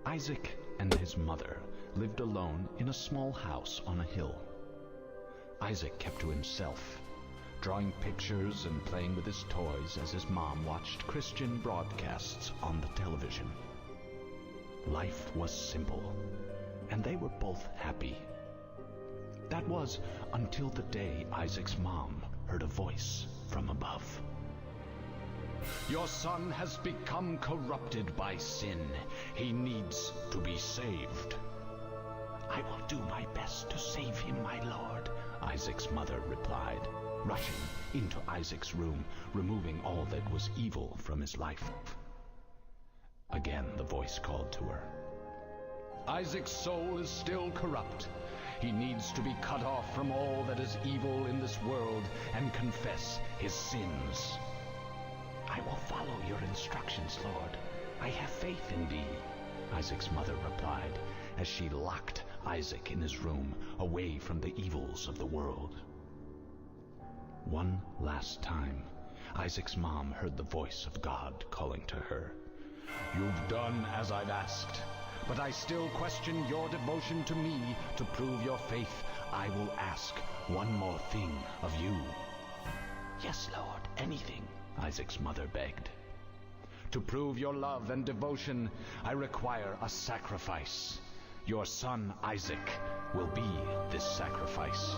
Isaac and his mother lived alone in a small house on a hill. Isaac kept to himself, drawing pictures and playing with his toys as his mom watched Christian broadcasts on the television. Life was simple, and they were both happy. That was until the day Isaac's mom heard a voice from above. "Your son has become corrupted by sin. He needs to be saved." "I will do my best to save him, my lord," Isaac's mother replied, rushing into Isaac's room, removing all that was evil from his life. Again the voice called to her. "Isaac's soul is still corrupt. He needs to be cut off from all that is evil in this world and confess his sins." "I will follow your instructions, Lord. I have faith in thee," Isaac's mother replied, as she locked Isaac in his room, away from the evils of the world. One last time, Isaac's mom heard the voice of God calling to her. "You've done as I've asked, but I still question your devotion to me. To prove your faith, I will ask one more thing of you." "Yes, Lord, anything," Isaac's mother begged. "To prove your love and devotion, I require a sacrifice. Your son Isaac will be this sacrifice.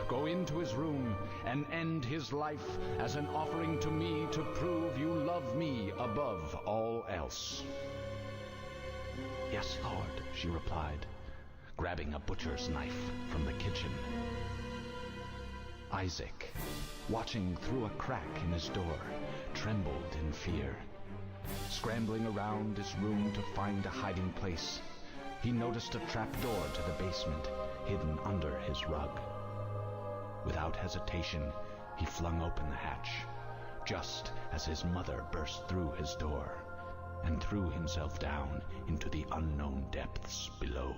Go into his room and end his life as an offering to me to prove you love me above all else." "Yes, Lord," she replied, grabbing a butcher's knife from the kitchen. Isaac, watching through a crack in his door, trembled in fear. Scrambling around his room to find a hiding place, he noticed a trapdoor to the basement hidden under his rug. Without hesitation, he flung open the hatch, just as his mother burst through his door and threw himself down into the unknown depths below.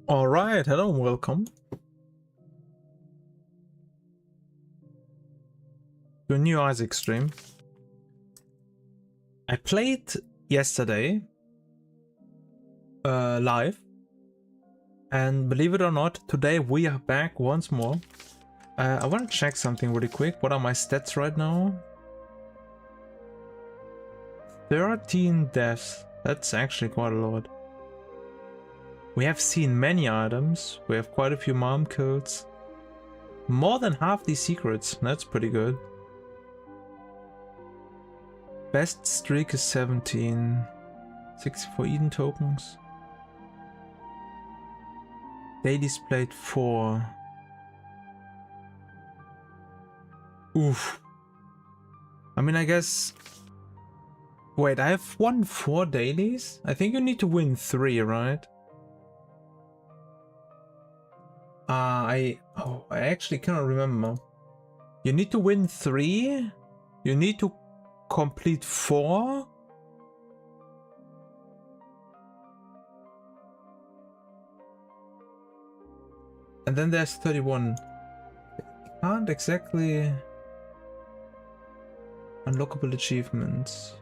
All right, hello and welcome to a new Isaac stream. I played yesterday live, and believe it or not, today we are back once more. I want to check something really quick. What are my stats right now? 13 deaths. That's actually quite a lot. We have seen many items. We have quite a few mom kills. More than half these secrets. That's pretty good. Best streak is 17. 64 Eden tokens. Dailies played 4. Oof. I mean, I guess... Wait, I have won 4 dailies? I think you need to win 3, right? I actually cannot remember. You need to win 3. You need to complete 4. And then there's 31. I can't exactly... Unlockable achievements.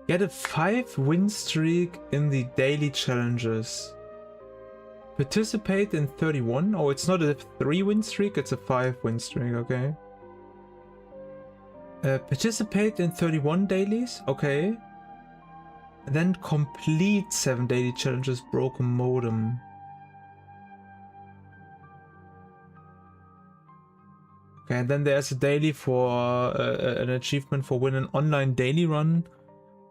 Get a 5-win streak in the daily challenges. Participate in 31. Oh, it's not a 3-win streak, it's a 5-win streak, okay. Participate in 31 dailies, okay. And then complete 7 daily challenges, broken modem. Okay, and then there's a daily for an achievement for win an online daily run,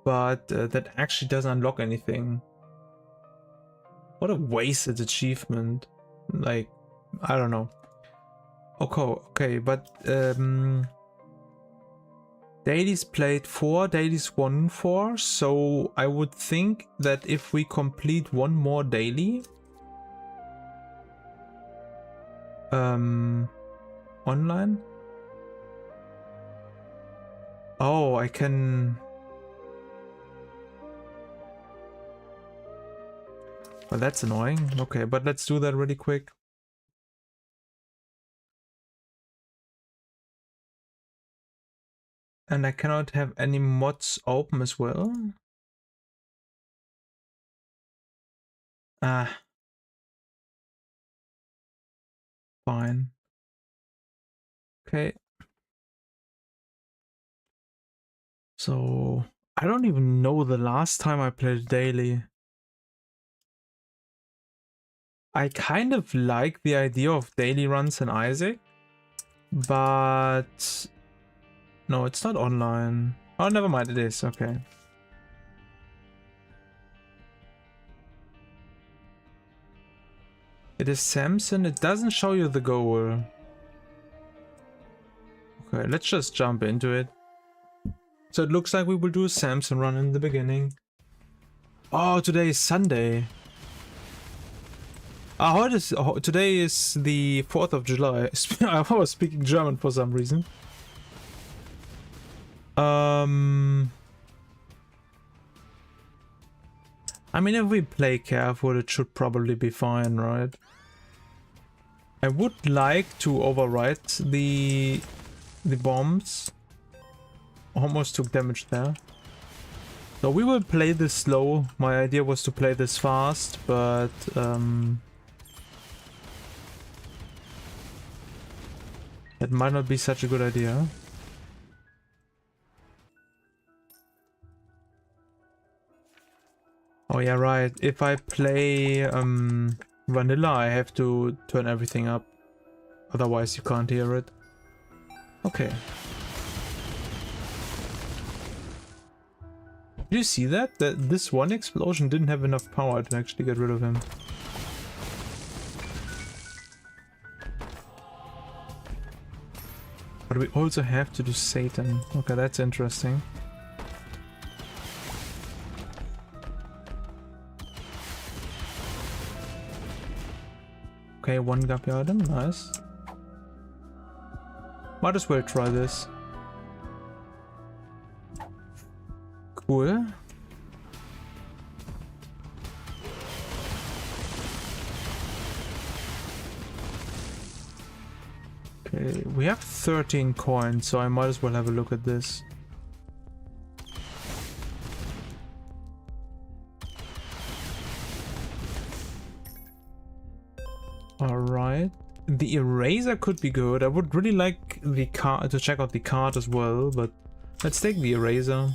but that actually doesn't unlock anything. What a wasted achievement. Like, I don't know. Okay, but dailies played 4, dailies won 4, so I would think that if we complete one more daily, online? Oh, I can... Well, that's annoying. Okay, but let's do that really quick. And I cannot have any mods open as well. Ah. Fine. Okay. So, I don't even know the last time I played daily. I kind of like the idea of daily runs in Isaac, but no, it's not online. Oh, never mind, it is. Okay. It is Samson. It doesn't show you the goal. Okay, let's just jump into it. So it looks like we will do a Samson run in the beginning. Oh, today is Sunday. Today is the 4th of July. I was speaking German for some reason. I mean, if we play careful, it should probably be fine, right? I would like to overwrite the bombs. Almost took damage there. So we will play this slow. My idea was to play this fast, but that might not be such a good idea. Oh yeah, right. If I play vanilla, I have to turn everything up. Otherwise you can't hear it. Okay. Did you see that? That this one explosion didn't have enough power to actually get rid of him. But we also have to do Satan. Okay, that's interesting. Okay, one guppy item, nice. Might as well try this. Cool. Okay, we have 13 coins, so I might as well have a look at this. Alright. The eraser could be good. I would really like the card to check out the card as well, but let's take the eraser.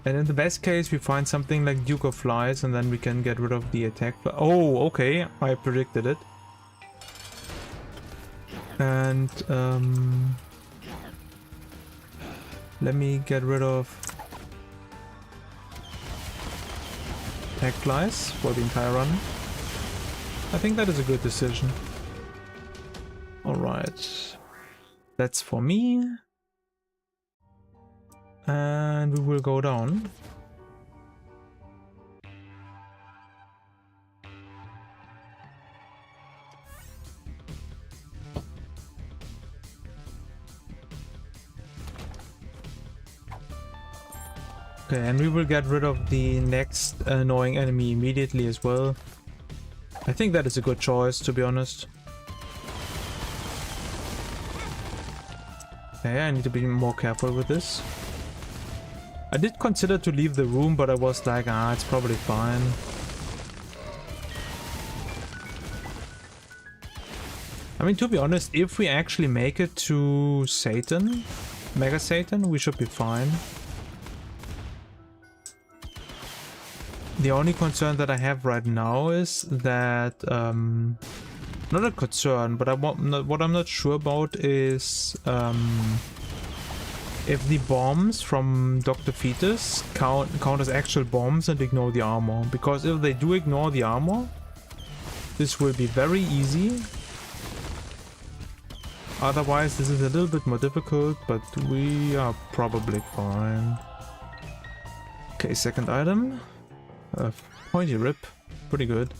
And in the best case, we find something like Duke of Flies, and then we can get rid of the attack. Oh, okay, I predicted it. And let me get rid of attack flies for the entire run. I think that is a good decision. Alright, that's for me. And we will go down. Okay, and we will get rid of the next annoying enemy immediately as well. I think that is a good choice, to be honest. Okay, I need to be more careful with this. I did consider to leave the room, but I was like, it's probably fine. I mean, to be honest, if we actually make it to Satan, Mega Satan, we should be fine. The only concern that I have right now is that not a concern, but what I'm not sure about is if the bombs from Dr. Fetus count as actual bombs and ignore the armor. Because if they do ignore the armor, this will be very easy. Otherwise, this is a little bit more difficult, but we are probably fine. Okay, second item. Pointy rip. Pretty good.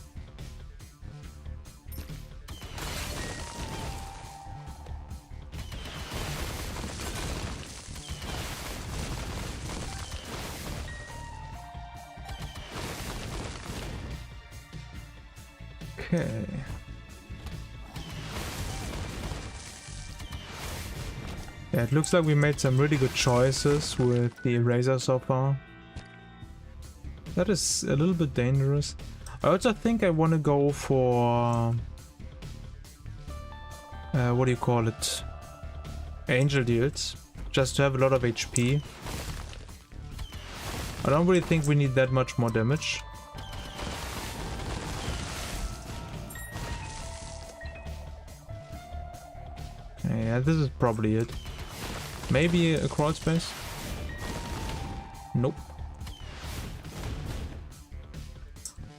Okay. Yeah, it looks like we made some really good choices with the eraser so far. That is a little bit dangerous. I also think I want to go for... what do you call it? Angel deals. Just to have a lot of HP. I don't really think we need that much more damage. Yeah, this is probably it. Maybe a crawl space? Nope.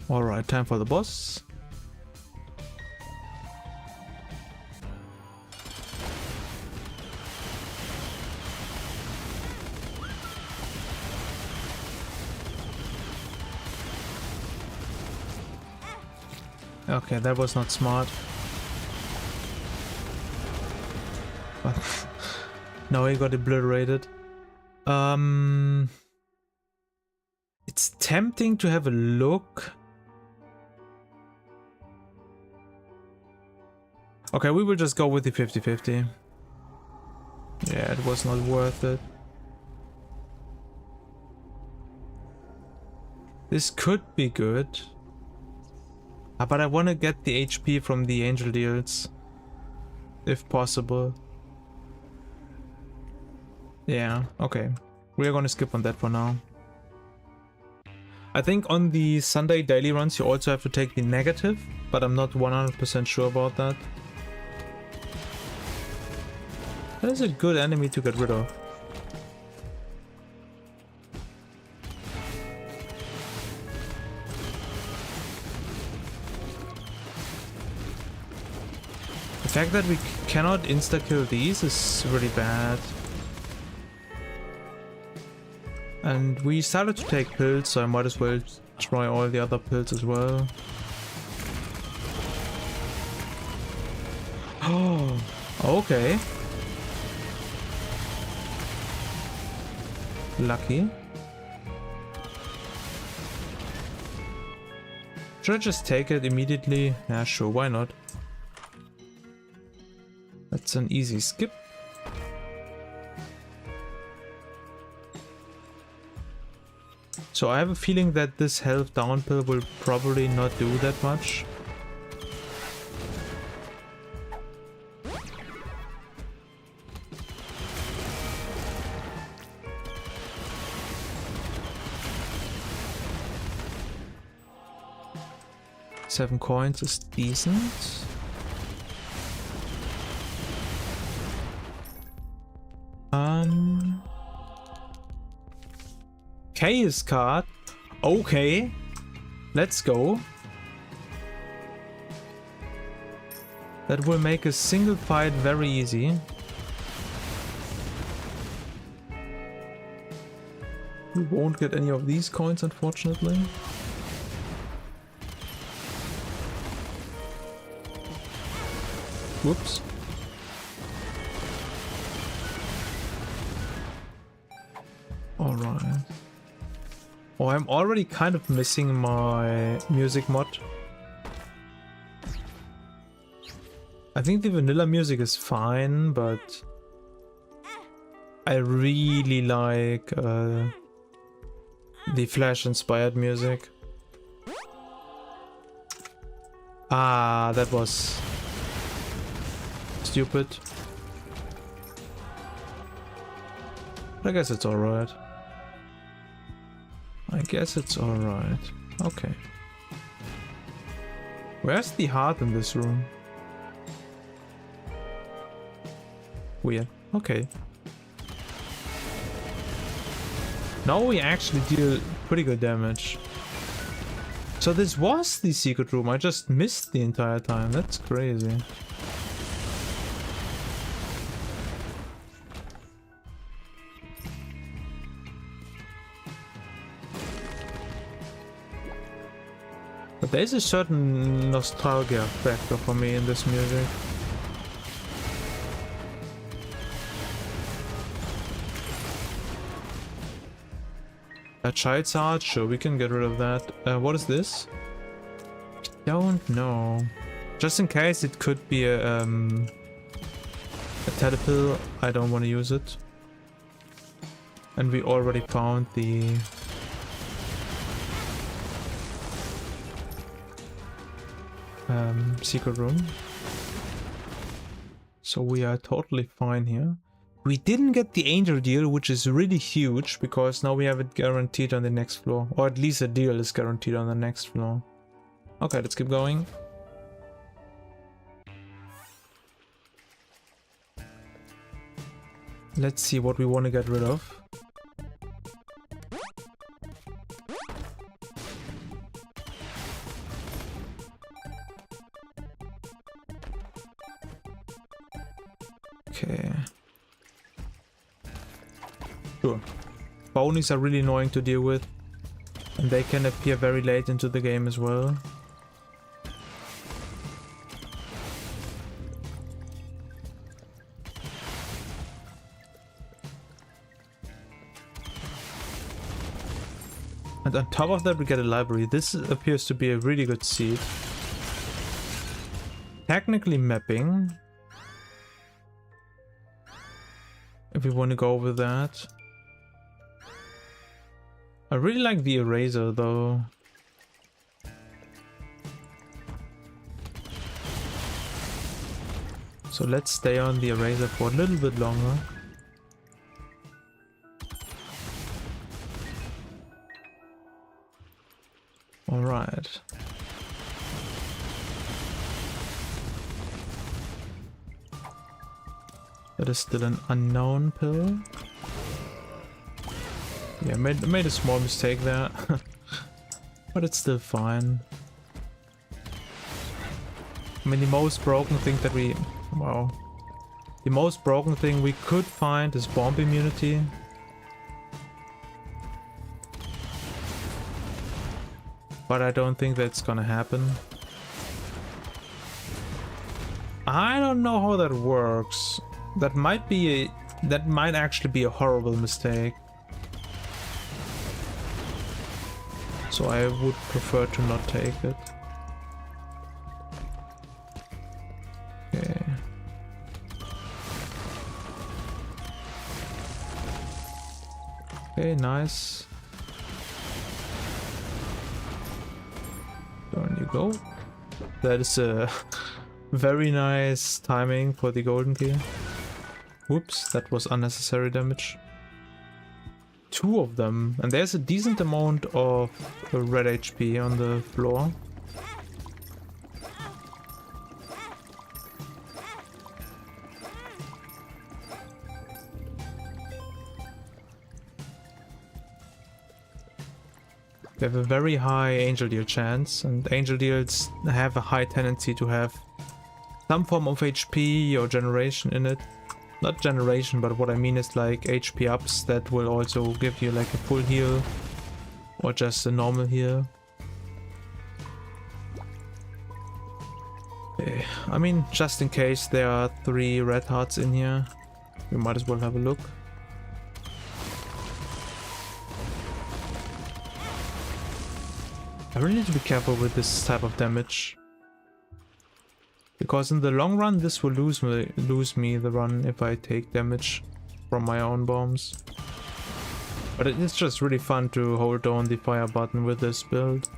Alright, time for the boss. Okay, that was not smart. But now he got obliterated. It's tempting to have a look. Okay, we will just go with the 50-50. Yeah, it was not worth it. This could be good. But I want to get the HP from the angel deals. If possible. Yeah, okay. We are gonna skip on that for now. I think on the Sunday daily runs you also have to take the negative, but I'm not 100% sure about that. That is a good enemy to get rid of. The fact that we cannot insta-kill these is really bad. And we started to take pills, so I might as well try all the other pills as well. Oh, okay. Lucky. Should I just take it immediately? Yeah, sure, why not? That's an easy skip. So I have a feeling that this health down pill will probably not do that much. Seven coins is decent. Chaos card. Okay. Let's go. That will make a single fight very easy. We won't get any of these coins, unfortunately. Whoops. Alright. Oh, I'm already kind of missing my music mod. I think the vanilla music is fine, but I really like the Flash-inspired music. Ah, that was stupid. I guess it's alright. I guess it's alright. Okay. Where's the heart in this room? Weird. Okay. Now we actually deal pretty good damage. So this was the secret room. I just missed the entire time. That's crazy. But there's a certain nostalgia factor for me in this music. A child's heart? Sure, we can get rid of that. What is this? Don't know. Just in case it could be a Tedapil, I don't want to use it. And we already found the secret room. So we are totally fine here. We didn't get the angel deal, which is really huge, because now we have it guaranteed on the next floor. Or at least a deal is guaranteed on the next floor. Okay, let's keep going. Let's see what we want to get rid of. Okay. Sure. Bounies are really annoying to deal with. And they can appear very late into the game as well. And on top of that we get a library. This appears to be a really good seed. Technically mapping. If we want to go over that. I really like the eraser though. So let's stay on the eraser for a little bit longer. Alright. That is still an unknown pill. Yeah, made a small mistake there. But it's still fine. I mean, the most broken thing that we... Wow. The most broken thing we could find is bomb immunity. But I don't think that's gonna happen. I don't know how that works. That might actually be a horrible mistake. So I would prefer to not take it. Okay. Okay, nice. Down you go. That is a very nice timing for the golden key. Whoops, that was unnecessary damage. Two of them, and there's a decent amount of red HP on the floor. We have a very high angel deal chance, and angel deals have a high tendency to have some form of HP or generation in it. Not generation, but what I mean is like HP ups that will also give you like a full heal or just a normal heal. Okay. I mean, just in case there are 3 red hearts in here, we might as well have a look. I really need to be careful with this type of damage. Because in the long run, this will lose me the run if I take damage from my own bombs. But it's just really fun to hold down the fire button with this build.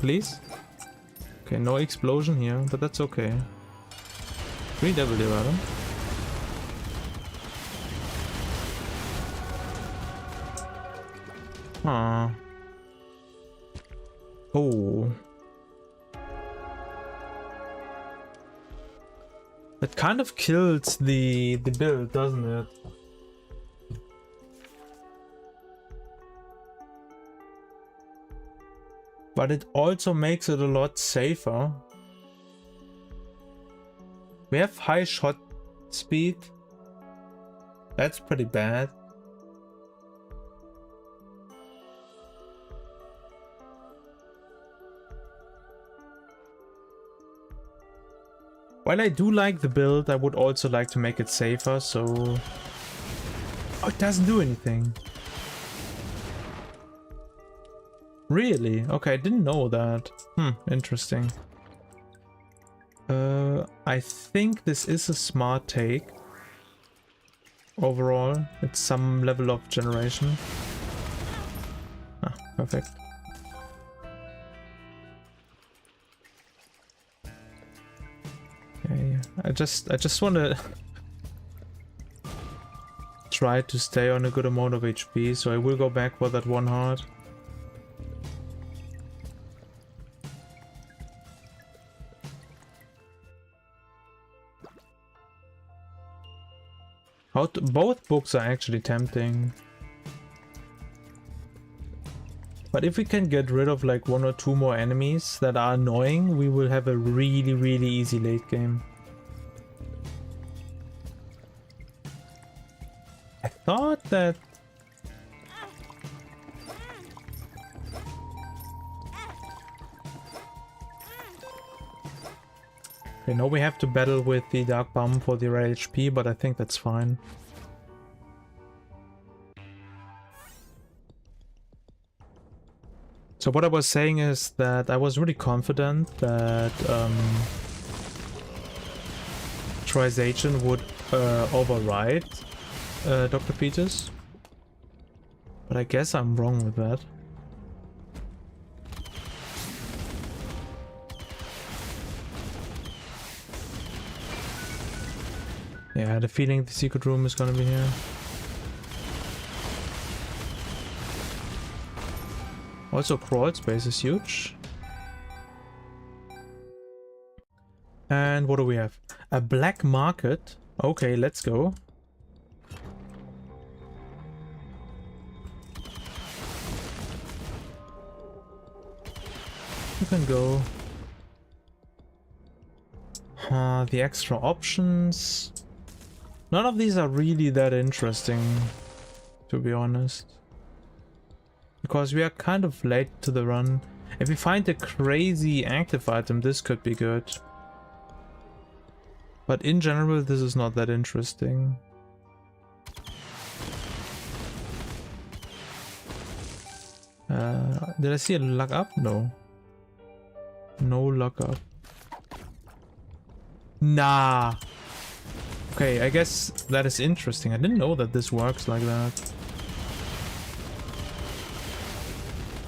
Please? Okay, no explosion here, but that's okay. 3 devil divider. Huh. It kind of kills the build, doesn't it? But it also makes it a lot safer. We have high shot speed. That's pretty bad. While I do like the build, I would also like to make it safer, so... Oh, it doesn't do anything. Really? Okay, I didn't know that. Interesting. I think this is a smart take. Overall, it's some level of generation. Ah, perfect. Okay, I just want to try to stay on a good amount of HP, so I will go back for that one heart. Both books are actually tempting. But if we can get rid of like 1 or 2 more enemies that are annoying, we will have a really, really easy late game. I thought that... I know we have to battle with the Dark Bomb for the rare HP, but I think that's fine. So what I was saying is that I was really confident that Troy's agent would override Dr. Peters. But I guess I'm wrong with that. Yeah, I had a feeling the secret room is gonna be here. Also, crawl space is huge. And what do we have? A black market. Okay, let's go. You can go. The extra options. None of these are really that interesting, to be honest. Because we are kind of late to the run. If we find a crazy active item, this could be good. But in general, this is not that interesting. Did I see a luck up? No. No luck up. Nah. Okay, I guess that is interesting. I didn't know that this works like that.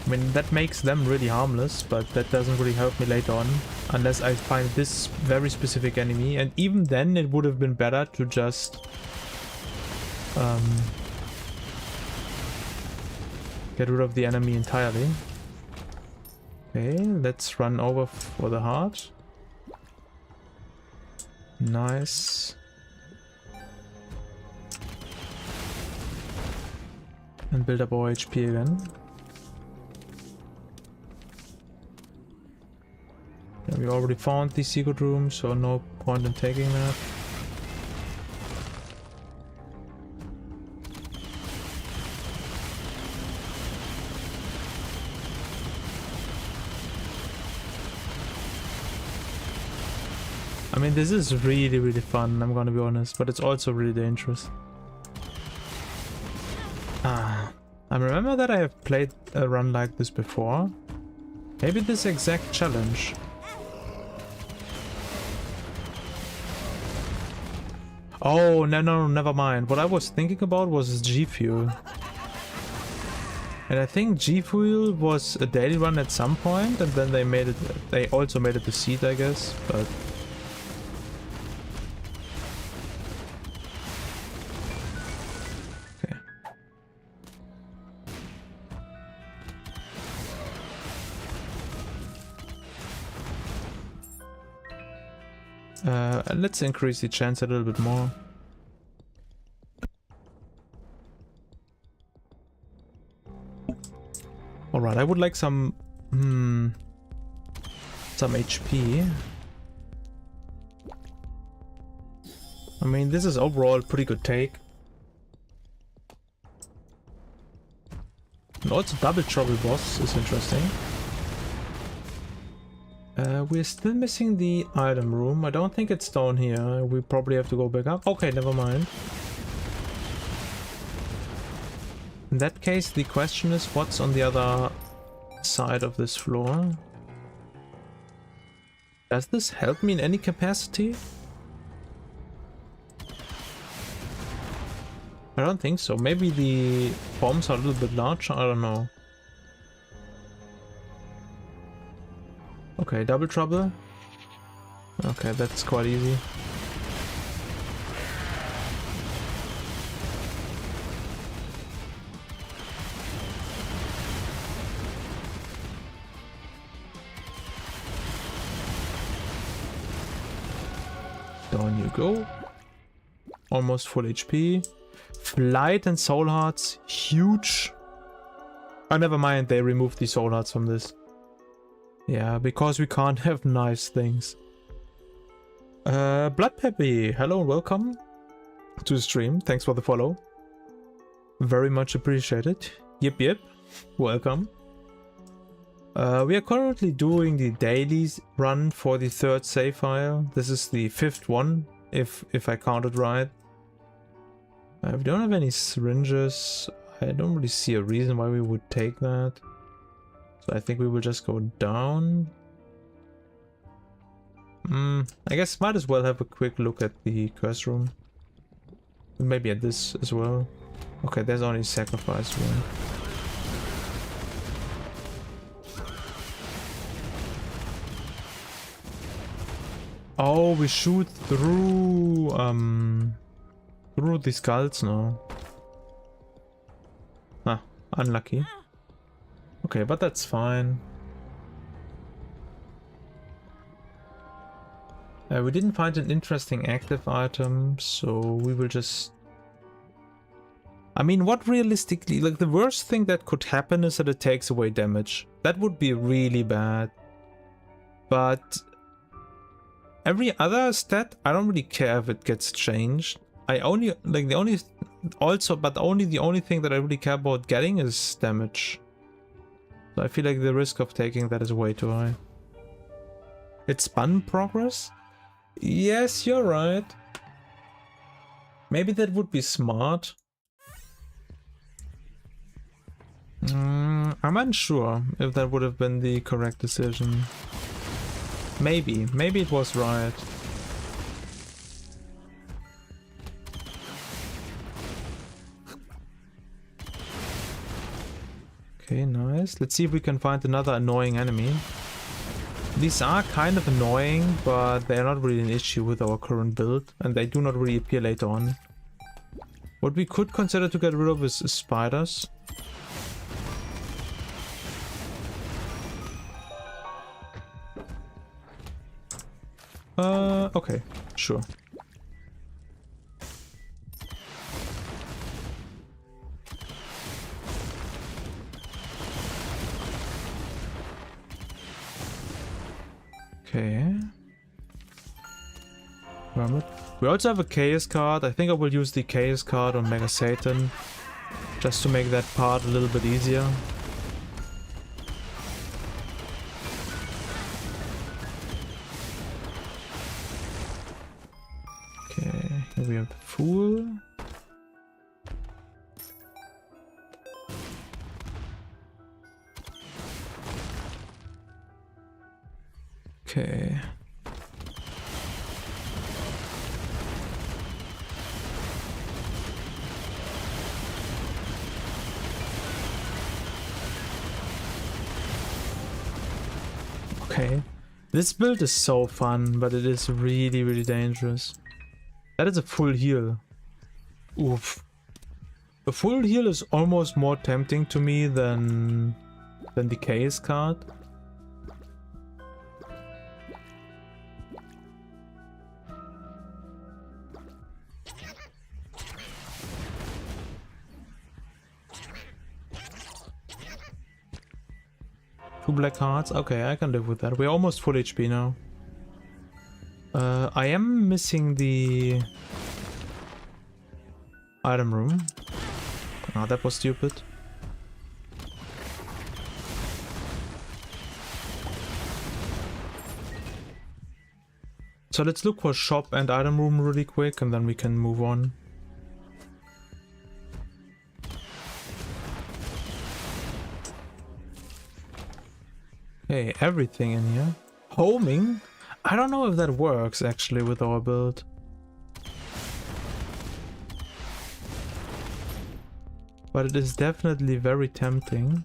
I mean, that makes them really harmless, but that doesn't really help me later on. Unless I find this very specific enemy. And even then, it would have been better to just... get rid of the enemy entirely. Okay, let's run over for the heart. Nice. And build up our HP again. Yeah, we already found the secret room, so no point in taking that. I mean, this is really, really fun, I'm gonna be honest, but it's also really dangerous. I remember that I have played a run like this before. Maybe this exact challenge. Oh, no, never mind. What I was thinking about was G Fuel. And I think G Fuel was a daily run at some point, and then they also made it to Seed, I guess, but... Let's increase the chance a little bit more. Alright, I would like some HP. I mean, this is overall a pretty good take. And also double trouble boss is interesting. We're still missing the item room. I don't think it's down here. We probably have to go back up. Okay, never mind. In that case, the question is what's on the other side of this floor? Does this help me in any capacity? I don't think so. Maybe the bombs are a little bit larger. I don't know. Okay, double trouble. Okay, that's quite easy. Down you go. Almost full HP. Flight and soul hearts, huge. Oh, never mind, they removed the soul hearts from this. Yeah, because we can't have nice things. Blood Peppy, hello and welcome to the stream. Thanks for the follow. Very much appreciated. Yep, welcome. We are currently doing the dailies run for the 3rd save file. This is the 5th one, if I counted right. We don't have any syringes. I don't really see a reason why we would take that. So I think we will just go down. I guess might as well have a quick look at the curse room. Maybe at this as well. Okay, there's only sacrifice room. Oh, we shoot through the skulls now. Ah, unlucky. Okay, but that's fine. We didn't find an interesting active item, so we will just... I mean, what realistically... Like, the worst thing that could happen is that it takes away damage. That would be really bad. But... every other stat, I don't really care if it gets changed. I only... Like, the only... Also, but only the only thing that I really care about getting is damage. So I feel like the risk of taking that is way too high. It's spun progress? Yes, you're right. Maybe that would be smart. I'm unsure if that would have been the correct decision. Maybe it was right. Okay, nice. Let's see if we can find another annoying enemy. These are kind of annoying, but they're not really an issue with our current build, and they do not really appear later on. What we could consider to get rid of is spiders. Okay, sure. Okay. We also have a Chaos card. I think I will use the Chaos card on Mega Satan, just to make that part a little bit easier. Okay, here we have the Fool. Okay. Okay. This build is so fun, but it is really, really dangerous. That is a full heal. Oof. A full heal is almost more tempting to me than the Chaos card. 2 black hearts. Okay, I can live with that. We're almost full HP now. I am missing the item room. Oh, that was stupid. So let's look for shop and item room really quick and then we can move on. Okay, everything in here. Homing? I don't know if that works actually with our build. But it is definitely very tempting.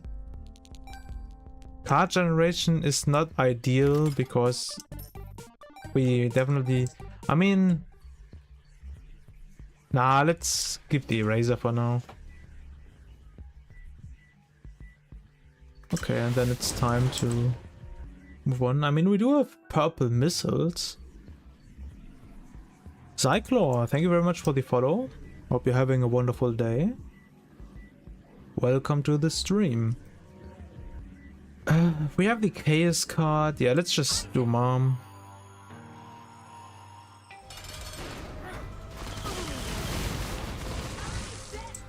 Card generation is not ideal because we definitely... I mean... Nah, let's keep the eraser for now. Okay, and then it's time to move on. I mean, we do have purple missiles. Cyclor, thank you very much for the follow. Hope you're having a wonderful day. Welcome to the stream. We have the chaos card. Yeah, let's just do mom.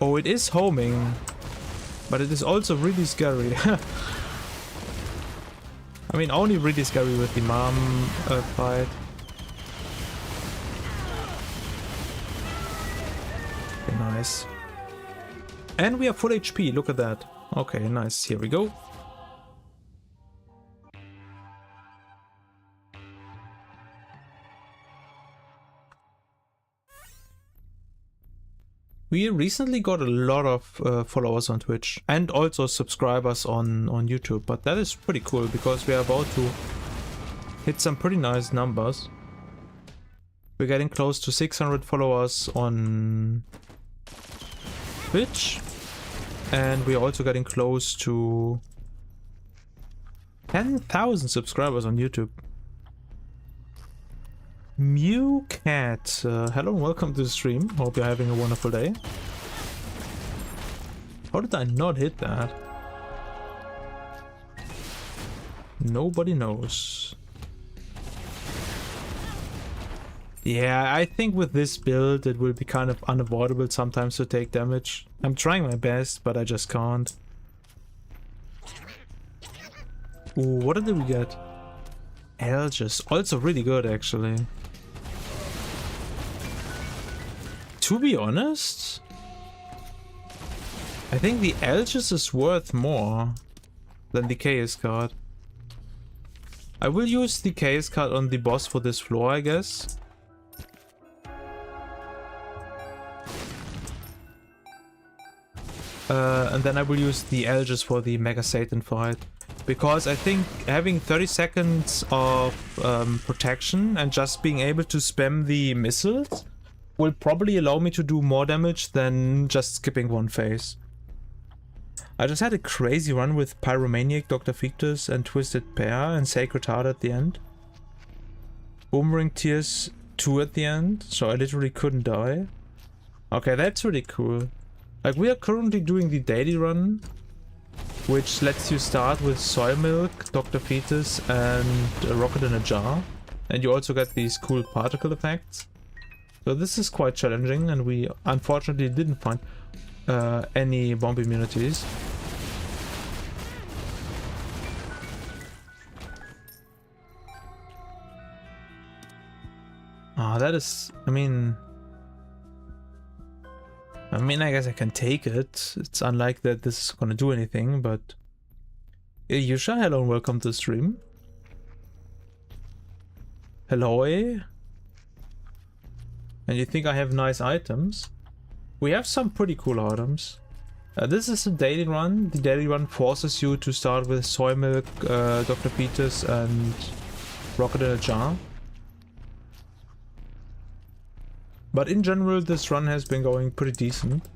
Oh, it is homing. But it is also really scary. I mean, only really scary with the mom fight. Okay, nice. And we have full HP, look at that. Okay, nice, here we go. We recently got a lot of followers on Twitch and also subscribers on YouTube, but that is pretty cool because we are about to hit some pretty nice numbers. We're getting close to 600 followers on Twitch and we're also getting close to 10,000 subscribers on YouTube. Mew Cat, hello and welcome to the stream. Hope you're having a wonderful day. How did I not hit that? Nobody knows. Yeah, I think with this build it will be kind of unavoidable sometimes to take damage. I'm trying my best, but I just can't. Ooh, what did we get? Algis, also really good actually. To be honest, I think the Algis is worth more than the Chaos card. I will use the Chaos card on the boss for this floor, I guess. And then I will use the Algis for the Mega Satan fight. Because I think having 30 seconds of protection and just being able to spam the missiles will probably allow me to do more damage than just skipping one phase. I just had a crazy run with Pyromaniac, Dr. Fictus and Twisted Pair and Sacred Heart at the end. Boomerang Tears 2 at the end, so I literally couldn't die. Okay, that's really cool. Like, we are currently doing the daily run, which lets you start with Soy Milk, Dr. Fetus and a Rocket in a Jar. And you also get these cool particle effects. So this is quite challenging and we unfortunately didn't find any bomb immunities. Ah, that is... I mean, I guess I can take it. It's unlike that this is gonna do anything, but... Yusha, hello and welcome to the stream. Hello. And you think I have nice items? We have some pretty cool items. This is a daily run. The daily run forces you to start with Soy Milk, Dr. Fetus and Rocket in a Jar. But in general, this run has been going pretty decent.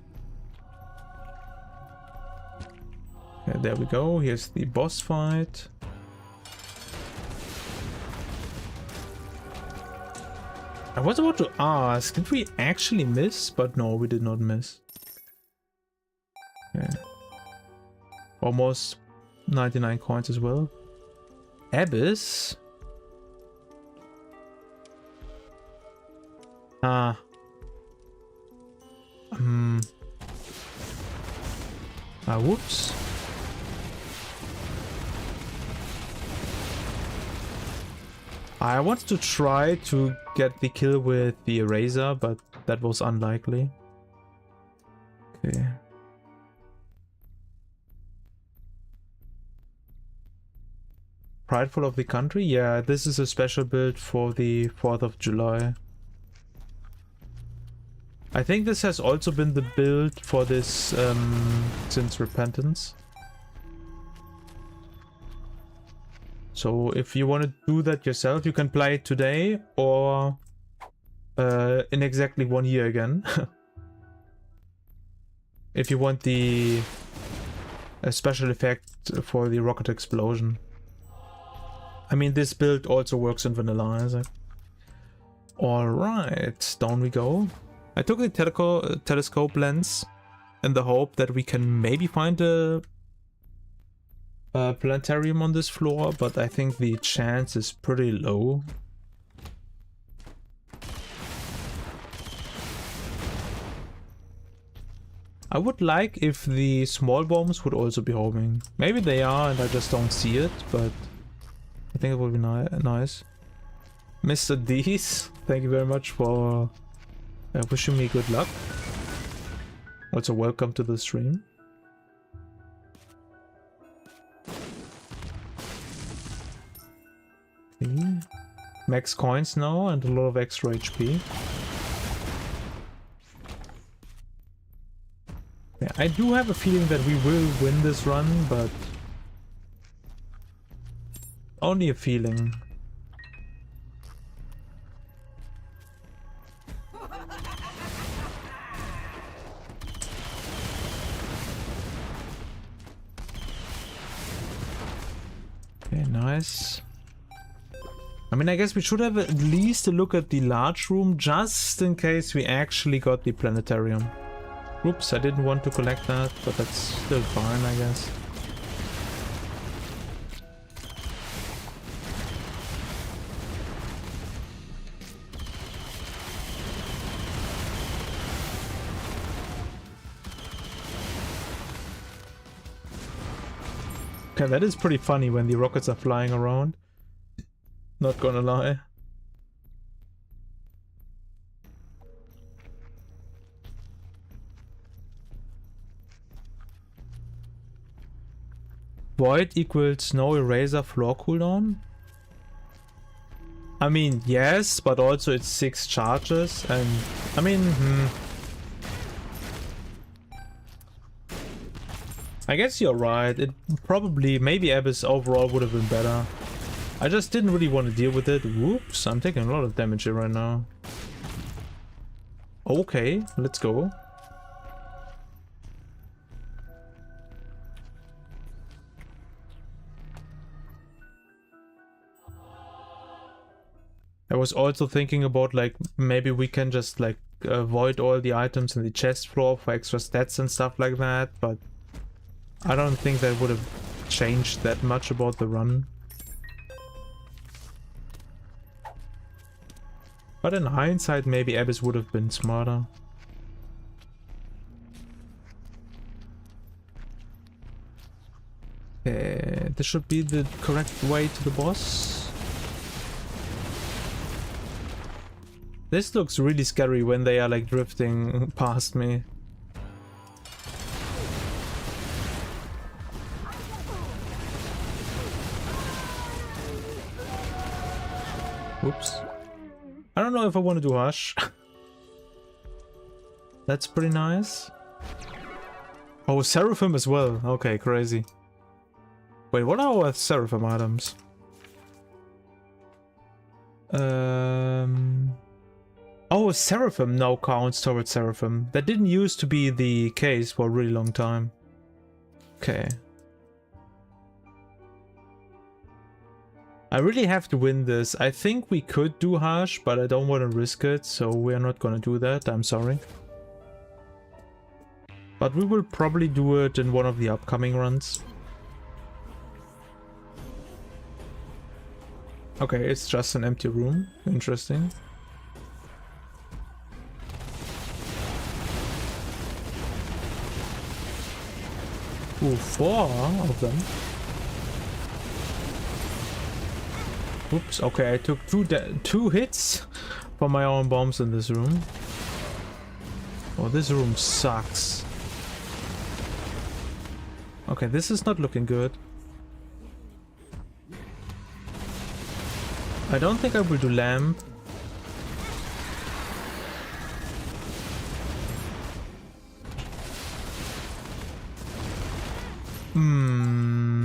Okay, there we go. Here's the boss fight. I was about to ask, did we actually miss? But no, we did not miss. Okay. Almost 99 coins as well. Abyss? Ah. Whoops. I wanted to try to get the kill with the eraser, but that was unlikely. Okay. Prideful of the country? Yeah, this is a special build for the 4th of July. I think this has also been the build for this since Repentance. So if you want to do that yourself, you can play it today or in exactly 1 year again. If you want the special effect for the rocket explosion. I mean, this build also works in vanilla, Isaac. Alright, down we go. I took the telescope lens in the hope that we can maybe find a planetarium on this floor, but I think the chance is pretty low. I would like if the small bombs would also be homing. Maybe they are and I just don't see it, but I think it would be nice. Mr. Dees, thank you very much for wishing me good luck. Also welcome to the stream. Okay. Max coins now and a lot of extra HP. Yeah, I do have a feeling that we will win this run, but only a feeling. Okay, nice. I mean, I guess we should have at least a look at the large room just in case we actually got the planetarium. Oops, I didn't want to collect that, but that's still fine, I guess. Okay, that is pretty funny when the rockets are flying around. Not gonna lie. Void equals no eraser floor cooldown? I mean, yes, but also it's 6 charges and... I mean, I guess you're right. It probably, maybe Abyss overall would have been better. I just didn't really want to deal with it. Whoops, I'm taking a lot of damage here right now. Okay, let's go. I was also thinking about like maybe we can just like avoid all the items in the chest floor for extra stats and stuff like that, but I don't think that would have changed that much about the run. But in hindsight, maybe Abyss would have been smarter. This should be the correct way to the boss. This looks really scary when they are like drifting past me. Oops. I don't know if I want to do Hush. That's pretty nice. Oh, Seraphim as well. Okay, crazy. Wait, what are our Seraphim items? Oh, Seraphim now counts towards Seraphim. That didn't used to be the case for a really long time. Okay. I really have to win this. I think we could do Harsh, but I don't want to risk it, so we're not gonna do that. I'm sorry. But we will probably do it in one of the upcoming runs. Okay, it's just an empty room. Interesting. Ooh, 4 of them. Oops, okay, I took two hits from my own bombs in this room. Oh, this room sucks. Okay, this is not looking good. I don't think I will do lamp.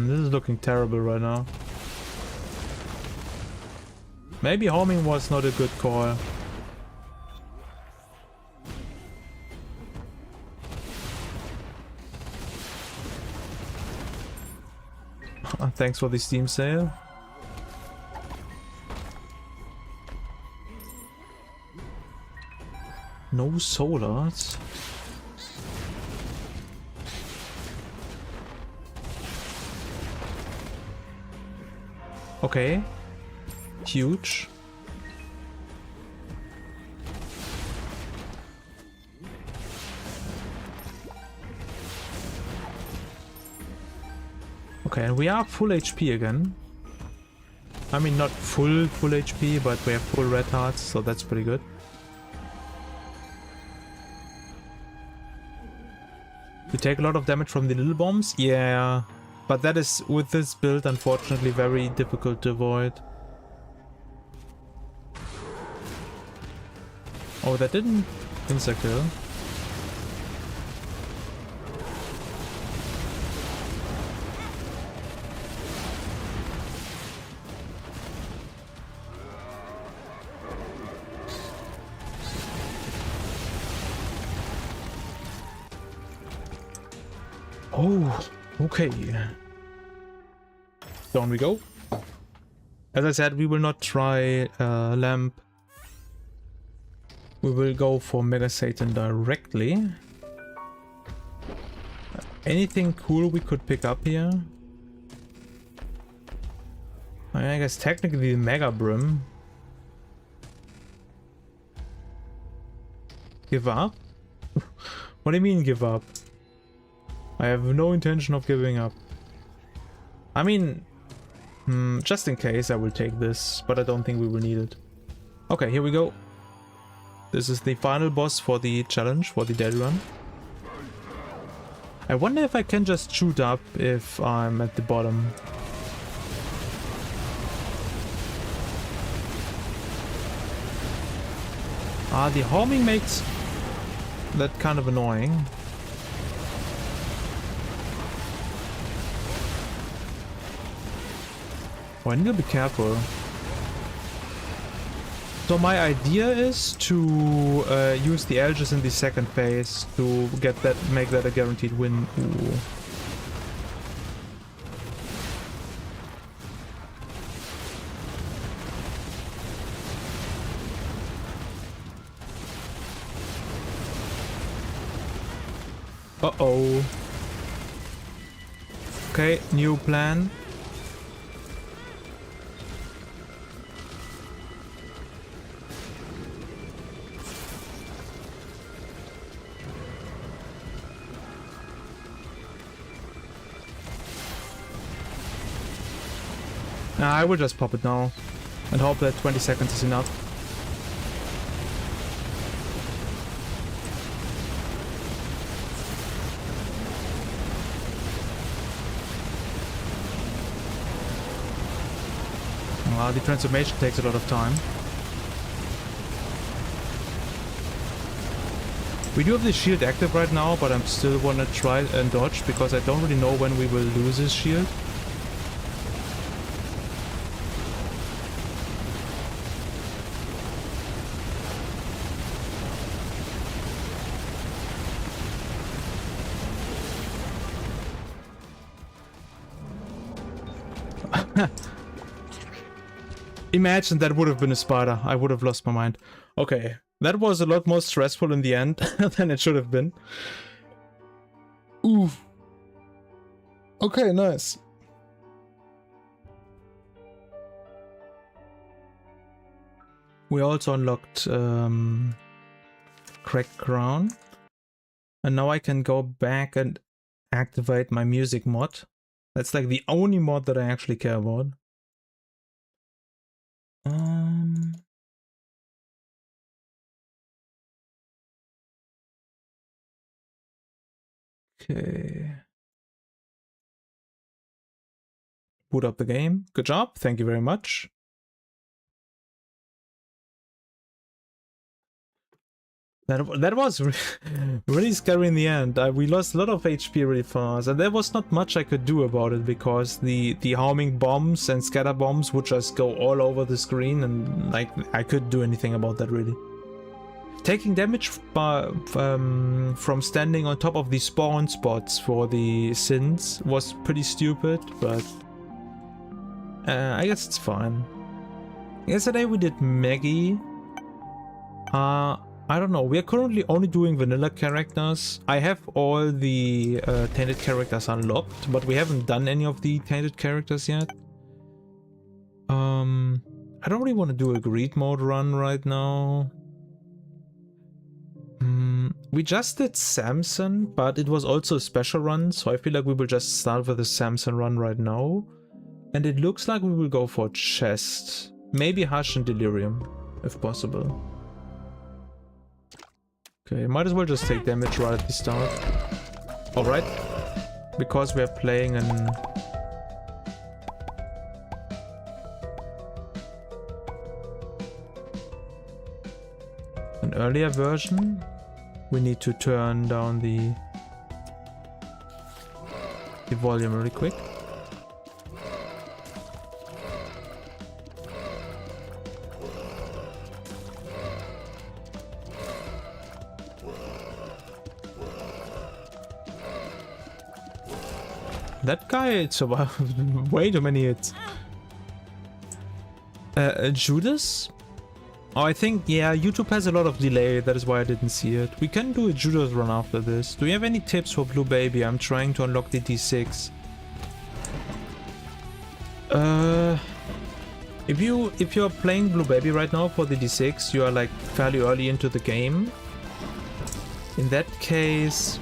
This is looking terrible right now. Maybe homing was not a good call. Thanks for the Steam sale. No solars. Okay. Huge. Okay, and we are full HP again. I mean, not full HP, but we have full red hearts, so that's pretty good. We take a lot of damage from the little bombs? Yeah, but that is, with this build, unfortunately very difficult to avoid. Oh, that didn't insta-kill. Oh, okay. Down we go. As I said, we will not try lamp. We will go for Mega Satan directly. Anything cool we could pick up here? I guess technically the Mega Brim. Give up? What do you mean give up? I have no intention of giving up. I mean, just in case I will take this, but I don't think we will need it. Okay, here we go. This is the final boss for the challenge, for the dead run. I wonder if I can just shoot up if I'm at the bottom. The homing makes that kind of annoying. Oh, I need to be careful. So my idea is to use the Elgis in the second phase to get that, make that a guaranteed win. Ooh. Uh-oh. Okay, new plan. Nah, I will just pop it now and hope that 20 seconds is enough. The transformation takes a lot of time. We do have the shield active right now, but I'm still wanna try and dodge because I don't really know when we will lose his shield. Imagine that would have been a spider. I would have lost my mind. Okay, that was a lot more stressful in the end than it should have been. Ooh. Okay, nice. We also unlocked Cracked Crown. And now I can go back and activate my music mod. That's like the only mod that I actually care about. Okay. Boot up the game. Good job. Thank you very much. That was really scary in the end. We lost a lot of HP really fast, and there was not much I could do about it because the homing bombs and scatter bombs would just go all over the screen, and like I couldn't do anything about that really. Taking damage from standing on top of the spawn spots for the sins was pretty stupid, but I guess it's fine. Yesterday we did Maggie. I don't know, we are currently only doing vanilla characters. I have all the tainted characters unlocked, but we haven't done any of the tainted characters yet. I don't really want to do a greed mode run right now. We just did Samson, but it was also a special run, so I feel like we will just start with the Samson run right now. And it looks like we will go for chest. Maybe Hush and Delirium, if possible. Okay, might as well just take damage right at the start. Alright. Because we are playing an earlier version, we need to turn down the volume really quick. That guy survived way too many hits. Judas? Oh, I think, yeah, YouTube has a lot of delay, that is why I didn't see it. We can do a Judas run after this. Do you have any tips for Blue Baby? I'm trying to unlock the D6. If you're playing Blue Baby right now for the D6, you are like fairly early into the game. In that case,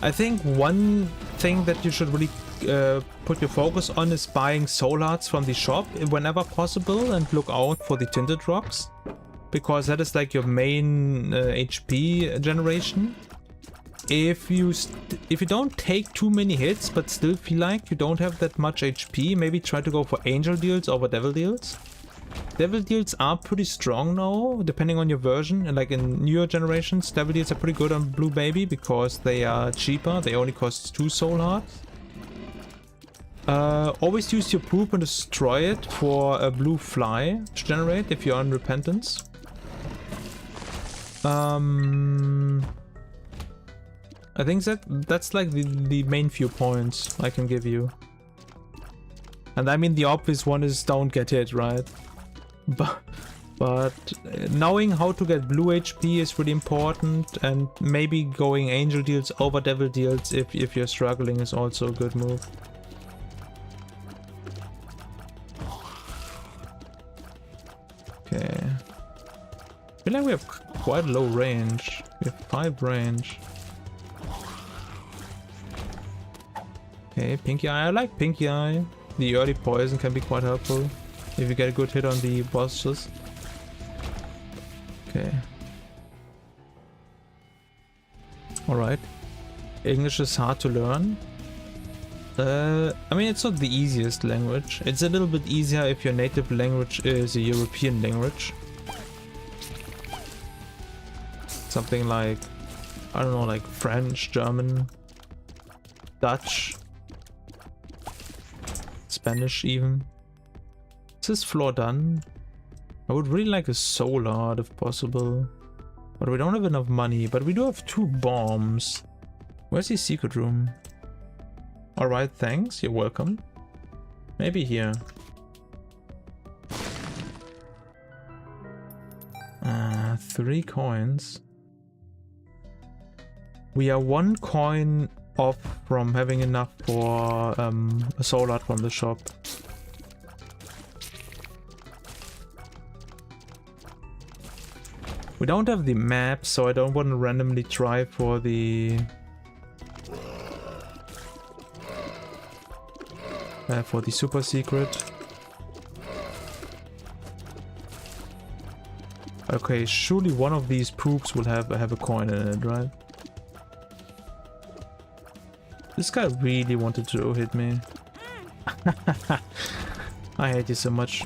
I think one thing that you should really put your focus on is buying soul hearts from the shop whenever possible, and look out for the tinted rocks, because that is like your main HP generation. If you don't take too many hits but still feel like you don't have that much HP, maybe try to go for angel deals over devil deals. Devil deals are pretty strong now, depending on your version. And like in newer generations, devil deals are pretty good on Blue Baby because they are cheaper. They only cost 2 soul hearts. Always use your poop and destroy it for a blue fly to generate if you're on repentance. I think that's like the main few points I can give you. And I mean the obvious one is don't get hit, right? But knowing how to get blue HP is really important, and maybe going angel deals over devil deals if you're struggling is also a good move. Okay. I feel like we have quite low range. We have 5 range. Okay, Pinky Eye. I like Pinky Eye. The early poison can be quite helpful if you get a good hit on the bosses. Okay. Alright. English is hard to learn. I mean, it's not the easiest language. It's a little bit easier if your native language is a European language. Something like, I don't know, like French, German, Dutch, Spanish even. Is this floor done? I would really like a soul heart if possible. But we don't have enough money. But we do have 2 bombs. Where's the secret room? Alright, thanks. You're welcome. Maybe here. 3 coins. We are 1 coin off from having enough for a soul heart from the shop. We don't have the map, so I don't want to randomly try for the super secret. Okay, surely one of these poops will have a coin in it, right? This guy really wanted to hit me. I hate you so much.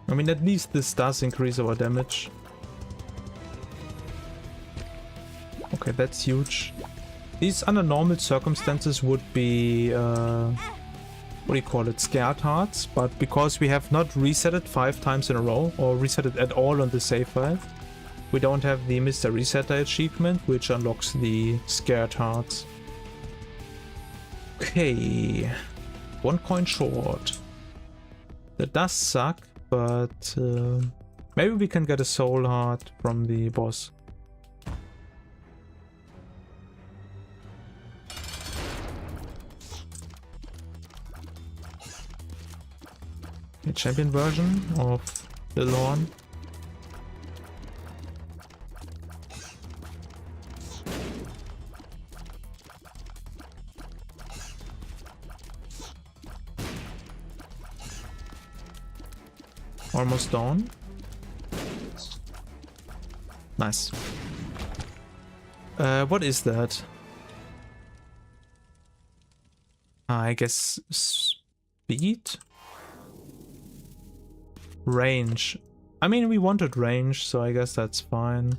I mean, at least this does increase our damage. Okay, that's huge. These under normal circumstances would be, what do you call it, scared hearts, but because we have not reset it 5 times in a row, or reset it at all on the save file, we don't have the Mr. Resetter achievement, which unlocks the scared hearts. Okay, 1 coin short. That does suck, but maybe we can get a soul heart from the boss. A champion version of the Lorn. Almost done. Nice. What is that? I guess speed? Range. I mean, we wanted range, so I guess that's fine.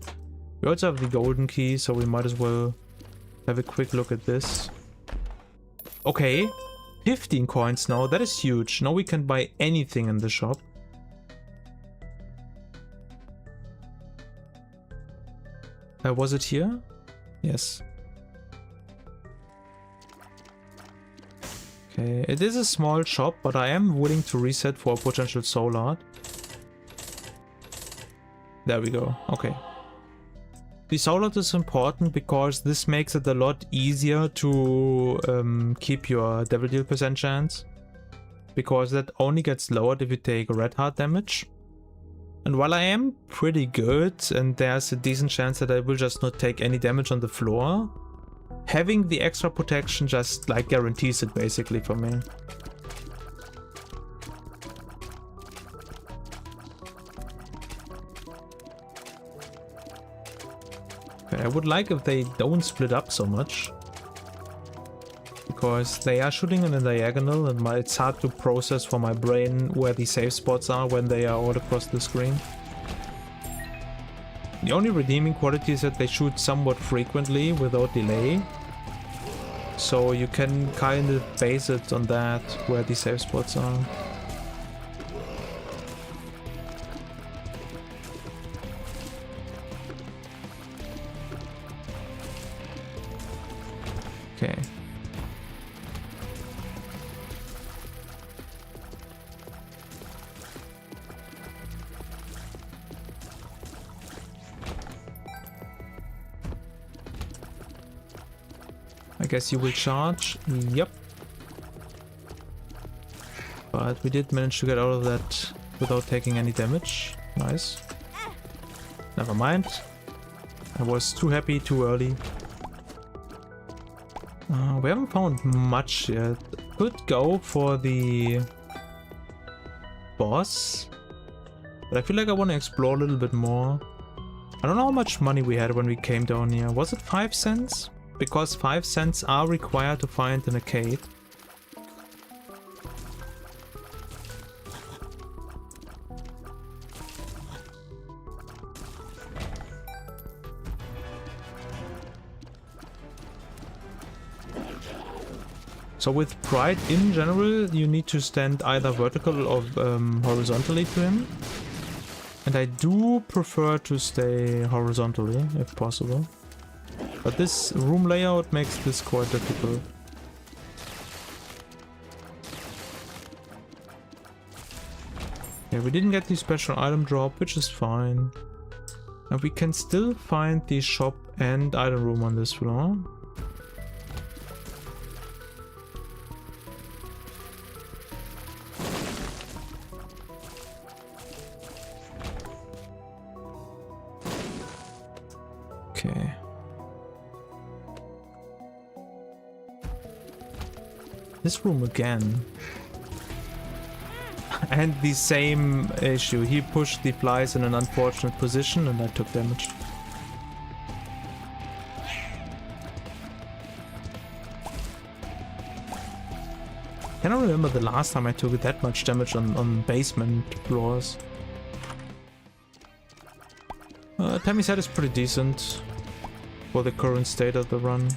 We also have the golden key, so we might as well have a quick look at this. Okay, 15 coins now. That is huge. Now we can buy anything in the shop. Was it here? Yes. Okay, it is a small shop, but I am willing to reset for a potential soul art. There we go. Okay. The soul art is important because this makes it a lot easier to keep your devil deal % chance. Because that only gets lowered if you take red heart damage. And while I am pretty good and there's a decent chance that I will just not take any damage on the floor, having the extra protection just like guarantees it basically for me. Okay, I would like if they don't split up so much. Because they are shooting in a diagonal and it's hard to process for my brain where the safe spots are when they are all across the screen. The only redeeming quality is that they shoot somewhat frequently without delay. So you can kind of base it on that, where the safe spots are. Okay. I guess you will charge. Yep. But we did manage to get out of that without taking any damage. Nice. Never mind. I was too happy too early. We haven't found much yet. Could go for the boss. But I feel like I want to explore a little bit more. I don't know how much money we had when we came down here. Was it 5 cents? Because 5 cents are required to find in a cave. So with Pride in general, you need to stand either vertical or horizontally to him. And I do prefer to stay horizontally, if possible. But this room layout makes this quite difficult. Yeah, we didn't get the special item drop, which is fine. And we can still find the shop and item room on this floor. This room again. And the same issue. He pushed the flies in an unfortunate position and I took damage. I cannot remember the last time I took that much damage on basement floors. Tammy's head is pretty decent for the current state of the run.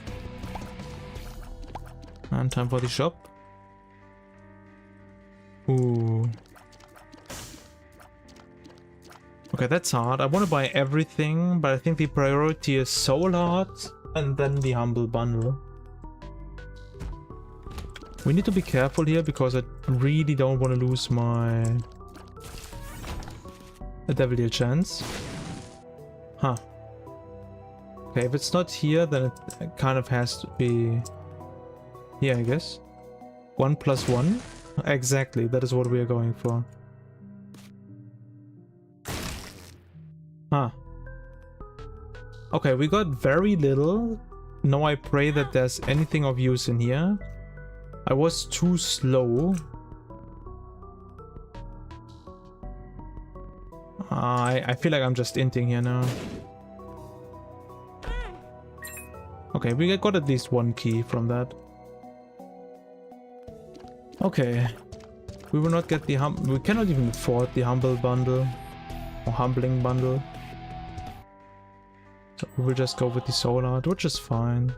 And time for the shop. Ooh. Okay, that's hard. I want to buy everything, but I think the priority is Soul Heart and then the Humble Bundle. We need to be careful here because I really don't want to lose my Devil Deal chance. Huh. Okay, if it's not here, then it kind of has to be here, I guess. 1+1. Exactly, that is what we are going for. Huh. Okay, we got very little. Now I pray that there's anything of use in here. I was too slow. I feel like I'm just inting here now. Okay, we got at least one key from that. Okay. We will not get the we cannot even afford the Humble Bundle. Or Humbling Bundle. So we will just go with the Soul Heart, which is fine.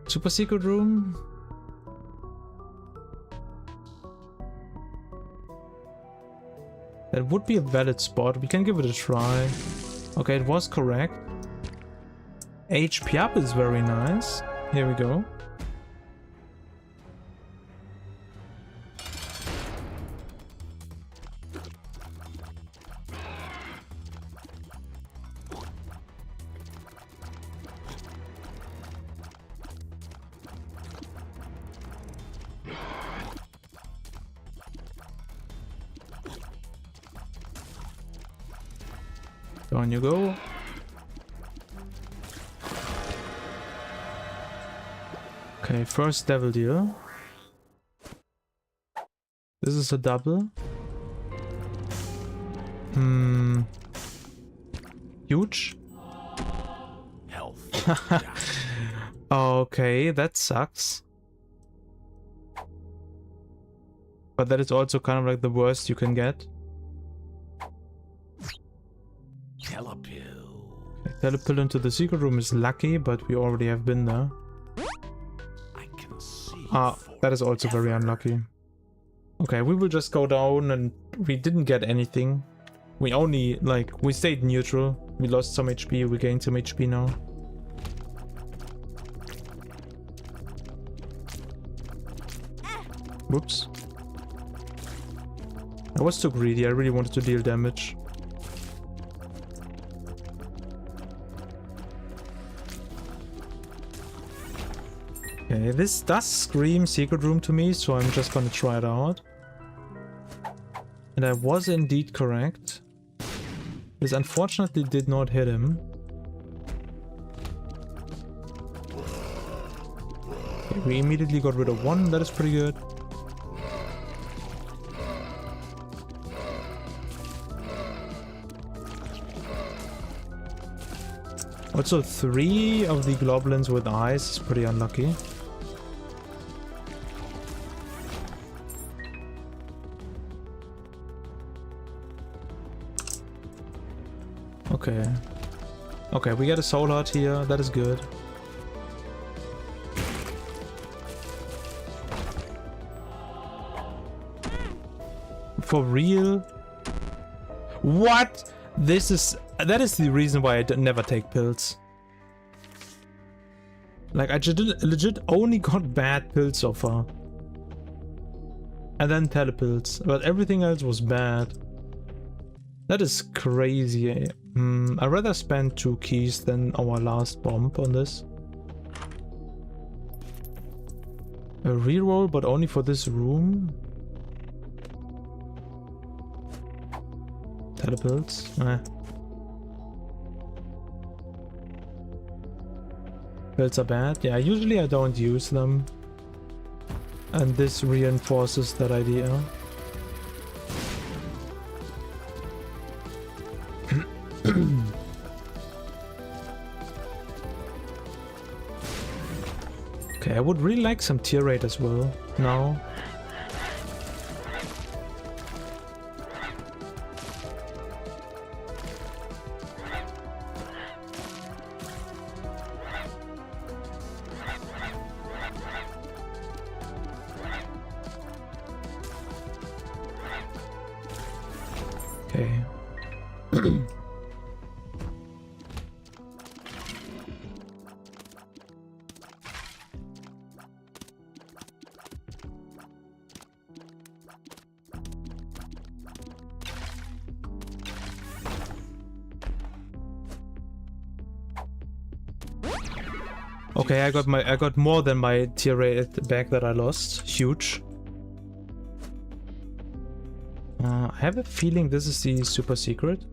Super secret room. That would be a valid spot. We can give it a try. Okay, it was correct. HP up is very nice. Here we go. Down you go. Okay, first Devil Deal. This is a double. Huge. Health. Okay, that sucks. But that is also kind of like the worst you can get. Telepill. Okay, telepill into the secret room is lucky, but we already have been there. That is also very unlucky. Okay, we will just go down and we didn't get anything. We only, like, we stayed neutral. We lost some HP, we gained some HP now. Whoops. I was too greedy, I really wanted to deal damage. Okay, this does scream secret room to me, so I'm just gonna try it out. And I was indeed correct. This unfortunately did not hit him. Okay, we immediately got rid of one, that is pretty good. Also, 3 of the goblins with eyes is pretty unlucky. Okay. Okay, we get a Soul Heart here, that is good. For real? What? That is the reason why I never take pills. Like, I legit only got bad pills so far. And then telepills, but everything else was bad. That is crazy. I'd rather spend 2 keys than our last bomb on this. A reroll, but only for this room? Telepills? Eh. Builds are bad. Yeah, usually I don't use them. And this reinforces that idea. Okay, I would really like some tier rate as well now. Okay. Okay, I got more than my tier rate back that I lost. Huge. I have a feeling this is the super secret.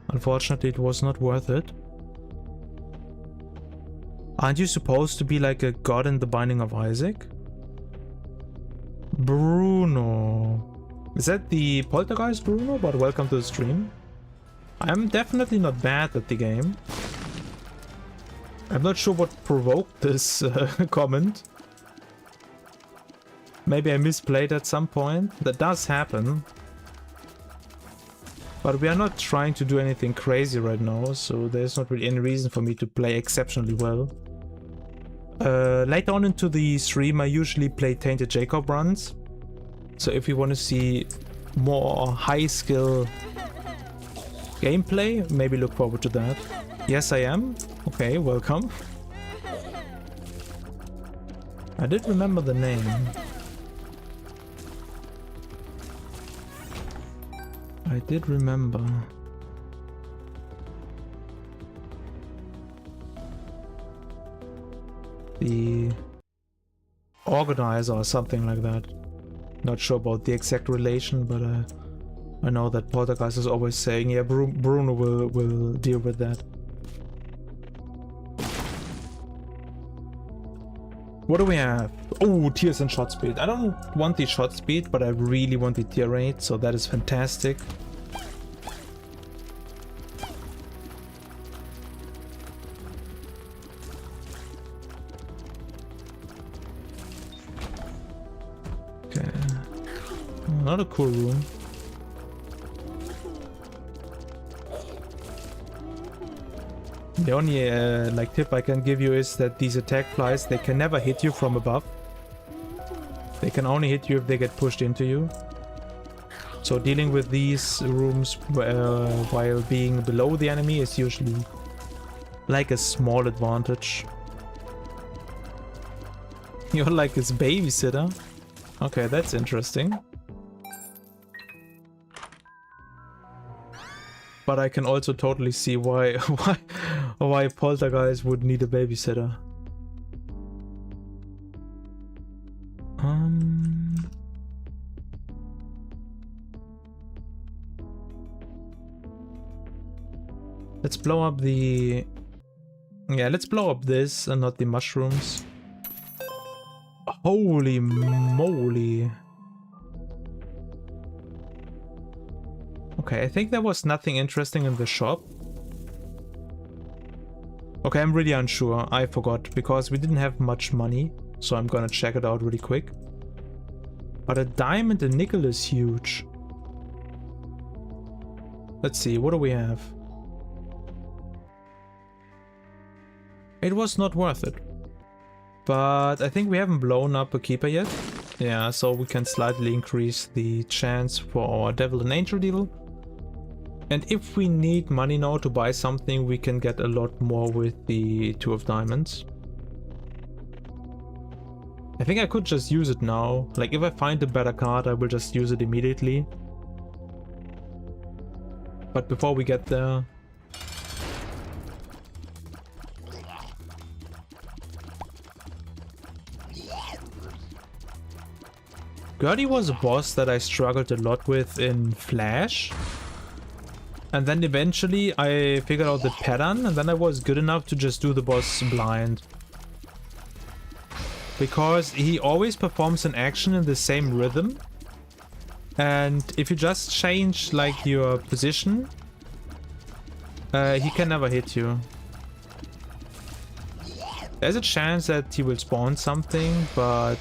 Unfortunately, it was not worth it. Aren't you supposed to be like a god in the Binding of Isaac? Bruno. Is that the Poltergeist Bruno? But welcome to the stream. I'm definitely not bad at the game. I'm not sure what provoked this comment. Maybe I misplayed at some point. That does happen. But we are not trying to do anything crazy right now, so there's not really any reason for me to play exceptionally well. Later on into the stream, I usually play Tainted Jacob runs. So if you want to see more high skill gameplay, maybe look forward to that. Yes, I am. Okay, welcome. I did remember the name. I did remember. The organizer or something like that. Not sure about the exact relation, but I know that Poltergeist is always saying, yeah, Bruno will deal with that. What do we have? Oh, tiers and shot speed. I don't want the shot speed, but I really want the tier rate, so that is fantastic. Okay. Another cool room. The only like tip I can give you is that these attack flies, they can never hit you from above. They can only hit you if they get pushed into you. So dealing with these rooms while being below the enemy is usually like a small advantage. You're like his babysitter. Okay, that's interesting. But I can also totally see why Poltergeist would need a babysitter. Let's blow up the... Yeah, let's blow up this and not the mushrooms. Holy moly. Okay, I think there was nothing interesting in the shop. Okay, I'm really unsure. I forgot because we didn't have much money. So I'm gonna check it out really quick. But a diamond and nickel is huge. Let's see, what do we have? It was not worth it. But I think we haven't blown up a keeper yet. Yeah, so we can slightly increase the chance for our devil and angel deal. And if we need money now to buy something, we can get a lot more with the 2 of diamonds. I think I could just use it now. Like if I find a better card, I will just use it immediately. But before we get there... Gertie was a boss that I struggled a lot with in Flash. And then eventually I figured out the pattern, and then I was good enough to just do the boss blind. Because he always performs an action in the same rhythm. And if you just change like your position, he can never hit you. There's a chance that he will spawn something, but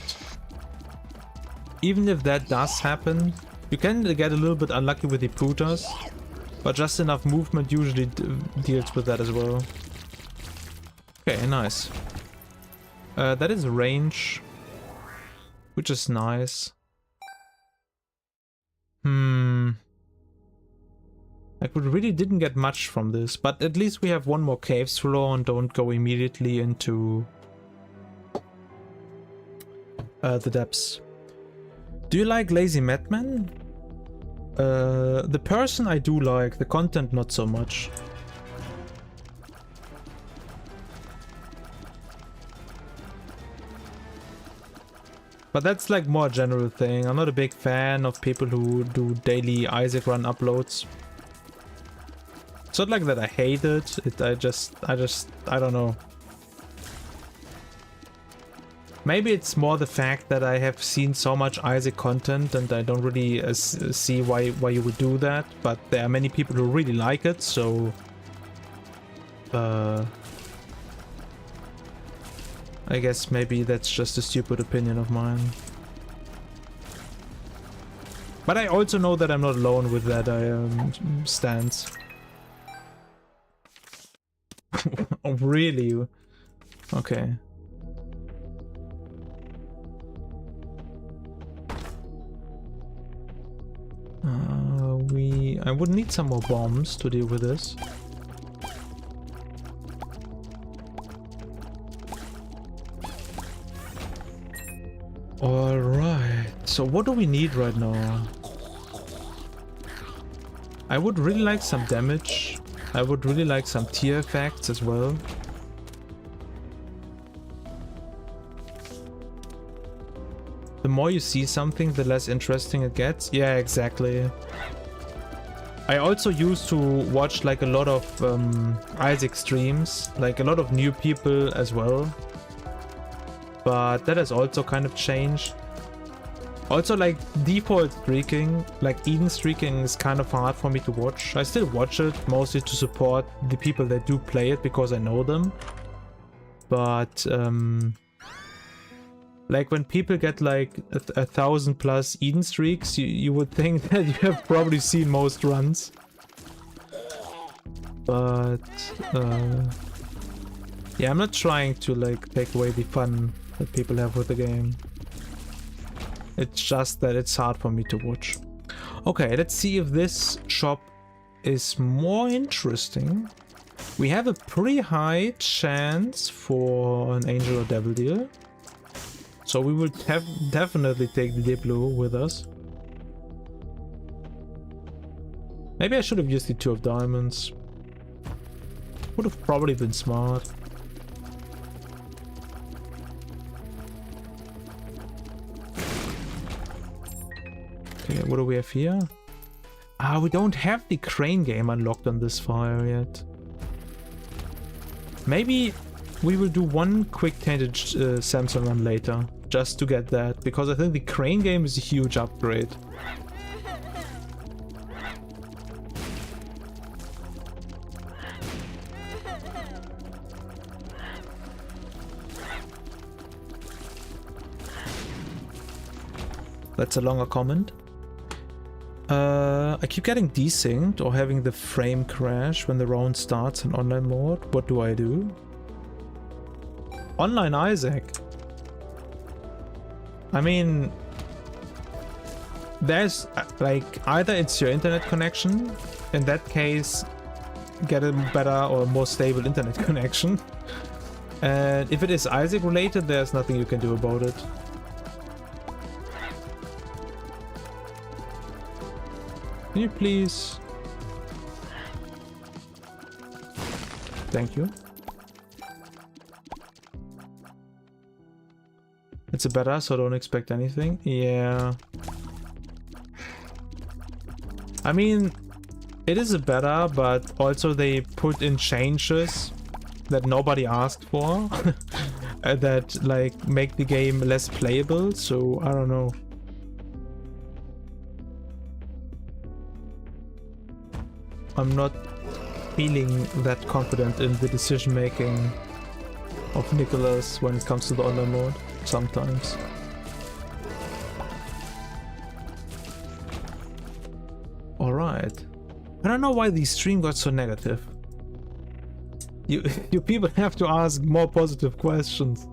even if that does happen, you can get a little bit unlucky with the putas, but just enough movement usually deals with that as well. Okay, nice. That is range, which is nice. Like, we really didn't get much from this, but at least we have one more caves floor and don't go immediately into the depths. Do you like Lazy Madman? The person I do like, the content not so much. But that's like more a general thing. I'm not a big fan of people who do daily Isaac run uploads. It's not like that I hate it. I don't know. Maybe it's more the fact that I have seen so much Isaac content and I don't really see why you would do that. But there are many people who really like it, so I guess maybe that's just a stupid opinion of mine. But I also know that I'm not alone with that stance. Oh, really? Okay. I would need some more bombs to deal with this. Alright, so what do we need right now? I would really like some damage. I would really like some tier effects as well. The more you see something, the less interesting it gets. Yeah, exactly. I also used to watch like a lot of Isaac streams, like a lot of new people as well. But that has also kind of changed. Also, like, default streaking, like Eden streaking, is kind of hard for me to watch. I still watch it, mostly to support the people that do play it, because I know them. But, like, when people get, like, 1,000+ Eden streaks, you would think that you have probably seen most runs. But, yeah, I'm not trying to, like, take away the fun that people have with the game. It's just that it's hard for me to watch. Okay, let's see if this shop is more interesting. We have a pretty high chance for an angel or devil deal. So we will definitely take the Diplo with us. Maybe I should have used the 2 of diamonds. Would have probably been smart. Okay, what do we have here? Ah, we don't have the crane game unlocked on this fire yet. Maybe we will do one quick tainted Samson run later, just to get that, because I think the crane game is a huge upgrade. That's a longer comment. I keep getting desynced or having the frame crash when the round starts in online mode. What do I do? Online Isaac. I mean, there's like either it's your internet connection. In that case, get a better or more stable internet connection. And if it is Isaac related, there's nothing you can do about it. Can you please? Thank you. It's a beta, so don't expect anything. Yeah. I mean, It is a beta, but also they put in changes that nobody asked for that like make the game less playable, so I don't know. I'm not feeling that confident in the decision making of Nicholas when it comes to the online mode sometimes. Alright. I don't know why the stream got so negative. You people have to ask more positive questions.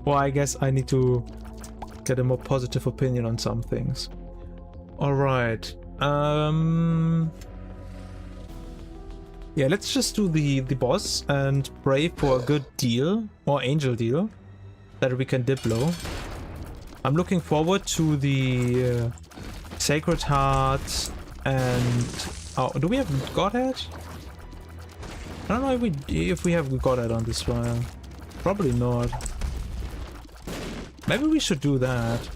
Well, I guess I need to get a more positive opinion on some things. Alright. Yeah, let's just do the boss and pray for a good deal, or angel deal, that we can dip low. I'm looking forward to the Sacred Heart and... Oh, do we have Godhead? I don't know if we have Godhead on this file. Probably not. Maybe we should do that.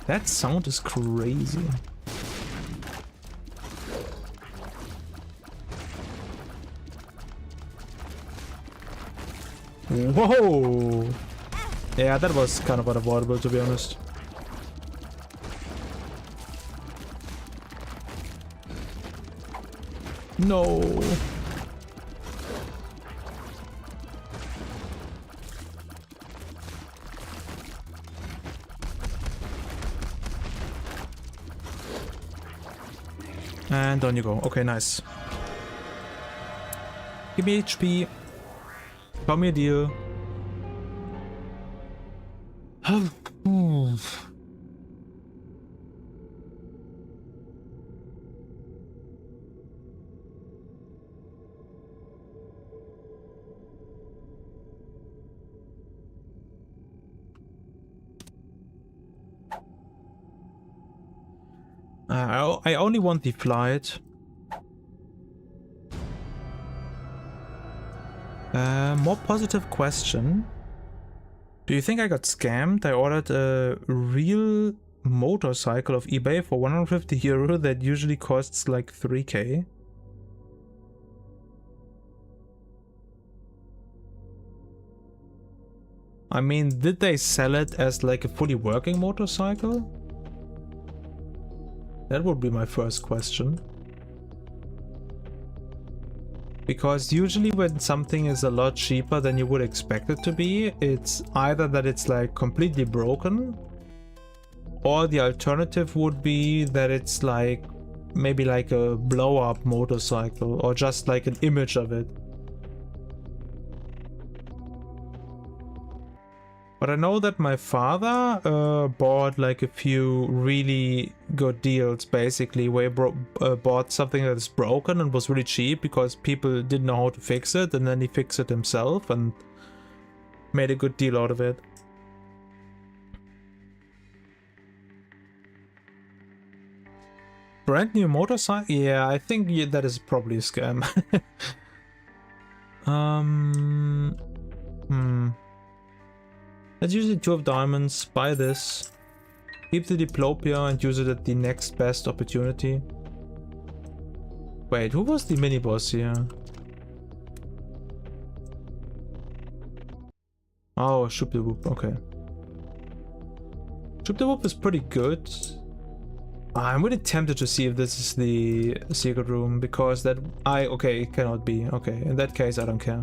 That sound is crazy. Whoa! Yeah, that was kind of unavoidable, to be honest. No. And down you go. Okay, nice. Give me HP. Tell me a deal. I only want the flight. More positive question. Do you think I got scammed? I ordered a real motorcycle off eBay for 150 euro that usually costs like 3k. I mean, did they sell it as like a fully working motorcycle? That would be my first question. Because usually when something is a lot cheaper than you would expect it to be, it's either that it's like completely broken, or the alternative would be that it's like maybe like a blow-up motorcycle or just like an image of it. But I know that my father bought like a few really good deals, basically, where he bought something that is broken and was really cheap because people didn't know how to fix it, and then he fixed it himself and made a good deal out of it. Brand new motorcycle? Yeah, I think that is probably a scam. Let's use the 2 of diamonds, buy this, keep the diplopia and use it at the next best opportunity. Wait, who was the mini-boss here? Oh, Shoop the Whoop, okay. Shoop the Whoop is pretty good. I'm really tempted to see if this is the secret room, because that... okay, it cannot be. Okay, in that case I don't care.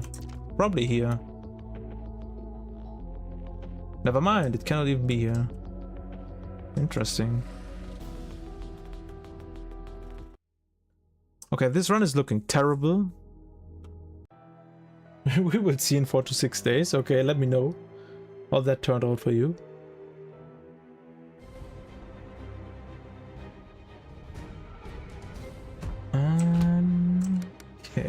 Probably here. Never mind, it cannot even be here. Interesting. Okay, this run is looking terrible. We will see in 4 to 6 days. Okay, let me know how that turned out for you. Okay.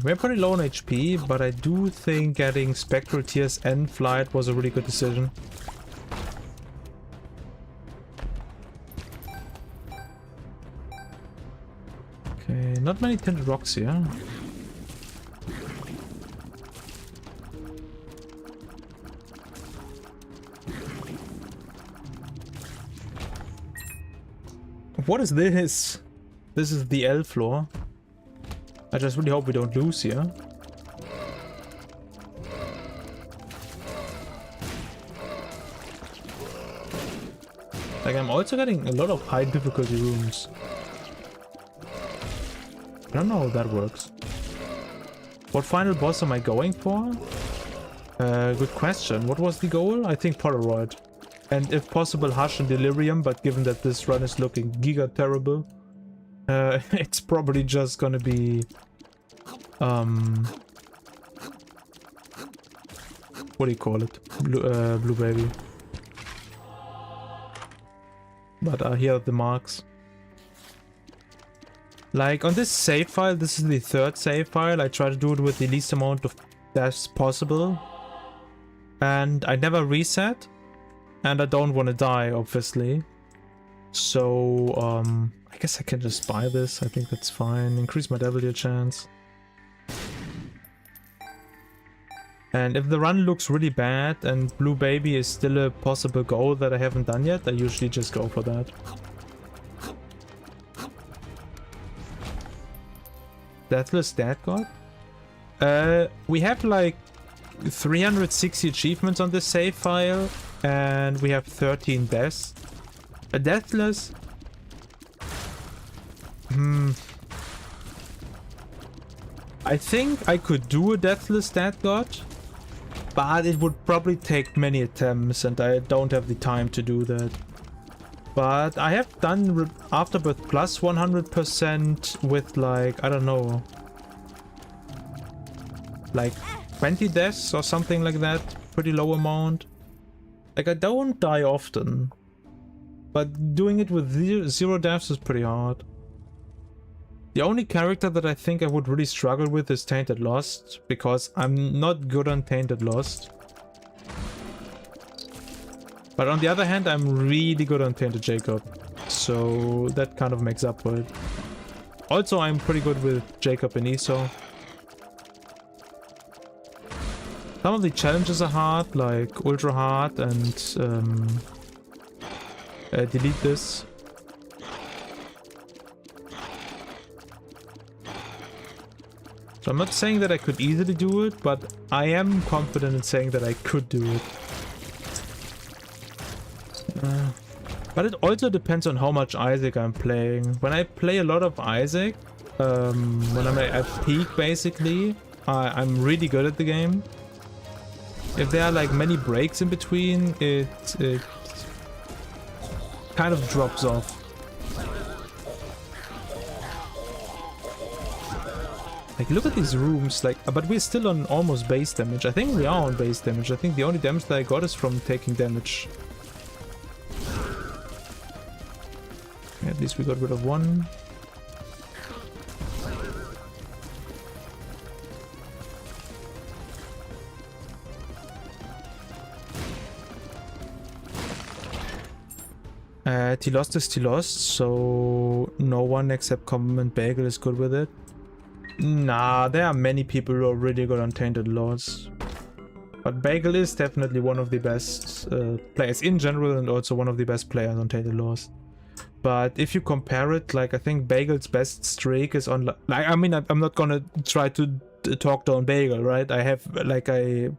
We're pretty low on HP, but I do think getting Spectral Tears and Flight was a really good decision. not many tinted rocks here. What is this? This is the L floor. I just really hope we don't lose here. Like, I'm also getting a lot of high difficulty rooms. I don't know how that works. What final boss am I going for? Good question. What was the goal? I think Polaroid. And if possible, Hush and Delirium, but given that this run is looking giga terrible, it's probably just gonna be... what do you call it? Blue Baby. But here are the marks. Like, on this save file, this is the third save file. I try to do it with the least amount of deaths possible. And I never reset. And I don't want to die, obviously. So, I guess I can just buy this. I think that's fine. Increase my W chance. And if the run looks really bad and Blue Baby is still a possible goal that I haven't done yet, I usually just go for that. Deathless Dead God? We have like 360 achievements on this save file and we have 13 deaths. A Deathless? I think I could do a Deathless Dead God, but it would probably take many attempts and I don't have the time to do that. But I have done Afterbirth Plus 100% with like, I don't know, like 20 deaths or something like that. Pretty low amount. Like, I don't die often, but doing it with zero deaths is pretty hard. The only character that I think I would really struggle with is Tainted Lost, because I'm not good on Tainted Lost. But on the other hand, I'm really good on Tainted Jacob, so that kind of makes up for it. Also, I'm pretty good with Jacob and Esau. Some of the challenges are hard, like ultra hard and delete this. So I'm not saying that I could easily do it, but I am confident in saying that I could do it. But it also depends on how much Isaac I'm playing. When I play a lot of Isaac, when I'm at peak basically, I'm really good at the game. If there are like many breaks in between, it kind of drops off. Like, look at these rooms, like, but we're still on almost base damage. I think we are on base damage. I think the only damage that I got is from taking damage. At least we got rid of one. T-Lost is T-Lost, so no one except Compliment Bagel is good with it. Nah, there are many people who are really good on Tainted Lost. But Bagel is definitely one of the best players in general and also one of the best players on Tainted Lost. But if you compare it, like, I think Bagel's best streak is on... Like, I mean, I'm not gonna try to talk down Bagel, right? I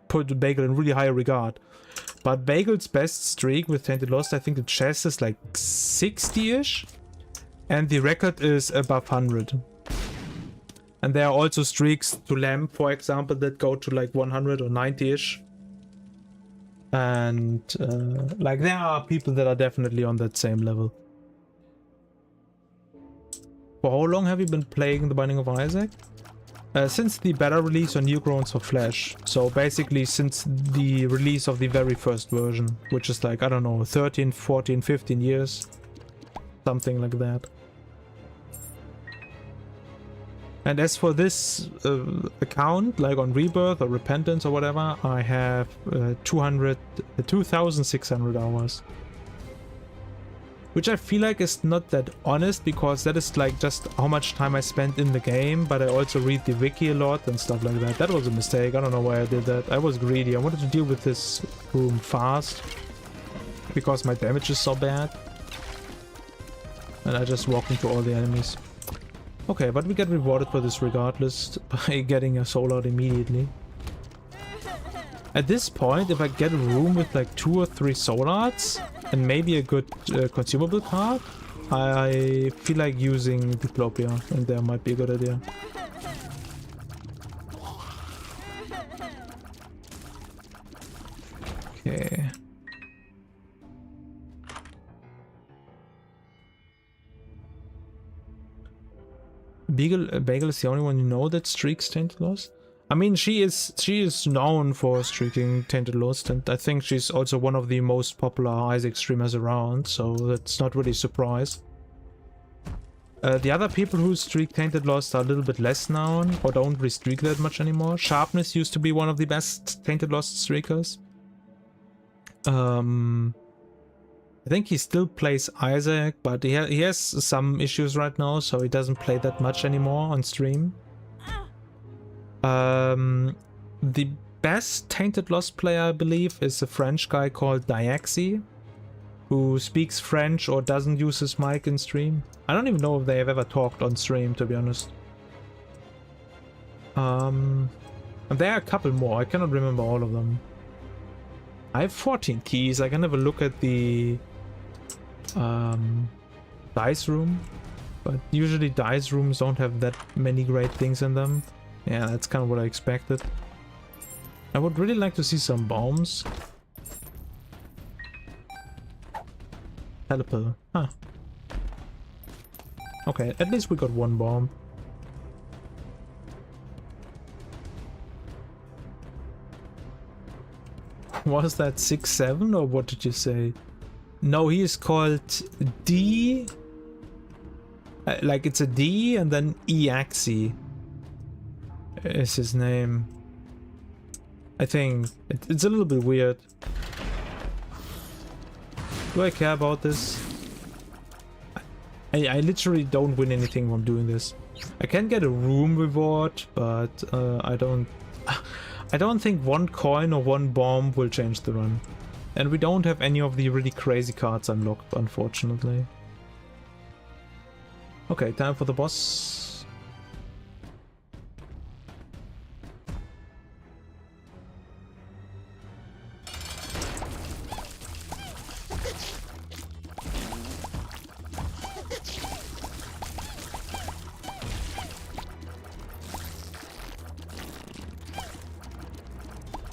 put Bagel in really high regard. But Bagel's best streak with Tainted Lost, I think the chest is like 60-ish. And the record is above 100. And there are also streaks to Lamb, for example, that go to like 100 or 90-ish. And like, there are people that are definitely on that same level. For how long have you been playing The Binding of Isaac? Since the beta release on Newgrounds for Flash. So basically since the release of the very first version, which is like, I don't know, 13, 14, 15 years. Something like that. And as for this account, like on Rebirth or Repentance or whatever, I have 2,600 hours. which I feel like is not that honest, because that is like just how much time I spent in the game, but I also read the wiki a lot and stuff like that. That was a mistake. I don't know why I did that. I was greedy. I wanted to deal with this room fast because my damage is so bad. And I just walked into all the enemies. Okay, but we get rewarded for this regardless by getting a soul out immediately. At this point, if I get a room with like 2 or 3 soul arts and maybe a good consumable card, I feel like using Diplopia, and there might be a good idea. Okay. Bagel is the only one you know that streaks Tainted Lost? I mean, she is known for streaking Tainted Lost, and I think she's also one of the most popular Isaac streamers around, so that's not really a surprise. The other people who streak Tainted Lost are a little bit less known, or don't re-streak that much anymore. Sharpness used to be one of the best Tainted Lost streakers. I think he still plays Isaac, but he has some issues right now, so he doesn't play that much anymore on stream. The best Tainted Lost player, I believe, is a French guy called Diaxi, who speaks French or doesn't use his mic in stream. I don't even know if they have ever talked on stream, to be honest. And there are a couple more. I cannot remember all of them. I have 14 keys. I can have a look at the dice room, but usually dice rooms don't have that many great things in them. Yeah, that's kind of what I expected. I would really like to see some bombs. Teleport. Huh. Okay, at least we got one bomb. Was that 6-7 or what did you say? No, he is called D. Like it's a D and then Eaxi is his name. I think it's a little bit weird. Do I care about this? I literally don't win anything from doing this. I can get a room reward, but I don't think 1 coin or 1 bomb will change the run. And we don't have any of the really crazy cards unlocked, unfortunately. Okay, time for the boss.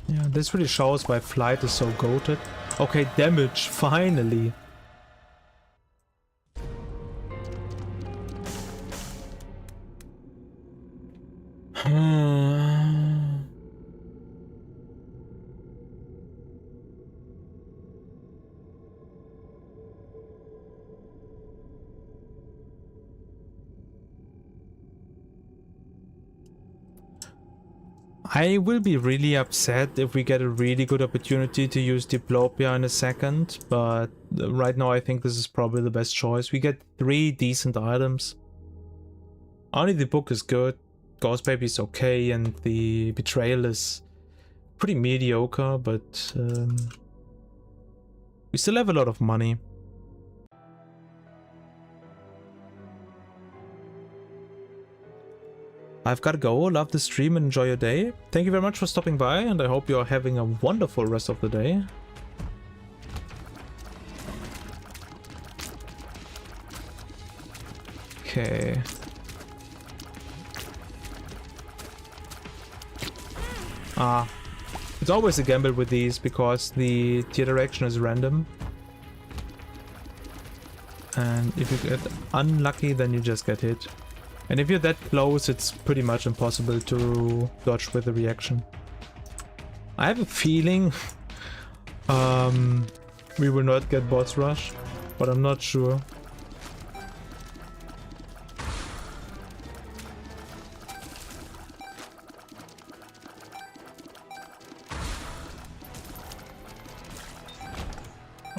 Yeah, this really shows why Flight is so goated. Okay, damage, finally. I will be really upset if we get a really good opportunity to use Diplopia in a second, but right now I think this is probably the best choice. We get 3 decent items. Only the book is good, Ghost Baby is okay, and the Betrayal is pretty mediocre, but we still have a lot of money. I've gotta go. Love the stream and enjoy your day. Thank you very much for stopping by, and I hope you are having a wonderful rest of the day. Okay. It's always a gamble with these because the tier direction is random. And if you get unlucky, then you just get hit. And if you're that close, it's pretty much impossible to dodge with the reaction. I have a feeling we will not get boss rush, but I'm not sure.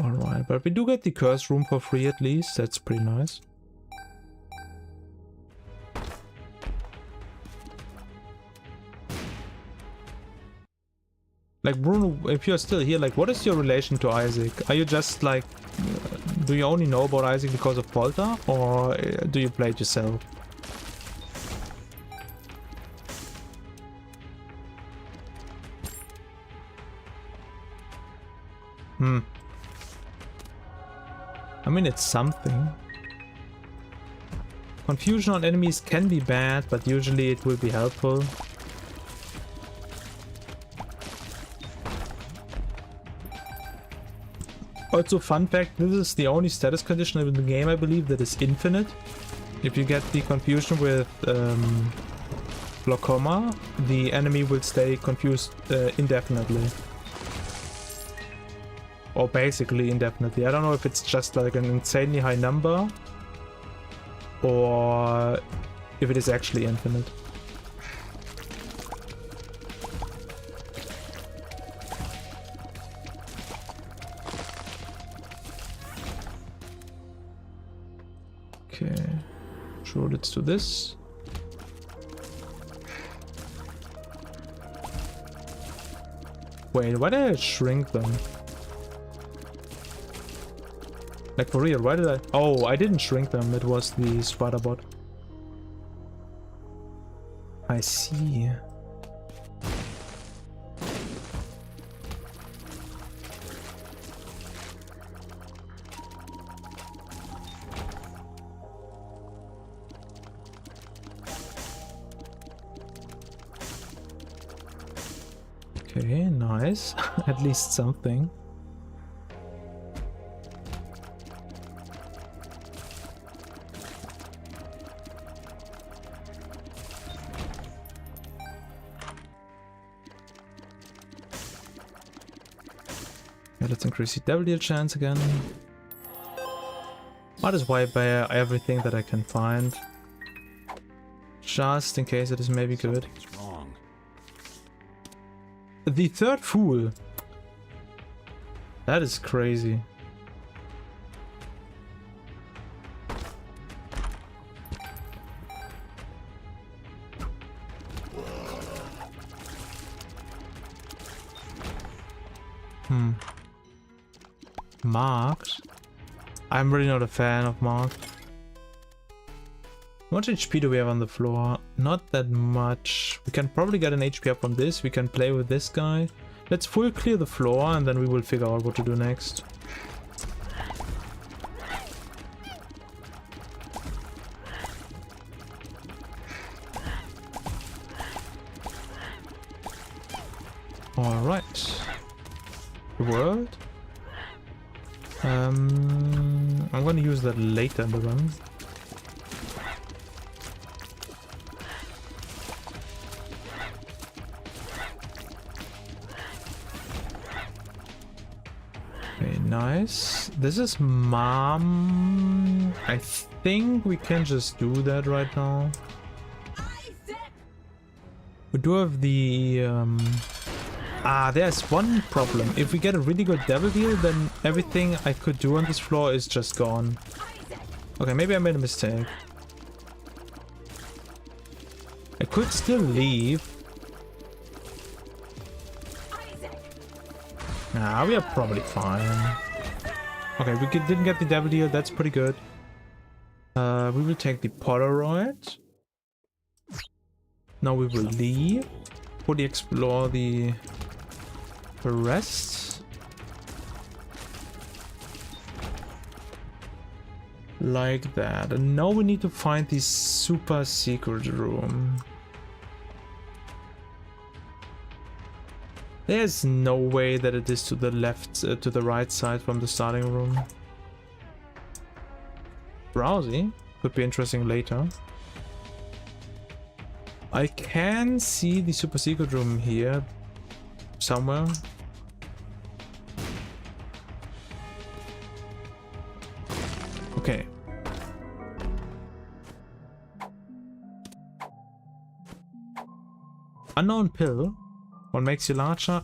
Alright, but we do get the curse room for free at least. That's pretty nice. Like, Bruno, if you're still here, like, what is your relation to Isaac? Are you just like, do you only know about Isaac because of Polter, or do you play it yourself? I mean, it's something. Confusion on enemies can be bad, but usually it will be helpful. Also, fun fact, this is the only status condition in the game, I believe, that is infinite. If you get the confusion with glaucoma, the enemy will stay confused indefinitely. Or basically indefinitely. I don't know if it's just like an insanely high number, or if it is actually infinite. Okay, sure, let's do this. Wait, why did I shrink them? Like, for real, why did I... Oh, I didn't shrink them, it was the spider bot. I see. Okay, nice. At least something. Yeah, let's increase the double deal chance again. Might as well buy everything that I can find. Just in case it is maybe good. The third fool. That is crazy. Marked? I'm really not a fan of marked. How much HP do we have on the floor? Not that much. We can probably get an HP up on this. We can play with this guy. Let's full clear the floor and then we will figure out what to do next. Alright. The world. I'm gonna use that later in the run. Okay, nice. This is Mom. I think we can just do that right now. We do have the there's one problem. If we get a really good devil deal, then everything I could do on this floor is just gone. Okay, maybe I made a mistake. I could still leave. Nah, we are probably fine. Okay, we didn't get the devil deal. That's pretty good. We will take the Polaroid. Now we will leave. Fully explore the rest. Like that. And now we need to find the super secret room. There's no way that it is to the left, to the right side from the starting room. Browsy. Could be interesting later. I can see the super secret room here somewhere. Okay. Unknown pill. What makes you larger?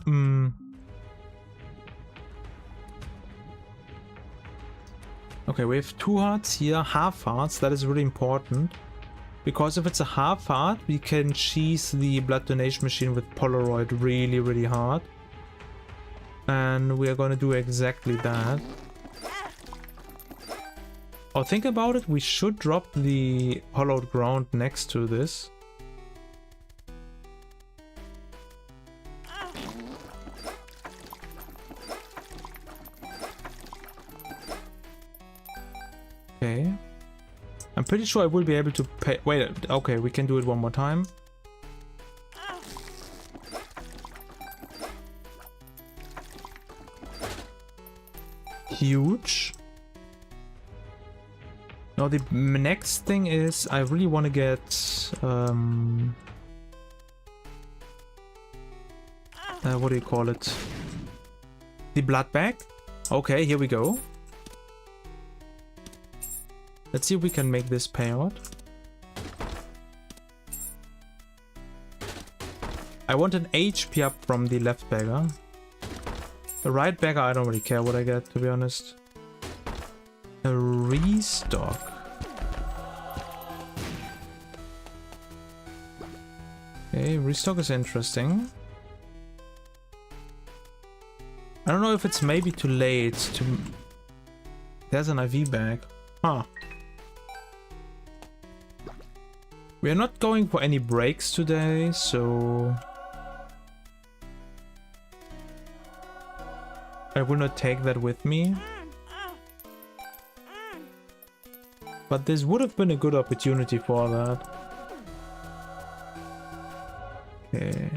Okay, we have 2 hearts here, half hearts. That is really important. Because if it's a half heart, we can cheese the blood donation machine with Polaroid really, really hard. And we are going to do exactly that. Oh, think about it. We should drop the hollowed ground next to this. Okay. I'm pretty sure I will be able to pay. Wait, okay, we can do it one more time. Huge. Now the next thing is I really want to get what do you call it? The blood bag. Okay, here we go. Let's see if we can make this pay out. I want an HP up from the left bagger. The right bagger, I don't really care what I get, to be honest. A restock. Okay, restock is interesting. I don't know if it's maybe too late to... There's an IV bag. Huh. We are not going for any breaks today, so... I will not take that with me. But this would have been a good opportunity for that. Okay.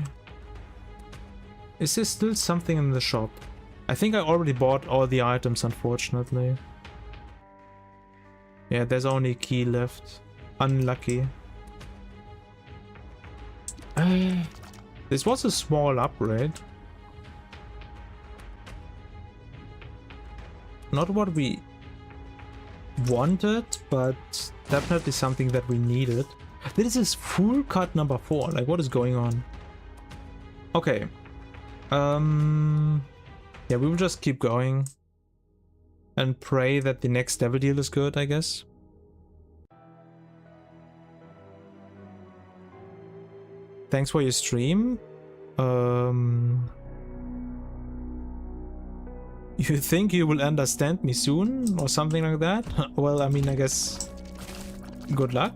Is there still something in the shop? I think I already bought all the items, unfortunately. Yeah, there's only a key left. Unlucky. This was a small upgrade. Not what we wanted, but definitely something that we needed. This is full cut number 4. Like, what is going on? Okay. Yeah, we will just keep going. And pray that the next devil deal is good, I guess. Thanks for your stream. You think you will understand me soon? Or something like that? Well, I mean, I guess... Good luck.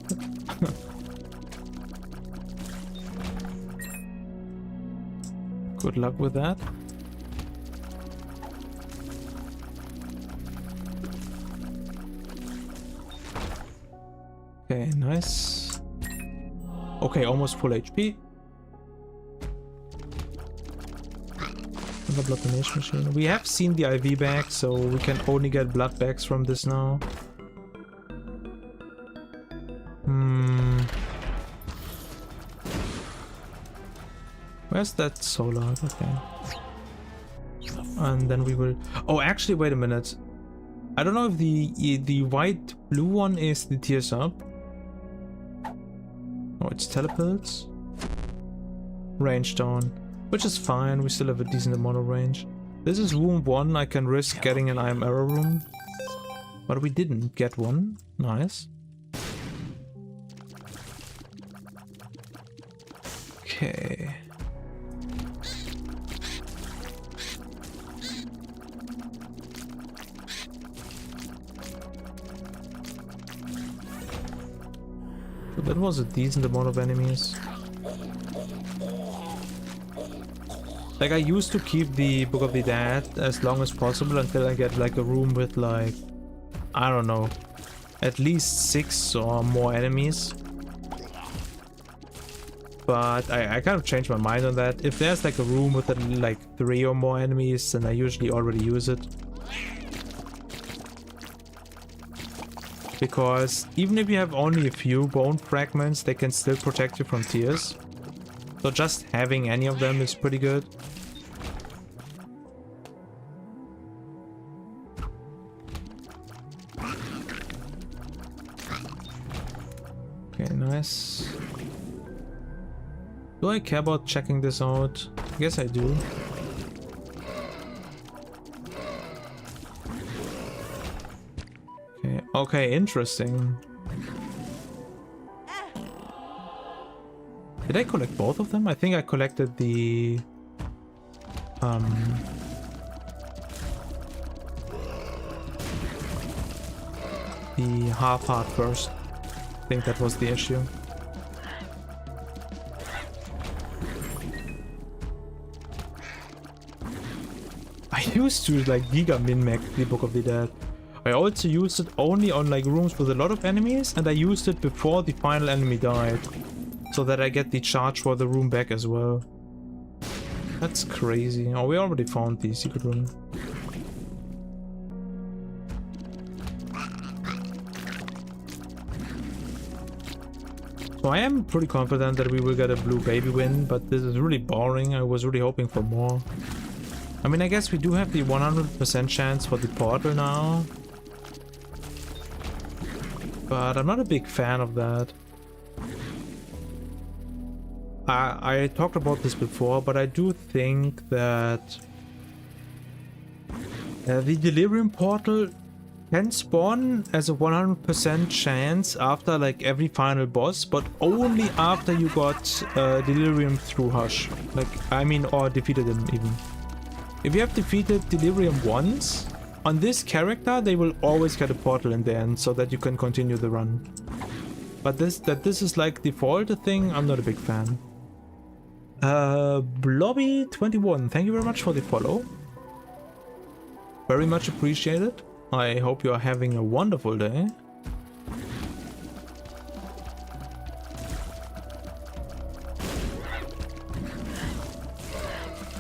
Good luck with that. Okay, nice. Okay, almost full HP. The blood donation machine. We have seen the IV bag, so we can only get blood bags from this now. Where's that solar? Okay. And then we will... Oh, actually, wait a minute. I don't know if the white blue one is the tears up. Oh, it's teleports. Range down. Which is fine, we still have a decent amount of range. This is room 1, I can risk getting an IM error room. But we didn't get one. Nice. Okay. So that was a decent amount of enemies. Like, I used to keep the Book of the Dead as long as possible until I get like a room with like, I don't know, at least 6 or more enemies. But I kind of changed my mind on that. If there's like a room with like 3 or more enemies, then I usually already use it. Because even if you have only a few bone fragments, they can still protect you from tears. So just having any of them is pretty good. Okay, nice. Do I care about checking this out? I guess I do. Okay, interesting. Did I collect both of them? I think I collected the half heart first. I think that was the issue. I used to like giga min-max the Book of the Dead. I also used it only on like rooms with a lot of enemies, and I used it before the final enemy died, so that I get the charge for the room back as well. That's crazy. Oh, we already found the secret room. So I am pretty confident that we will get a blue baby win, but this is really boring. I was really hoping for more. I mean, I guess we do have the 100% chance for the portal now, but I'm not a big fan of that. I talked about this before, but I do think that the Delirium portal can spawn as a 100% chance after like every final boss, but only after you got Delirium through Hush. Like, I mean, or defeated him even. If you have defeated Delirium once, on this character they will always get a portal in the end so that you can continue the run. But this is like default thing, I'm not a big fan. Blobby21, thank you very much for the follow. Very much appreciated. I hope you are having a wonderful day.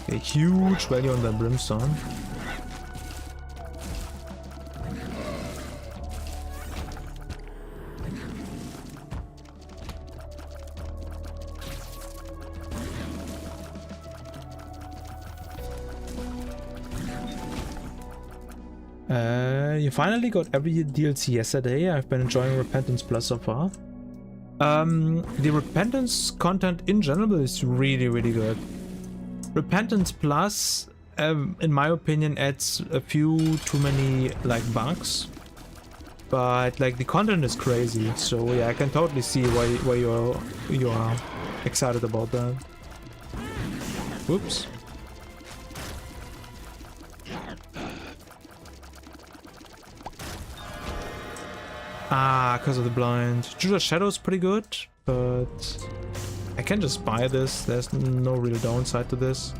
A huge value on that brimstone. You finally got every DLC yesterday. I've been enjoying Repentance Plus so far. The Repentance content in general is really, really good. Repentance Plus, in my opinion, adds a few too many like bugs, but like the content is crazy. So yeah, I can totally see why you are excited about that. Whoops. Ah, because of the blind. Judas Shadow is pretty good, but I can just buy this. There's no real downside to this.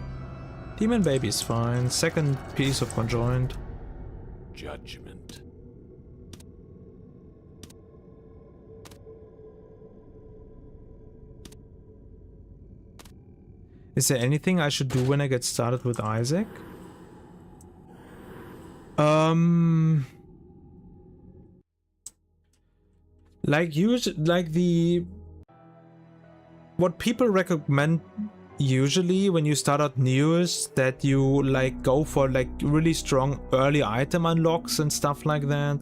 Demon Baby is fine. Second piece of Conjoined. Judgment. Is there anything I should do when I get started with Isaac? What people recommend usually when you start out new is that you like go for like really strong early item unlocks and stuff like that,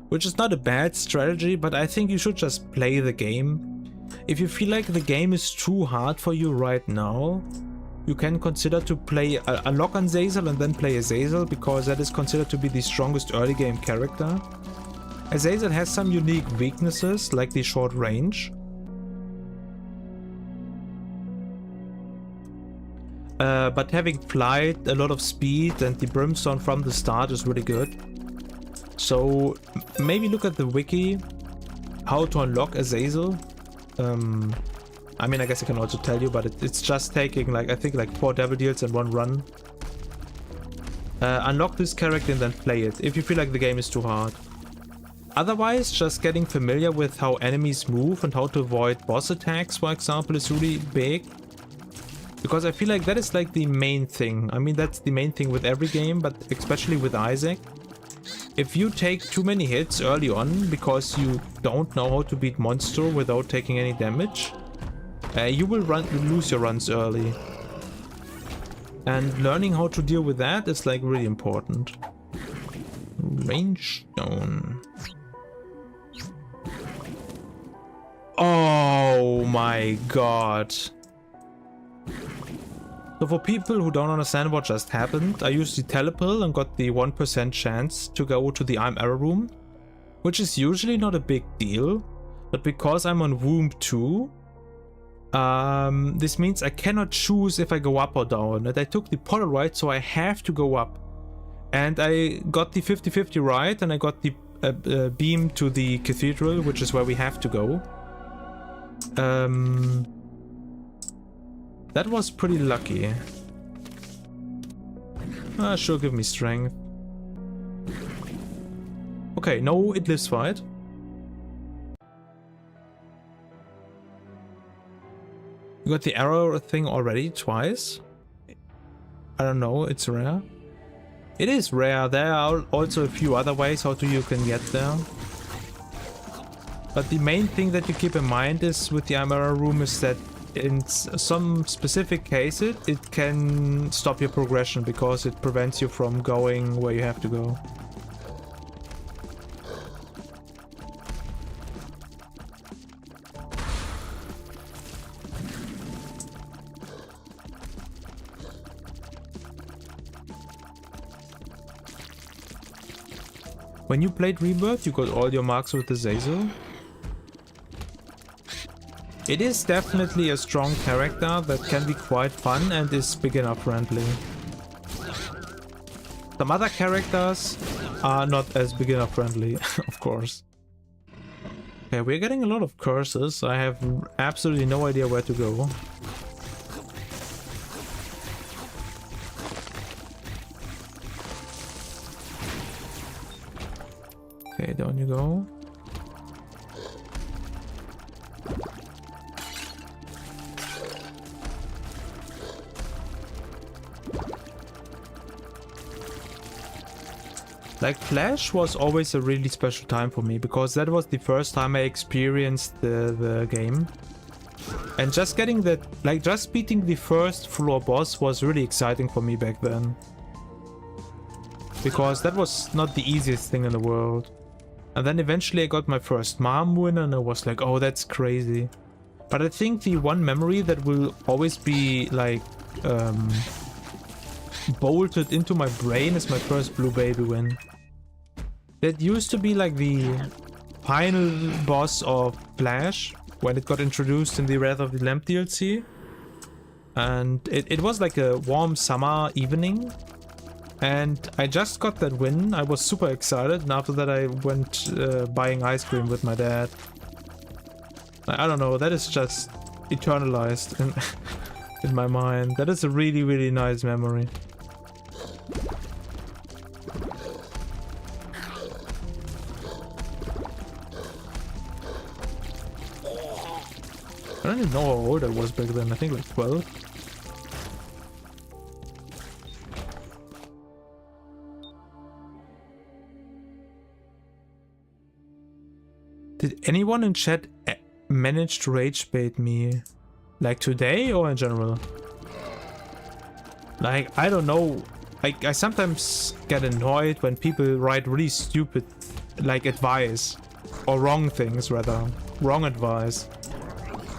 which is not a bad strategy, but I think you should just play the game. If you feel like the game is too hard for you right now, you can consider to play unlock on Azazel and then play Azazel, because that is considered to be the strongest early game character. Azazel has some unique weaknesses, like the short range. But having flight, a lot of speed, and the brimstone from the start is really good. So maybe look at the wiki, how to unlock Azazel. I mean, I guess I can also tell you, but it's just taking like, I think like 4 devil deals in one run. Unlock this character and then play it, if you feel like the game is too hard. Otherwise, just getting familiar with how enemies move and how to avoid boss attacks, for example, is really big. Because I feel like that is like the main thing. I mean, that's the main thing with every game, but especially with Isaac. If you take too many hits early on because you don't know how to beat monster without taking any damage, you will lose your runs early. And learning how to deal with that is like really important. Range stone. Oh my god. So for people who don't understand what just happened, I used the teleport and got the 1% chance to go to the I'm Error room. which is usually not a big deal, but because I'm on womb 2, this means I cannot choose if I go up or down, and I took the Polaroid, so I have to go up. And I got the 50-50 right, and I got the beam to the cathedral, which is where we have to go. That was pretty lucky. Sure, give me strength. Okay, no, it lives fight. You got the arrow thing already twice? I don't know, it's rare. It is rare. There are also a few other ways how you can get there. But the main thing that you keep in mind is with the Armor Room is that in some specific cases it can stop your progression because it prevents you from going where you have to go. When you played Rebirth, you got all your marks with the Zazel. It is definitely a strong character that can be quite fun and is beginner friendly. Some other characters are not as beginner friendly, of course. Okay, we're getting a lot of curses. I have absolutely no idea where to go. Okay, down you go. Like, Flash was always a really special time for me, because that was the first time I experienced the game. And just getting that, like, just beating the first floor boss was really exciting for me back then. Because that was not the easiest thing in the world. And then eventually I got my first mom win and I was like, oh, that's crazy. But I think the one memory that will always be, like, bolted into my brain is my first Blue Baby win. That used to be like the final boss of Flash when it got introduced in the Wrath of the Lamp DLC. And it was like a warm summer evening. And I just got that win. I was super excited, and after that I went buying ice cream with my dad. I don't know, that is just eternalized in my mind. That is a really, really nice memory. I don't even know how old I was back then. I think like 12. Did anyone in chat manage to rage bait me? Like today or in general? Like, I don't know. I sometimes get annoyed when people write really stupid, like, advice. Or wrong things, rather. Wrong advice.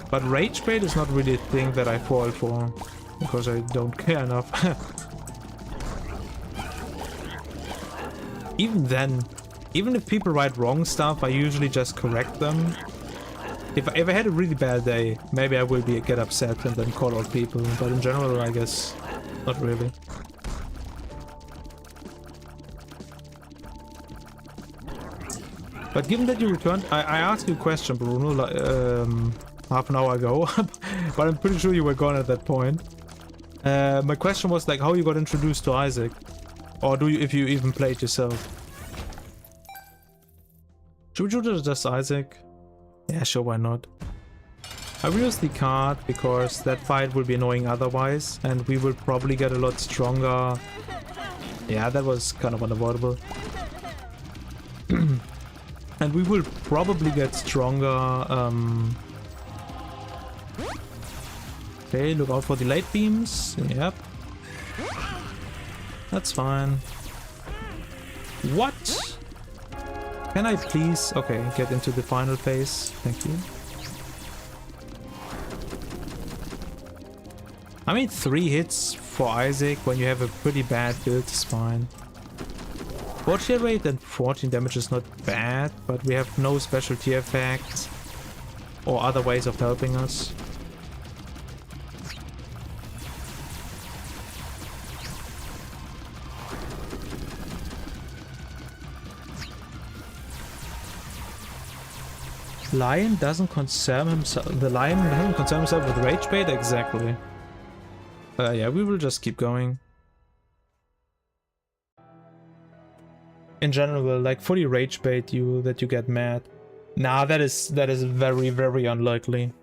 But rage bait is not really a thing that I fall for. Because I don't care enough. Even then, even if people write wrong stuff, I usually just correct them. If I had a really bad day, maybe I will get upset and then call out people. But in general, I guess, not really. But given that you returned, I asked you a question, Bruno, half an hour ago. But I'm pretty sure you were gone at that point. My question was like how you got introduced to Isaac. Or do you, if you even played yourself. Should we do just Isaac? Yeah, sure, why not? I will use the card because that fight will be annoying otherwise, and we will probably get a lot stronger. Yeah, that was kind of unavoidable. And we will probably get stronger. Okay, look out for the light beams. Yep. That's fine. What? Can I please, okay, get into the final phase? Thank you. I mean, 3 hits for Isaac when you have a pretty bad build is fine. 4 rate and 14 damage is not bad, but we have no specialty effects or other ways of helping us. Lion doesn't concern himself. The lion doesn't concern himself with rage bait, exactly. Yeah, we will just keep going. In general, like fully rage bait you that you get mad. Nah, that is very, very unlikely.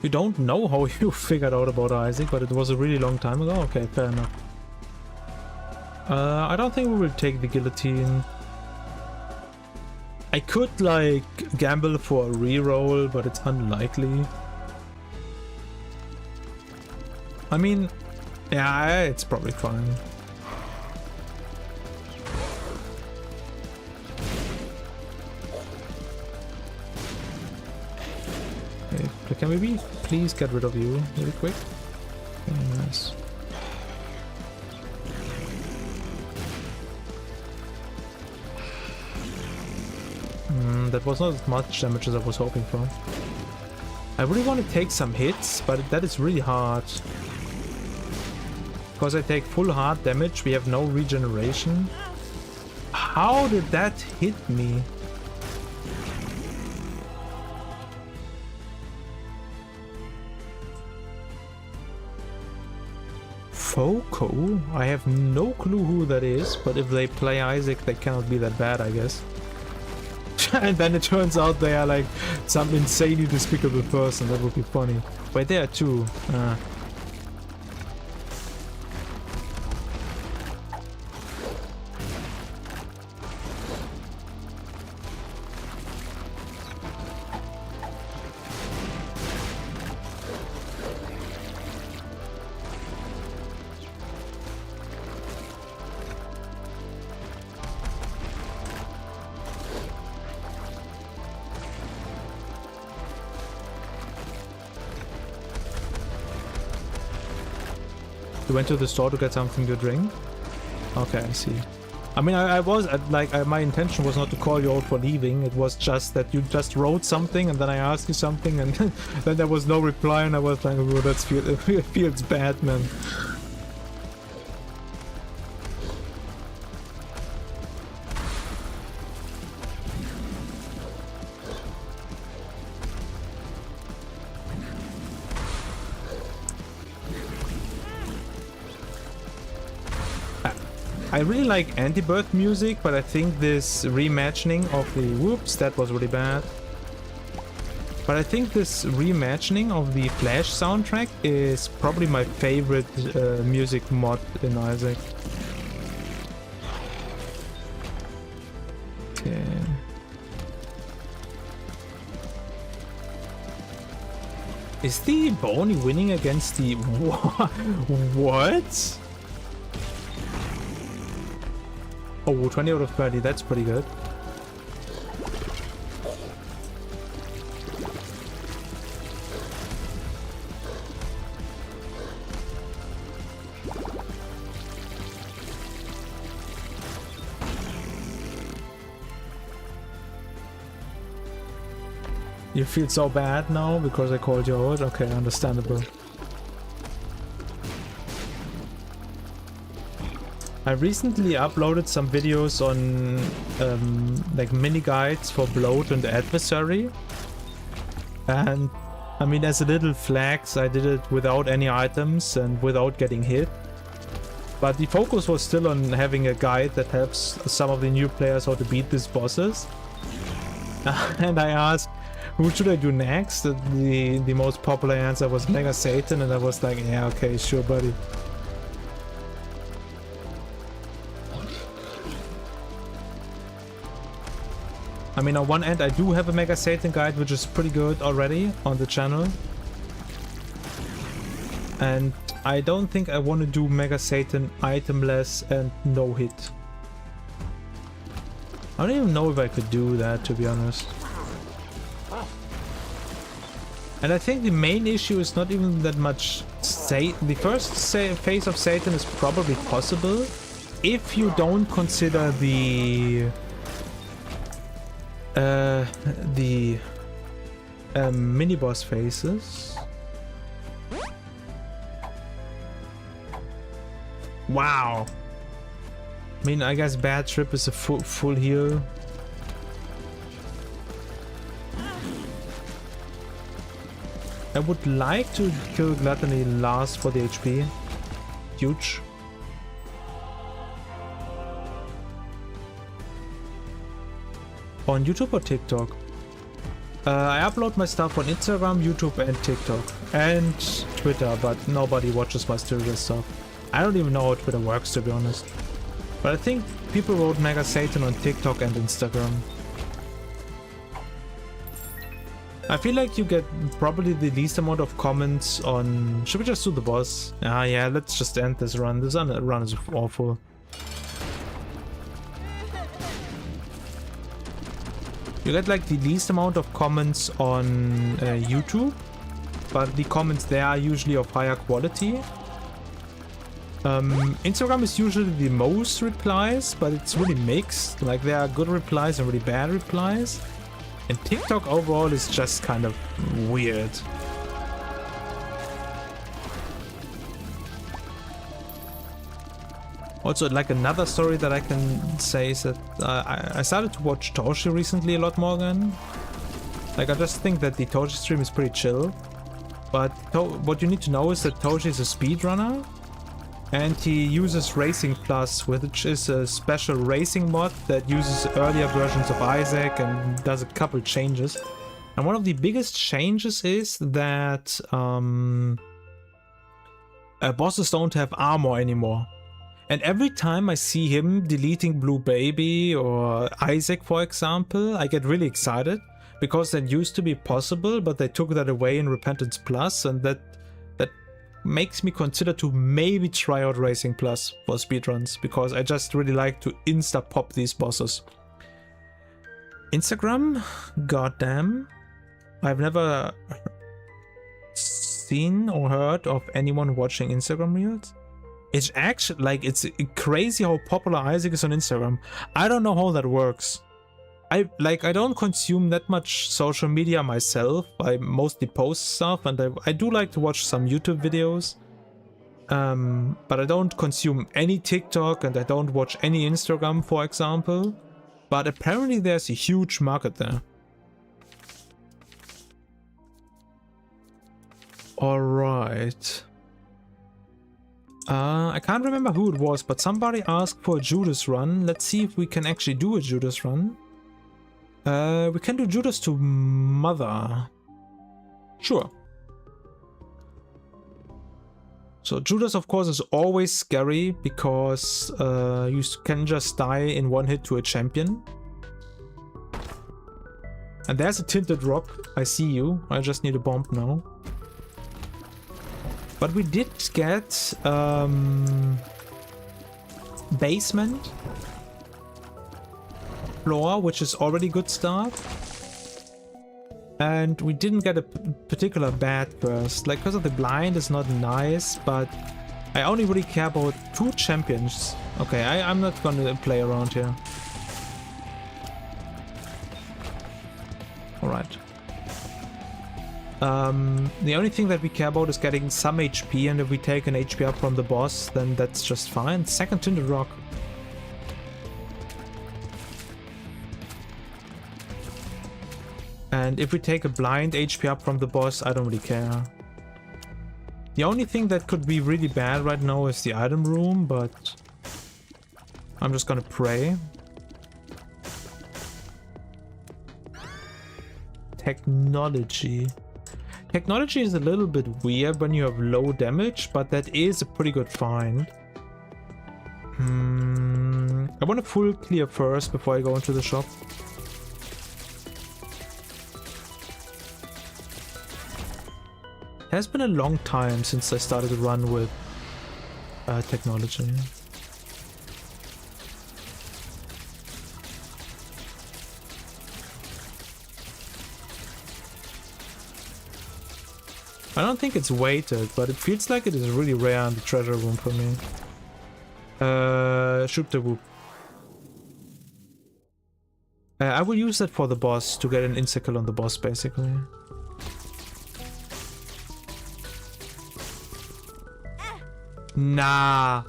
You don't know how you figured out about Isaac, but it was a really long time ago. Okay, fair enough. I don't think we will take the guillotine. I could like gamble for a reroll, but it's unlikely. I mean, yeah, it's probably fine. Okay, can we please get rid of you really quick? Okay, nice. That was not as much damage as I was hoping for. I really want to take some hits, but that is really hard. Because I take full hard damage, we have no regeneration. How did that hit me? Foco? I have no clue who that is, but if they play Isaac, they cannot be that bad, I guess. And then it turns out they are like some insanely despicable person. That would be funny. Wait, there are two. You went to the store to get something to drink? Okay, I see. I mean, I was like, my intention was not to call you out for leaving. It was just that you just wrote something and then I asked you something and then there was no reply and I was like, oh, it feels bad, man. I really like anti-birth music, but I think this reimagining of the whoops, that was really bad. But I think this reimagining of the Flash soundtrack is probably my favorite music mod in Isaac. Okay. Is the Boney winning against the... What? Oh, 20 out of 30, that's pretty good. You feel so bad now because I called you out? Okay, understandable. I recently uploaded some videos on like mini guides for bloat and adversary, and I mean, as a little flex, I did it without any items and without getting hit, but the focus was still on having a guide that helps some of the new players how to beat these bosses. And I asked, who should I do next? The most popular answer was Mega Satan, and I was like, yeah, okay, sure, buddy. I mean, on one end, I do have a Mega Satan guide, which is pretty good already on the channel. And I don't think I want to do Mega Satan itemless and no hit. I don't even know if I could do that, to be honest. And I think the main issue is not even that much the first phase of Satan is probably possible if you don't consider the mini-boss phases. Wow. I mean, I guess Bad Trip is a full heal. I would like to kill Gluttony last for the HP. Huge. On YouTube or TikTok? I upload my stuff on Instagram, YouTube and TikTok. And Twitter, but nobody watches my studio stuff. I don't even know how Twitter works, to be honest. But I think people wrote Mega Satan on TikTok and Instagram. I feel like you get probably the least amount of comments on... Should we just do the boss? Ah, yeah, let's just end this run. This run is awful. You get like the least amount of comments on YouTube, but the comments there are usually of higher quality. Instagram is usually the most replies, but it's really mixed. Like there are good replies and really bad replies. And TikTok overall is just kind of weird. Also, like another story that I can say is that I started to watch Toshi recently a lot more again. Like I just think that the Toshi stream is pretty chill. But what you need to know is that Toshi is a speedrunner. And he uses Racing Plus, which is a special racing mod that uses earlier versions of Isaac and does a couple changes. And one of the biggest changes is that bosses don't have armor anymore. And every time I see him deleting Blue Baby or Isaac, for example, I get really excited. Because that used to be possible, but they took that away in Repentance Plus, and that makes me consider to maybe try out Racing Plus for speedruns, because I just really like to insta-pop these bosses. Instagram? Goddamn. I've never seen or heard of anyone watching Instagram Reels. It's actually, like, it's crazy how popular Isaac is on Instagram. I don't know how that works. I don't consume that much social media myself. I mostly post stuff, and I do like to watch some YouTube videos. But I don't consume any TikTok, and I don't watch any Instagram, for example. But apparently there's a huge market there. Alright. I can't remember who it was, but somebody asked for a Judas run. Let's see if we can actually do a Judas run. We can do Judas to Mother. Sure. So Judas, of course, is always scary because you can just die in one hit to a champion. And there's a tinted rock. I see you. I just need a bomb now. But we did get basement floor, which is already a good start. And we didn't get a particular bad burst. Like, because of the blind is not nice, but I only really care about 2 champions. Okay, I'm not gonna play around here. Alright. The only thing that we care about is getting some HP, and if we take an HP up from the boss, then that's just fine. Second tinted rock. And if we take a blind HP up from the boss, I don't really care. The only thing that could be really bad right now is the item room, but I'm just gonna pray. Technology. Technology is a little bit weird when you have low damage, but that is a pretty good find. I want to full clear first before I go into the shop. It has been a long time since I started to run with technology. I don't think it's weighted, but it feels like it is really rare in the treasure room for me. Shoot the whoop. I will use that for the boss to get an insta-kill on the boss, basically. Nah.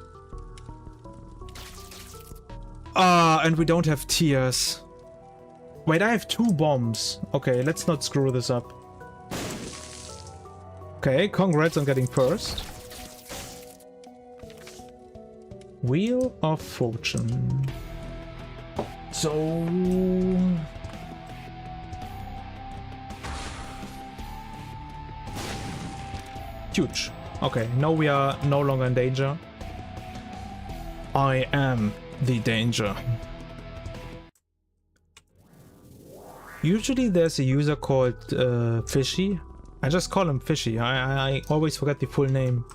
And we don't have tears. Wait, I have 2 bombs. Okay, let's not screw this up. Okay, congrats on getting first. Wheel of Fortune. So... huge. Okay, now we are no longer in danger. I am the danger. Usually there's a user called Fishy. I just call him Fishy. I always forget the full name.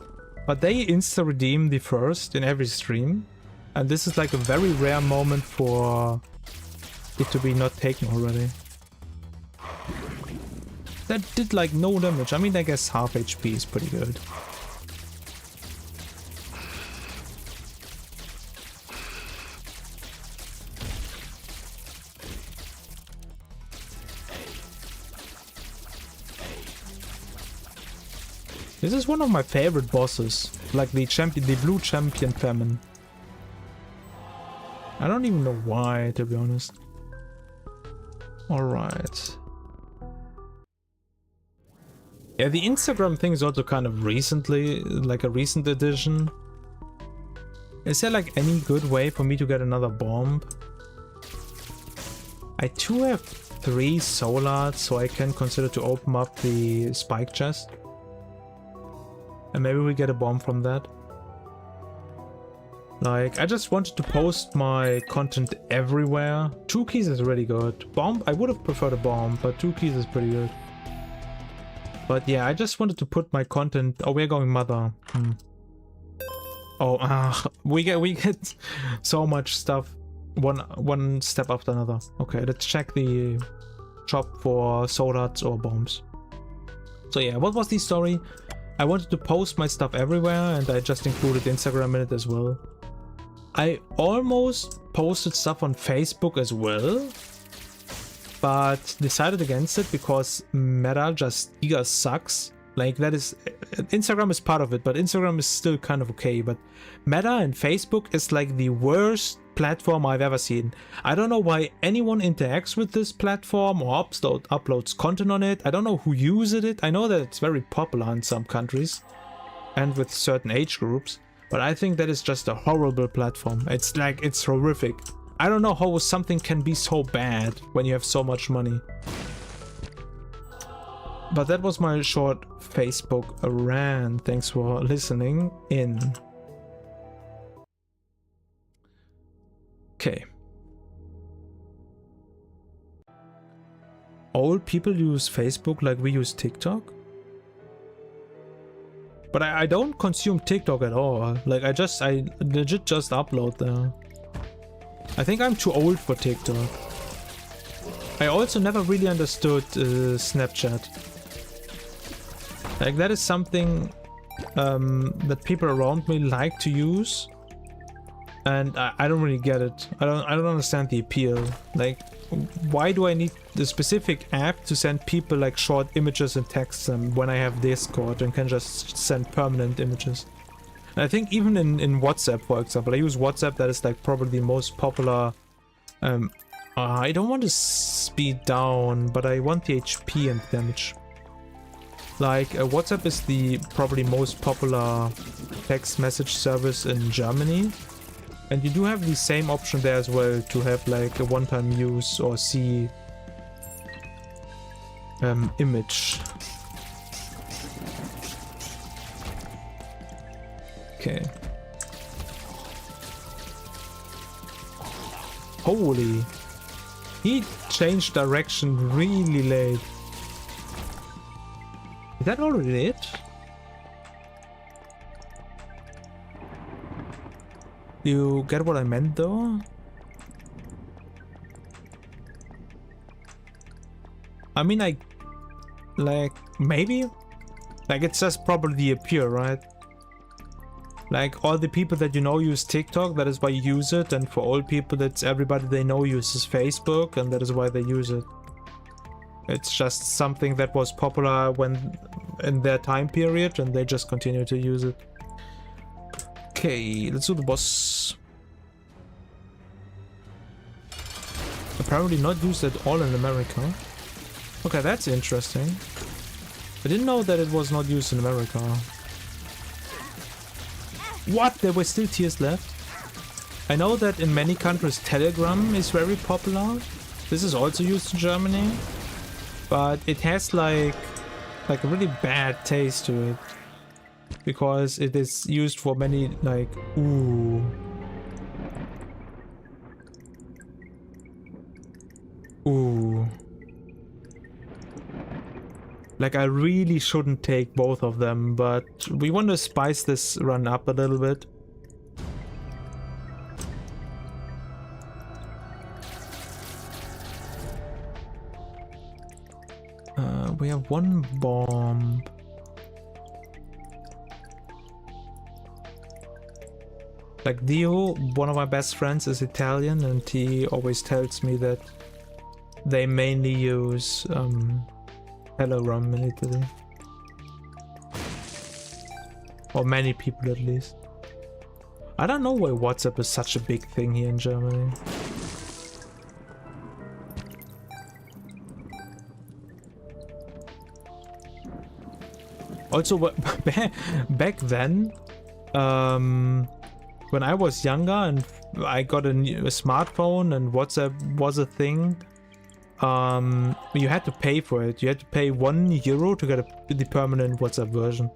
But they insta-redeem the first in every stream. And this is like a very rare moment for it to be not taken already. That did like no damage. I mean, I guess half HP is pretty good. This is one of my favorite bosses, like the blue champion famine. I don't even know why, to be honest. Alright. Yeah, the Instagram thing is also kind of recently, like a recent addition. Is there like any good way for me to get another bomb? I do have 3 soul arts, so I can consider to open up the spike chest. And maybe we get a bomb from that. Like, I just wanted to post my content everywhere. 2 keys is really good. Bomb, I would have preferred a bomb, but 2 keys is pretty good. But yeah, I just wanted to put my content... Oh, we're going mother. Oh, we get so much stuff. One step after another. Okay, let's check the shop for soul arts or bombs. So yeah, what was the story? I wanted to post my stuff everywhere, and I just included Instagram in it as well. I almost posted stuff on Facebook as well, but decided against it because Meta just sucks. Like, that is... Instagram is part of it, but Instagram is still kind of okay. But Meta and Facebook is like the worst platform I've ever seen. I don't know why anyone interacts with this platform or uploads content on it. I don't know who uses it. I know that it's very popular in some countries and with certain age groups, but I think that is just a horrible platform. It's like, it's horrific. I don't know how something can be so bad when you have so much money. But that was my short Facebook rant. Thanks for listening in. Okay. Old people use Facebook like we use TikTok? But I don't consume TikTok at all. Like, I legit just upload there. I think I'm too old for TikTok. I also never really understood Snapchat. Like, that is something that people around me like to use. And I don't really get it. I don't understand the appeal. Like, why do I need the specific app to send people like short images and text them when I have Discord and can just send permanent images? And I think even in WhatsApp, for example, I use WhatsApp. That is like probably the most popular. I don't want to speed down, but I want the HP and damage. Like, WhatsApp is the probably most popular text message service in Germany. And you do have the same option there as well to have like a one-time use or see image. Okay. Holy. He changed direction really late. Is that already it? You get what I meant though? I mean, like, maybe? Like, it says probably appear, right? Like, all the people that you know use TikTok, that is why you use it, and for all people, that's everybody they know uses Facebook, and that is why they use it. It's just something that was popular when in their time period, and they just continue to use it. Okay, let's do the boss. Apparently not used at all in America. Okay, that's interesting. I didn't know that it was not used in America. What? There were still tears left? I know that in many countries Telegram is very popular. This is also used in Germany. But it has like a really bad taste to it. Because it is used for many like, ooh. Ooh. Like, I really shouldn't take both of them, but we want to spice this run up a little bit. We have one bomb. Like, Dio, one of my best friends, is Italian, and he always tells me that they mainly use Telegram in Italy. Or many people at least. I don't know why WhatsApp is such a big thing here in Germany. Also, back then, when I was younger and I got a smartphone and WhatsApp was a thing, you had to pay for it. You had to pay €1 to get the permanent WhatsApp version,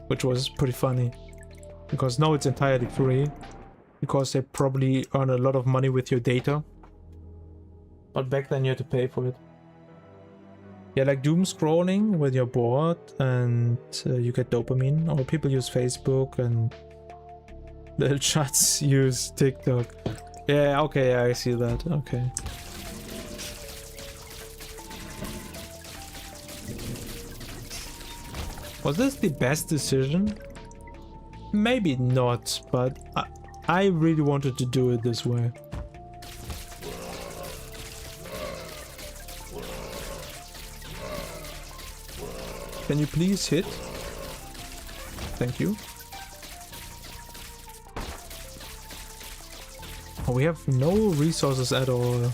which was pretty funny. Because now it's entirely free, because they probably earn a lot of money with your data. But back then you had to pay for it. Yeah, like doom scrolling when you're bored and you get dopamine. Or people use Facebook and little chats use TikTok. Yeah, okay, I see that. Okay. Was this the best decision? Maybe not, but I really wanted to do it this way. Can you please hit? Thank you. Oh, we have no resources at all.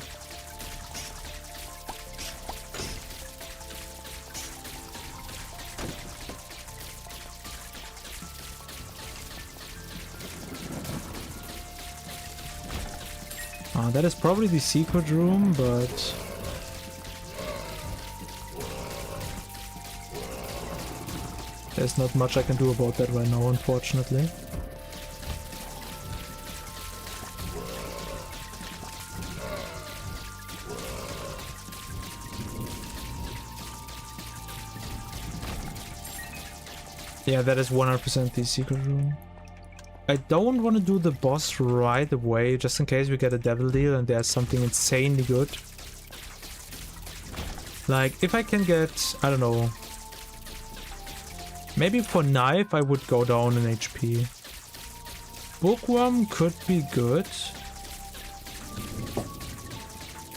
That is probably the secret room, but there's not much I can do about that right now, unfortunately. Yeah, that is 100% the secret room. I don't want to do the boss right away, just in case we get a devil deal and there's something insanely good. Like, if I can get, I don't know, maybe for knife I would go down in HP. Bookworm could be good.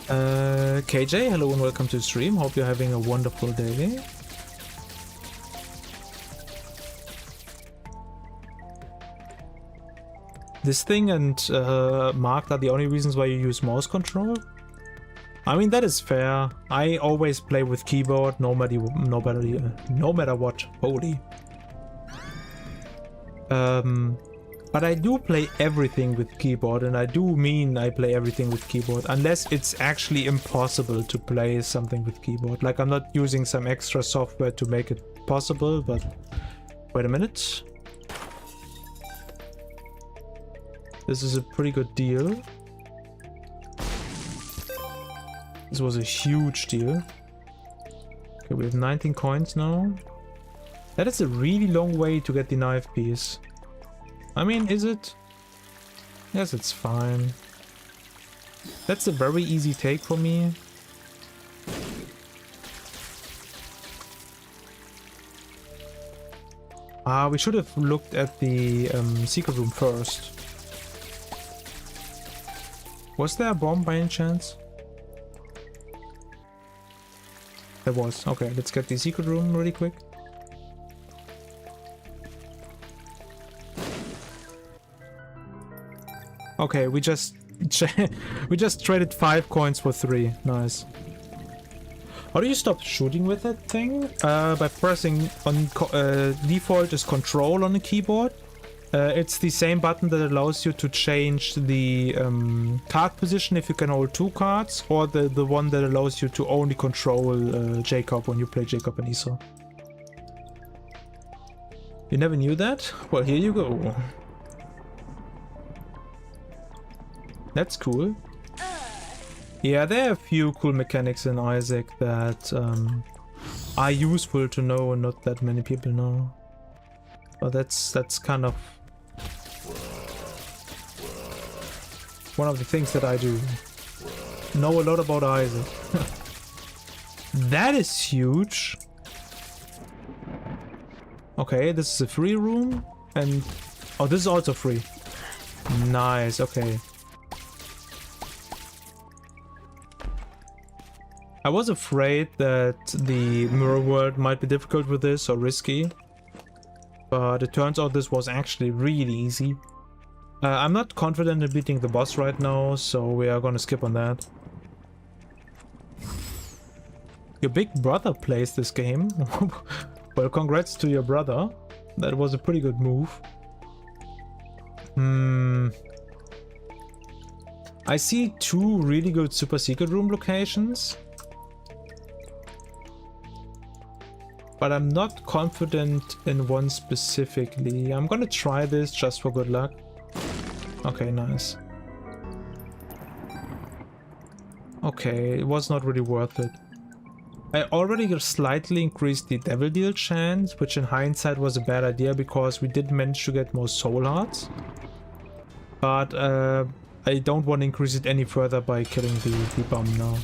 KJ, hello and welcome to the stream. Hope you're having a wonderful day. This thing and marked are the only reasons why you use mouse control? I mean, that is fair. I always play with keyboard, no matter what. Holy. But I do play everything with keyboard, and I do mean I play everything with keyboard, unless it's actually impossible to play something with keyboard. Like, I'm not using some extra software to make it possible, but wait a minute. This is a pretty good deal. This was a huge deal. Okay, we have 19 coins now. That is a really long way to get the knife piece. I mean, is it? Yes, it's fine. That's a very easy take for me. We should have looked at the secret room first. Was there a bomb by any chance? There was. Okay, let's get the secret room really quick. Okay, we just traded 5 coins for 3. Nice. How do you stop shooting with that thing? By pressing on default is control on the keyboard. It's the same button that allows you to change the card position if you can hold 2 cards, or the one that allows you to only control Jacob when you play Jacob and Esau. You never knew that? Well, here you go. That's cool. Yeah, there are a few cool mechanics in Isaac that are useful to know and not that many people know. But that's kind of one of the things that I do. Know a lot about Isaac. That is huge. Okay, this is a free room, and oh, this is also free. Nice, okay. I was afraid that the mirror world might be difficult with this or risky, but it turns out this was actually really easy. I'm not confident in beating the boss right now, so we are gonna skip on that. Your big brother plays this game. Well, congrats to your brother. That was a pretty good move. I see 2 really good super secret room locations, but I'm not confident in one specifically. I'm gonna try this just for good luck. Okay, nice. Okay, it was not really worth it. I already slightly increased the devil deal chance, which in hindsight was a bad idea because we did manage to get more soul hearts. But I don't want to increase it any further by killing the bomb now.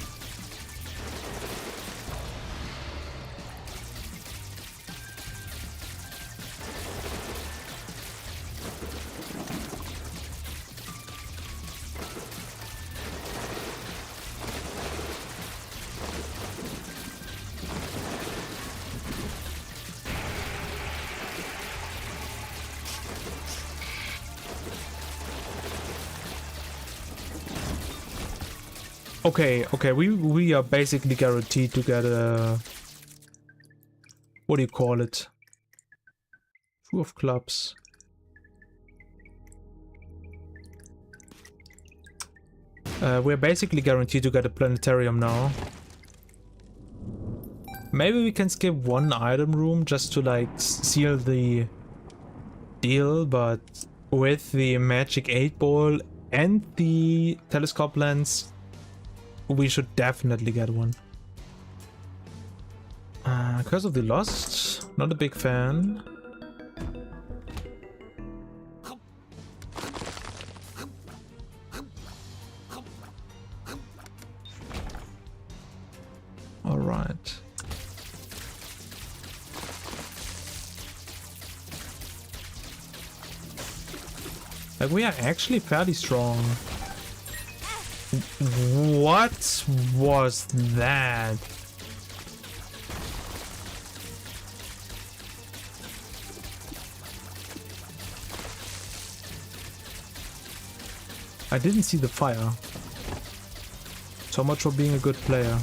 Okay, we are basically guaranteed to get a... what do you call it? 2 of clubs. We're basically guaranteed to get a planetarium now. Maybe we can skip 1 item room just to like seal the deal, but with the magic 8-ball and the telescope lens, we should definitely get one. Curse of the Lost, not a big fan. All right. Like, we are actually fairly strong. What was that? I didn't see the fire. So much for being a good player.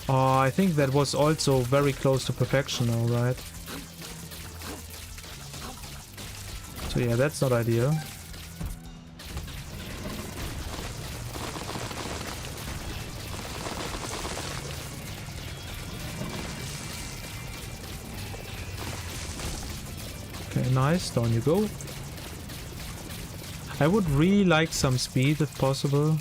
Oh, I think that was also very close to perfection now, right? So yeah, that's not ideal. Okay, nice, down you go. I would really like some speed if possible.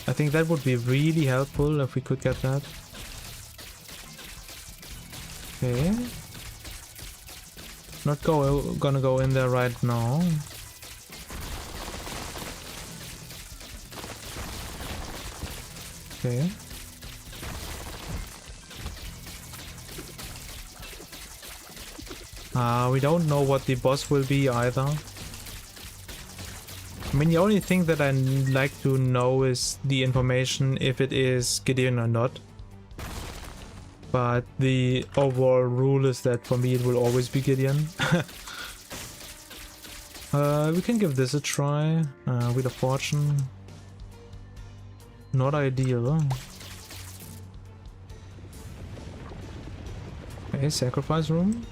I think that would be really helpful if we could get that. Okay. Not gonna go in there right now. Okay. We don't know what the boss will be either. I mean, the only thing that I'd like to know is the information if it is Gideon or not. But the overall rule is that for me it will always be Gideon. We can give this a try. Wheel of Fortune. Not ideal. Okay, sacrifice room.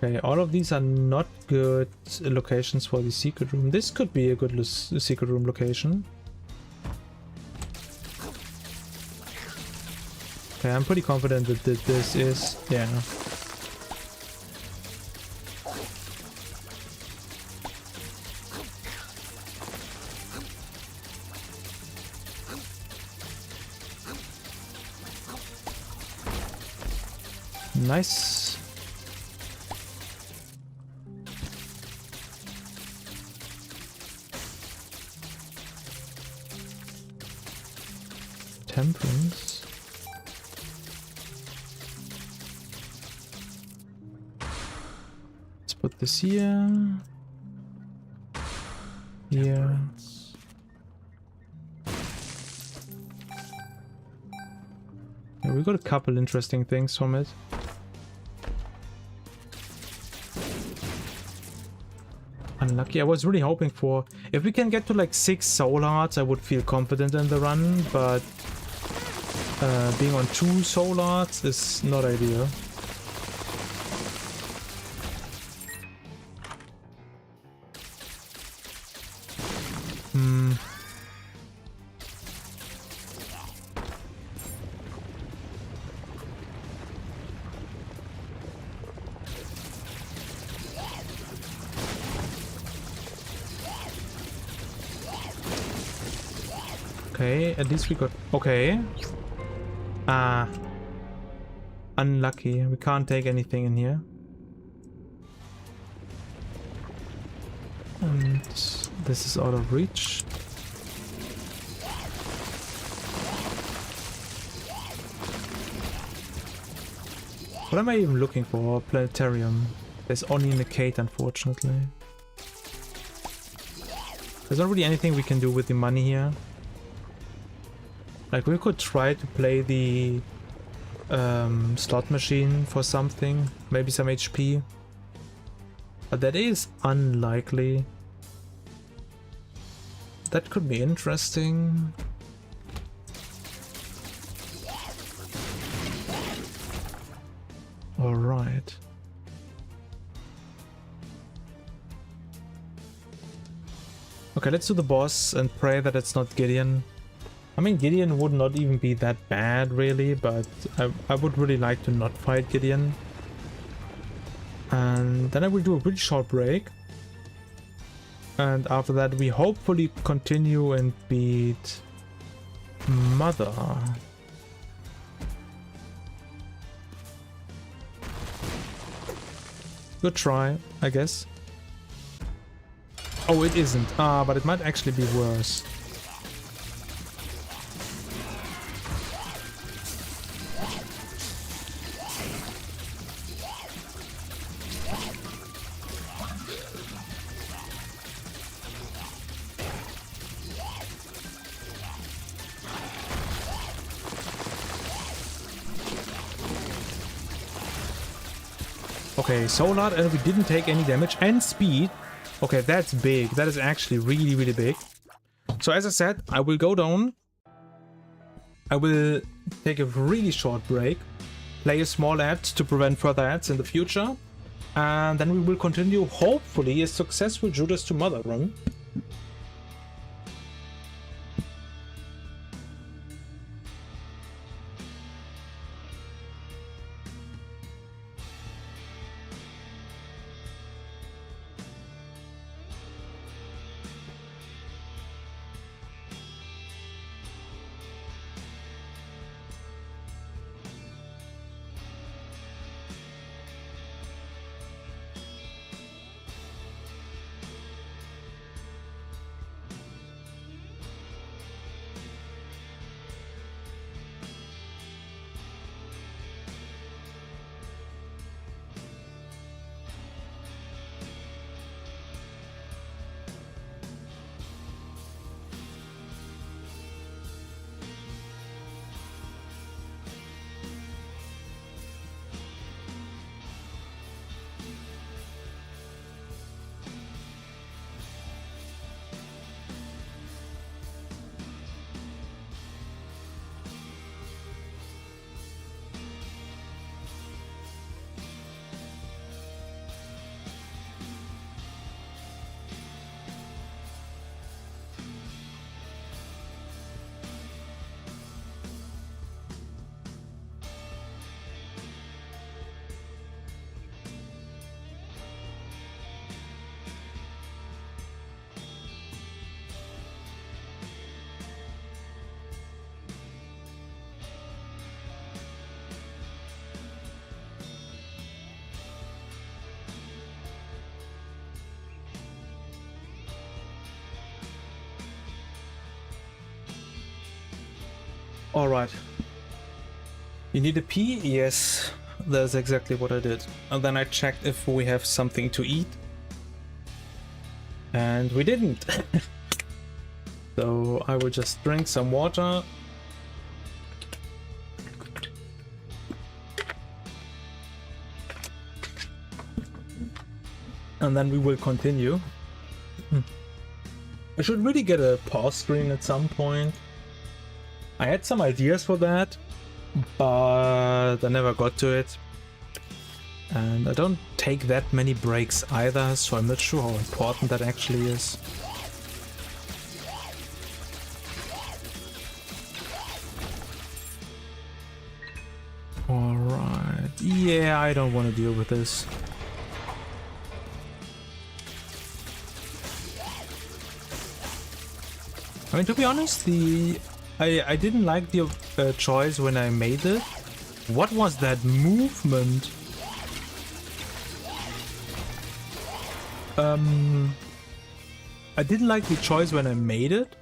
Okay, all of these are not good locations for the secret room. This could be a good secret room location. Okay, I'm pretty confident that this is... yeah. Nice. Temperance. Let's put this here. Here. Yeah, we got a couple interesting things from it. Unlucky. I was really hoping for... if we can get to like 6 soul hearts, I would feel confident in the run, but being on 2 soul hearts is not ideal. Okay, at least we got... okay. Unlucky. We can't take anything in here. And this is out of reach. What am I even looking for? Planetarium. There's only Negate, unfortunately. There's not really anything we can do with the money here. Like, we could try to play the slot machine for something, maybe some HP. But that is unlikely. That could be interesting. Alright. Okay, let's do the boss and pray that it's not Gideon. I mean, Gideon would not even be that bad, really, but I would really like to not fight Gideon. And then I will do a pretty short break. And after that, we hopefully continue and beat Mother. Good try, I guess. Oh, it isn't. But it might actually be worse. Okay, Solar, and we didn't take any damage, and speed. Okay, that's big. That is actually really, really big. So as I said, I will go down. I will take a really short break, play a small ad to prevent further ads in the future, and then we will continue, hopefully, a successful Judas to Mother run. Alright. You need a pee? Yes. That's exactly what I did. And then I checked if we have something to eat. And we didn't. So I will just drink some water. And then we will continue. I should really get a pause screen at some point. I had some ideas for that, but I never got to it. And I don't take that many breaks either, so I'm not sure how important that actually is. Alright, yeah, I don't want to deal with this. I mean, to be honest, I didn't like the choice when I made it. What was that movement? I didn't like the choice when I made it.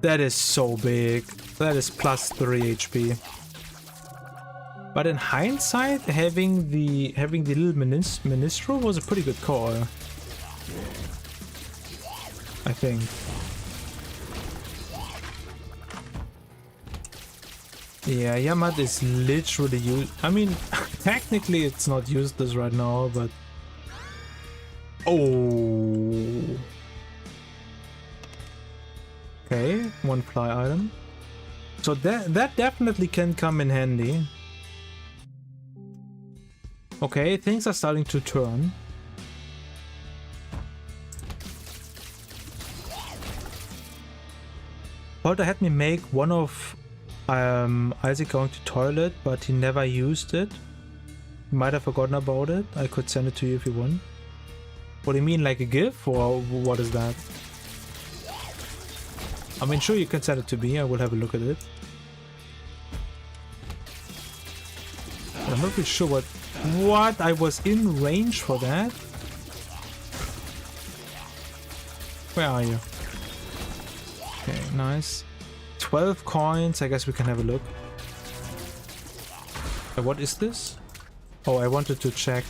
That is so big. That is plus 3 HP. But in hindsight, having the little Ministro was a pretty good call. I think. Yeah, Yamat is literally used. I mean, technically it's not useless right now, but... Oh! Okay, one fly item. So that definitely can come in handy. Okay, things are starting to turn. Walter had me make one of Isaac going to toilet, but he never used it. He might have forgotten about it. I could send it to you if you want. What do you mean, like a GIF, or what is that? I mean, sure, you can send it to me. I will have a look at it. But I'm not really sure what I was in range for that. Where are you? Okay, nice. 12 coins, I guess we can have a look. What is this? Oh, I wanted to check.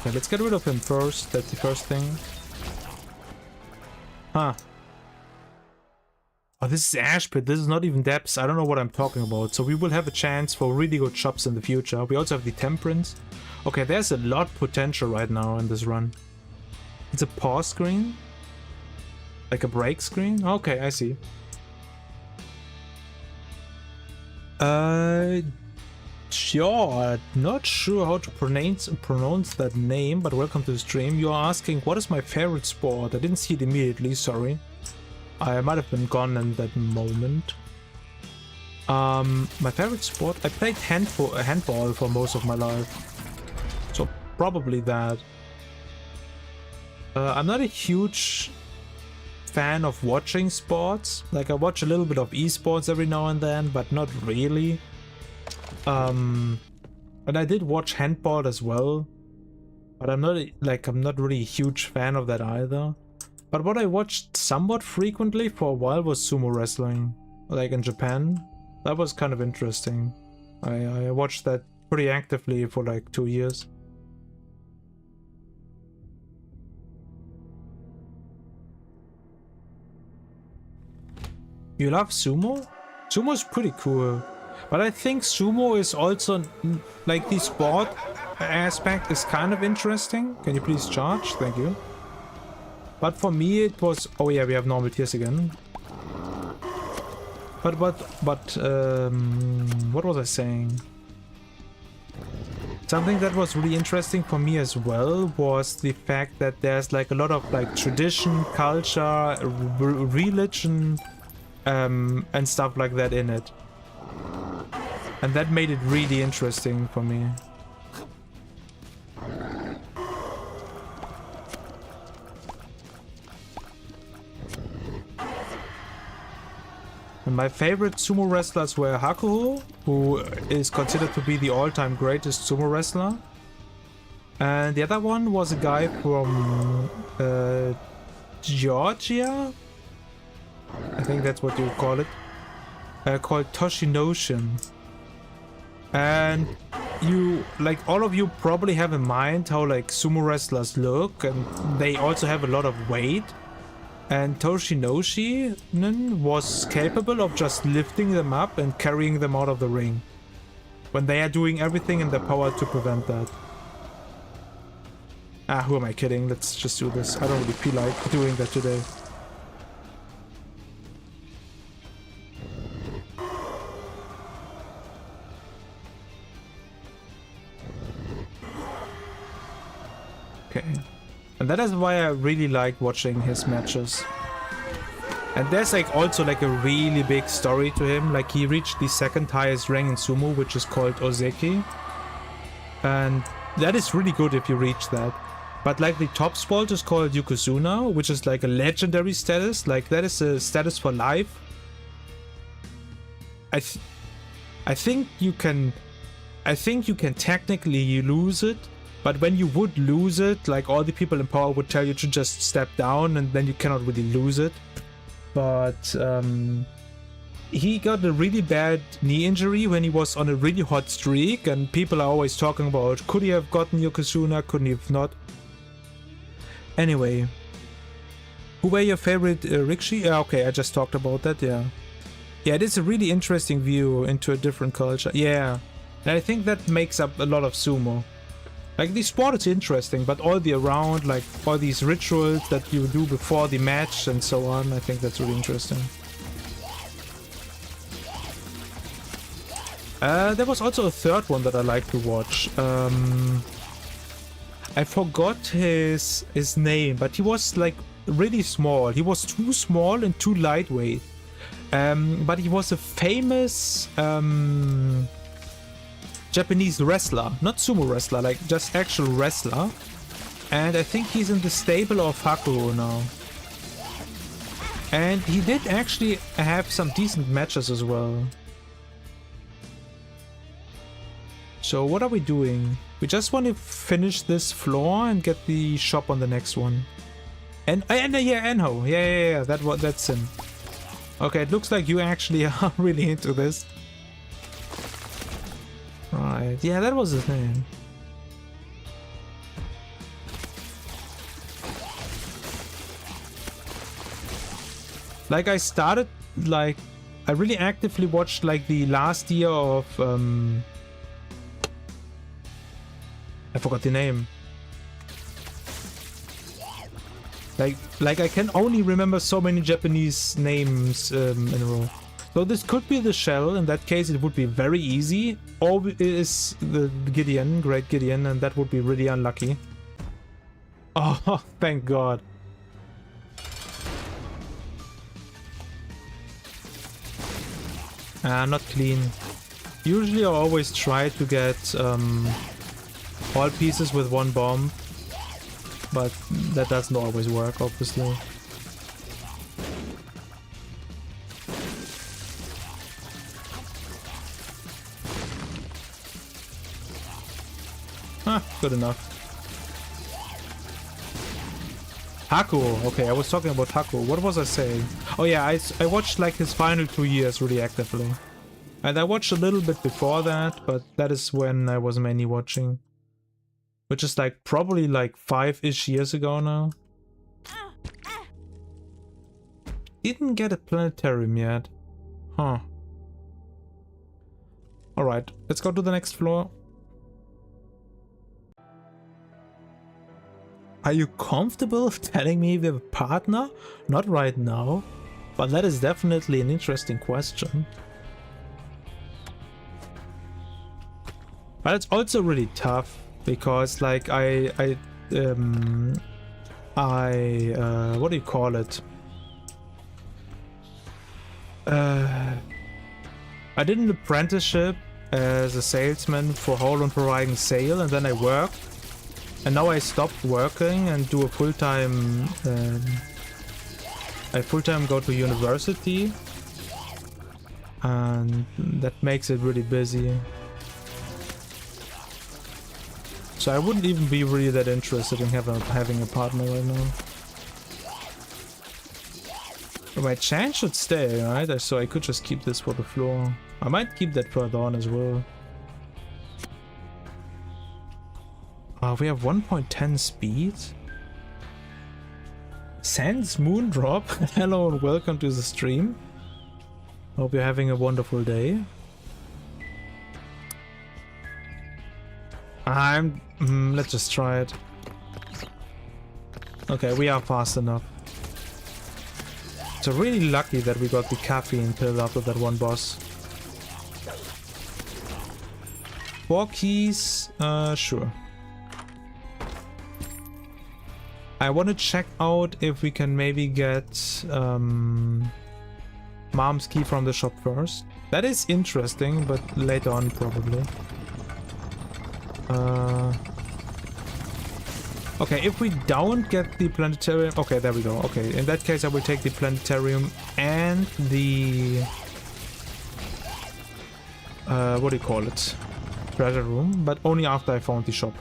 Okay, let's get rid of him first. That's the first thing. Huh. Oh, this is Ash Pit. This is not even Depths. I don't know what I'm talking about. So we will have a chance for really good shops in the future. We also have the Temperance. Okay, there's a lot potential right now in this run. It's a pause screen. Like a break screen? Okay, I see. Sure, not sure how to pronounce that name, but welcome to the stream. You're asking, what is my favorite sport? I didn't see it immediately, sorry. I might have been gone in that moment. My favorite sport? I played handball for most of my life. So probably that. I'm not a huge fan of watching sports. Like, I watch a little bit of esports every now and then, but not really. And I did watch handball as well, but I'm not really a huge fan of that either. But what I watched somewhat frequently for a while was sumo wrestling, like in Japan. That was kind of interesting. I watched that pretty actively for like 2 years. You love sumo? Sumo is pretty cool. But I think sumo is also, like, the sport aspect is kind of interesting. Can you please charge? Thank you. But for me it was... Oh yeah, we have normal tiers again. But what was I saying? Something that was really interesting for me as well was the fact that there's like a lot of like tradition, culture, religion, and stuff like that in it. And that made it really interesting for me. And my favorite sumo wrestlers were Hakuho, who is considered to be the all-time greatest sumo wrestler. And the other one was a guy from Georgia. I think that's what you call it. Called Toshinoshin. And you, like, all of you probably have in mind how like sumo wrestlers look, and they also have a lot of weight. And Toshinoshi was capable of just lifting them up and carrying them out of the ring, when they are doing everything in their power to prevent that. Ah, who am I kidding? Let's just do this. I don't really feel like doing that today. Okay. And that is why I really like watching his matches. And there's like also like a really big story to him. Like he reached the second highest rank in sumo, which is called Ozeki. And that is really good if you reach that. But like the top spot is called Yokozuna, which is like a legendary status. Like that is a status for life. I think you can technically lose it. But when you would lose it, like all the people in power would tell you to just step down, and then you cannot really lose it. But he got a really bad knee injury when he was on a really hot streak, and people are always talking about, could he have gotten Yokozuna, couldn't he have not? Anyway, who were your favorite Rikishi? Okay, I just talked about that, yeah. Yeah, it is a really interesting view into a different culture, yeah. And I think that makes up a lot of sumo. Like, the sport is interesting, but all the around, like, all these rituals that you do before the match and so on, I think that's really interesting. There was also a third one that I like to watch. I forgot his name, but he was, like, really small. He was too small and too lightweight. But he was a famous... Japanese wrestler, not sumo wrestler, like just actual wrestler. And I think he's in the stable of Hakuho now. And he did actually have some decent matches as well. So what are we doing? We just want to finish this floor and get the shop on the next one. And yeah, Enho. Yeah, that's him. Okay, it looks like you actually are really into this. Right, yeah, that was his name. Like, I started, like, I really actively watched, like, the last year of, I forgot the name. Like I can only remember so many Japanese names in a row. So this could be the Shell. In that case, it would be very easy. Or it is the Gideon, Great Gideon, and that would be really unlucky. Oh, thank God. Not clean. Usually I always try to get all pieces with one bomb. But that doesn't always work, obviously. Good enough. Hakuho. Okay, I was talking about Hakuho. What was I saying? Oh yeah, I watched like his final 2 years really actively. And I watched a little bit before that, but that is when I was mainly watching. Which is like probably like 5-ish years ago now. Didn't get a planetarium yet. Huh. Alright, let's go to the next floor. Are you comfortable telling me we have a partner? Not right now, but that is definitely an interesting question. But it's also really tough. Because like what do you call it? I did an apprenticeship as a salesman for Holland Horizon Sale, and then I worked. And now I stopped working and do a full-time... I full-time go to university. And that makes it really busy. So I wouldn't even be really that interested in having a partner right now. But my chance should stay, right? So I could just keep this for the floor. I might keep that further on as well. We have 1.10 speed. Sans Moondrop. Hello and welcome to the stream. Hope you're having a wonderful day. Let's just try it. Okay, we are fast enough. So really lucky that we got the caffeine pill after that one boss. 4 keys, sure. I want to check out if we can maybe get Mom's key from the shop first. That is interesting, but later on probably. Okay, if we don't get the planetarium... Okay, there we go. Okay, in that case I will take the planetarium and the... what do you call it? Treasure room, but only after I found the shop.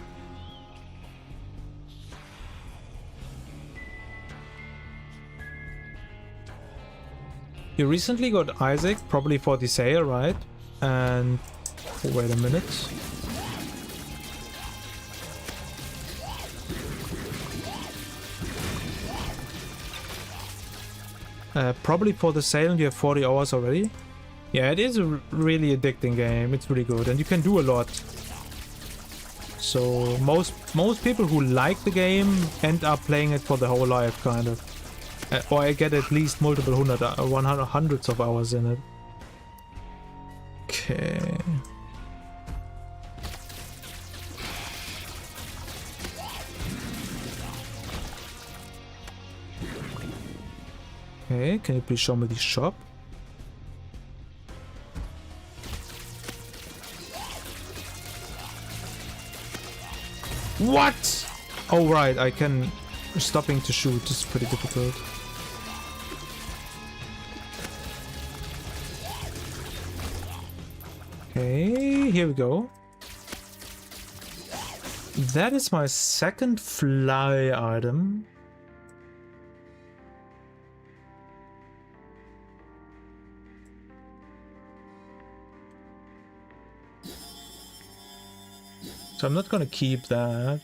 You recently got Isaac, probably for the sale, right? And... wait a minute. Probably for the sale and you have 40 hours already. Yeah, it is a really addicting game. It's really good and you can do a lot. So most people who like the game end up playing it for the whole life, kind of. Or I get at least multiple hundreds of hours in it. Okay. Okay, can you please show me the shop? What? Oh right, I can... Stopping to shoot is pretty difficult. Okay, here we go. That is my second fly item. So I'm not gonna keep that.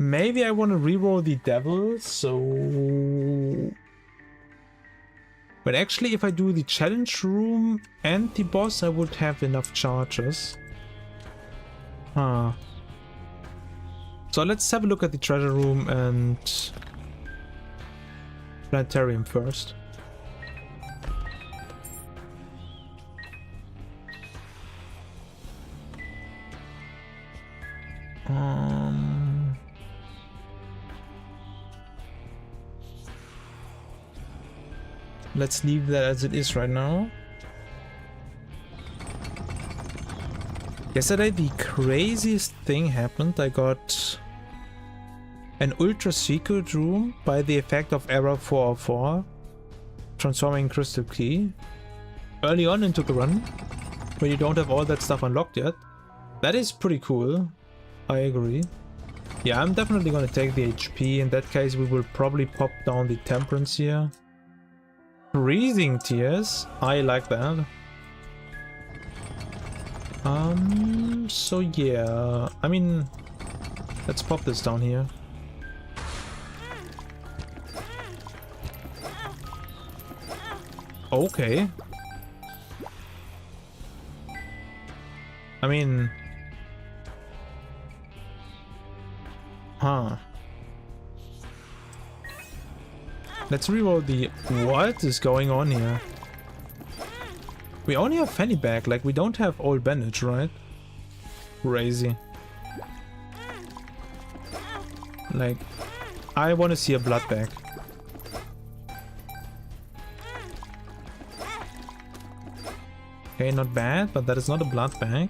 Maybe I want to reroll the devil, so... But actually if I do the challenge room and the boss, I would have enough charges. Huh. So let's have a look at the treasure room and... planetarium first. Let's leave that as it is right now. Yesterday the craziest thing happened. I got an ultra secret room by the effect of error 404, transforming crystal key. Early on into the run, when you don't have all that stuff unlocked yet. That is pretty cool. I agree. Yeah, I'm definitely gonna take the HP. In that case, we will probably pop down the temperance here. Freezing tears. I like that. So yeah, I mean, let's pop this down here. Okay. I mean... Huh. Let's reroll the... What is going on here? We only have fanny bag, like we don't have old bandage, right? Crazy. Like, I want to see a blood bag. Okay, not bad, but that is not a blood bag.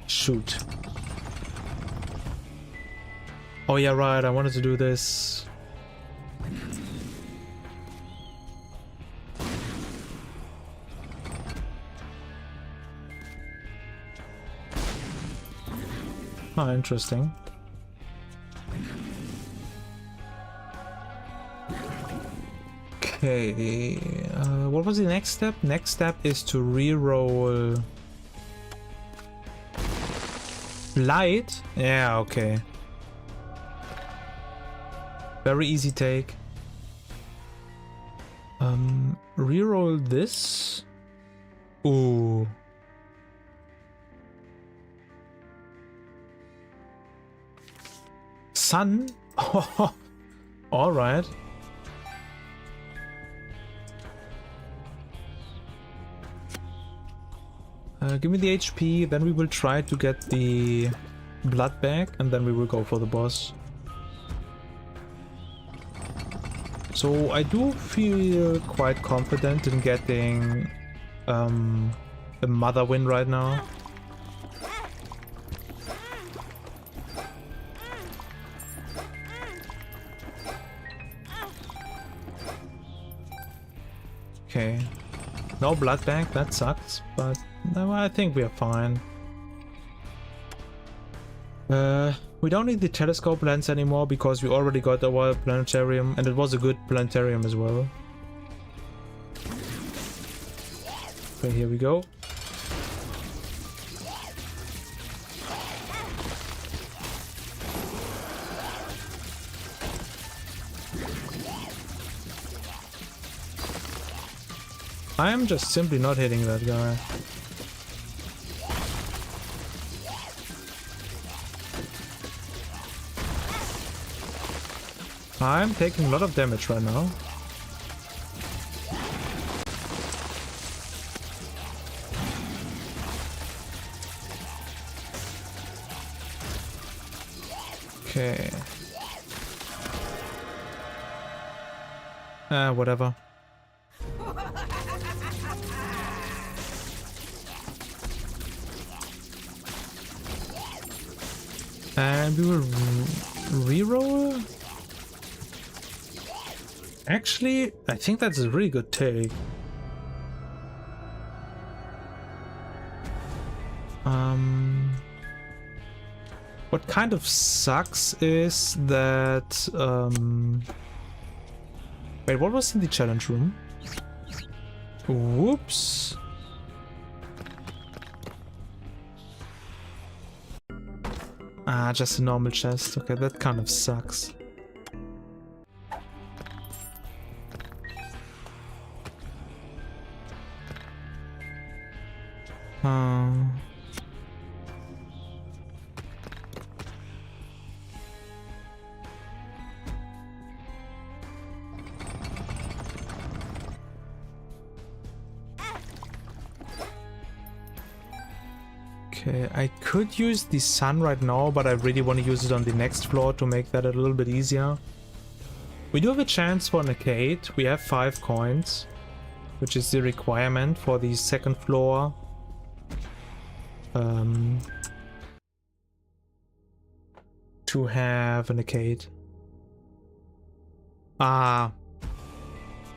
Shoot. Oh yeah, right, I wanted to do this. Oh, interesting. Okay, what was the next step? Next step is to re-roll light. Yeah, okay. Very easy take. Re-roll this. Ooh. Sun. All right. Give me the HP, then we will try to get the blood back, and then we will go for the boss. So I do feel quite confident in getting a mother win right now. Okay. No blood bank, that sucks, but no, I think we are fine. We don't need the telescope lens anymore because we already got our planetarium, and it was a good planetarium as well. Okay, here we go. I am just simply not hitting that guy. I'm taking a lot of damage right now. Okay. Whatever. And we will re-roll? Actually, I think that's a really good take. What kind of sucks is that... Wait, what was in the challenge room? Whoops. Ah, just a normal chest. Okay, that kind of sucks. Okay, I could use the sun right now, but I really want to use it on the next floor to make that a little bit easier. We do have a chance for an arcade. We have 5 coins, which is the requirement for the second floor. To have an arcade. Ah.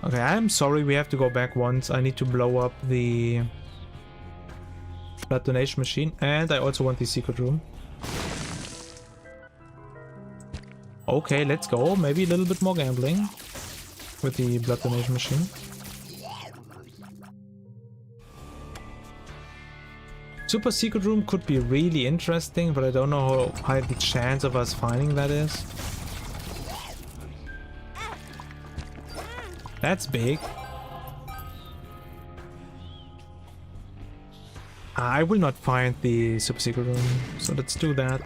Okay, I'm sorry, we have to go back once. I need to blow up the blood donation machine, and I also want the secret room. Okay, let's go. Maybe a little bit more gambling with the blood donation machine. Super secret room could be really interesting, but I don't know how high the chance of us finding that is. That's big. I will not find the super secret room, so let's do that.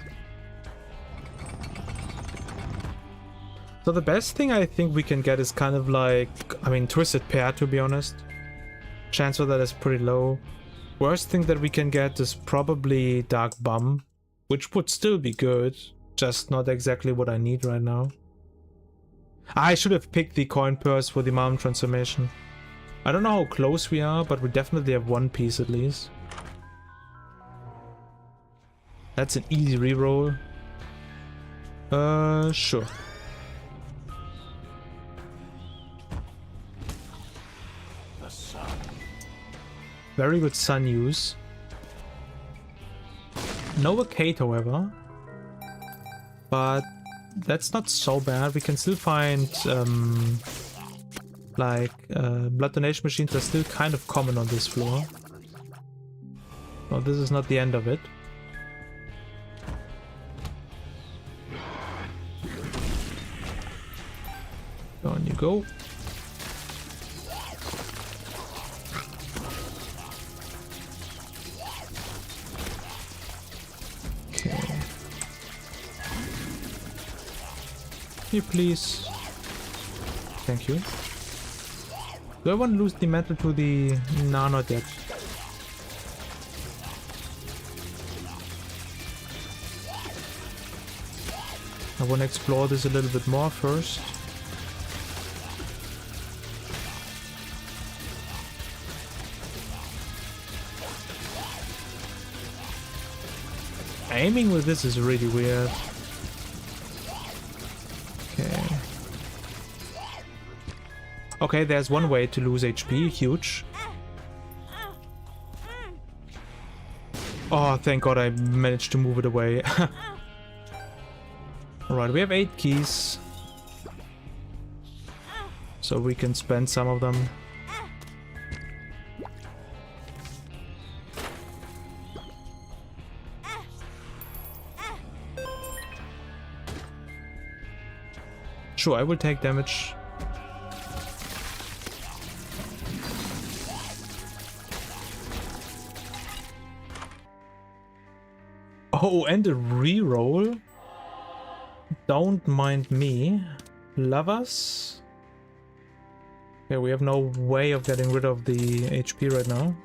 So the best thing I think we can get is kind of like, I mean, Twisted Pair, to be honest. Chance for that is pretty low. Worst thing that we can get is probably Dark Bum, which would still be good, just not exactly what I need right now. I should have picked the coin purse for the mom transformation. I don't know how close we are, but we definitely have one piece at least. That's an easy reroll. Sure. The sun. Very good sun use. No arcade, however. But that's not so bad. We can still find, blood donation machines are still kind of common on this floor. So this is not the end of it. On you go. Okay. Here, please. Thank you. Do I want to lose the metal to the... No, not yet. I want to explore this a little bit more first. Aiming with this is really weird. Okay. Okay, there's one way to lose HP. Huge. Oh, thank God I managed to move it away. Alright, we have 8 keys. So we can spend some of them. Sure, I will take damage. Oh, and a reroll. Don't mind me. Lovers. Okay, we have no way of getting rid of the HP right now.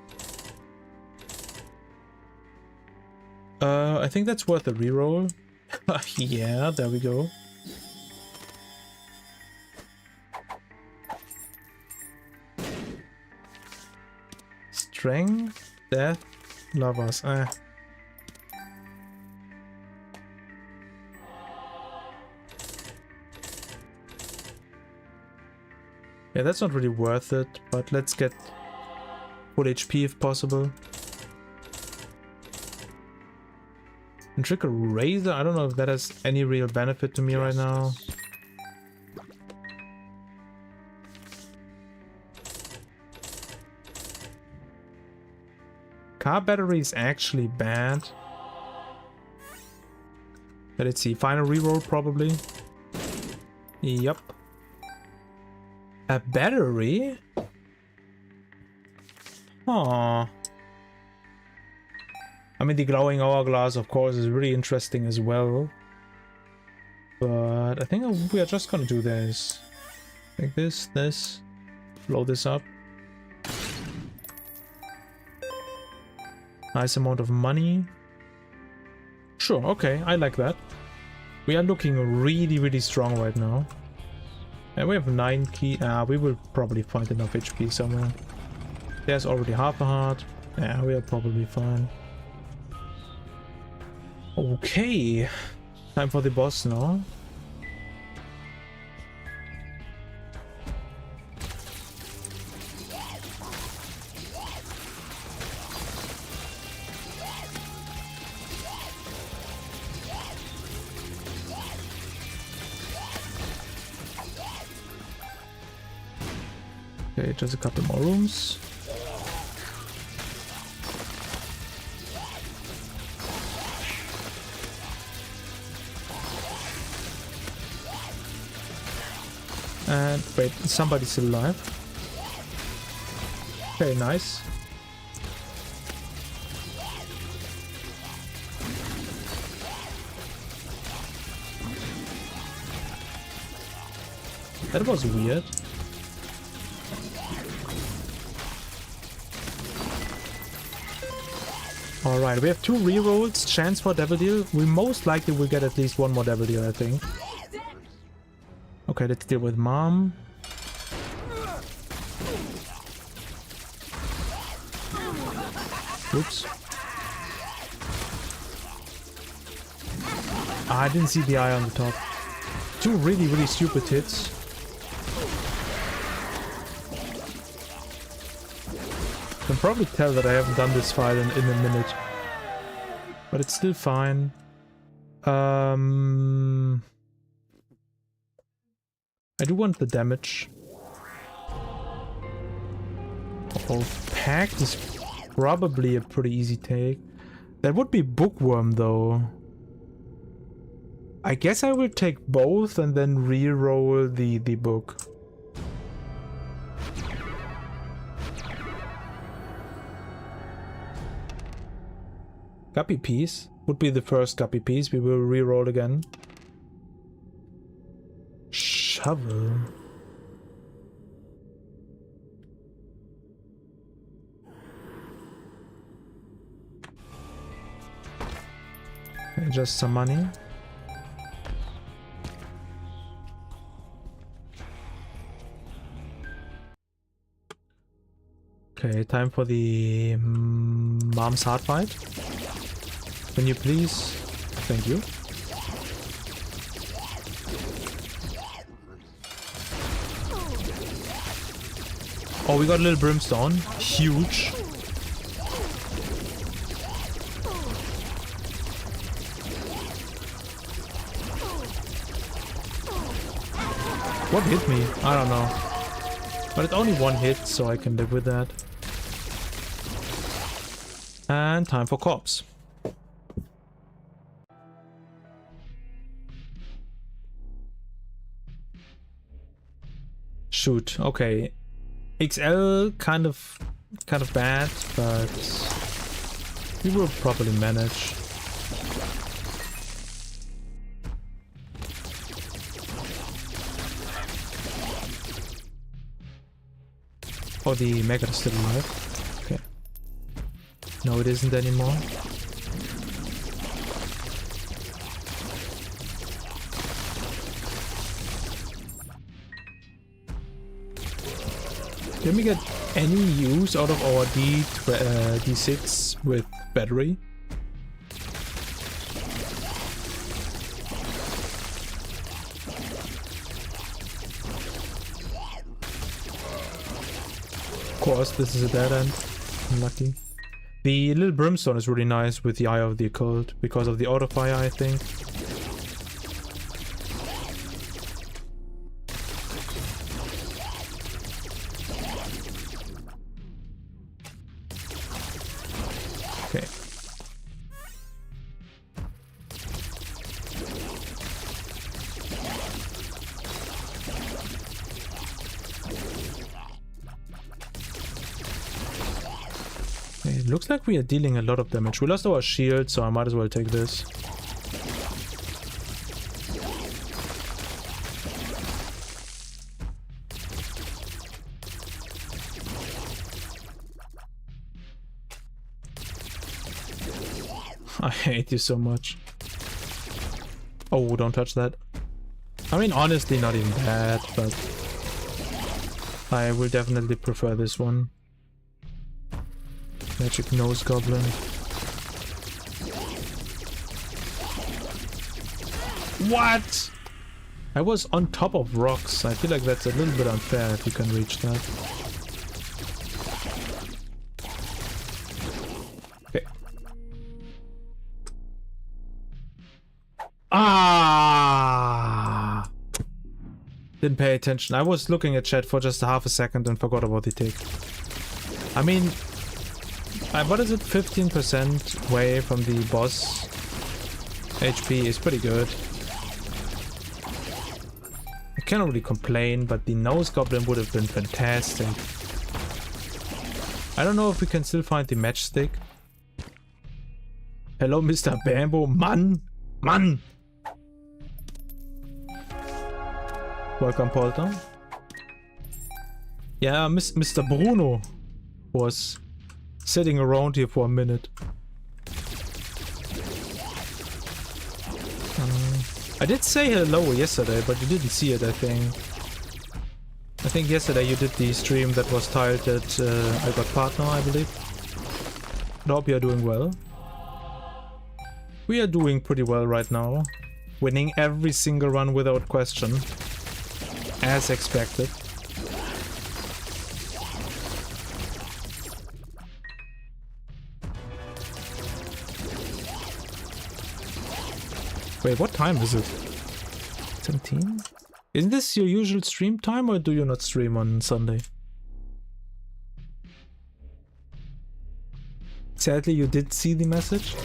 I think that's worth a reroll. Yeah, there we go. Strength, death, lovers. Yeah, that's not really worth it, but let's get full HP if possible. And trick a razor, I don't know if that has any real benefit to me right now. Car battery is actually bad. Let's see, final reroll probably. Yup. A battery? Aww. I mean, the glowing hourglass, of course, is really interesting as well. But I think we are just gonna do this. Like this, blow this up. Nice amount of money. Sure, okay, I like that. We are looking really, really strong right now. And we have 9 key. We will probably find enough HP somewhere. There's already half a heart. Yeah, we are probably fine. Okay. Time for the boss now. Okay, just a couple more rooms. And wait, somebody's still alive. Okay, nice. That was weird. Alright, we have 2 rerolls, chance for Devil Deal. We most likely will get at least 1 more Devil Deal, I think. Okay, let's deal with Mom. Oops. Ah, I didn't see the eye on the top. Two really, really stupid hits. You can probably tell that I haven't done this fight in a minute. But it's still fine. I do want the damage. Oh, Pact is probably a pretty easy take. That would be Bookworm though. I guess I will take both and then re-roll the book. Guppy piece would be the first guppy piece. We will re-roll again. Shovel. Okay, just some money. Okay, time for the mom's heart fight. Can you please? Thank you. Oh, we got a little brimstone. Huge. What hit me? I don't know. But it's only one hit, so I can live with that. And time for corpse. Shoot, okay. XL kind of bad, but we will probably manage. Oh, the Mega is still alive. Okay. No, it isn't anymore. Can we get any use out of our D6 with battery? Of course, this is a dead end. Unlucky. The little brimstone is really nice with the Eye of the Occult because of the auto fire, I think. Looks like we are dealing a lot of damage. We lost our shield, so I might as well take this. I hate you so much. Oh, don't touch that. I mean, honestly, not even bad, but I will definitely prefer this one. Magic Nose Goblin. What? I was on top of rocks. I feel like that's a little bit unfair if you can reach that. Okay. Ah! Didn't pay attention. I was looking at chat for just a half a second and forgot about the tick. I mean, what is it? 15% away from the boss HP is pretty good. I can't really complain, but the Nose Goblin would have been fantastic. I don't know if we can still find the matchstick. Hello, Mr. Bambo. Man! Man! Welcome, Polter. Yeah, Mr. Bruno was sitting around here for a minute. I did say hello yesterday, but you didn't see it, I think. I think yesterday you did the stream that was titled I Got Partner, I believe. I hope you are doing well. We are doing pretty well right now. winning every single run without question, as expected. Wait, what time is it? 17? Isn't this your usual stream time, or do you not stream on Sunday? Sadly, you did see the message.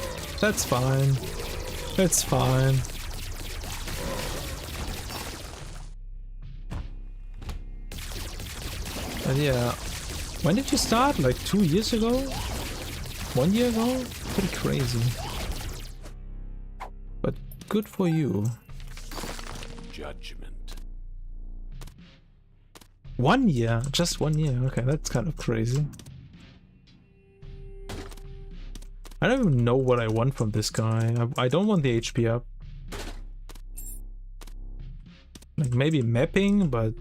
That's fine. That's fine. But yeah, when did you start? Like 2 years ago? 1 year ago? Pretty crazy. But good for you. Judgment. 1 year? Just 1 year? Okay, that's kind of crazy. I don't even know what I want from this guy. I don't want the HP up. Like maybe mapping, but...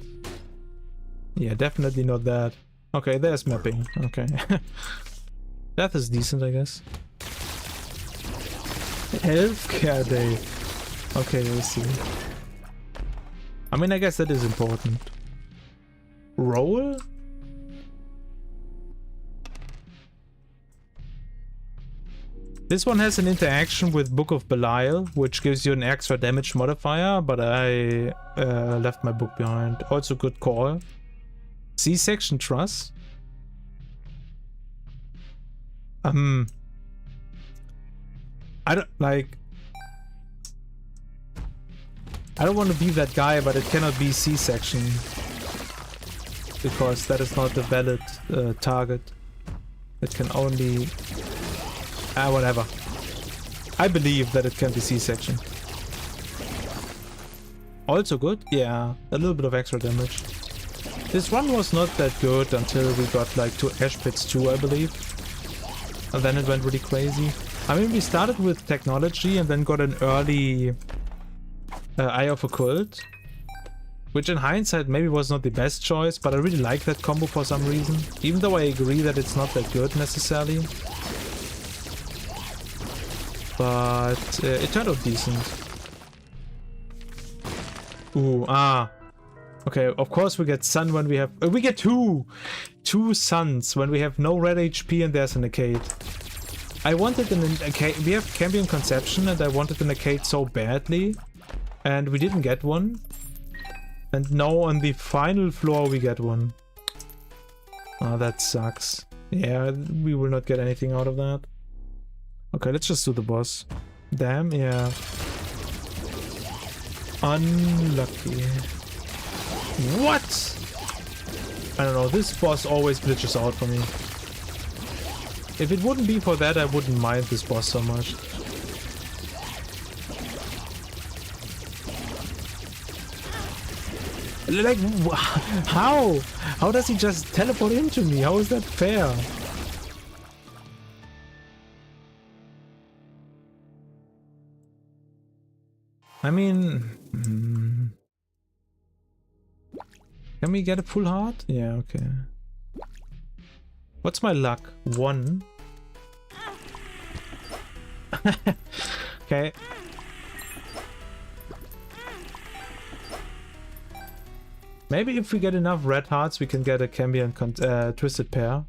yeah, definitely not that. Okay, there's mapping. Okay. That is decent, I guess. Healthcare day. Okay, let's see. I mean, I guess that is important. Roll? This one has an interaction with Book of Belial, which gives you an extra damage modifier, but I left my book behind. Also good call. C-section truss? I don't, like... I don't want to be that guy, but it cannot be C-section. Because that is not a valid target. It can only... whatever. I believe that it can be C-section. Also good? Yeah, a little bit of extra damage. This run was not that good until we got like to Ash Pits 2, I believe. And then it went really crazy. I mean, we started with technology and then got an early Eye of Occult. Which in hindsight maybe was not the best choice, but I really like that combo for some reason. Even though I agree that it's not that good necessarily. But it turned out decent. Ooh, okay, of course we get sun when we have... we get two suns when we have no red HP and there's an Arcade. I wanted an Arcade... we have Cambion Conception and I wanted an Arcade so badly. And we didn't get one. And now on the final floor we get one. Oh, that sucks. Yeah, we will not get anything out of that. Okay, let's just do the boss. Damn, yeah. Unlucky. What? I don't know, this boss always glitches out for me. If it wouldn't be for that, I wouldn't mind this boss so much. Like, how? How does he just teleport into me? How is that fair? I mean... can we get a full heart? Yeah, okay. What's my luck? 1. Okay. Maybe if we get enough red hearts, we can get a Cambion Twisted Pair.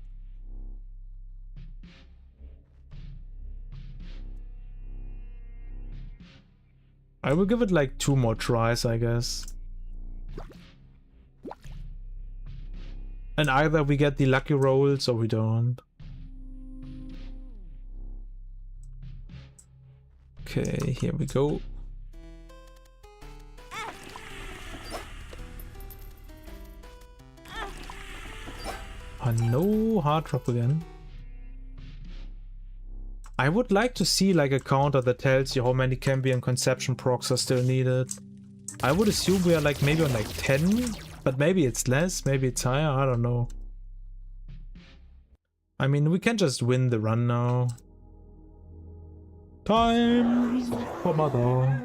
I will give it like 2 more tries, I guess. And either we get the lucky rolls or we don't. Okay, here we go. Oh, no hard drop again. I would like to see like a counter that tells you how many Cambion Conception procs are still needed. I would assume we are like maybe on like 10, but maybe it's less, maybe it's higher, I don't know. I mean, we can just win the run now. Time for mother.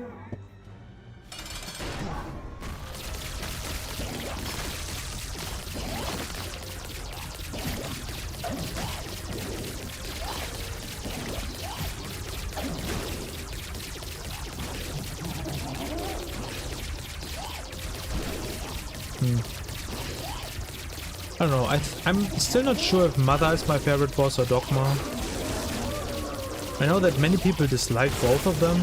I don't know. I'm still not sure if Mother is my favorite boss or Dogma. I know that many people dislike both of them,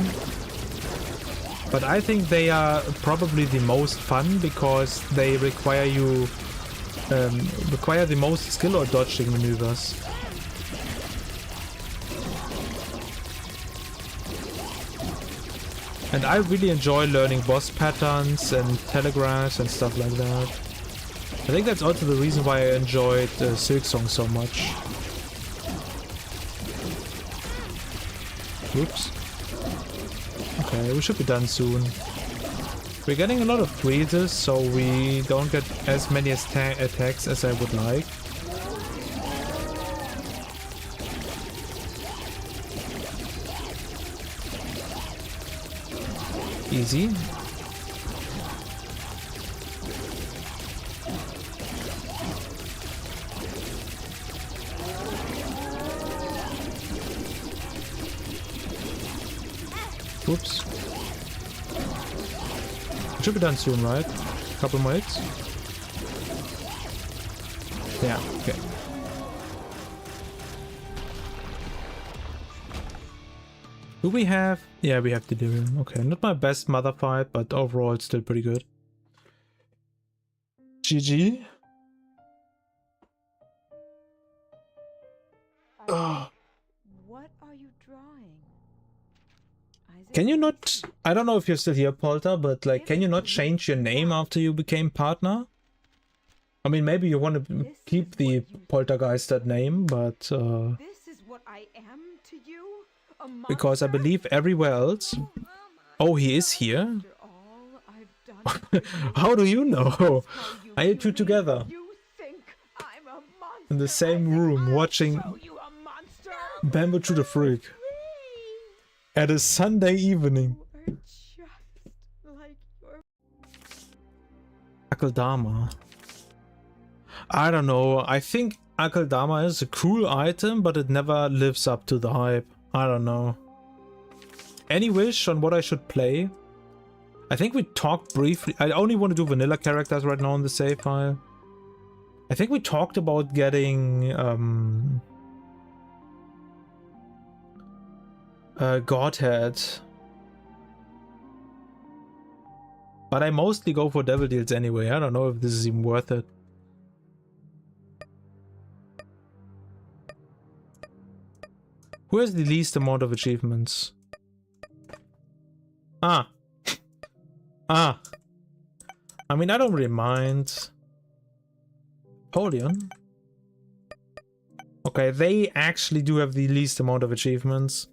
but I think they are probably the most fun because they require you require the most skill or dodging maneuvers. And I really enjoy learning boss patterns and telegraphs and stuff like that. I think that's also the reason why I enjoyed Silksong so much. Oops. Okay, we should be done soon. We're getting a lot of freezes, so we don't get as many attacks as I would like. Easy. Whoops. Should be done soon, right? Couple more hits. Yeah, okay. Do we have... Yeah, we have Delirium. Okay, not my best Mother fight, but overall it's still pretty good. GG. What are you drawing? Can you not... I don't know if you're still here, Polter, but like, can you not change your name after you became partner? I mean, maybe you want to keep the Poltergeist that name, but... This is what I am to you? A because I monster? believe everywhere else... Oh, he is here? After all I've done for you, How do you know? how Are you two together? You think I'm a monster? In the same room, watching Show you a monster? Bambochutafreak at a Sunday evening. You're just like your Akeldama. I don't know. I think Akeldama is a cool item, but it never lives up to the hype. I don't know. Any wish on what I should play? I think we talked briefly. I only want to do vanilla characters right now in the save file. I think we talked about getting Godhead. But I mostly go for devil deals anyway. I don't know if this is even worth it. Who has the least amount of achievements? Ah. Ah. I mean, I don't really mind. Napoleon. Okay, they actually do have the least amount of achievements.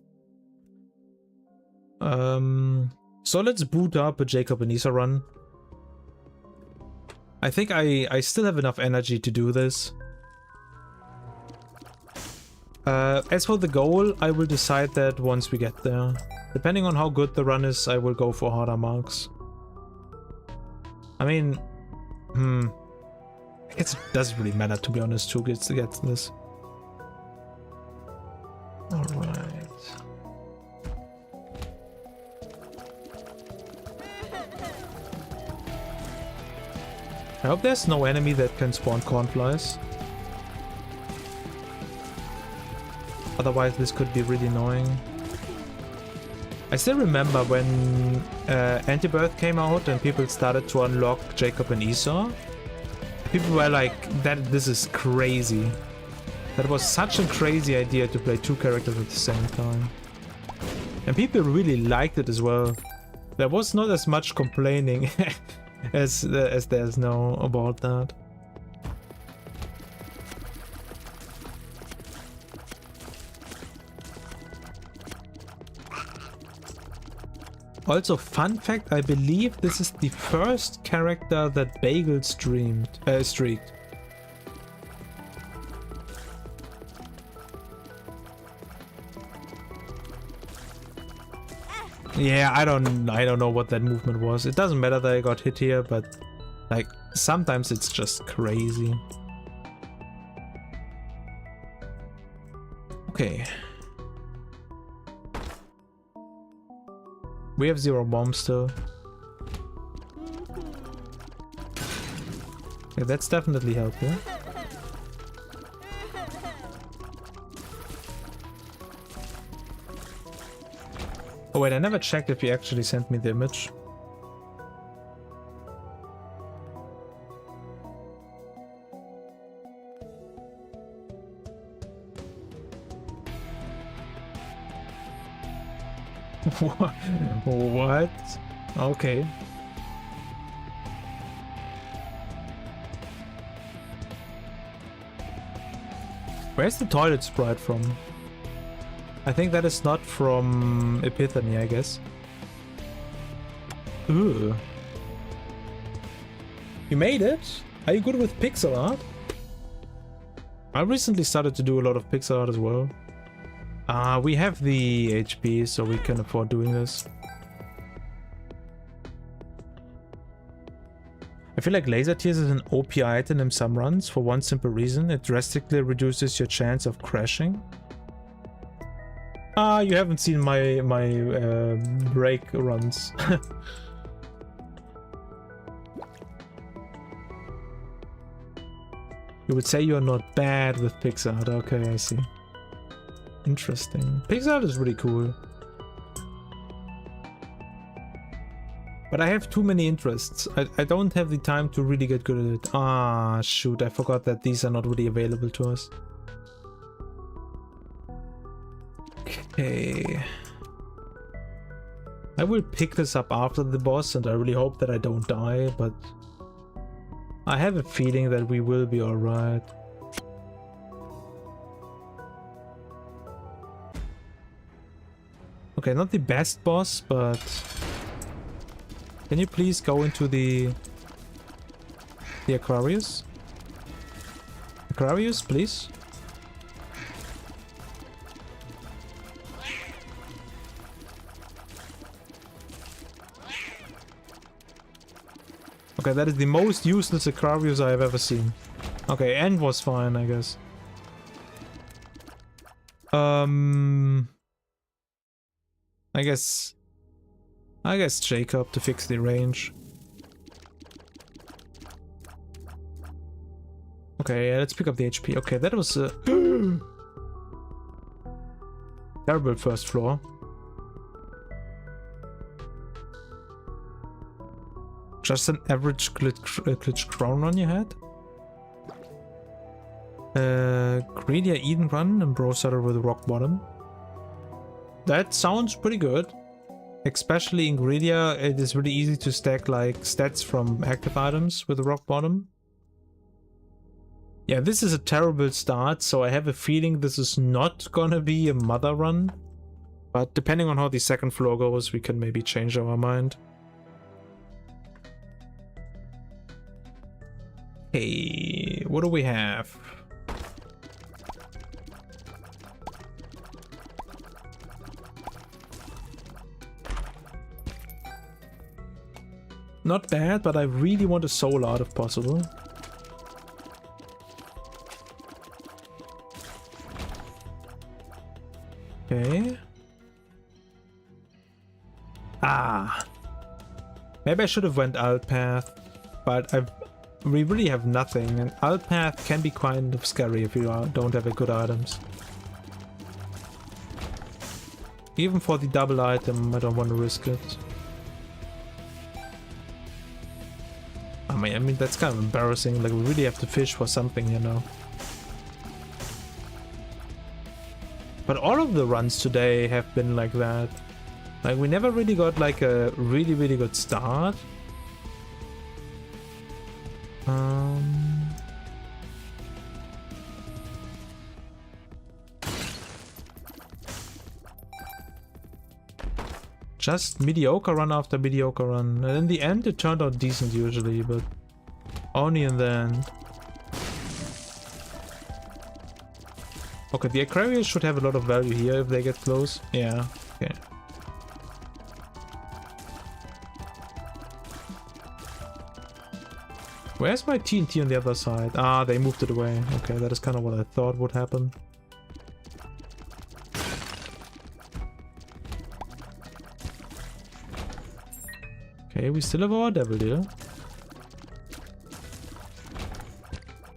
So let's boot up a Jacob and Issa run. I think I still have enough energy to do this. As for the goal, I will decide that once we get there. Depending on how good the run is, I will go for harder marks. I mean, I guess it doesn't really matter, to be honest, who gets this. Alright. I hope there's no enemy that can spawn cornflies. Otherwise this could be really annoying. I still remember when Antibirth came out and people started to unlock Jacob and Esau. People were like, this is crazy. That was such a crazy idea to play two characters at the same time. And people really liked it as well. There was not as much complaining as there's now about that. Also, fun fact, I believe this is the first character that Bagel streaked. Yeah, I don't know what that movement was. It doesn't matter that I got hit here, but like sometimes it's just crazy. Okay. We have 0 bombs still. Yeah, that's definitely helpful. Oh wait, I never checked if he actually sent me the image. What? Okay. Where's the toilet sprite from? I think that is not from Epiphany, I guess. Ooh. You made it? Are you good with pixel art? I recently started to do a lot of pixel art as well. We have the HP, so we can afford doing this. I feel like laser tears is an OP item in some runs for one simple reason. It drastically reduces your chance of crashing. You haven't seen my break runs. You would say you're not bad with pixel art. Okay, I see. Interesting. Pixel art is really cool. But I have too many interests. I don't have the time to really get good at it. Ah, shoot. I forgot that these are not really available to us. Okay. I will pick this up after the boss, and I really hope that I don't die, but I have a feeling that we will be alright. Okay, not the best boss, but can you please go into the Aquarius? Aquarius, please. Okay, that is the most useless Aquarius I have ever seen. Okay, End was fine, I guess. I guess Jacob to fix the range. Okay, yeah, let's pick up the HP. Okay, that was a terrible first floor. Just an average glitch crown run you had? Greedier Eden run and Bro Starter with rock bottom. That sounds pretty good. Especially in Greedia, it is really easy to stack like stats from active items with rock bottom. Yeah, this is a terrible start, so I have a feeling this is not gonna be a mother run. But depending on how the second floor goes, we can maybe change our mind. Hey, what do we have? Not bad, but I really want a soul art if possible. Okay. Ah. Maybe I should have went alt path, but we really have nothing, and alt path can be kind of scary if you don't have good items. Even for the double item, I don't want to risk it. I mean, that's kind of embarrassing. Like, we really have to fish for something, you know. But all of the runs today have been like that. Like, we never really got like a really, really good start. Just mediocre run after mediocre run. And in the end it turned out decent usually, but only in the end. Okay, the Aquarius should have a lot of value here if they get close. Yeah, okay. Where's my TNT on the other side? Ah, they moved it away. Okay, that is kind of what I thought would happen. Okay, we still have our devil deal.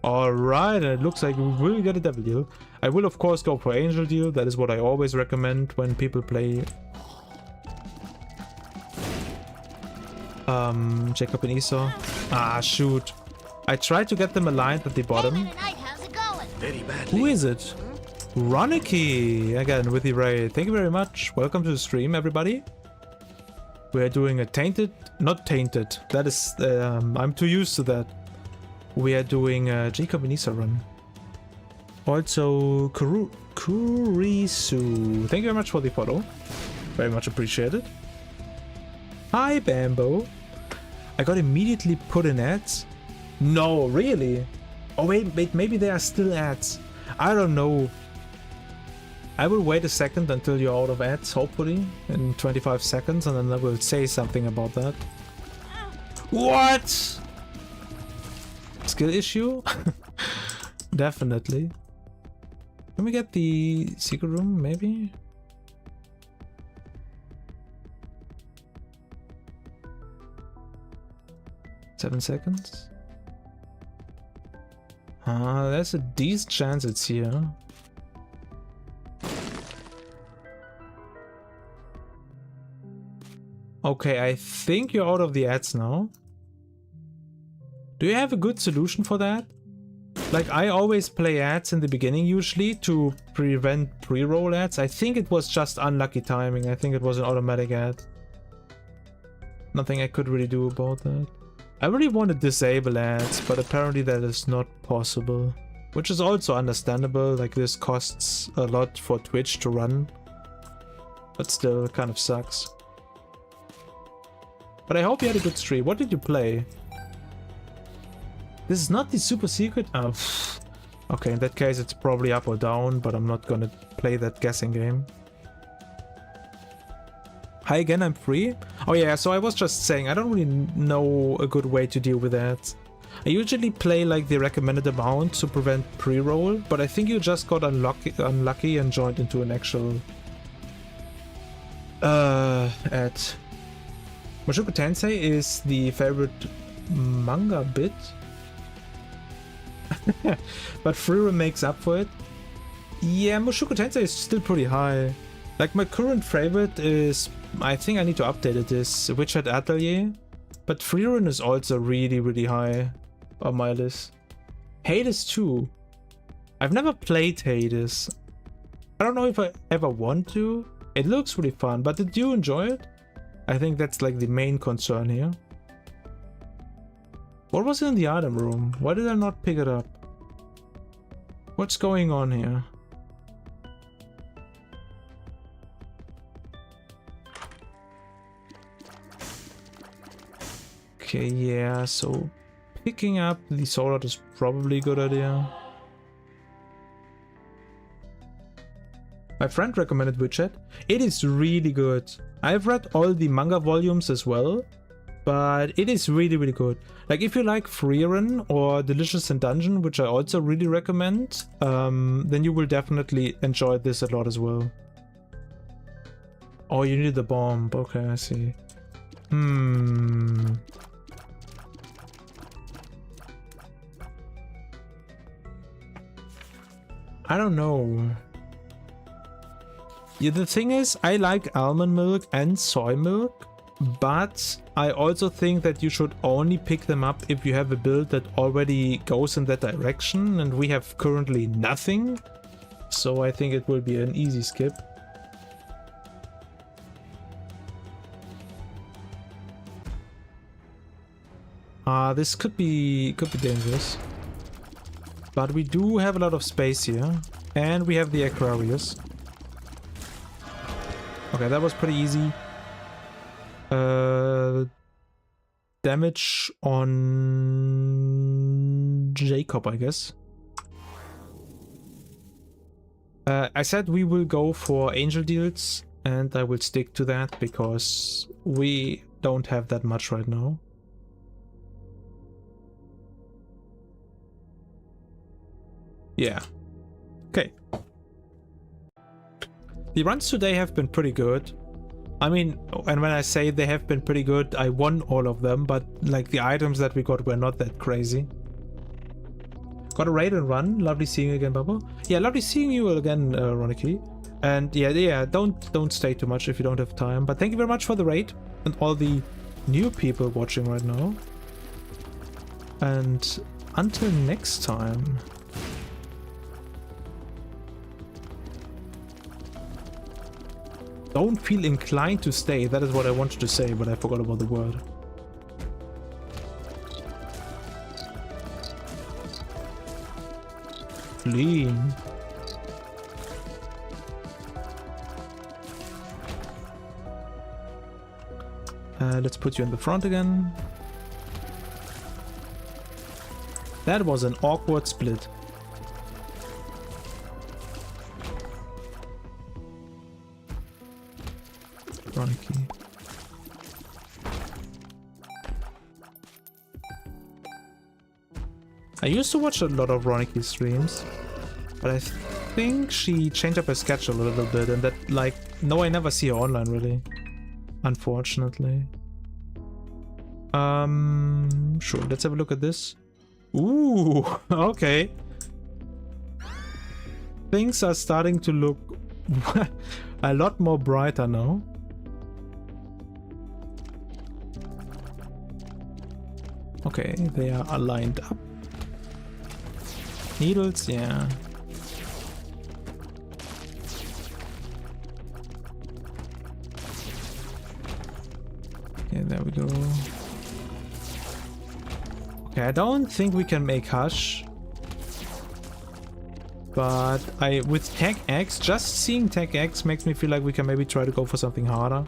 Alright, and it looks like we will get a devil deal. I will of course go for angel deal. That is what I always recommend when people play Jacob and Esau. Ah, shoot. I tried to get them aligned at the bottom. Who is it? Ronicky again with the raid. Thank you very much. Welcome to the stream, everybody. We are doing a tainted, not tainted. That is, I'm too used to that. We are doing a Jacob and Esau run. Also, Kurisu. Thank you very much for the follow. Very much appreciated. Hi, Bambo. I got immediately put in ads. No, really? Oh, wait, maybe there are still ads. I don't know. I will wait a second until you're out of ads, hopefully, in 25 seconds, and then I will say something about that. What? Skill issue? Definitely. Can we get the secret room, maybe? Seven seconds? There's a decent chance it's here. Okay, I think you're out of the ads now. Do you have a good solution for that? Like, I always play ads in the beginning usually to prevent pre-roll ads. I think it was just unlucky timing. I think it was an automatic ad. Nothing I could really do about that. I really want to disable ads, but apparently that is not possible. Which is also understandable, like this costs a lot for Twitch to run. But still, it kind of sucks. But I hope you had a good stream. What did you play? This is not the super secret? Oh, okay, in that case it's probably up or down, but I'm not gonna play that guessing game. Hi again, I'm free. Oh yeah, so I was just saying, I don't really know a good way to deal with that. I usually play like the recommended amount to prevent pre-roll, but I think you just got unlucky and joined into an actual ad. Mushoku Tensei is the favorite manga bit. But Frira makes up for it. Yeah, Mushoku Tensei is still pretty high. Like, my current favorite is, I think I need to update it, is Witch Hat Atelier. But Frieren is also really, really high on my list. Hades too. I've never played Hades. I don't know if I ever want to. It looks really fun, but did you enjoy it? I think that's like the main concern here. What was in the item room? Why did I not pick it up? What's going on here? Okay, yeah, so picking up the sword is probably a good idea. My friend recommended Witch Hat. It is really good. I've read all the manga volumes as well, but it is really, really good. Like, if you like Frieren or Delicious in Dungeon, which I also really recommend, then you will definitely enjoy this a lot as well. Oh, you need the bomb. Okay, I see. I don't know. Yeah, the thing is, I like almond milk and soy milk, but I also think that you should only pick them up if you have a build that already goes in that direction, and we have currently nothing, so I think it will be an easy skip. This could be dangerous. But we do have a lot of space here, and we have the Aquarius. Okay, that was pretty easy. Damage on Jacob, I guess. I said we will go for angel deals, and I will stick to that because we don't have that much right now. Yeah. Okay. The runs today have been pretty good. I mean, and when I say they have been pretty good, I won all of them, but like the items that we got were not that crazy. Got a raid and run. Lovely seeing you again, Bubba. Yeah, lovely seeing you again, Roniki. And yeah, don't stay too much if you don't have time. But thank you very much for the raid and all the new people watching right now. And until next time. Don't feel inclined to stay. That is what I wanted to say, but I forgot about the word. Clean. Let's put you in the front again. That was an awkward split. Roniki. I used to watch a lot of Roniki's streams, but I think she changed up her schedule a little bit, and that, like, no, I never see her online really, unfortunately. Sure, let's have a look at this. Ooh, okay. Things are starting to look a lot more brighter now. Okay, they are aligned up. Needles, yeah. Okay, there we go. Okay, I don't think we can make Hush. But with Tech X, just seeing Tech X makes me feel like we can maybe try to go for something harder.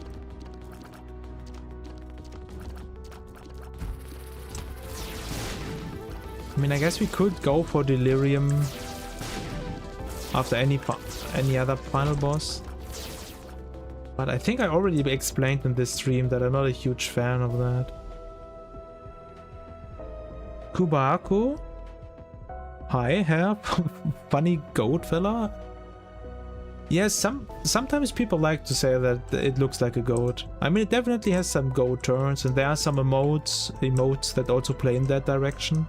I mean, I guess we could go for Delirium after any other final boss. But I think I already explained in this stream that I'm not a huge fan of that. Kubaku? Hi, hair. Funny goat fella? Yes, sometimes people like to say that it looks like a goat. I mean, it definitely has some goat turns, and there are some emotes that also play in that direction.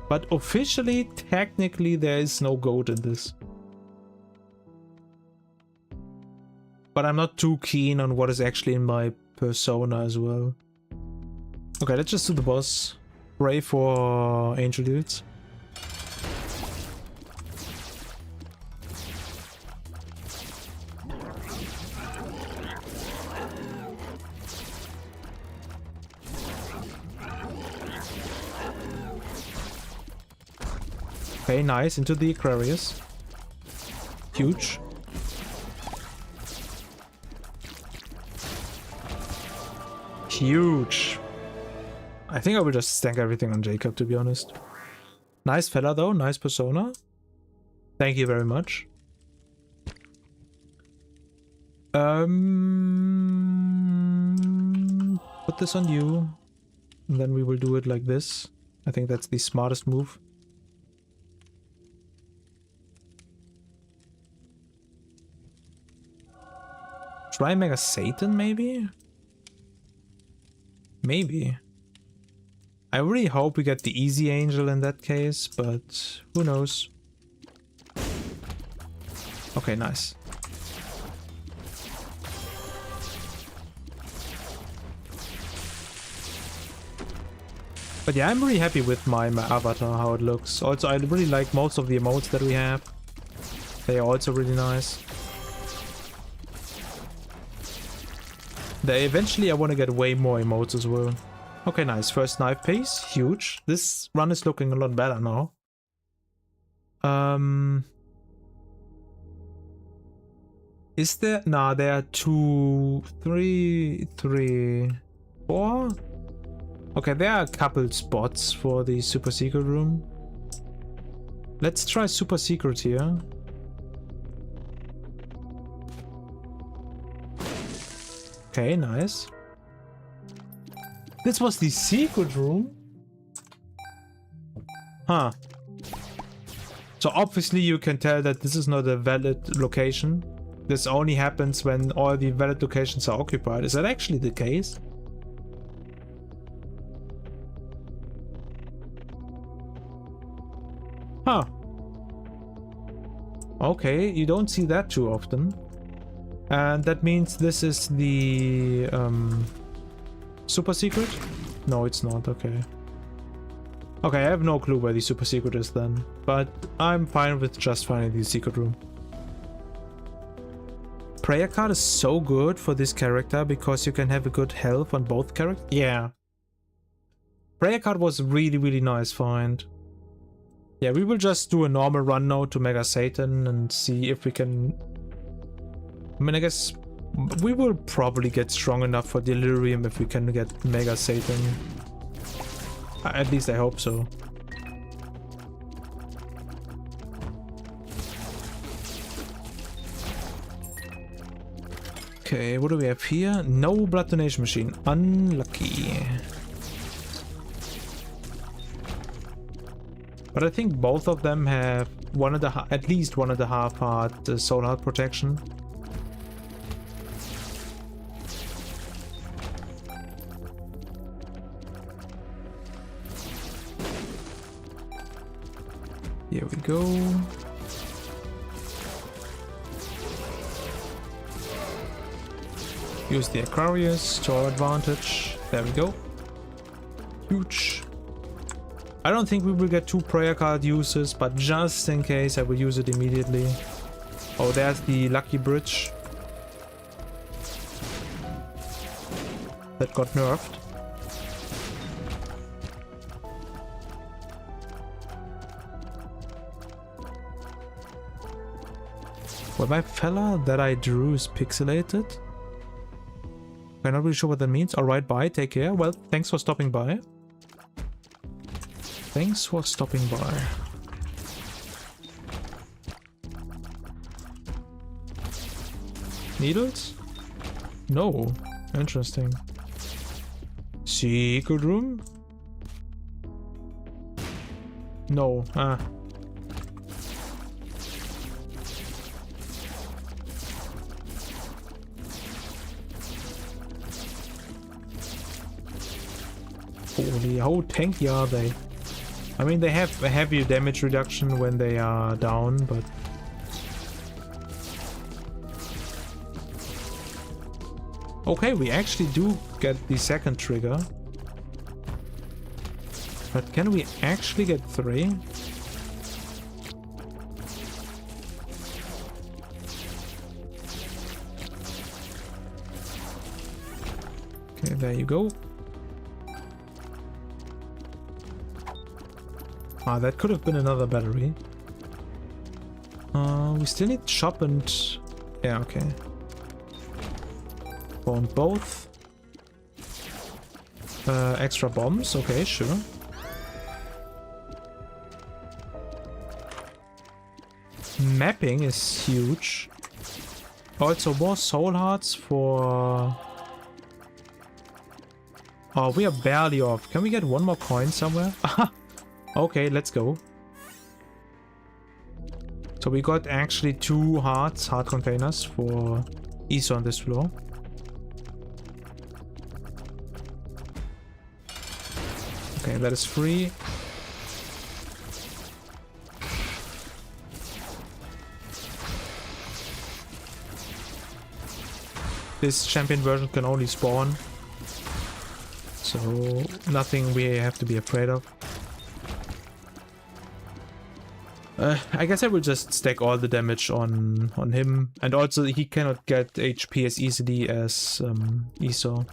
But officially, technically, there is no goat in this. But I'm not too keen on what is actually in my persona as well. Okay, let's just do the boss. Pray for angel dudes. Okay, nice, into the Aquarius. Huge. Huge. I think I will just stank everything on Jacob, to be honest. Nice fella though, nice persona. Thank you very much. Put this on you. And then we will do it like this. I think that's the smartest move. Try Mega Satan, maybe? Maybe. I really hope we get the easy angel in that case, but who knows? Okay, nice. But yeah, I'm really happy with my avatar, how it looks. Also, I really like most of the emotes that we have. They are also really nice. Eventually I want to get way more emotes as well. Okay, nice. First knife piece. Huge. This run is looking a lot better now. Is there... Nah, there are 2, 3, 4. Okay, there are a couple spots for the super secret room. Let's try super secret here. Okay, nice. This was the secret room? Huh. So obviously you can tell that this is not a valid location. This only happens when all the valid locations are occupied. Is that actually the case? Huh. Okay, you don't see that too often. And that means this is the super secret? No, it's not. Okay. Okay, I have no clue where the super secret is then. But I'm fine with just finding the secret room. Prayer card is so good for this character because you can have a good health on both characters. Yeah. Prayer card was really, really nice find. Yeah, we will just do a normal run now to Mega Satan and see if we can... I mean, I guess we will probably get strong enough for Delirium if we can get Mega Satan. At least I hope so. Okay, what do we have here? No blood donation machine. Unlucky. But I think both of them have at least 1.5 heart soul heart protection. Here we go. Use the Aquarius to our advantage. There we go. Huge. I don't think we will get 2 prayer card uses, but just in case I will use it immediately. Oh, there's the lucky bridge. That got nerfed. Well, my fella that I drew is pixelated. I'm not really sure what that means. Alright, bye, take care. Well, thanks for stopping by. Thanks for stopping by. Needles? No. Interesting. Secret room? No. Ah. Holy, how tanky are they? I mean, they have a heavy damage reduction when they are down, but... Okay, we actually do get the second trigger. But can we actually get 3? Okay, there you go. Ah, that could have been another battery. We still need shop and... Yeah, okay. Found both. Extra bombs, okay, sure. Mapping is huge. Also more soul hearts for... Oh, we are barely off. Can we get one more coin somewhere? Okay, let's go. So we got actually 2 heart containers for ESO on this floor. Okay, that is free. This champion version can only spawn, so nothing we have to be afraid of. I guess I will just stack all the damage on him, and also he cannot get HP as easily as ESO.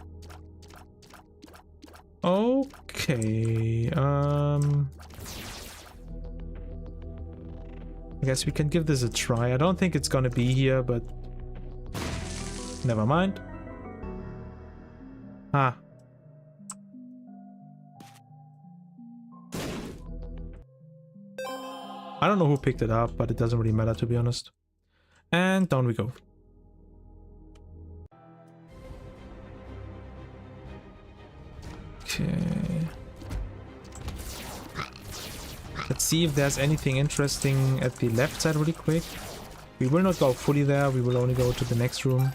Okay, I guess we can give this a try. I don't think it's gonna be here, but never mind. Ah. I don't know who picked it up, but it doesn't really matter, to be honest. And down we go. Okay. Let's see if there's anything interesting at the left side really quick. We will not go fully there, we will only go to the next room.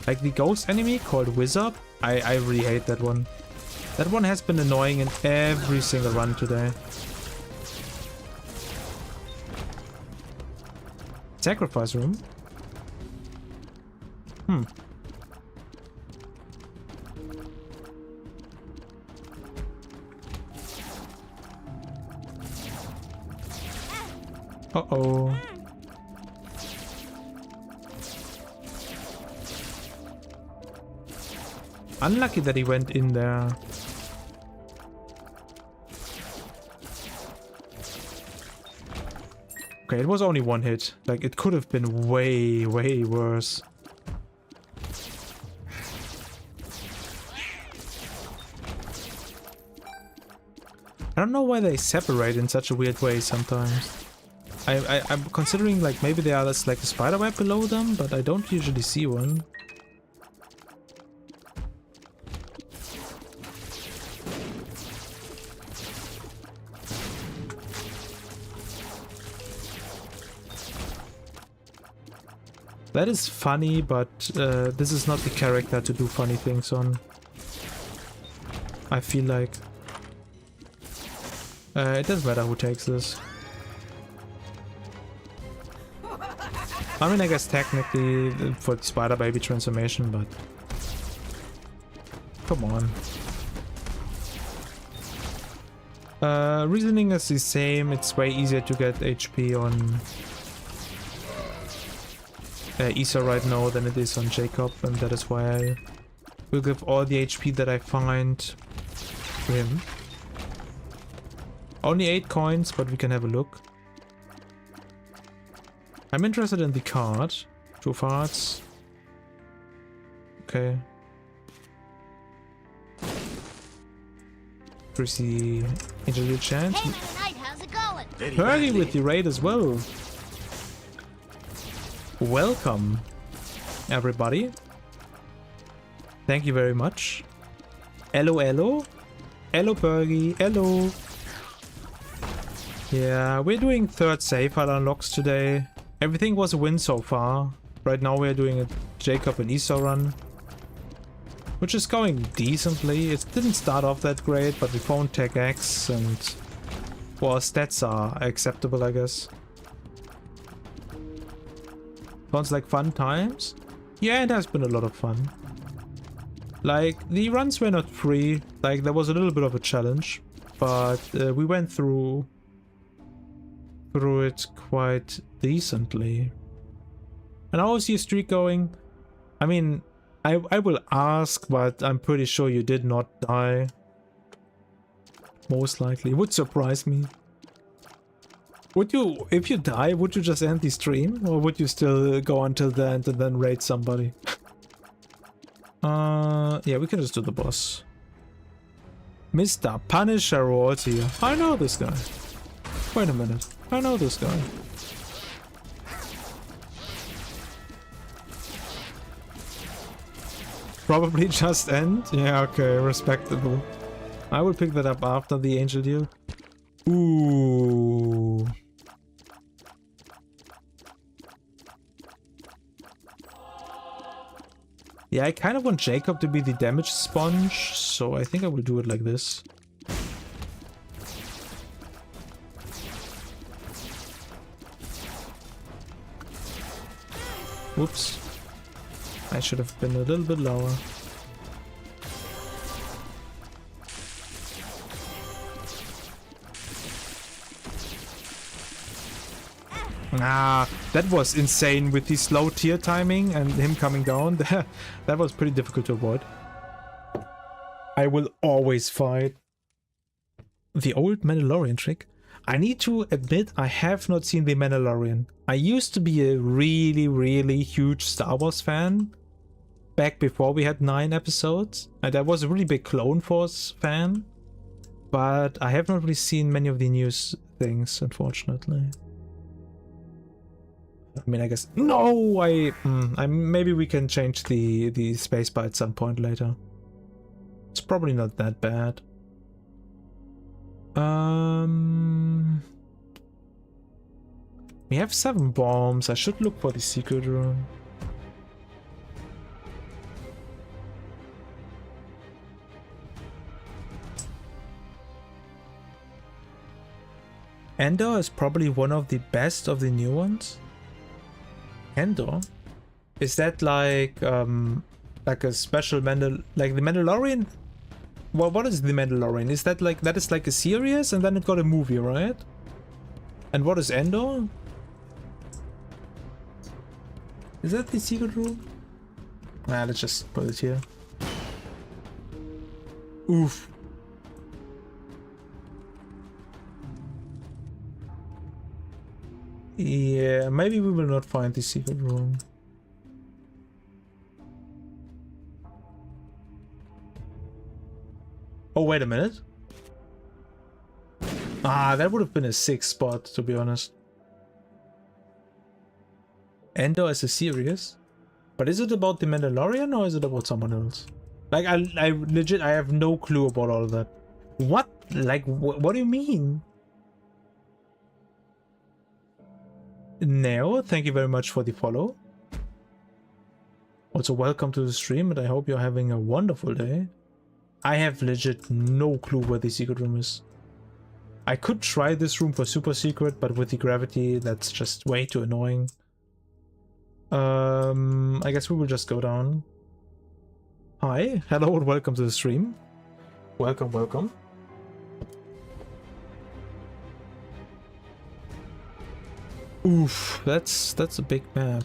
Like the ghost enemy called Wizard. I really hate that one. That one has been annoying in every single run today. Sacrifice room? Uh-oh. Unlucky that he went in there. Okay, it was only one hit. Like, it could have been way, way worse. I don't know why they separate in such a weird way sometimes. I'm considering like maybe there is like a spider web below them, but I don't usually see one. That is funny, but this is not the character to do funny things on. I feel like. It doesn't matter who takes this. I mean, I guess technically for the Spider Baby transformation, but come on. Reasoning is the same. It's way easier to get HP on Issa right now than it is on Jacob, and that is why I will give all the HP that I find to him. Only 8 coins, but we can have a look. I'm interested in the card. 2 farts. Okay. Here's the Angel Chant. Hey, Knight, how's it going? Hurry with the raid as well. Welcome, everybody. Thank you very much. Hello, hello. Hello, Pergy. Hello. Yeah, we're doing 3rd save file unlocks today. Everything was a win so far. Right now we're doing a Jacob and Issa run, which is going decently. It didn't start off that great, but we found Tech X and, well, stats are acceptable, I guess. Sounds like fun times? Yeah, it has been a lot of fun. Like, the runs were not free. Like, there was a little bit of a challenge, but we went through it quite decently. And how is your streak going? I mean, I will ask, but I'm pretty sure you did not die. Most likely. Would surprise me. Would you, if you die, would you just end the stream? Or would you still go until the end and then raid somebody? Yeah, we can just do the boss. Mr. Punisher Royalty. I know this guy. Wait a minute. I know this guy. Probably just end? Yeah, okay, respectable. I will pick that up after the angel deal. Ooh. Yeah, I kind of want Jacob to be the damage sponge, so I think I will do it like this. Whoops. I should have been a little bit lower. Ah, that was insane with the slow tier timing and him coming down. That was pretty difficult to avoid. I will always fight. The old Mandalorian trick? I need to admit I have not seen The Mandalorian. I used to be a really, really huge Star Wars fan back before we had 9 episodes. And I was a really big Clone Force fan. But I have not really seen many of the news things, unfortunately. I mean, I guess... No! Maybe we can change the spacebar at some point later. It's probably not that bad. We have 7 bombs. I should look for the secret room. Endor is probably one of the best of the new ones. Endor? Is that like a special like the Mandalorian? Well, what is the Mandalorian? Is that like a series and then it got a movie, right? And what is Endor? Is that the secret room? Nah, let's just put it here. Oof. Yeah, maybe we will not find the secret room. Oh, wait a minute. Ah, that would have been a sick spot, to be honest. Endor is a series? But is it about the Mandalorian or is it about someone else? Like, I legit, I have no clue about all of that. What? Like, what do you mean? Neo, thank you very much for the follow. Also, welcome to the stream, and I hope you're having a wonderful day. I have legit no clue where the secret room is. I could try this room for super secret, but with the gravity, that's just way too annoying. I guess we will just go down. Hi, hello and welcome to the stream. Welcome, welcome. Oof, that's a big map.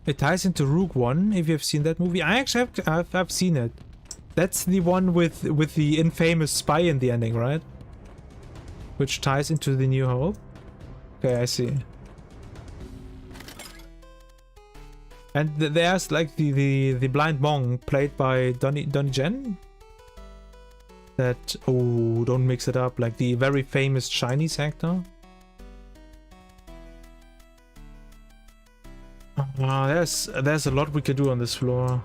It ties into Rogue One, if you've seen that movie. I actually I've seen it. That's the one with the infamous spy in the ending, right? Which ties into the New Hope. Okay, I see. And there's like the blind monk played by Donnie Yen. That, oh, don't mix it up. Like the very famous Chinese actor. There's a lot we can do on this floor.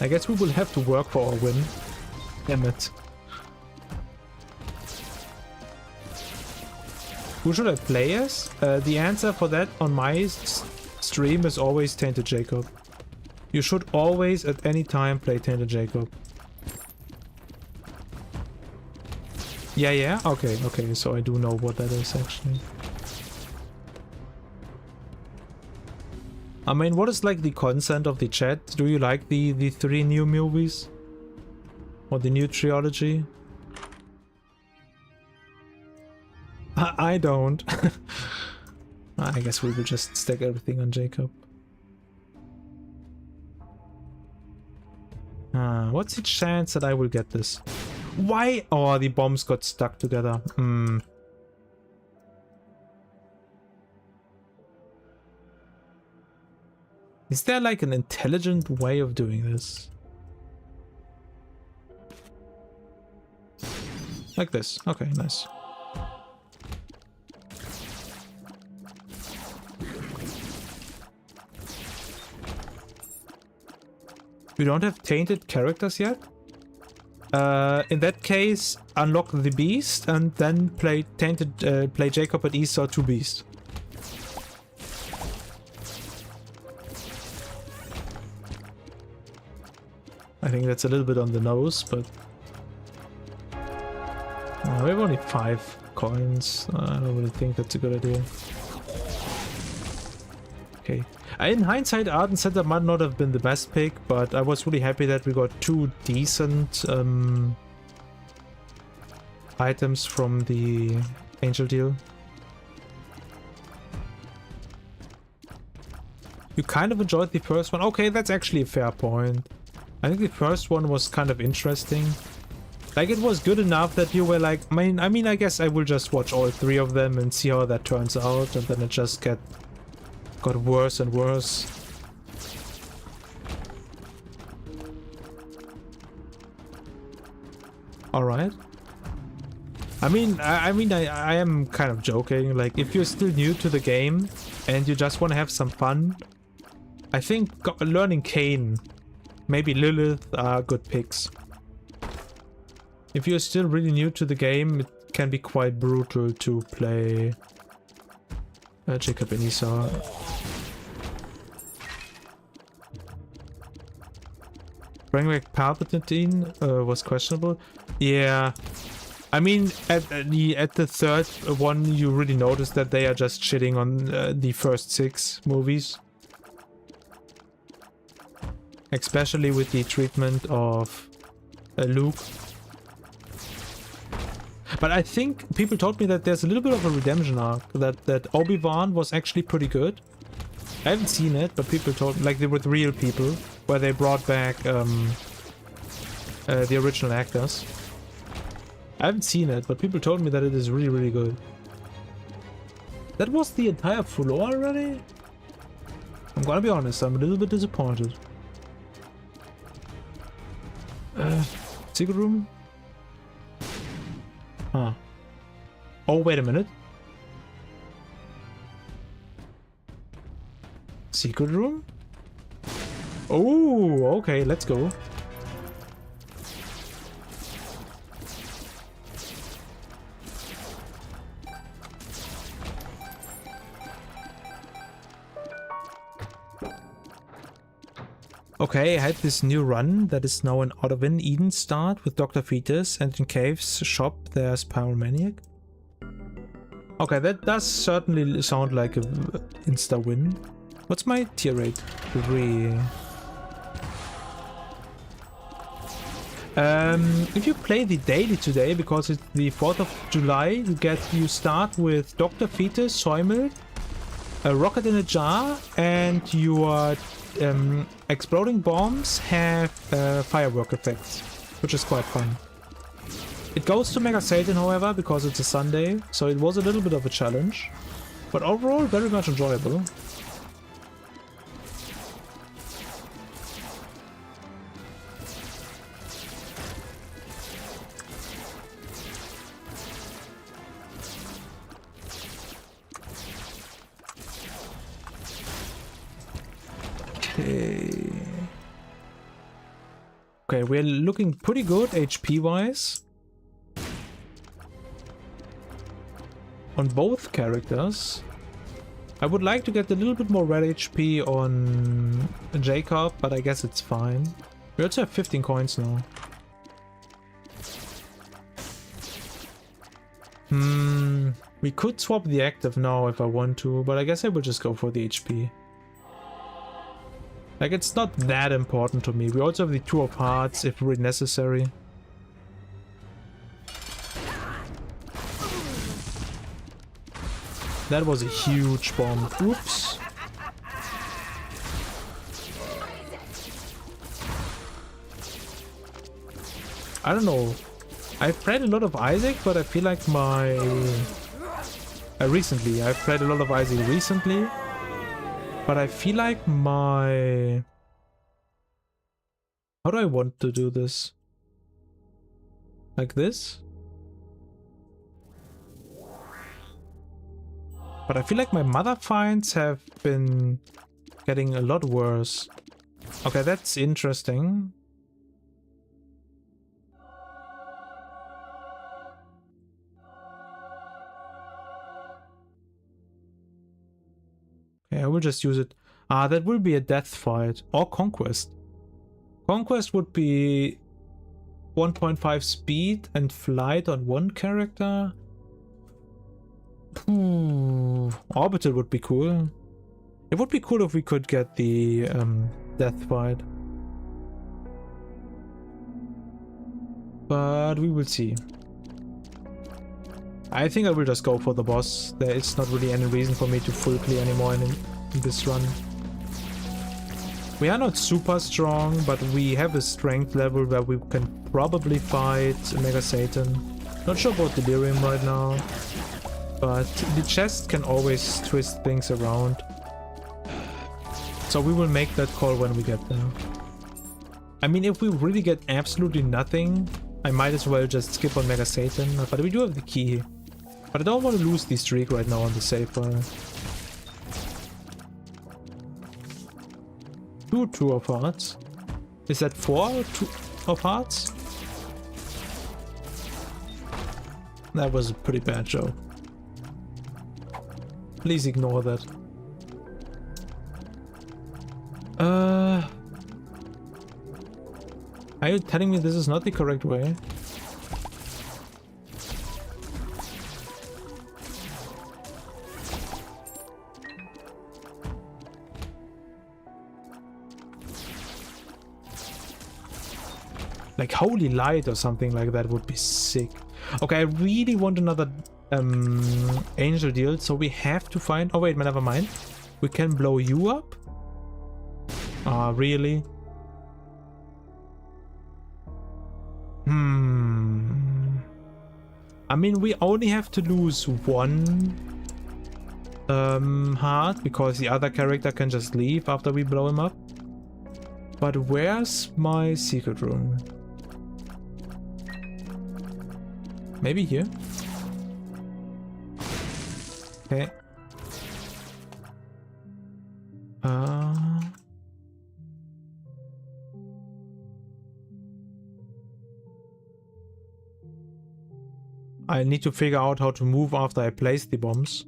I guess we will have to work for our win. Damn it. Who should I play as? The answer for that on my stream is always Tainted Jacob. You should always at any time play Tainted Jacob. Yeah? Okay, so I do know what that is actually. I mean, what is like the consent of the chat? Do you like the 3 new movies? Or the new trilogy? I don't. I guess we will just stack everything on Jacob. What's the chance that I will get this? Why? Oh, the bombs got stuck together. Is there like an intelligent way of doing this? Like this. Okay, nice. We don't have tainted characters yet? In that case, unlock the beast and then play tainted. Play Jacob at Esau 2 beast. I think that's a little bit on the nose, but we have only 5 coins. I don't really think that's a good idea. Okay. In hindsight, Art and Center might not have been the best pick, but I was really happy that we got 2 decent items from the Angel deal. You kind of enjoyed the first one? Okay, that's actually a fair point. I think the first one was kind of interesting. Like, it was good enough that you were like, I mean, I guess I will just watch all 3 of them and see how that turns out, and then it just got worse and worse. Alright. I am kind of joking. Like, if you're still new to the game and you just want to have some fun, I think learning Kain, maybe Lilith are good picks. If you're still really new to the game, it can be quite brutal to play Jacob and Esau. Bringing back Palpatine was questionable. Yeah, I mean, at the third one, you really notice that they are just shitting on the first 6 movies. Especially with the treatment of Luke. But I think people told me that there's a little bit of a redemption arc. That Obi-Wan was actually pretty good. I haven't seen it, but people told me, like, they were real people, where they brought back the original actors. I haven't seen it, but people told me that it is really, really good. That was the entire floor already? I'm gonna be honest, I'm a little bit disappointed. Secret room? Huh. Oh, wait a minute. Secret room? Oh, okay, let's go. Okay, I had this new run that is now an Out-of-In Eden start with Dr. Fetus, and in Cave's shop there's Pyromaniac. Okay, that does certainly sound like a insta-win. What's my tier rate? 3. If you play the daily today, because it's the 4th of July, you start with Dr. Fetus, Soy Milk, a rocket in a jar, and your exploding bombs have firework effects, which is quite fun. It goes to Mega Satan, however, because it's a Sunday, so it was a little bit of a challenge, but overall very much enjoyable. Okay, we're looking pretty good HP-wise. On both characters. I would like to get a little bit more red HP on Jacob, but I guess it's fine. We also have 15 coins now. We could swap the active now if I want to, but I guess I will just go for the HP. Like, it's not that important to me. We also have the 2 of Hearts if really necessary. That was a huge bomb. Oops. I don't know. I've played a lot of Isaac, but I feel like my... I've played a lot of Isaac recently. But I feel like my... How do I want to do this? Like this? But I feel like my mother finds have been getting a lot worse. Okay, that's interesting. Okay, I will just use it. Ah, that will be a death fight. Or Conquest. Conquest would be 1.5 speed and flight on one character. Orbital would be cool. It would be cool if we could get the death fight. But we will see. I think I will just go for the boss. There is not really any reason for me to full clear anymore in this run. We are not super strong, but we have a strength level where we can probably fight Mega Satan. Not sure about Delirium right now, but the chest can always twist things around. So we will make that call when we get there. I mean, if we really get absolutely nothing, I might as well just skip on Mega Satan, but we do have the key. But I don't want to lose the streak right now on the save file. 2 of Hearts. Is that 4 2 of Hearts? That was a pretty bad joke. Please ignore that. Are you telling me this is not the correct way? Like holy light or something like that would be sick. Okay, I really want another angel deal, so we have to find... Oh wait, never mind. We can blow you up? Ah, really? I mean, we only have to lose one heart, because the other character can just leave after we blow him up. But where's my secret room? Maybe here? Okay. I need to figure out how to move after I place the bombs.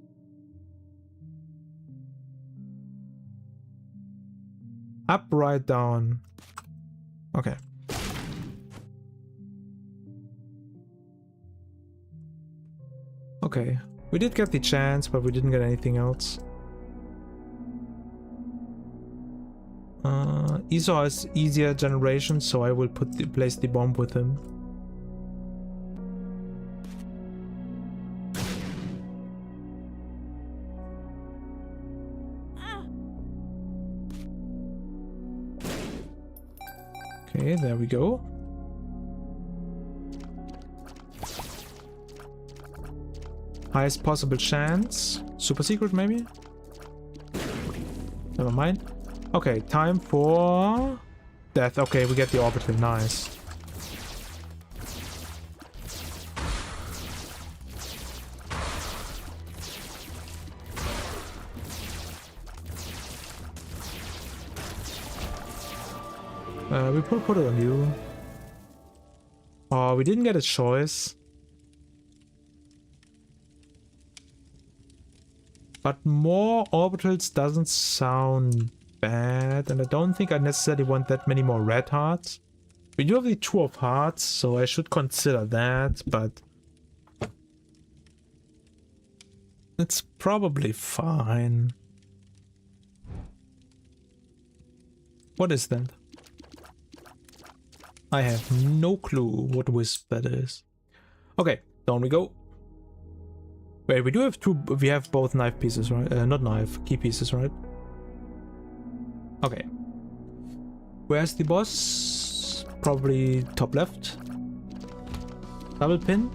Up, right, down. Okay. Okay. We did get the chance, but we didn't get anything else. Esau has easier generation, so I will place the bomb with him. Okay, there we go. Highest possible chance. Super secret, maybe? Never mind. Okay, time for death. Okay, we get the orbital. Nice. We put it on you. Oh, we didn't get a choice. But more orbitals doesn't sound bad, and I don't think I necessarily want that many more red hearts. We do have the 2 of hearts, so I should consider that, but it's probably fine. What is that? I have no clue what wisp that is. Okay, down we go. Wait, we do have we have both knife pieces, right? Not knife, key pieces, right? Okay. Where's the boss? Probably top left. Double pin.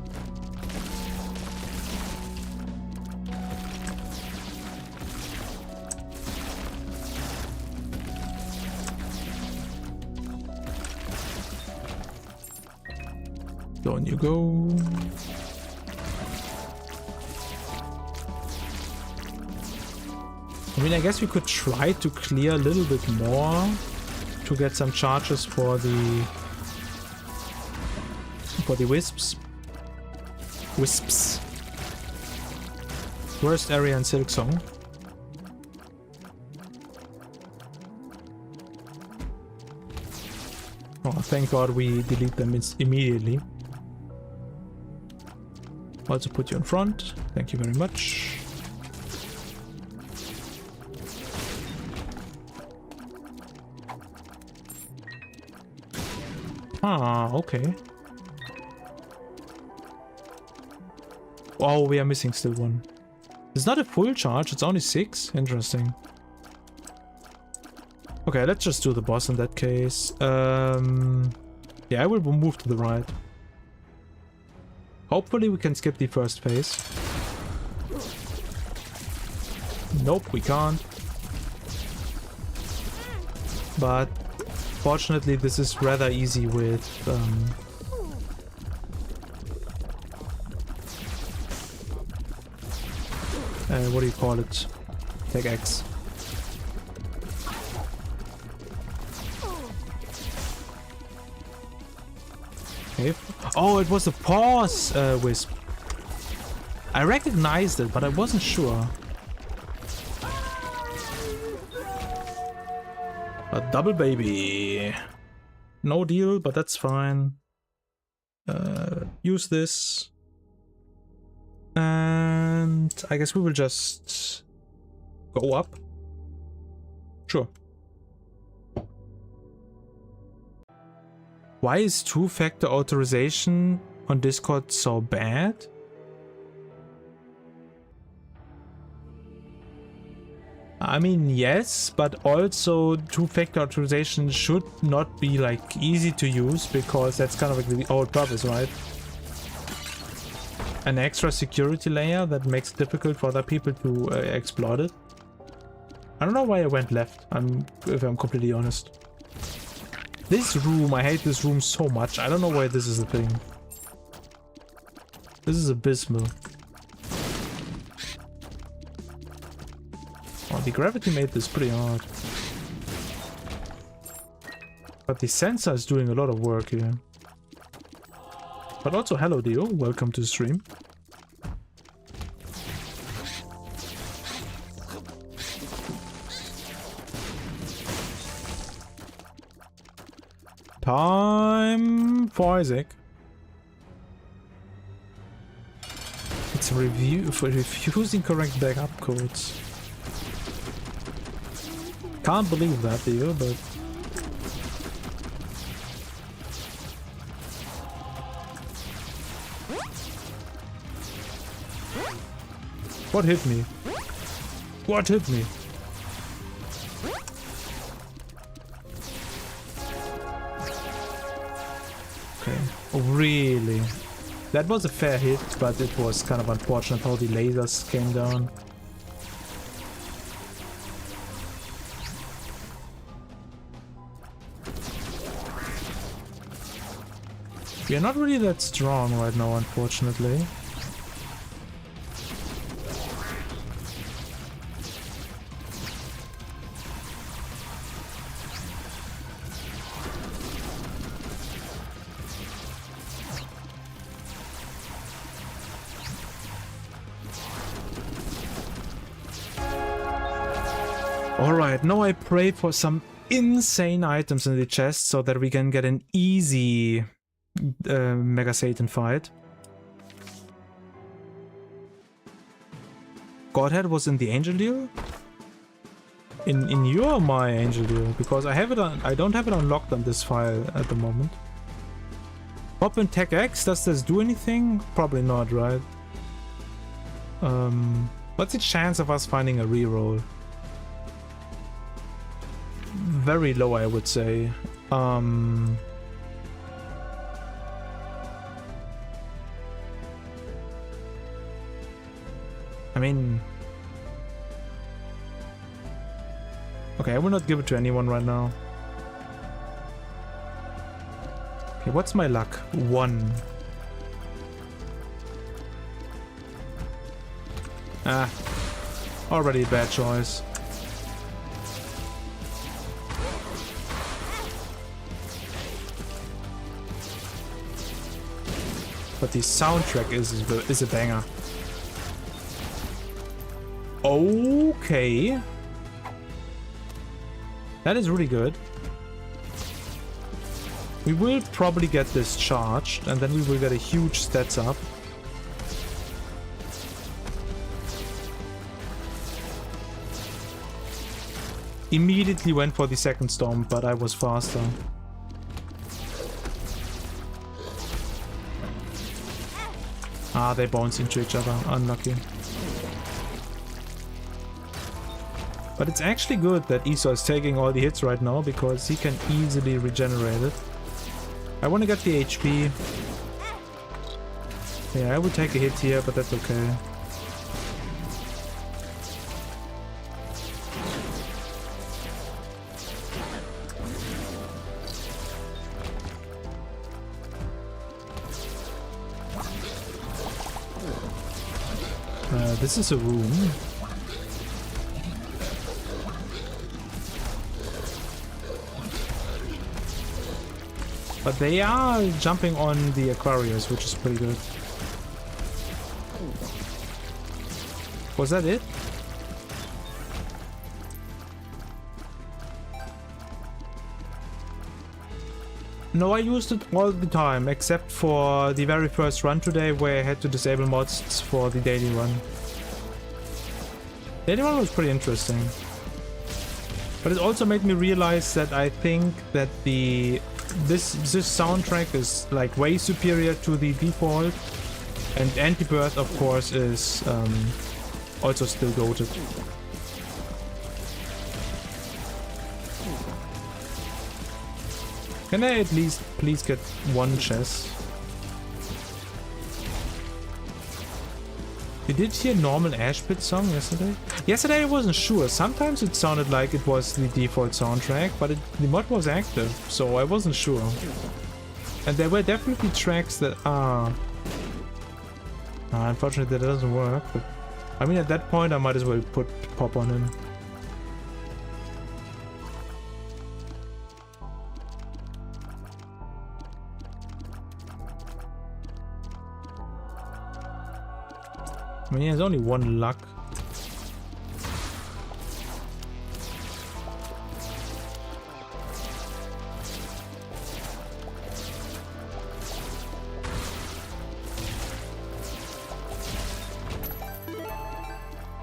Down you go. I mean, I guess we could try to clear a little bit more to get some charges for the wisps. Wisps. Worst area in Silk Song. Oh, thank God we delete them immediately. Also put you in front. Thank you very much. Ah, okay. Oh, we are missing still one. It's not a full charge, it's only 6. Interesting. Okay, let's just do the boss in that case. Yeah, I will move to the right. Hopefully we can skip the first phase. Nope, we can't. But fortunately this is rather easy with what do you call it? Tag X. Okay. Oh, it was a pause wisp. I recognized it, but I wasn't sure. A double baby. No deal, but that's fine. Use this. And I guess we will just go up. Sure. Why is two-factor authorization on Discord so bad? I mean, yes, but also two-factor authorization should not be like easy to use, because that's kind of like the whole purpose, right? An extra security layer that makes it difficult for other people to exploit it. I don't know why I went left, if I'm completely honest. This room, I hate this room so much. I don't know why this is a thing. This is abysmal. Oh, the gravity made this pretty hard. But the sensor is doing a lot of work here. But also, hello Dio, welcome to the stream. Time for Isaac. It's a review for refusing correct backup codes. Can't believe that, Dio, but... What hit me? What hit me? Okay. Oh, really? That was a fair hit, but it was kind of unfortunate how the lasers came down. We are not really that strong right now, unfortunately. Alright, now I pray for some insane items in the chest so that we can get an easy Mega Satan fight. Godhead was in the Angel Deal? In your my Angel Deal, because I have it on, I don't have it unlocked on this file at the moment. Pop and Tech X, does this do anything? Probably not, right? What's the chance of us finding a reroll? Very low, I would say. I mean... Okay, I will not give it to anyone right now. Okay, what's my luck? 1. Ah, already a bad choice. But the soundtrack is a banger. Okay. That is really good. We will probably get this charged, and then we will get a huge stats up. Immediately went for the second storm, but I was faster. Ah, they bounce into each other. Unlucky. But it's actually good that Esau is taking all the hits right now, because he can easily regenerate it. I want to get the HP. Yeah, I would take a hit here, but that's okay. This is a room. But they are jumping on the Aquarius, which is pretty good. Was that it? No, I used it all the time, except for the very first run today where I had to disable mods for the daily run. The daily run was pretty interesting. But it also made me realize that I think that this soundtrack is like way superior to the default. And Anti-Birth, of course, is also still goated. Can I at least please get one chest? You did hear normal Ash Pit song yesterday? Yesterday I wasn't sure. Sometimes it sounded like it was the default soundtrack, but the mod was active, so I wasn't sure. And there were definitely tracks that are... unfortunately that doesn't work, but... I mean, at that point I might as well put Pop on in. I mean, he has only one luck.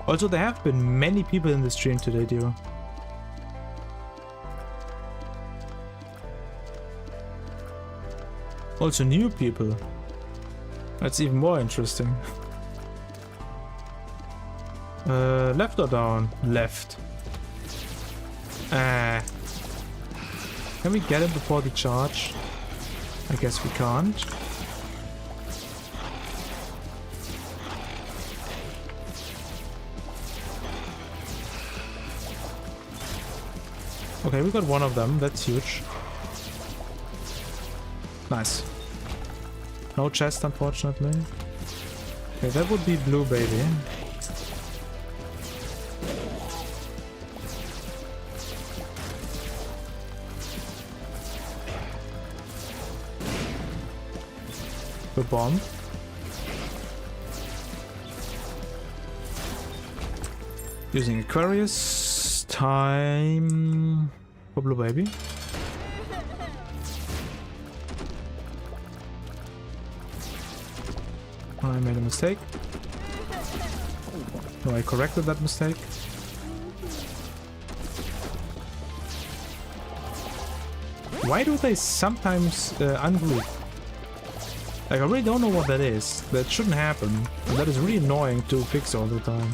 Also, there have been many people in the stream today, Dio. Also new people. That's even more interesting. Left or down? Left. Can we get him before the charge? I guess we can't. Okay, we got one of them. That's huge. Nice. No chest, unfortunately. Okay, that would be blue, baby. The bomb. Using Aquarius. Time for blue baby. I made a mistake. No, I corrected that mistake. Why do they sometimes ungroup? Like, I really don't know what that is. That shouldn't happen. And that is really annoying to fix all the time.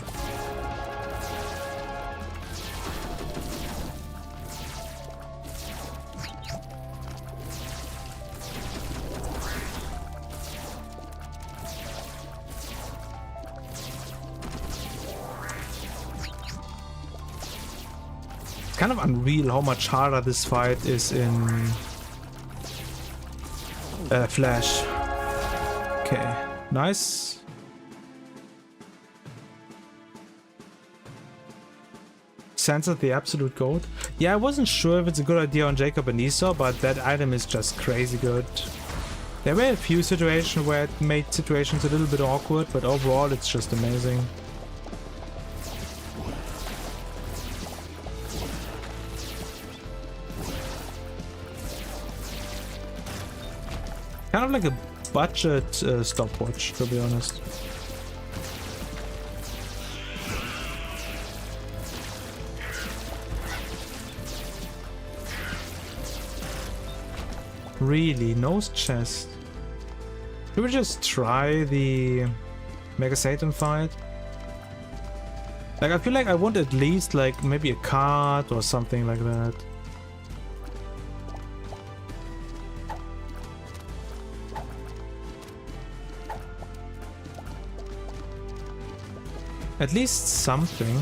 It's kind of unreal how much harder this fight is in Flash. Okay, nice. Censored the absolute goat. Yeah, I wasn't sure if it's a good idea on Jacob and Esau, but that item is just crazy good. There were a few situations where it made situations a little bit awkward, but overall it's just amazing. Kind of like a budget stopwatch, to be honest. Really? No chest? Should we just try the Mega Satan fight? Like, I feel like I want at least, like, maybe a card or something like that. At least something.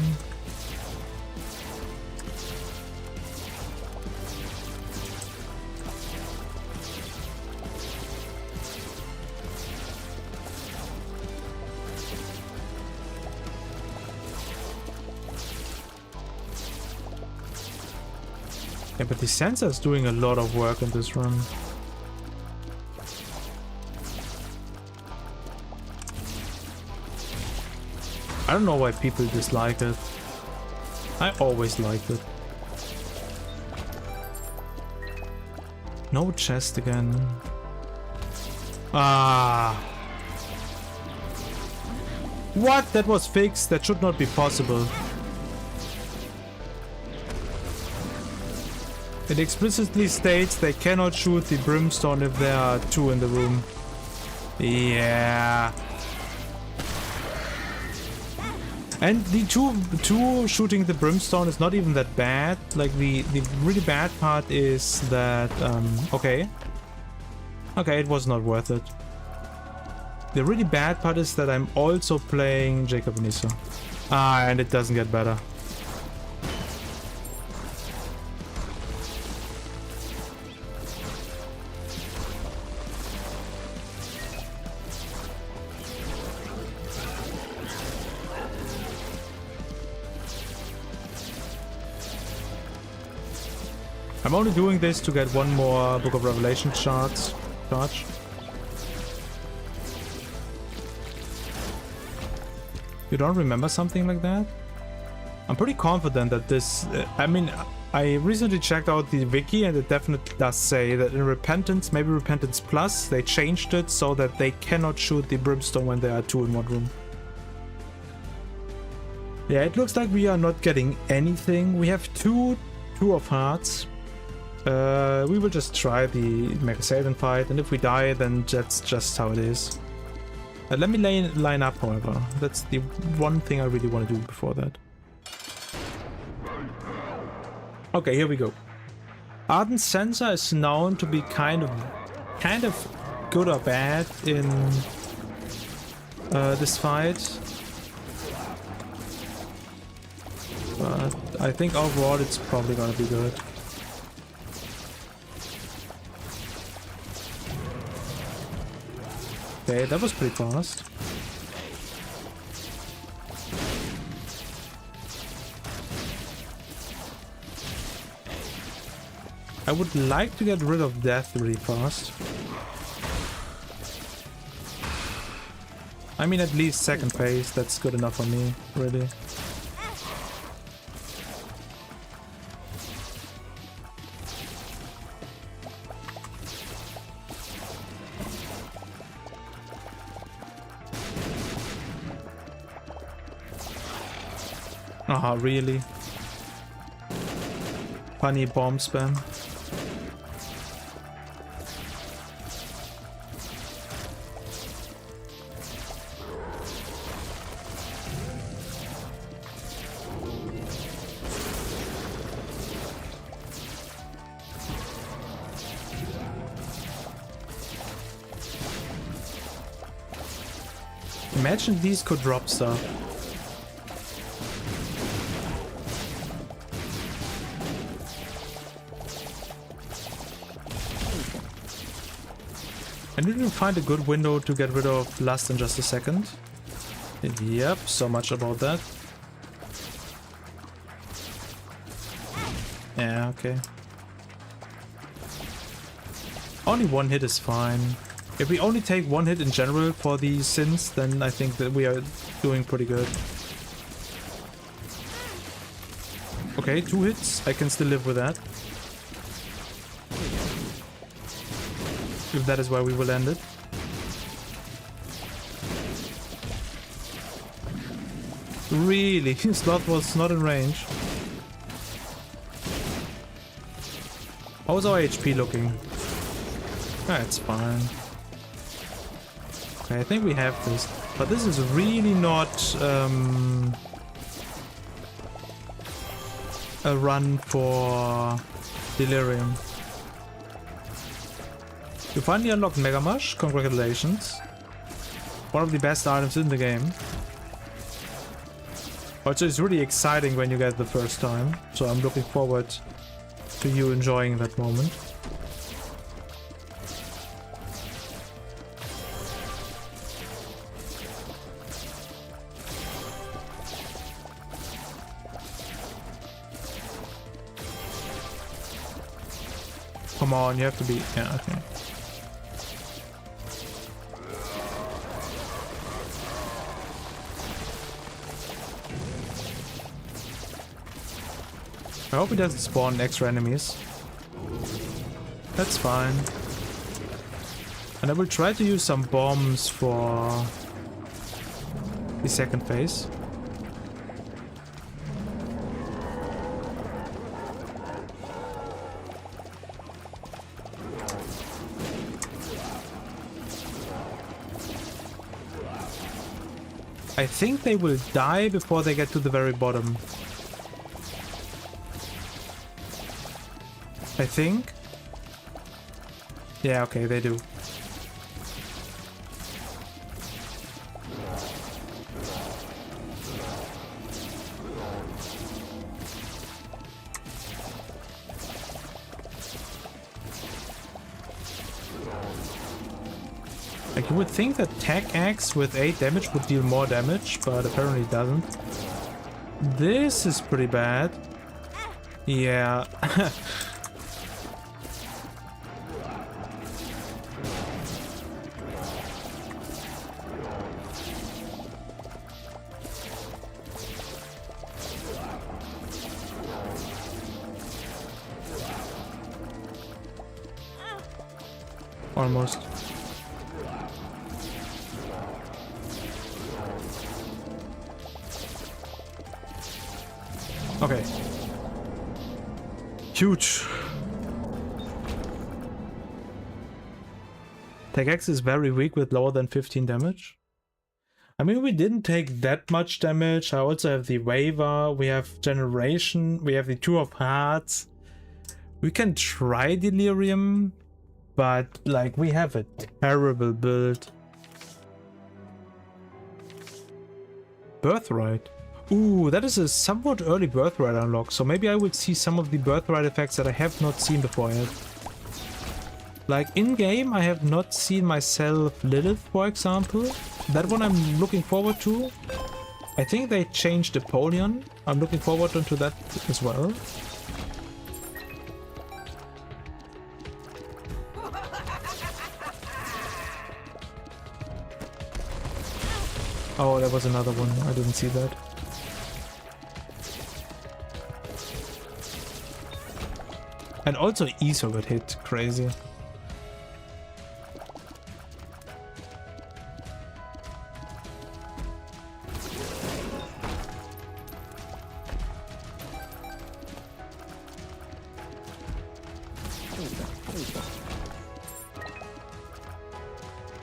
Yeah, but the sensor's doing a lot of work in this run. I don't know why people dislike it. I always liked it. No chest again. Ah. What? That was fixed? That should not be possible. It explicitly states they cannot shoot the brimstone if there are 2 in the room. Yeah. And the two shooting the brimstone is not even that bad. Like the really bad part is that okay, it was not worth it. The really bad part is that I'm also playing Jacob Niso. And it doesn't get better. I'm only doing this to get one more Book of Revelation charge. You don't remember something like that? I'm pretty confident that this... I mean, I recently checked out the wiki and it definitely does say that in Repentance, maybe Repentance Plus, they changed it so that they cannot shoot the brimstone when there are 2 in one room. Yeah, it looks like we are not getting anything. We have two of Hearts. We will just try the Mega Satan fight, and if we die, then that's just how it is. Let me line up, however. That's the one thing I really want to do before that. Okay, here we go. Ardent Sensor is known to be kind of good or bad in this fight. But I think overall it's probably gonna be good. Okay, that was pretty fast. I would like to get rid of death really fast. I mean, at least second phase, that's good enough for me, really. Ah, really? Funny bomb spam. Imagine these could drop stuff. And did you find a good window to get rid of Lust in just a second? Yep, so much about that. Yeah, okay. Only one hit is fine. If we only take one hit in general for the sins, then I think that we are doing pretty good. Okay, 2 hits. I can still live with that. If that is where we will end it. Really? Sloth was not in range. How is our HP looking? That's fine. Okay, I think we have this. But this is really not a run for Delirium. You finally unlocked Mega Mush, congratulations. One of the best items in the game. Also, it's really exciting when you get it the first time, so I'm looking forward to you enjoying that moment. Come on, you have to be... yeah, okay. I hope it doesn't spawn extra enemies. That's fine. And I will try to use some bombs for the second phase. I think they will die before they get to the very bottom. I think. Yeah, okay, they do. Like, you would think that Tech Axe with 8 damage would deal more damage, but apparently it doesn't. This is pretty bad. Yeah. Almost. Okay. Huge. Tech X is very weak with lower than 15 damage. I mean, we didn't take that much damage. I also have the Waver, we have Generation, we have the Two of Hearts. We can try Delirium, but like, we have a terrible build. Birthright. Ooh, that is a somewhat early Birthright unlock, so maybe I would see some of the Birthright effects that I have not seen before yet. Like, in-game, I have not seen myself Lilith, for example. That one I'm looking forward to. I think they changed Apollyon. I'm looking forward to that as well. Oh, there was another one. I didn't see that. And also Iso got hit. Crazy.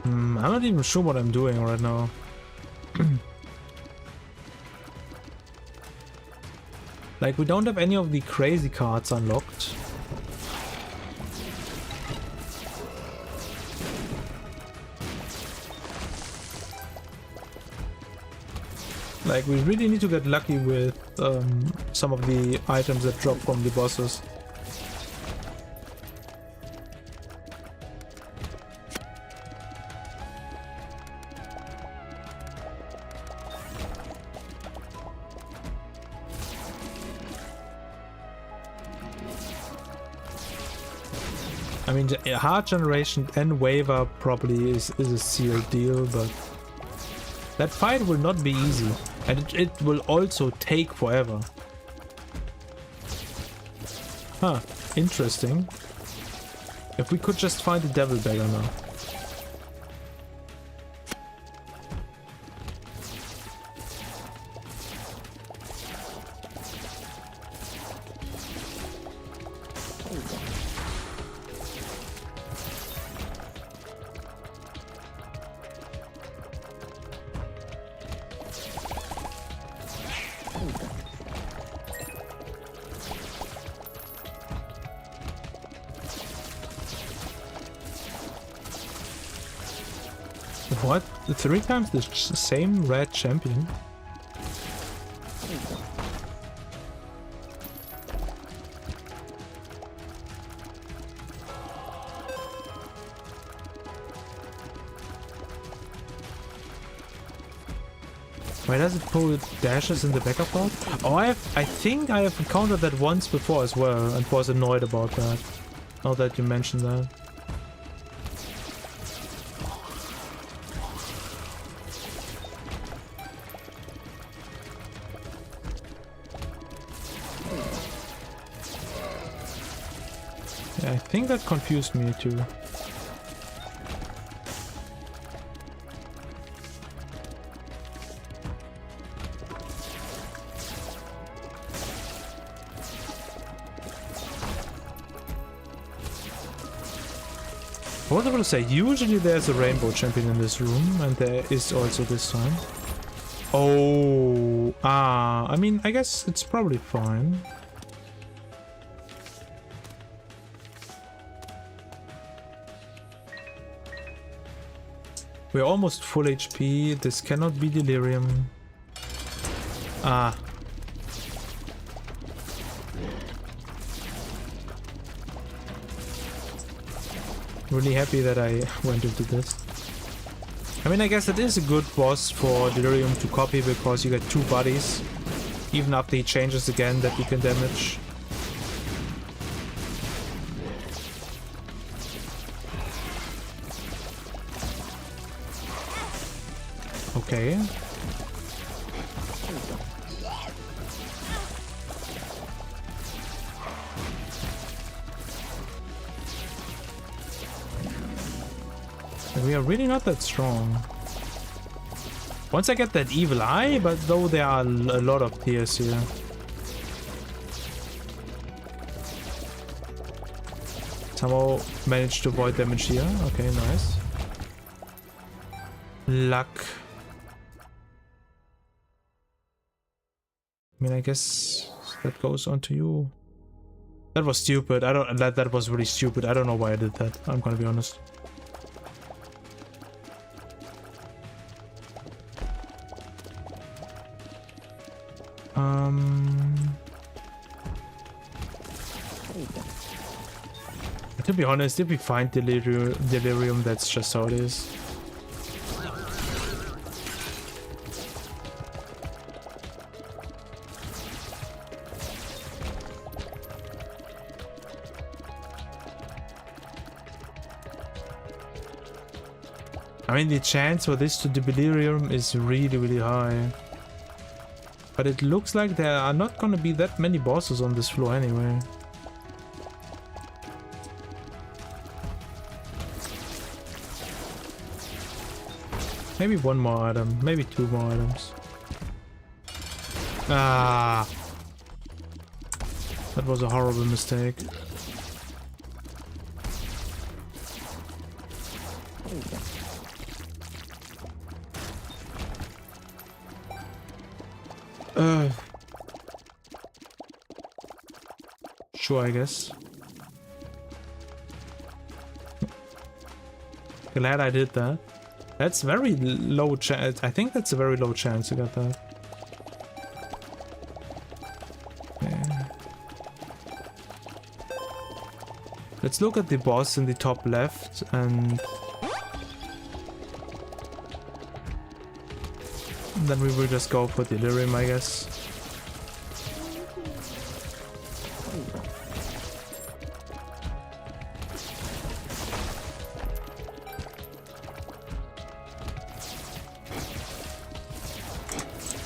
I'm not even sure what I'm doing right now. Like, we don't have any of the crazy cards unlocked. Like, we really need to get lucky with some of the items that drop from the bosses. I mean, Heart Generation and Waver probably is a sealed deal, but that fight will not be easy, and it will also take forever. Huh, interesting. If we could just find the Devil Beggar now. What? 3 times the same red champion? Why does it pull dashes in the backup part? Oh, I think I have encountered that once before as well and was annoyed about that. Now that you mention that. I think that confused me too. I was able to say, usually there's a rainbow champion in this room, and there is also this time. Oh, I mean, I guess it's probably fine. We're almost full HP. This cannot be delirium. Ah. Really happy that I went into this. I mean, I guess it is a good boss for delirium to copy because you get two bodies. Even after he changes again that you can damage. Okay. We are really not that strong. Once I get that evil eye, but though there are a lot of tears here. Somehow managed to avoid damage here. Okay, nice. Luck. I mean, I guess that goes on to you. That was stupid. That was really stupid. I don't know why I did that. I'm gonna be honest. To be honest, if we find delirium, that's just how it is. I mean, the chance for this to be delirium is really, really high. But it looks like there are not gonna be that many bosses on this floor anyway. Maybe one more item, maybe two more items. Ah, that was a horrible mistake. Sure, I guess. Glad I did that. That's very low chance. I think that's a very low chance to get that. Okay. Let's look at the boss in the top left and then we will just go for delirium, I guess.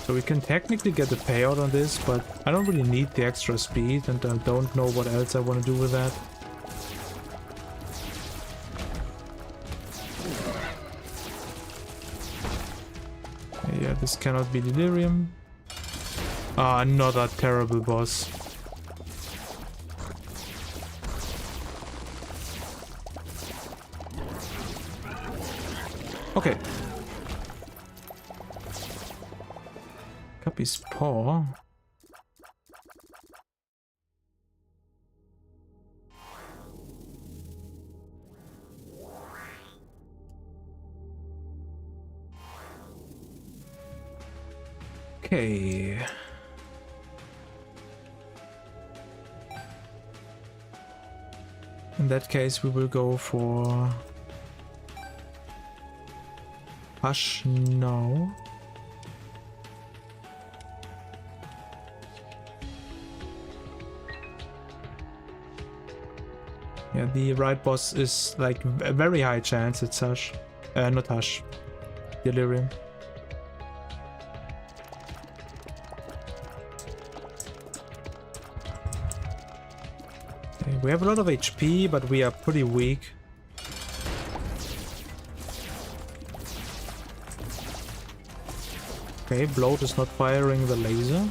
So we can technically get a payout on this, but I don't really need the extra speed and I don't know what else I want to do with that. Yeah, this cannot be delirium. Ah, another terrible boss. Okay. His paw. Okay. In that case, we will go for Hush now. Yeah, the right boss is like a very high chance it's Hush. Not Hush. Delirium. Okay, we have a lot of HP, but we are pretty weak. Okay, Bloat is not firing the laser.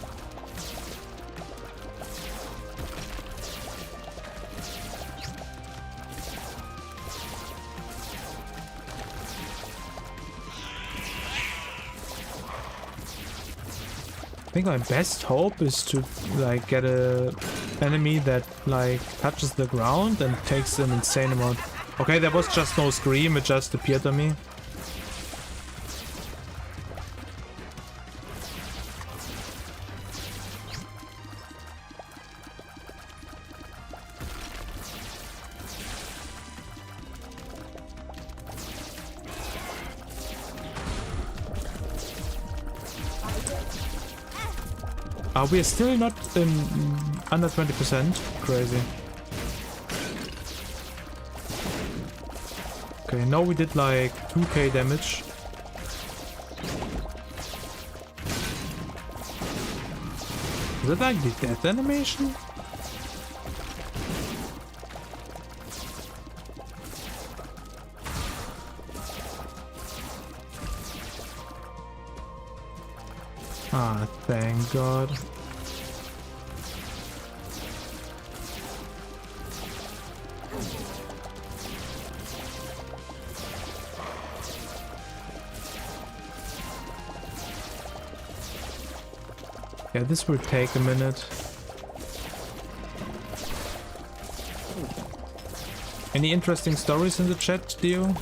I think my best hope is to like get a enemy that like touches the ground and takes an insane amount. Okay, there was just no scream, it just appeared to me. We are still not under 20%. Crazy. Okay, now we did like 2k damage. Is that like the death animation? Ah, thank God. Yeah, this will take a minute. Any interesting stories in the chat, Dio?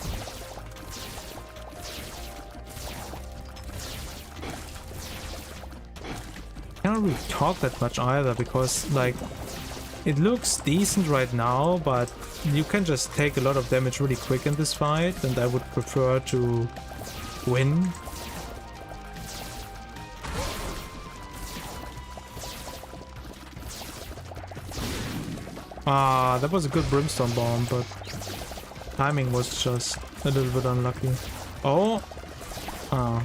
Can't really talk that much either, because like it looks decent right now, but you can just take a lot of damage really quick in this fight, and I would prefer to win. Ah, that was a good brimstone bomb, but timing was just a little bit unlucky. Oh, ah.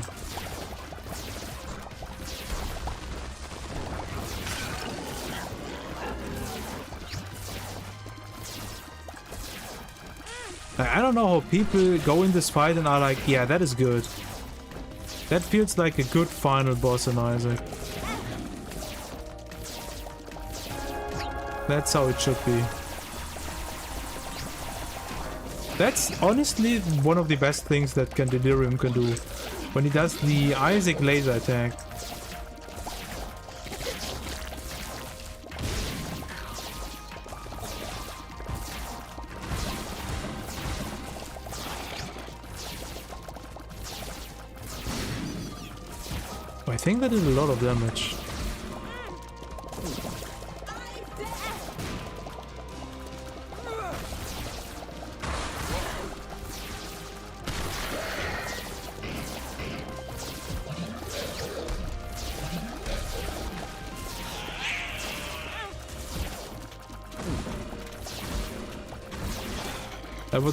I don't know how people go in this fight and are like, yeah, that is good. That feels like a good final boss in Isaac. That's how it should be. That's honestly one of the best things that Delirium can do. When he does the Isaac laser attack. I think that is a lot of damage.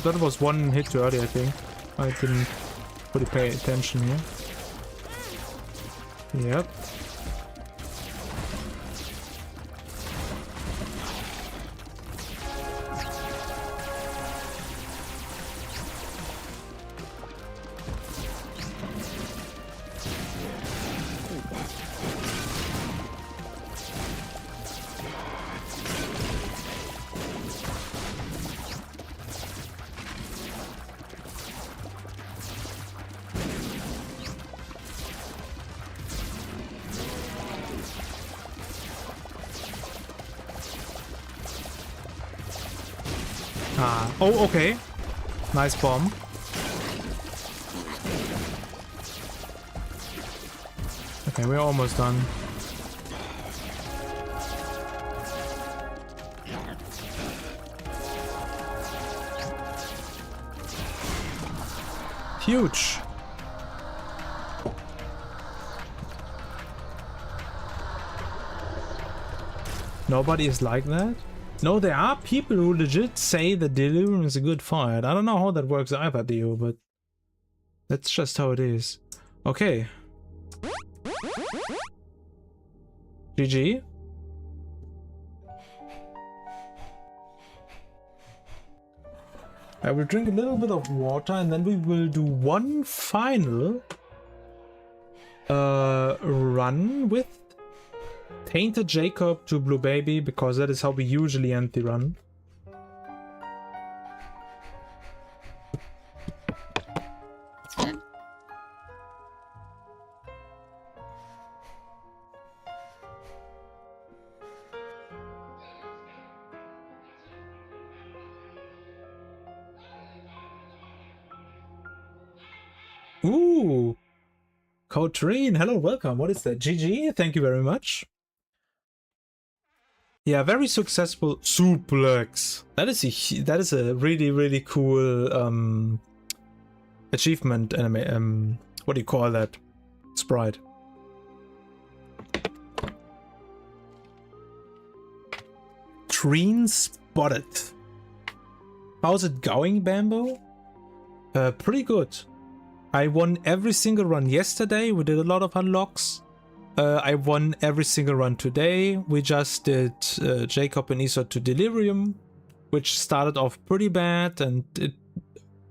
That was one hit too early, I think. I didn't really pay attention here. Yep. Ah, oh, okay. Nice bomb. Okay, we're almost done. Huge. Nobody is like that? No, there are people who legit say that Delirium is a good fight. I don't know how that works either, Dio, but that's just how it is. Okay. GG. I will drink a little bit of water and then we will do one final run with Tainted Jacob to Blue Baby, because that is how we usually end the run. Ooh, Cotrine, hello, welcome. What is that? GG, thank you very much. Yeah, very successful suplex. That is a really cool achievement anime. What do you call that? Sprite. Trine spotted. How's it going, Bambo? Pretty good. I won every single run yesterday. We did a lot of unlocks. I won every single run today. We just did Jacob and Isa to Delirium, which started off pretty bad and it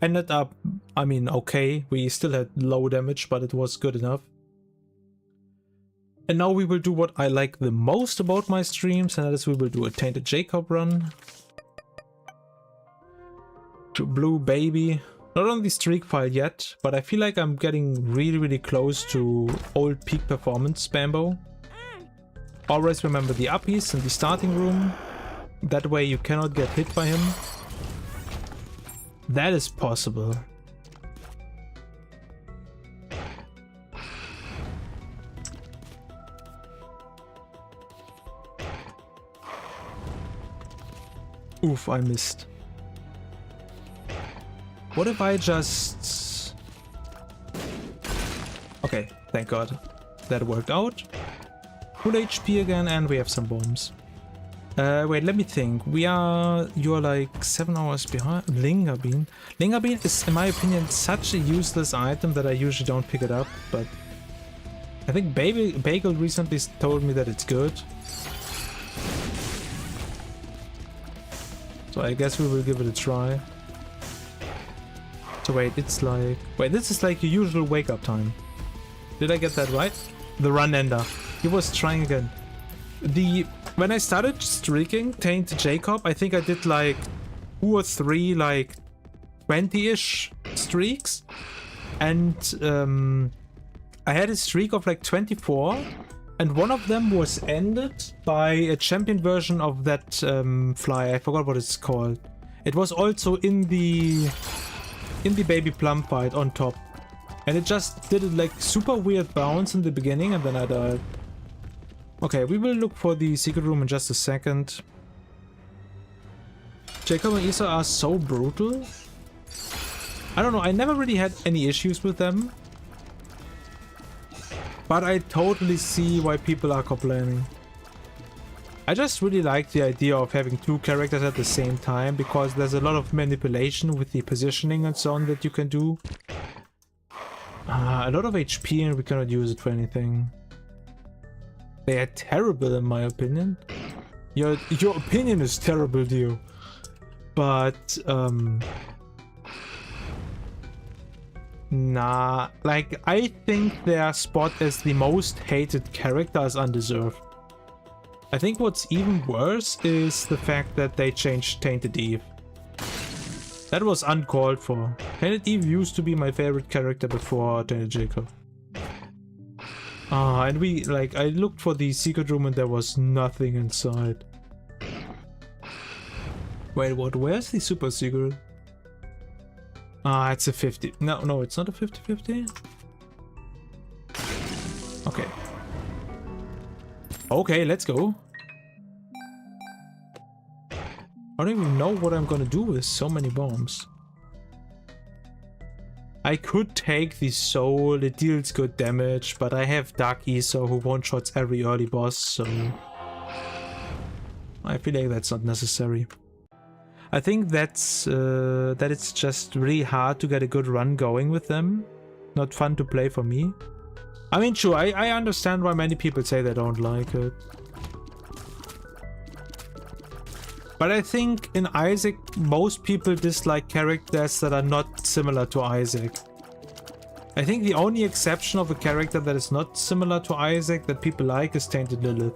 ended up, I mean, okay. We still had low damage, but it was good enough. And now we will do what I like the most about my streams, and that is we will do a Tainted Jacob run. To Blue Baby. Not on the streak file yet, but I feel like I'm getting really close to old peak performance, Bambo. Always remember the uppies in the starting room. That way you cannot get hit by him. That is possible. Oof, I missed. What if I just... Okay, thank god. That worked out. Full HP again, and we have some bombs. Wait, let me think. You're like 7 hours behind. Linger Bean. Linger Bean is, in my opinion, such a useless item that I usually don't pick it up, but... I think Bagel recently told me that it's good. So I guess we will give it a try. So wait, it's like... Wait, this is like your usual wake-up time. Did I get that right? The run ender. He was trying again. When I started streaking Tainted Jacob, I think I did like 2 or 3 like 20-ish streaks. And I had a streak of like 24. And one of them was ended by a champion version of that fly. I forgot what it's called. It was also in the baby plum fight on top, and it just did it like super weird bounce in the beginning, and then I died. Okay, we will look for the secret room in just a second. Jacob and Isa are so brutal. I don't know, I never really had any issues with them, but I totally see why people are complaining. I just really like the idea of having 2 characters at the same time, because there's a lot of manipulation with the positioning and so on that you can do. A lot of HP and we cannot use it for anything. They are terrible in my opinion. Your opinion is terrible, Dio. But, nah, like I think their spot as the most hated character is undeserved. I think what's even worse is the fact that they changed Tainted Eve. That was uncalled for. Tainted Eve used to be my favorite character before Tainted Jacob. And I looked for the secret room and there was nothing inside. Wait, what? Where's the super secret? It's a 50. No, it's not a 50-50. Okay. Okay, let's go. I don't even know what I'm gonna do with so many bombs. I could take the soul, it deals good damage, but I have Dark Isa who one-shots every early boss, so... I feel like that's not necessary. I think that's that it's just really hard to get a good run going with them. Not fun to play for me. I mean, sure, I understand why many people say they don't like it. But I think in Isaac, most people dislike characters that are not similar to Isaac. I think the only exception of a character that is not similar to Isaac that people like is Tainted Lilith.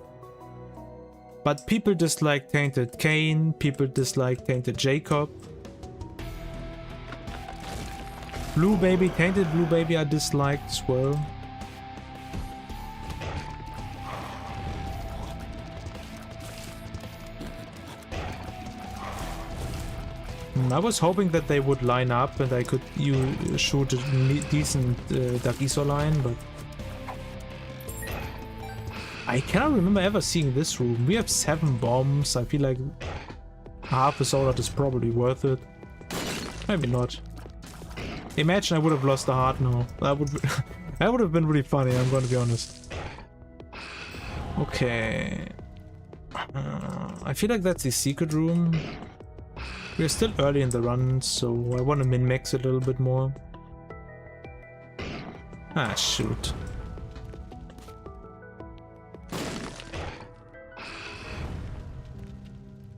But people dislike Tainted Cain, people dislike Tainted Jacob. Blue Baby, Tainted Blue Baby I disliked as well. I was hoping that they would line up and I could shoot a decent Dark Esor line, but I cannot remember ever seeing this room. We have 7 bombs. I feel like half a solid is probably worth it. Maybe not. Imagine I would have lost the heart now. That would have been really funny, I'm going to be honest. Okay. I feel like that's the secret room. We're still early in the run, so I want to min-max it a little bit more. Ah, shoot.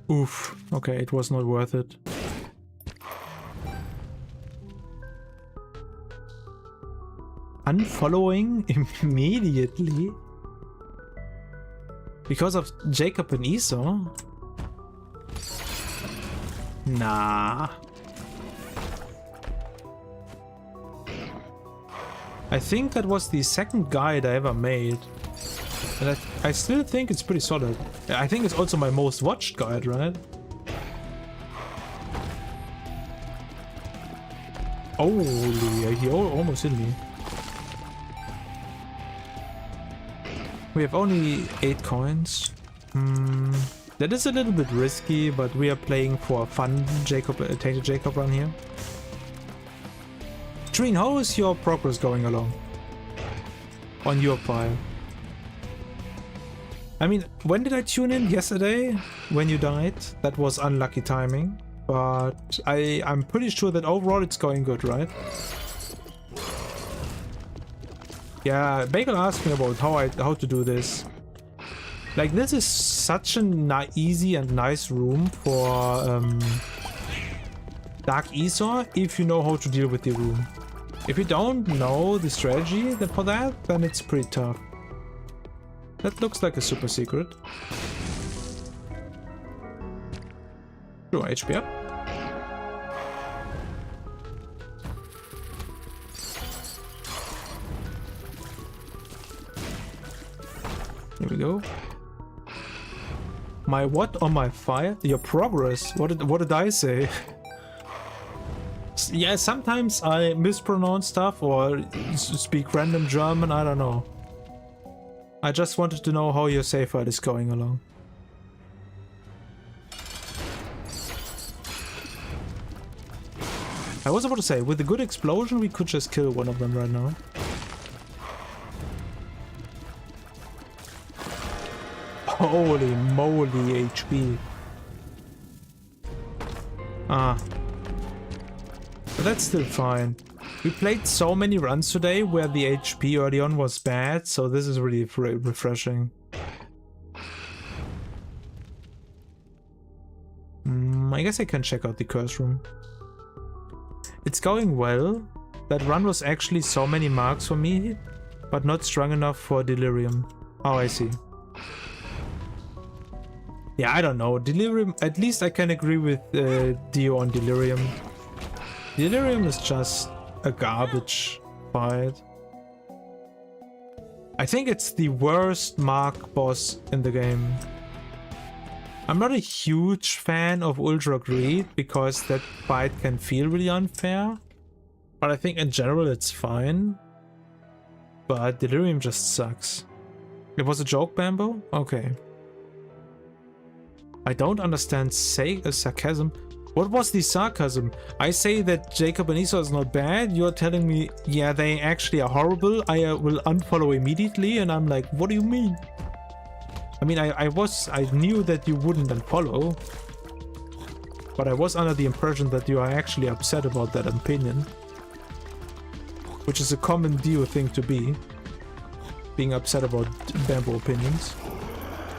Oof. Okay, it was not worth it. Unfollowing immediately? Because of Jacob and Esau? Nah. I think that was the second guide I ever made. And I still think it's pretty solid. I think it's also my most watched guide, right? Holy, he almost hit me. We have only 8 coins. That is a little bit risky, but we are playing for a fun Tainted Jacob run here. Treen, how is your progress going along? On your file? I mean, when did I tune in? Yesterday? When you died? That was unlucky timing. But I'm pretty sure that overall it's going good, right? Yeah, Bagel asked me about how to do this. Like, this is such a easy and nice room for Dark Esor if you know how to deal with the room. If you don't know the strategy for that, then it's pretty tough. That looks like a super secret. Sure, HP up. Here we go. My what on my fire? Your progress? What did I say? Yeah, sometimes I mispronounce stuff or speak random German, I don't know. I just wanted to know how your save file is going along. I was about to say, with a good explosion we could just kill one of them right now. Holy moly, HP. Ah. But that's still fine. We played so many runs today where the HP early on was bad, so this is really refreshing. I guess I can check out the curse room. It's going well. That run was actually so many marks for me, but not strong enough for Delirium. Oh, I see. Yeah, I don't know. Delirium, at least I can agree with Dio on Delirium. Delirium is just a garbage fight. I think it's the worst Mark boss in the game. I'm not a huge fan of Ultra Greed because that fight can feel really unfair. But I think in general it's fine. But Delirium just sucks. It was a joke, Bambo? Okay. I don't understand sarcasm. What was the sarcasm? I say that Jacob and Esau is not bad. You're telling me, yeah, they actually are horrible. I will unfollow immediately. And I'm like, what do you mean? I mean, I knew that you wouldn't unfollow. But I was under the impression that you are actually upset about that opinion. Which is a common Dio thing to be. Being upset about Bamboo opinions.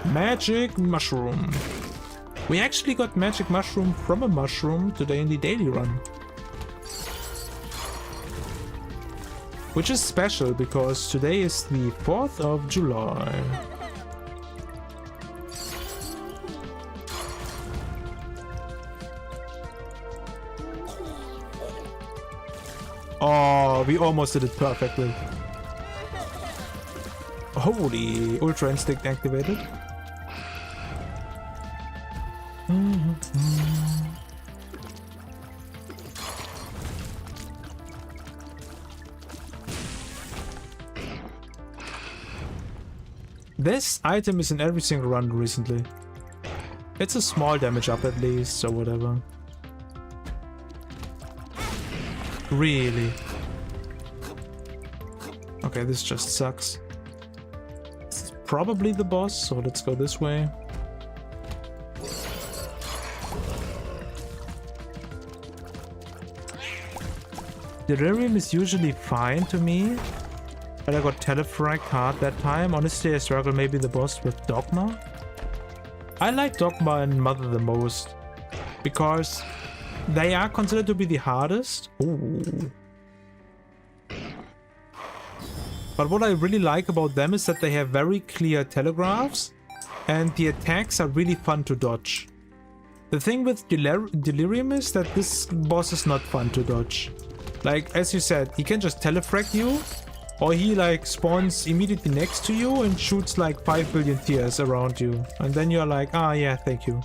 Magic mushroom. We actually got magic mushroom from a mushroom today in the daily run. Which is special because today is the 4th of July. Oh, we almost did it perfectly. Holy, Ultra Instinct activated. This item is in every single run recently. It's a small damage up at least, so whatever. Really? Okay, this just sucks. This is probably the boss, so let's go this way. Delirium is usually fine to me, but I got Telefragged hard that time. Honestly, I struggle maybe the boss with Dogma. I like Dogma and Mother the most, because they are considered to be the hardest. Ooh. But what I really like about them is that they have very clear telegraphs, and the attacks are really fun to dodge. The thing with Delirium is that this boss is not fun to dodge. Like, as you said, he can just telefrag you, or he like spawns immediately next to you and shoots like 5 billion tears around you. And then you're like, ah yeah, thank you.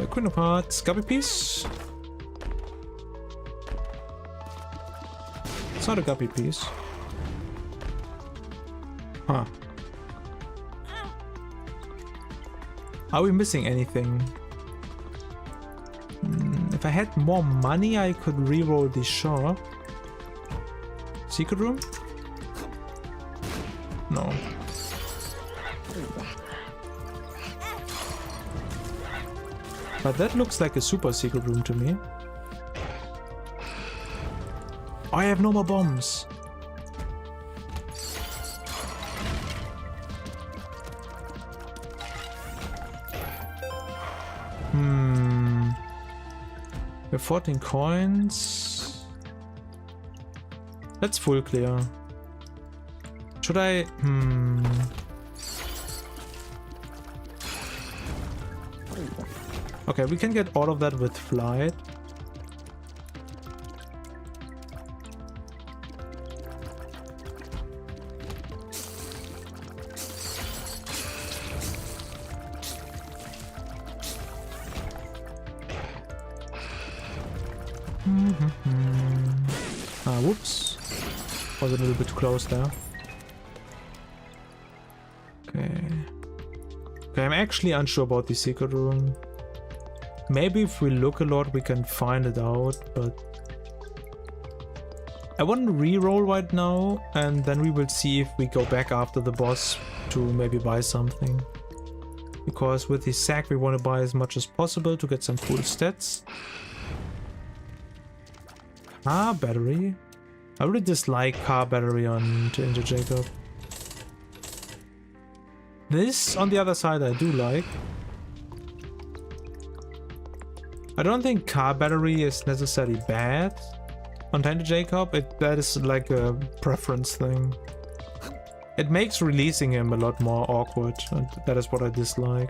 Queen of Hearts, Guppy piece. It's not a Guppy piece. Huh. Are we missing anything? If I had more money, I could reroll the shop. Secret room? No. But that looks like a super secret room to me. Oh, I have no more bombs. We have 14 coins. That's full clear. Should I? Okay, we can get all of that with flight. Whoops. Was a little bit close there. Okay. Okay, I'm actually unsure about the secret room. Maybe if we look a lot we can find it out, but I want to re-roll right now and then we will see if we go back after the boss to maybe buy something. Because with the sack we want to buy as much as possible to get some cool stats. Car battery. I really dislike car battery on Ninja Jacob. This, on the other side, I do like. I don't think car battery is necessarily bad on Ninja Jacob. That is like a preference thing. It makes releasing him a lot more awkward, and that is what I dislike.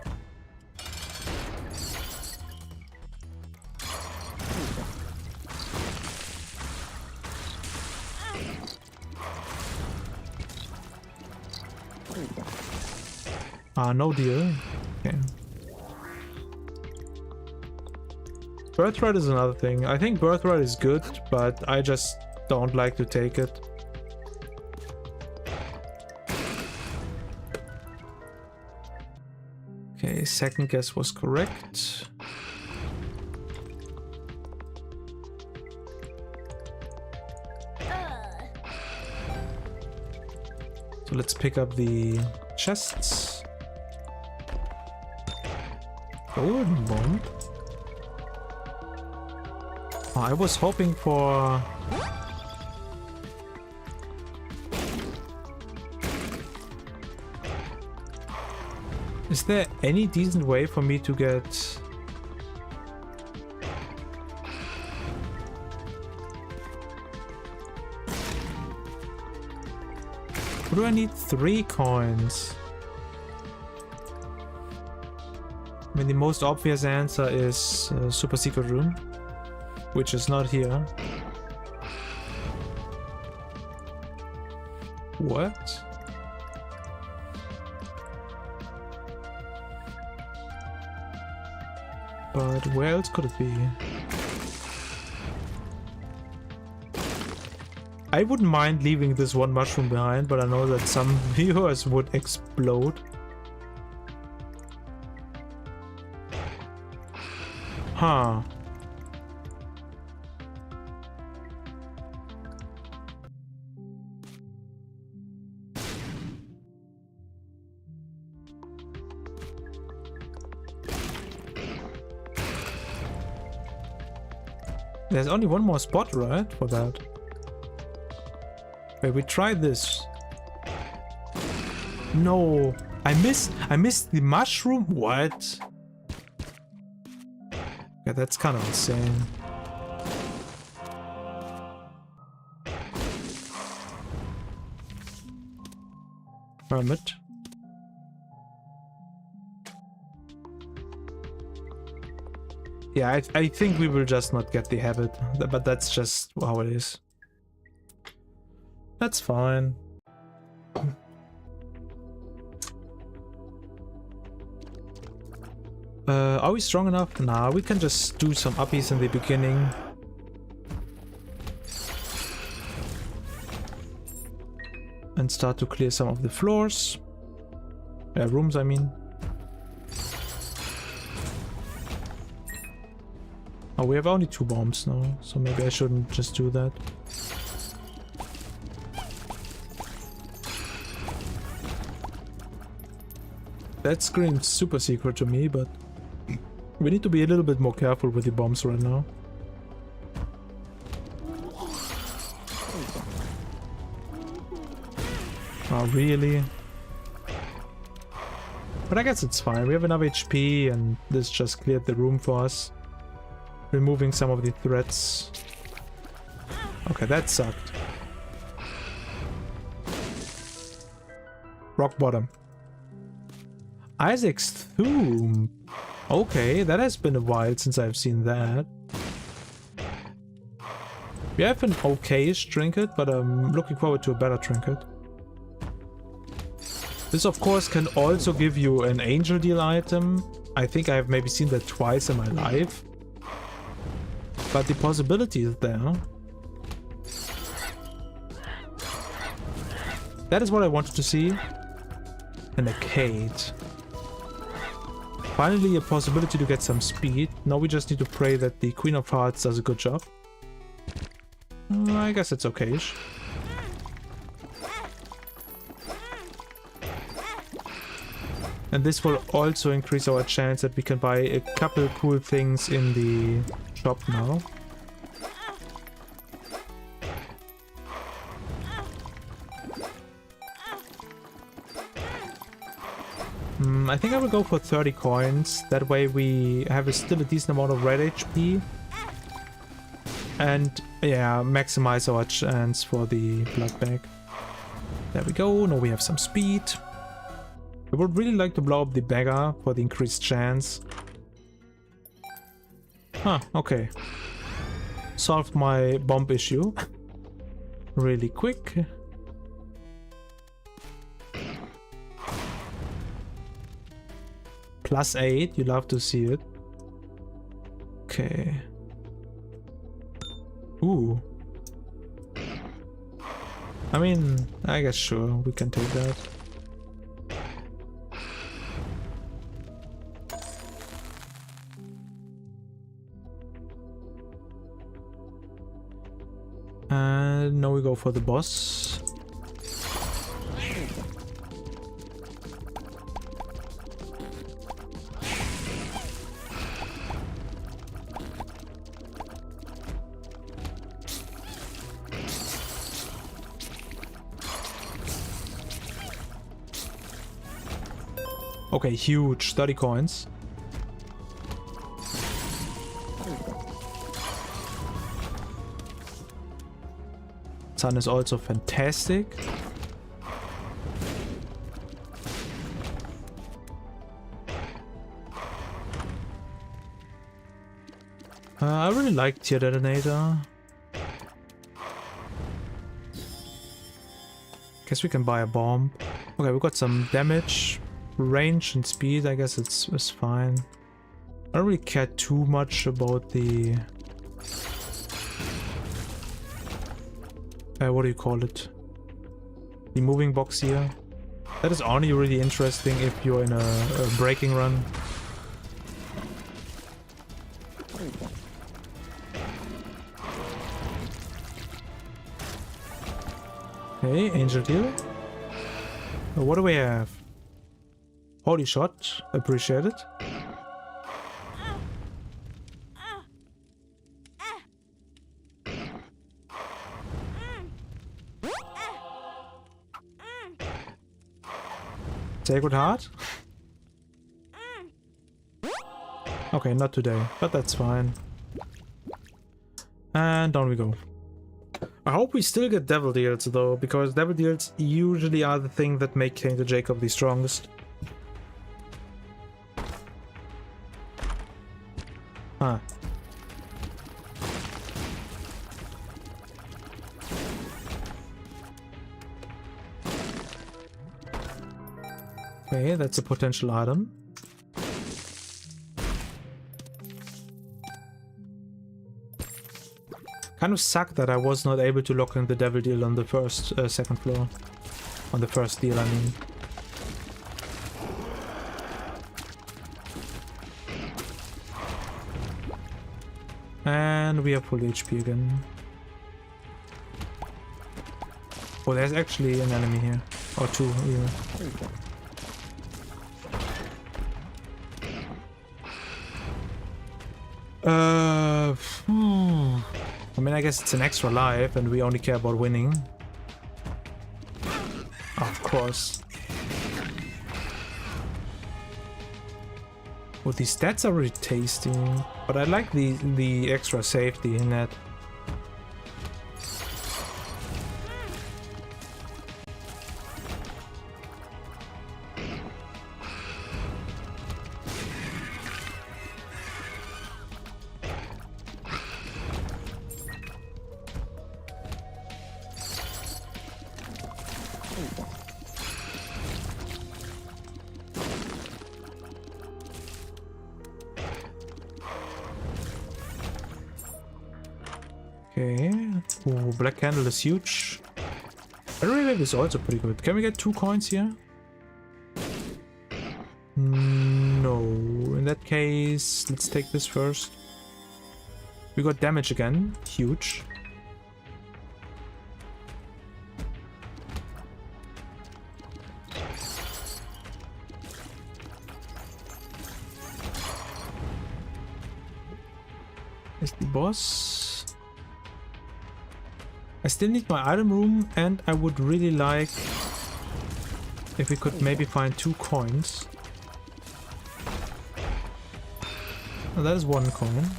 Ah, no deal. Okay. Birthright is another thing. I think Birthright is good, but I just don't like to take it. Okay, second guess was correct. So let's pick up the chests. Golden bomb. Oh, I was hoping for... Is there any decent way for me to get... What do I need? 3 coins. I mean, the most obvious answer is super secret room, which is not here. What? But where else could it be? I wouldn't mind leaving this one mushroom behind, but I know that some viewers would explode. Huh. There's only one more spot, right, for that? Wait, we tried this. No, I missed the mushroom. What? Yeah, that's kind of insane. Hermit. Yeah, I think we will just not get the habit, but that's just how it is. That's fine. Are we strong enough? Nah, we can just do some uppies in the beginning. And start to clear some of the floors. Rooms, I mean. Oh, we have only 2 bombs now, so maybe I shouldn't just do that. That screams super secret to me, but we need to be a little bit more careful with the bombs right now. Oh, really? But I guess it's fine. We have enough HP and this just cleared the room for us. Removing some of the threats. Okay, that sucked. Rock bottom. Isaac's tomb. Okay, that has been a while since I've seen that. We have an okay-ish trinket, but I'm looking forward to a better trinket. This of course can also give you an angel deal item. I think I have maybe seen that twice in my life. But the possibility is there. That is what I wanted to see. An arcade. Finally a possibility to get some speed. Now we just need to pray that the Queen of Hearts does a good job. I guess it's okay-ish. And this will also increase our chance that we can buy a couple cool things in the shop now. I think I will go for 30 coins. That way we have still a decent amount of red HP. And yeah, maximize our chance for the blood bag. There we go. Now we have some speed. I would really like to blow up the beggar for the increased chance. Huh, okay. Solved my bomb issue. Really quick. +8, you love to see it. Okay. Ooh. I mean, I guess sure, we can take that. And now we go for the boss. Okay, huge. 30 coins. Sun is also fantastic. I really like tier detonator. Guess we can buy a bomb. Okay, we got some damage, range, and speed. I guess it's fine. I don't really care too much about the what do you call it? The moving box here. That is only really interesting if you're in a braking run. Okay, Angel Deal. What do we have? Holy shot, appreciate it. Sacred Heart? Okay, not today, but that's fine. And down we go. I hope we still get Devil Deals though, because Devil Deals usually are the thing that make Tainted Jacob the strongest. Huh. Okay, that's a potential item. Kind of sucked that I was not able to lock in the Devil Deal on the second floor. On the first deal, I mean. And we have full HP again. Oh, there's actually an enemy here. Or two, yeah. I mean, I guess it's an extra life and we only care about winning. Of course. Well, these stats are really tasty, but I like the extra safety in that. Okay. Ooh, Black Candle is huge. Battery Wave is also pretty good. Can we get 2 coins here? No. In that case, let's take this first. We got damage again. Huge. Is the boss? I still need my item room, and I would really like if we could maybe find 2 coins. Oh, that is 1 coin.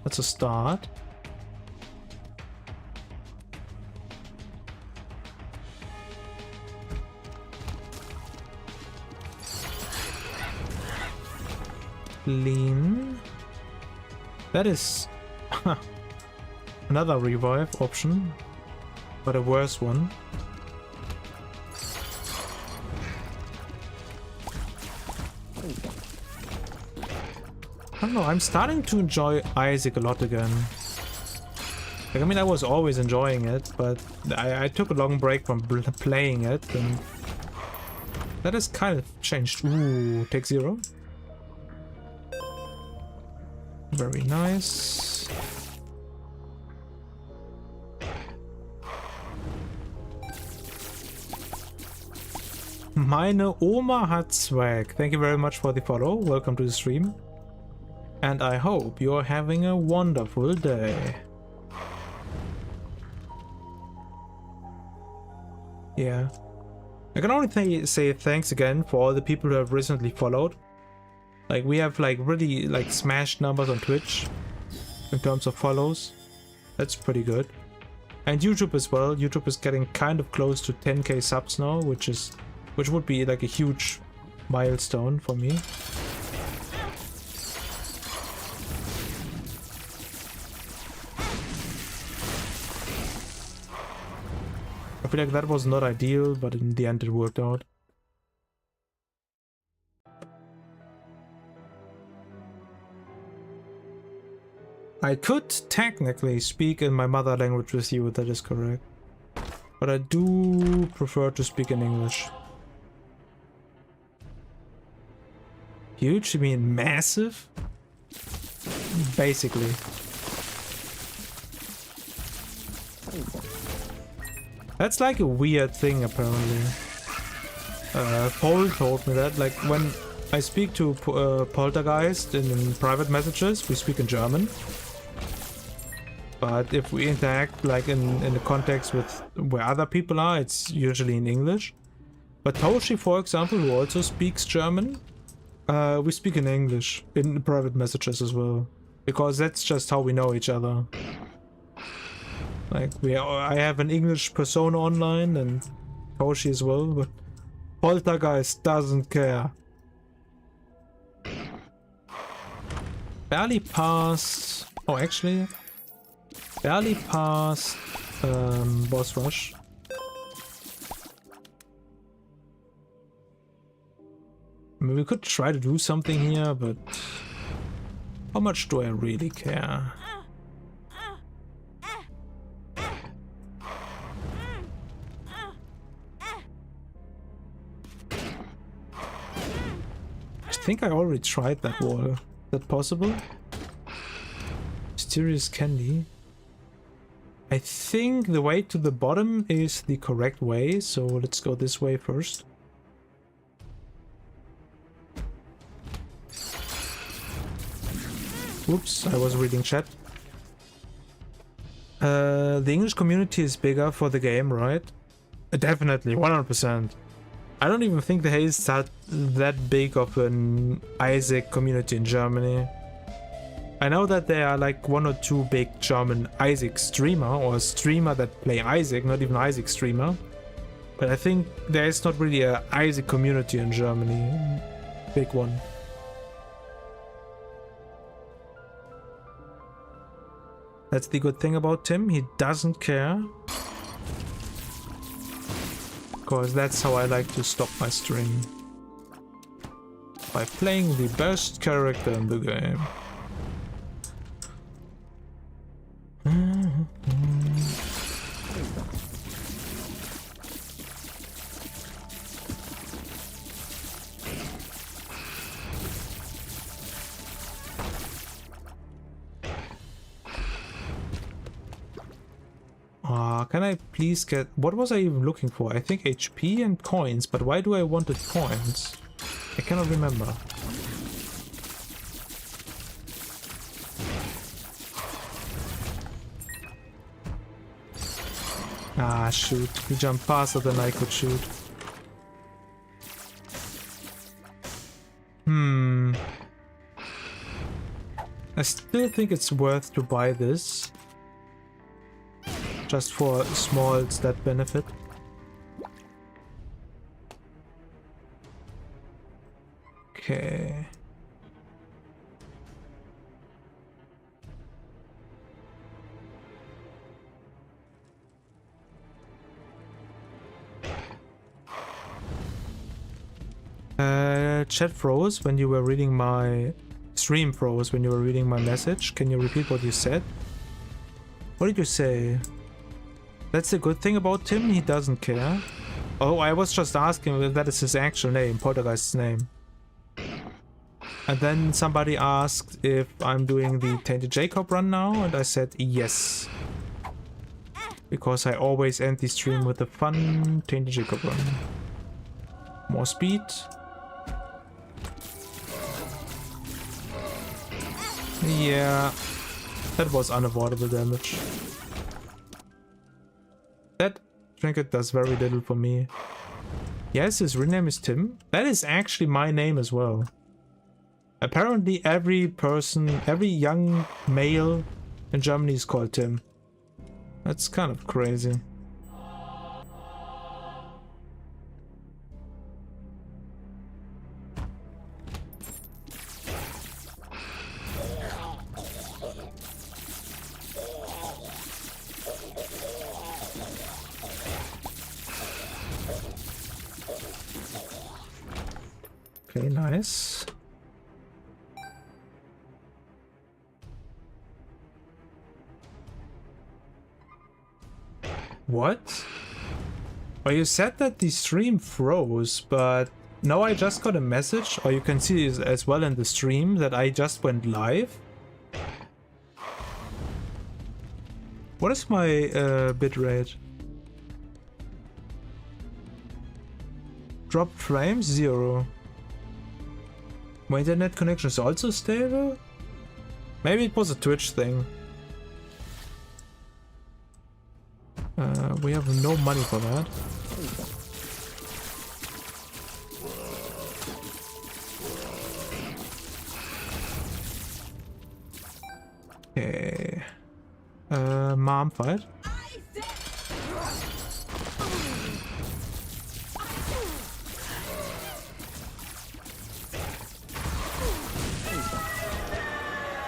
That's a start. Lean. That is another revive option, but a worse one. I don't know, I'm starting to enjoy Isaac a lot again. Like, I mean, I was always enjoying it, but I took a long break from playing it, and that has kind of changed. Ooh, take 0. Very nice. Meine Oma hat swag. Thank you very much for the follow. Welcome to the stream. And I hope you're having a wonderful day. Yeah. I can only say thanks again for all the people who have recently followed. Like, we have like really like smashed numbers on Twitch in terms of follows. That's pretty good. And YouTube as well. YouTube is getting kind of close to 10k subs now, which would be like a huge milestone for me. I feel like that was not ideal, but in the end it worked out. I could technically speak in my mother language with you, that is correct. But I do prefer to speak in English. Huge? You mean massive? Basically. That's like a weird thing, apparently. Paul told me that, like, when I speak to Poltergeist in private messages, we speak in German. But if we interact, like, in the context with where other people are, it's usually in English. But Toshi, for example, who also speaks German, we speak in English in private messages as well. Because that's just how we know each other. Like, I have an English persona online, and Toshi as well, but Poltergeist doesn't care. Barely passed... Oh, actually... Barely passed boss rush. I mean, we could try to do something here, but... How much do I really care? I think I already tried that wall. Is that possible? Mysterious candy. I think the way to the bottom is the correct way, so let's go this way first. Whoops, I was reading chat. The English community is bigger for the game, right? Definitely, 100%. I don't even think there is that big of an Isaac community in Germany. I know that there are like 1 or 2 big German Isaac streamer, or streamer that play Isaac, not even Isaac streamer. But I think there is not really a Isaac community in Germany. Big one. That's the good thing about Tim, he doesn't care. Because that's how I like to stop my stream. By playing the best character in the game. Can I please get... What was I even looking for? I think HP and coins, but why do I wanted coins? I cannot remember. Ah, shoot. He jumped faster than I could shoot. I still think it's worth to buy this. Just for a small stat benefit. Okay. Chat froze when you were reading my... Stream froze when you were reading my message. Can you repeat what you said? What did you say? That's the good thing about Tim, he doesn't care. Oh, I was just asking if that is his actual name, Poltergeist's name. And then somebody asked if I'm doing the Tainted Jacob run now, and I said yes. Because I always end the stream with a fun Tainted Jacob run. More speed. Yeah, that was unavoidable damage. That trinket does very little for me. Yes, his real name is Tim. That is actually my name as well. Apparently every person, every young male in Germany is called Tim. That's kind of crazy. Okay, nice. What? Oh, you said that the stream froze, but no, I just got a message, or you can see it as well in the stream, that I just went live. What is my bitrate? Drop frames 0. My internet connection is also stable? Maybe it was a Twitch thing. We have no money for that. Okay. Mom fight.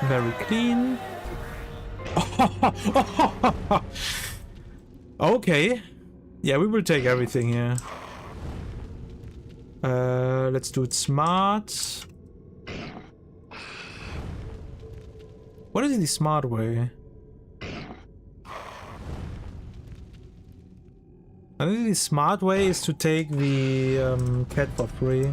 Very clean. Okay. Yeah, we will take everything here. Let's do it smart. What is the smart way? I think the smart way is to take the cat for free.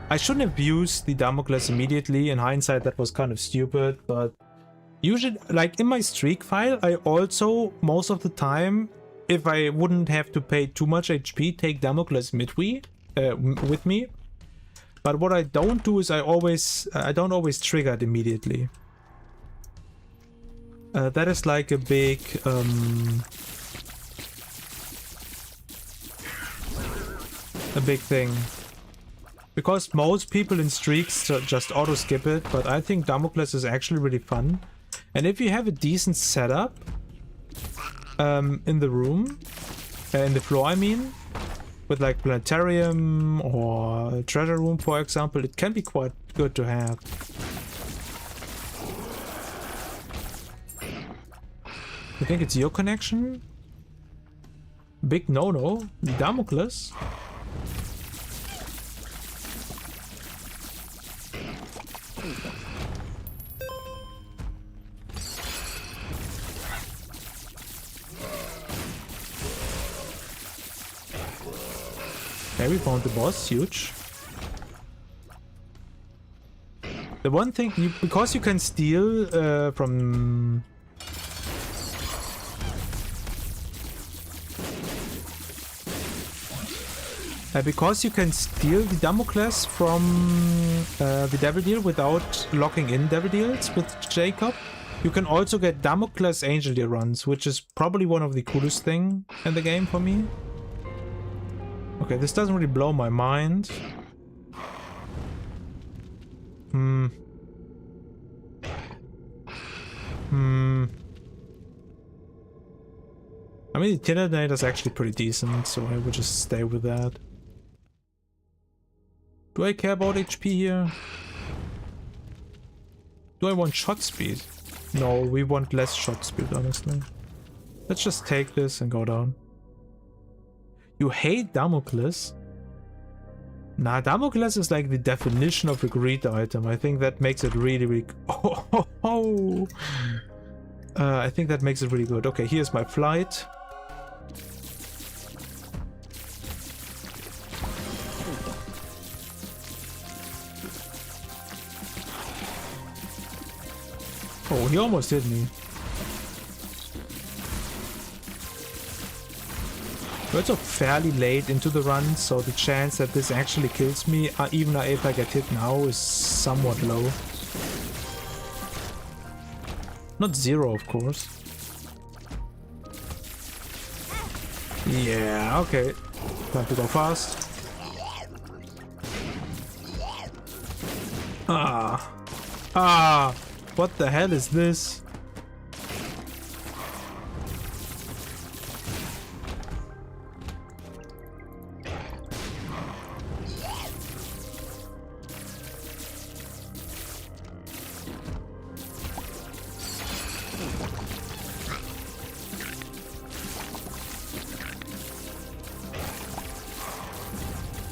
I shouldn't have used the Damocles immediately. In hindsight, that was kind of stupid, but usually, like in my streak file, I also, most of the time, if I wouldn't have to pay too much HP, take Damocles midway with me. But what I don't do is I don't always trigger it immediately. That is like a big thing. Because most people in streaks just auto skip it, but I think Damocles is actually really fun. And if you have a decent setup in the room, in the floor I mean, with like planetarium or treasure room for example, it can be quite good to have. You think it's your connection? Big no-no, the Damocles. Okay, we found the boss, huge. The one thing, because you can steal from... because you can steal the Damocles from the Devil Deal without locking in Devil Deals with Jacob, you can also get Damocles Angel Deal runs, which is probably one of the coolest thing in the game for me. Okay, this doesn't really blow my mind. I mean, the Tindernator is actually pretty decent, so I would just stay with that. Do I care about HP here? Do I want shot speed? No, we want less shot speed, honestly. Let's just take this and go down. You hate Damocles? Nah, Damocles is like the definition of a greed item. I think that makes it really, really... I think that makes it really good. Okay, here's my flight. Oh, he almost hit me. We're also fairly late into the run, so the chance that this actually kills me, even if I get hit now, is somewhat low. Not 0, of course. Yeah, okay. Time to go fast. Ah. Ah. What the hell is this?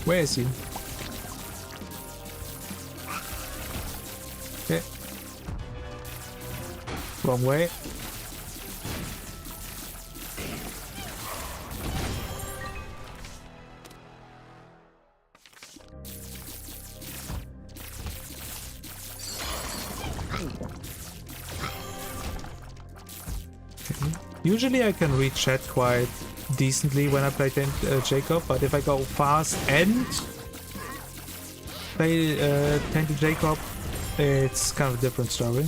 Where is he? Okay. Wrong way. Okay. Usually I can read chat quite decently when I play Jacob, but if I go fast and play Tainted Jacob, it's kind of a different story.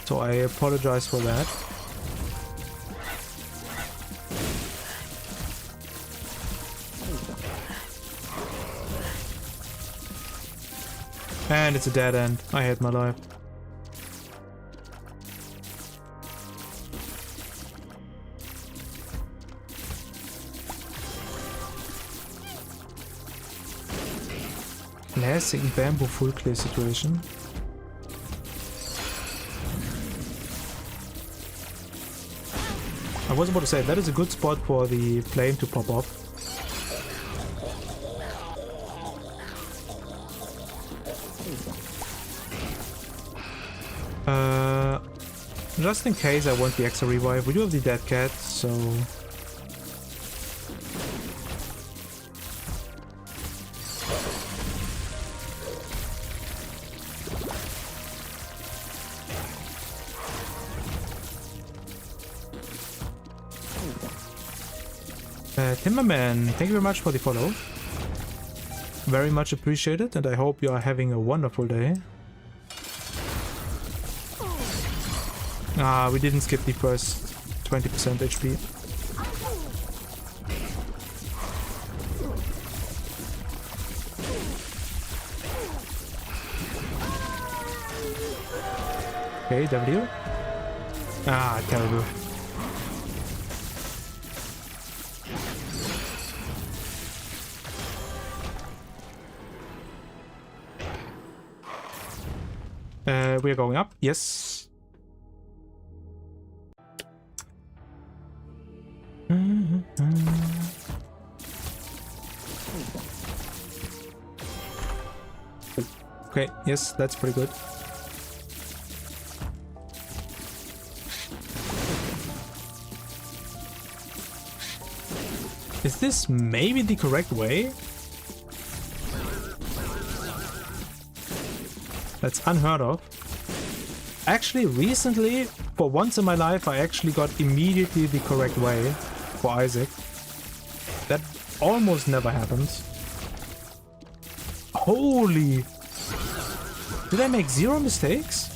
So I apologize for that. And it's a dead end. I hate my life. Classic bamboo full clear situation. I was about to say, that is a good spot for the flame to pop off. Just in case I want the extra revive, we do have the dead cat, so... Timmerman, thank you very much for the follow. Very much appreciated, and I hope you are having a wonderful day. Ah, we didn't skip the first 20% HP. Okay, W. Ah, terrible. We are going up. Yes. Okay, yes, that's pretty good. Is this maybe the correct way? That's unheard of. Actually, recently, for once in my life, I actually got immediately the correct way for Isaac. That almost never happens. Holy! Did I make 0 mistakes?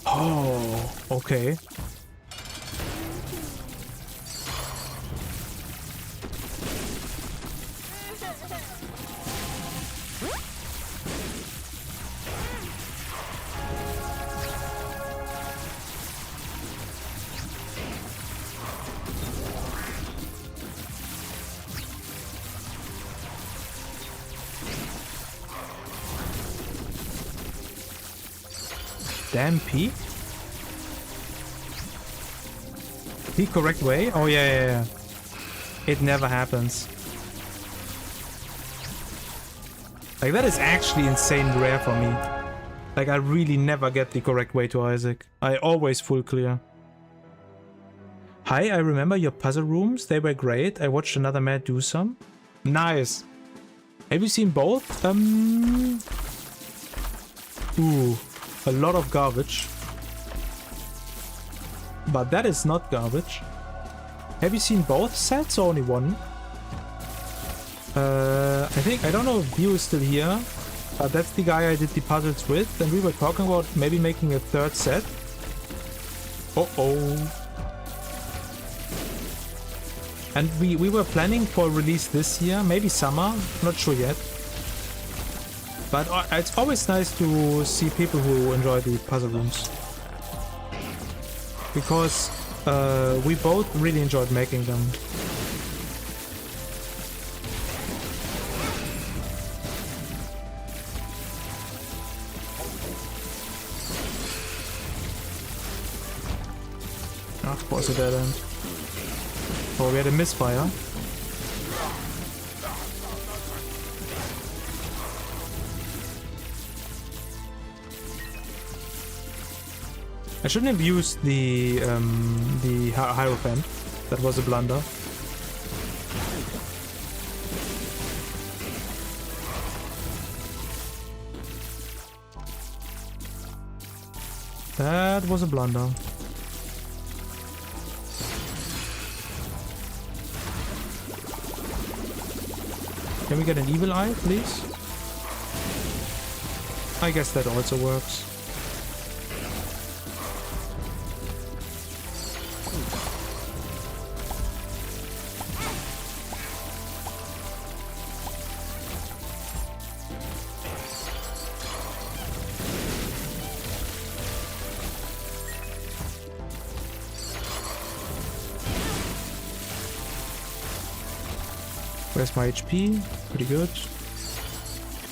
Oh, okay. Damn peak? The correct way? Oh yeah. It never happens. Like, that is actually insane rare for me. Like, I really never get the correct way to Isaac. I always full clear. Hi, I remember your puzzle rooms. They were great. I watched another man do some. Nice. Have you seen both? Ooh. A lot of garbage. But that is not garbage. Have you seen both sets or only one? I don't know if View is still here. That's the guy I did the puzzles with, and we were talking about maybe making a third set. Uh-oh. And we were planning for release this year, maybe summer, not sure yet. But it's always nice to see people who enjoy the puzzle rooms. Because we both really enjoyed making them. Of course, a dead end. Oh, we had a misfire. I shouldn't have used the Hierophant. That was a blunder. That was a blunder. Can we get an evil eye, please? I guess that also works. Where's my HP? Pretty good.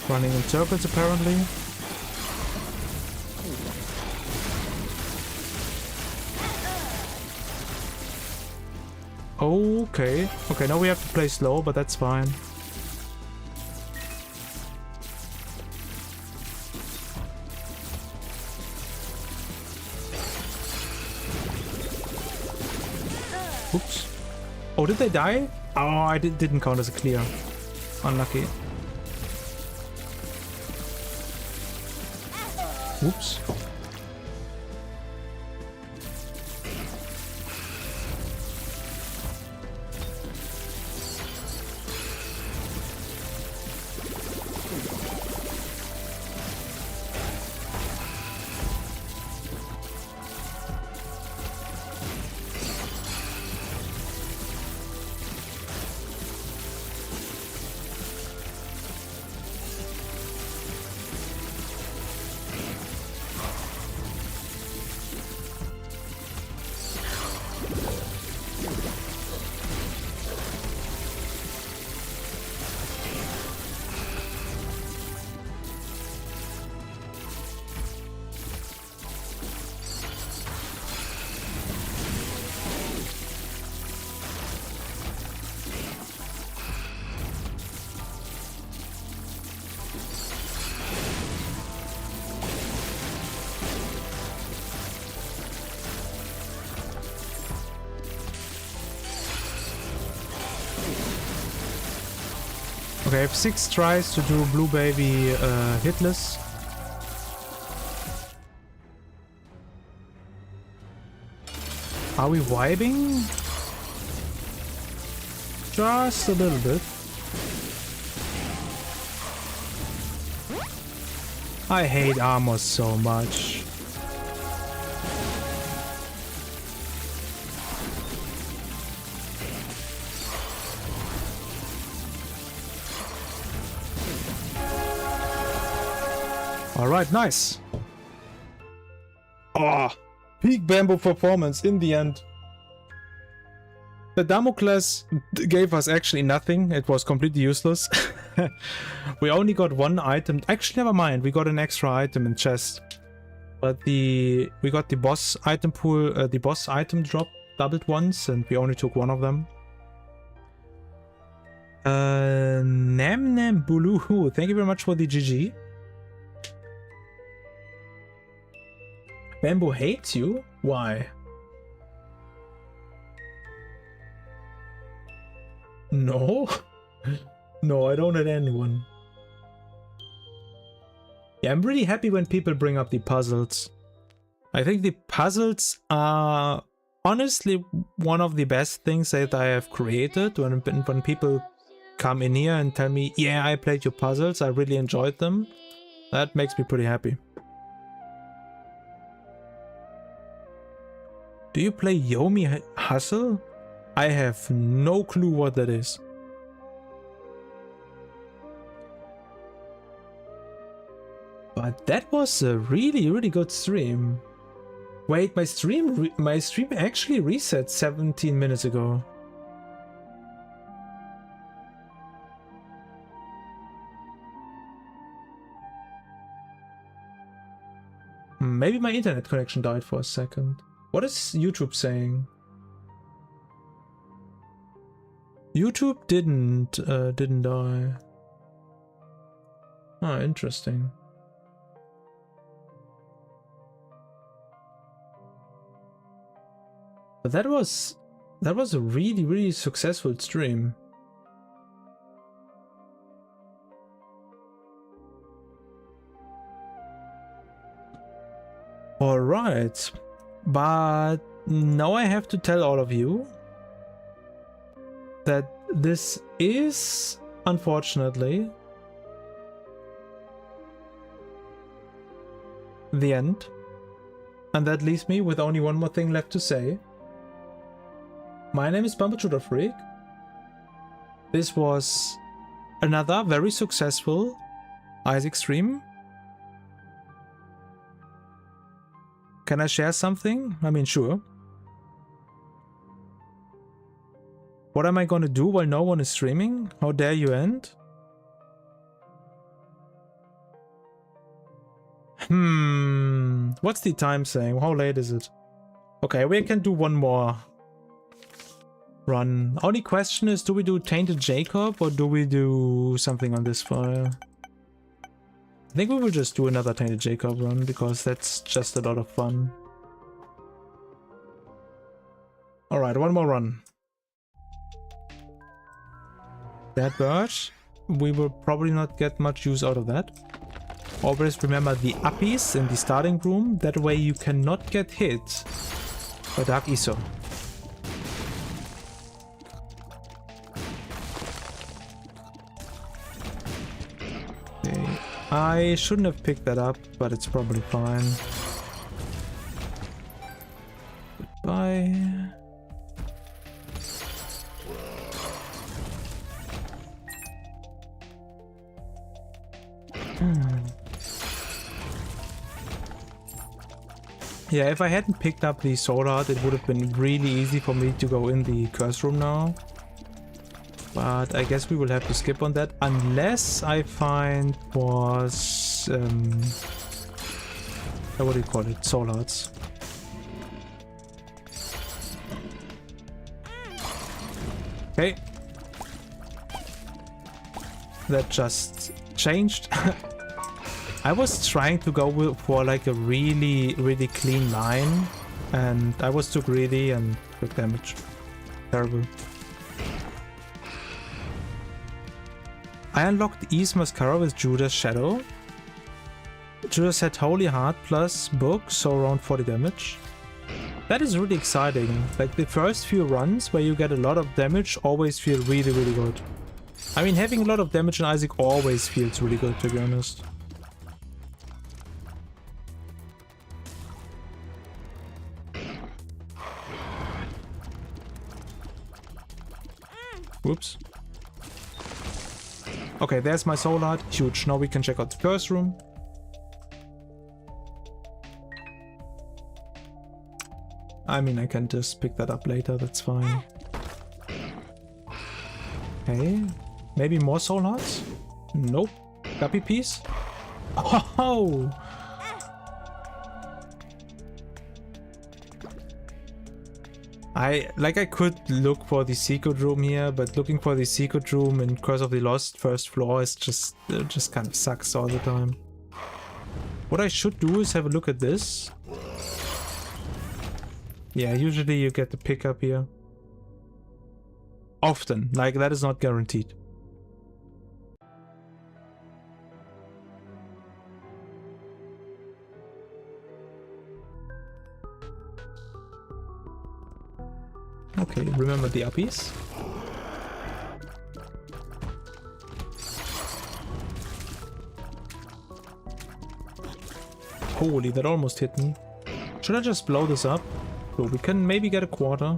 Running in circles apparently. Okay. Okay, now we have to play slow, but that's fine. Oops. Oh, did they die? Oh, I didn't count as a clear. Unlucky. Oops. Okay, I have 6 tries to do Blue Baby hitless. Are we vibing? Just a little bit. I hate armor so much. Alright, nice. Oh, peak Bamboo performance in the end. The Damocles gave us actually nothing. It was completely useless. We only got 1 item. Actually, never mind. We got an extra item in chest. But we got the boss item pool, the boss item drop doubled once, and we only took 1 of them. Nam Nam Bulu. Thank you very much for the GG. Bamboo hates you? Why? No? No, I don't hate anyone. Yeah, I'm really happy when people bring up the puzzles. I think the puzzles are honestly one of the best things that I have created. When people come in here and tell me, yeah, I played your puzzles, I really enjoyed them. That makes me pretty happy. Do you play Yomi Hustle? I have no clue what that is. But that was a really, really good stream. Wait, my stream actually reset 17 minutes ago. Maybe my internet connection died for a second. What is YouTube saying? YouTube didn't die. Oh, interesting. But that was a really, really successful stream. All right, but now I have to tell all of you that this is, unfortunately, the end. And that leaves me with only one more thing left to say. My name is Bambochutafreak. This was another very successful Isaac stream. Can I share something? I mean, sure. What am I gonna do while no one is streaming? How dare you end? What's the time saying? How late is it? Okay, we can do one more run. Only question is, do we do Tainted Jacob or do we do something on this file? I think we will just do another Tainted Jacob run because that's just a lot of fun. Alright, one more run. That bird, we will probably not get much use out of that. Always remember the uppies in the starting room, that way you cannot get hit by Dark Eso. Okay. I shouldn't have picked that up, but it's probably fine. Goodbye. Yeah, if I hadn't picked up the sword art, it would have been really easy for me to go in the curse room now. But I guess we will have to skip on that, unless I find was what do you call it? Soul hearts. Okay. That just changed. I was trying to go for like a really, really clean line, and I was too greedy and took damage. Terrible. I unlocked East Mascara with Judas Shadow. Judas had Holy Heart plus book, so around 40 damage. That is really exciting. Like the first few runs where you get a lot of damage always feel really, really good. I mean, having a lot of damage in Isaac always feels really good, to be honest. Whoops. Okay, there's my soul heart. Huge. Now we can check out the curse room. I mean, I can just pick that up later. That's fine. Okay. Maybe more soul hearts? Nope. Guppy piece? Oh! I could look for the secret room here, but looking for the secret room in Curse of the Lost first floor is just kind of sucks all the time. What I should do is have a look at this. Yeah, usually you get the pickup here. Often, like that is not guaranteed. Okay, remember the uppies. Holy, that almost hit me. Should I just blow this up? So we can maybe get a quarter.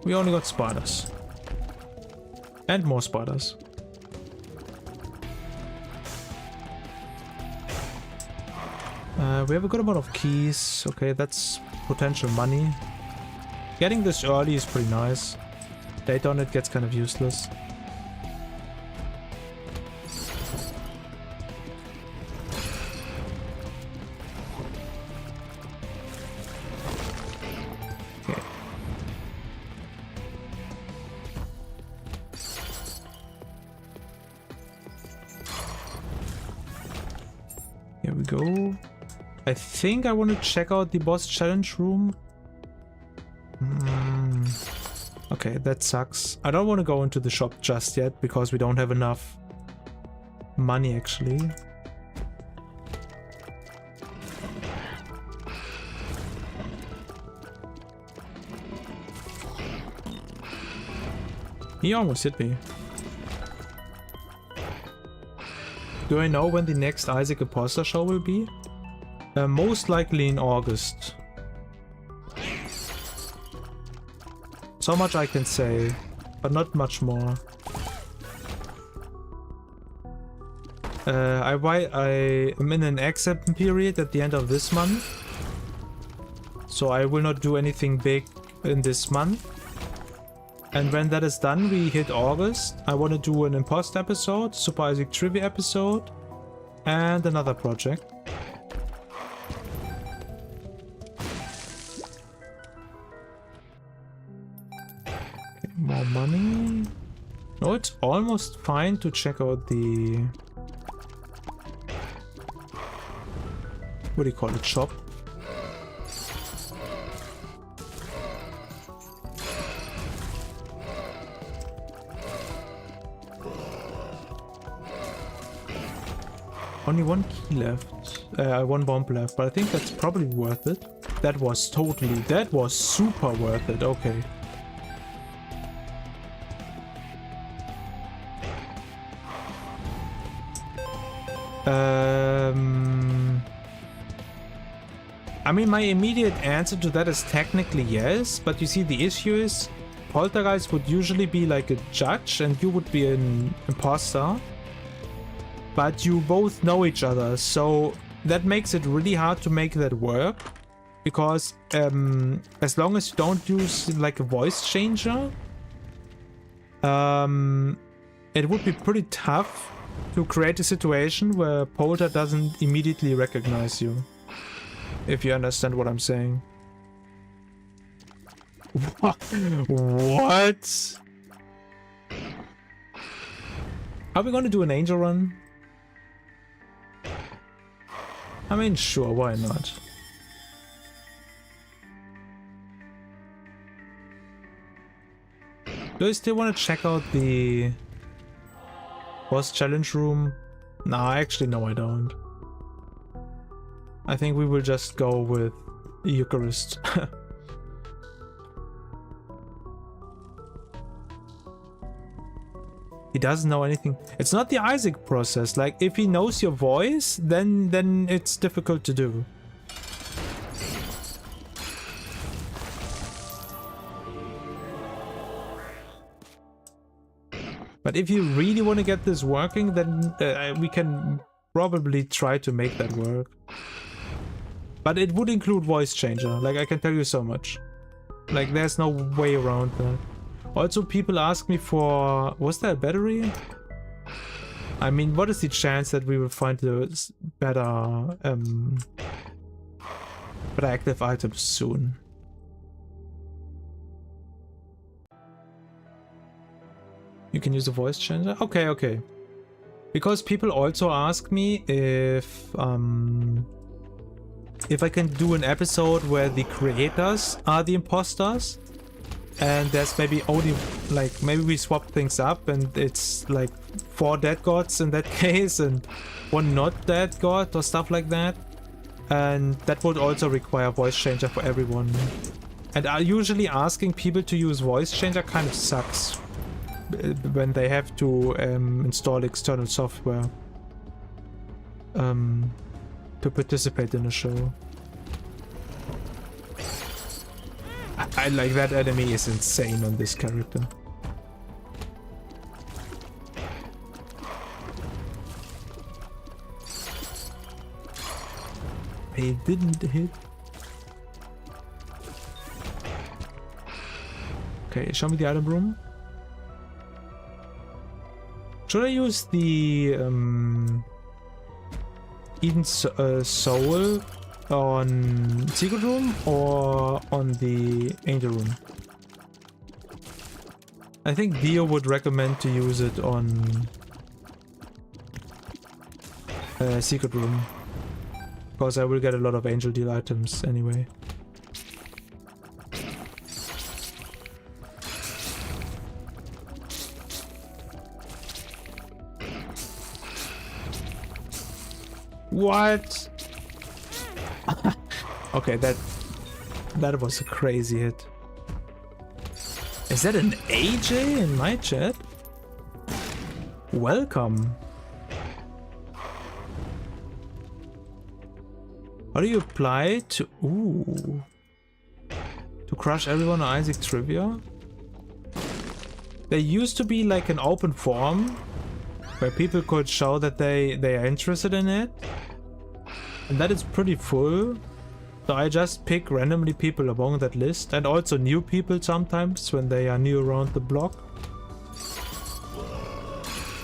We only got spiders. And more spiders. We have a good amount of keys. Okay, that's potential money. Getting this early is pretty nice. Data on it gets kind of useless. Okay. Here we go. I think I want to check out the boss challenge room. Okay, that sucks. I don't want to go into the shop just yet because we don't have enough money actually. He almost hit me. Do I know when the next Isaac Imposter show will be? Most likely in August. So much I can say, but not much more. I am in an exam period at the end of this month, so I will not do anything big in this month. And when that is done, we hit August. I want to do an Imposter episode, Super Isaac Trivia episode, and another project. More money. No, it's almost fine to check out the... what do you call it? Shop? Only one key left. One bomb left, but I think that's probably worth it. That was super worth it. Okay. I mean, my immediate answer to that is technically yes, but you see, the issue is Poltergeist would usually be like a judge and you would be an imposter, but you both know each other, so that makes it really hard to make that work, because as long as you don't use like a voice changer, it would be pretty tough to create a situation where Polter doesn't immediately recognize you. If you understand what I'm saying. What? Are we gonna do an angel run? I mean, sure, why not? Do I still want to check out the boss challenge room? Nah, actually, no, I don't. I think we will just go with Eucharist. He doesn't know anything. It's not the Isaac process. Like, if he knows your voice, then it's difficult to do. But if you really want to get this working, then we can probably try to make that work. But it would include voice changer, like I can tell you so much. Like, there's no way around that. Also, people ask me for... was there a battery? I mean, what is the chance that we will find the better active items soon? You can use a voice changer? Okay, okay. Because people also ask me if I can do an episode where the creators are the imposters, and there's maybe only, like, maybe we swap things up and it's like 4 dead gods in that case and 1 not dead god or stuff like that. And that would also require voice changer for everyone. And usually asking people to use voice changer kind of sucks when they have to install external software. to participate in the show. I like that enemy is insane on this character. He didn't hit. Okay, show me the item room. Should I use the Eden Soul on Secret Room or on the Angel Room? I think Dio would recommend to use it on Secret Room, because I will get a lot of Angel Deal items anyway. What? Okay, that was a crazy hit. Is that an AJ in my chat? Welcome. How do you apply to... Ooh. To crush everyone on Isaac Trivia? There used to be like an open forum where people could show that they are interested in it. And that is pretty full. So I just pick randomly people among that list, and also new people sometimes when they are new around the block.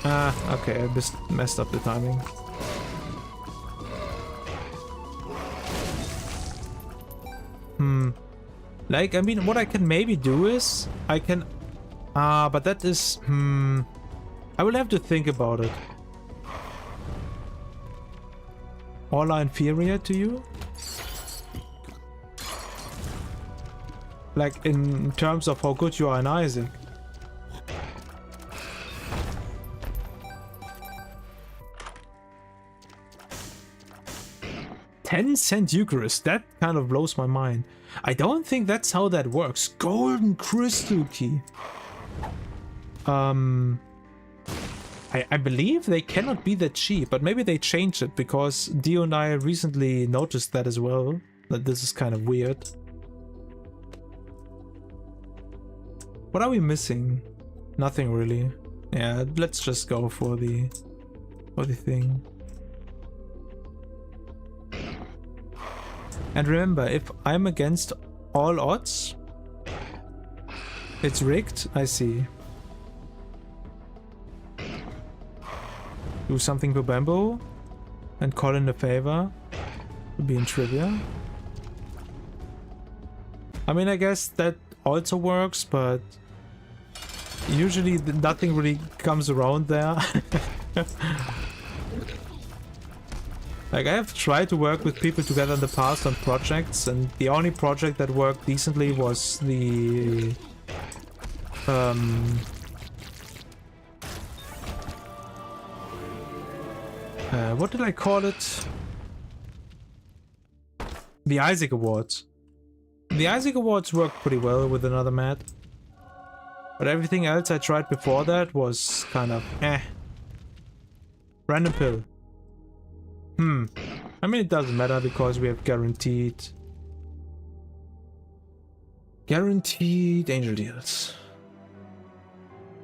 Ah, okay, I just messed up the timing. Like, I mean, what I can maybe do is I can... but that is... I will have to think about it. All are inferior to you? Like, in terms of how good you are in Isaac. $0.10 Eucharist, that kind of blows my mind. I don't think that's how that works. Golden crystal key. I believe they cannot be that cheap, but maybe they changed it, because Dio and I recently noticed that as well, that this is kind of weird. What are we missing? Nothing really. Yeah, let's just go for the thing. And remember, if I'm against all odds, it's rigged, I see. Do something to Bamboo and call in a favor to be in trivia. I mean, I guess that also works, but usually nothing really comes around there. Like, I have tried to work with people together in the past on projects, and the only project that worked decently was the what did I call it? The Isaac Awards. The Isaac Awards worked pretty well with another mat. But everything else I tried before that was kind of eh. Random pill. I mean, it doesn't matter because we have guaranteed angel deals.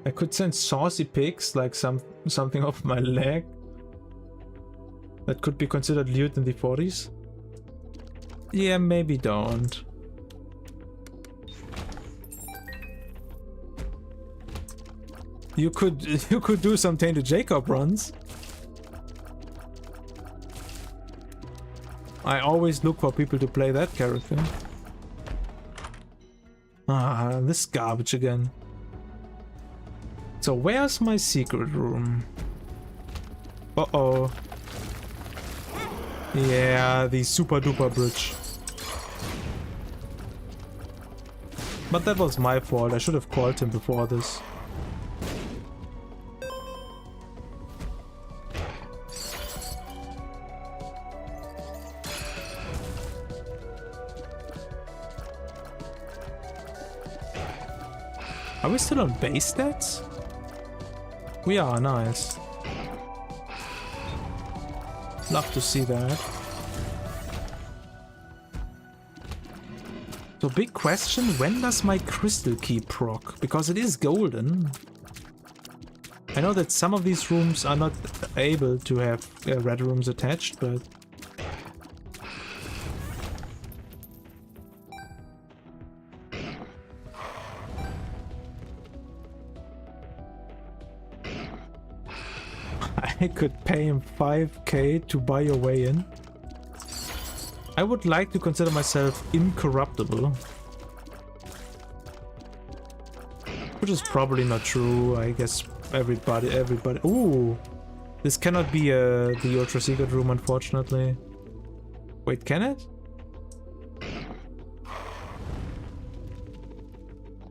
I could send saucy pics like something off my leg. That could be considered lewd in the 40s. Yeah, maybe don't. You could do some Tainted Jacob runs. I always look for people to play that character. Ah, this garbage again. So where's my secret room? Uh-oh. Yeah, the super duper bridge. But that was my fault. I should have called him before this. Are we still on base stats? We are, nice. Love to see that. So big question, when does my crystal key proc? Because it is golden. I know that some of these rooms are not able to have red rooms attached, but... I could pay him 5k to buy your way in. I would like to consider myself incorruptible. Which is probably not true. I guess everybody... Ooh! This cannot be the Ultra Secret room, unfortunately. Wait, can it?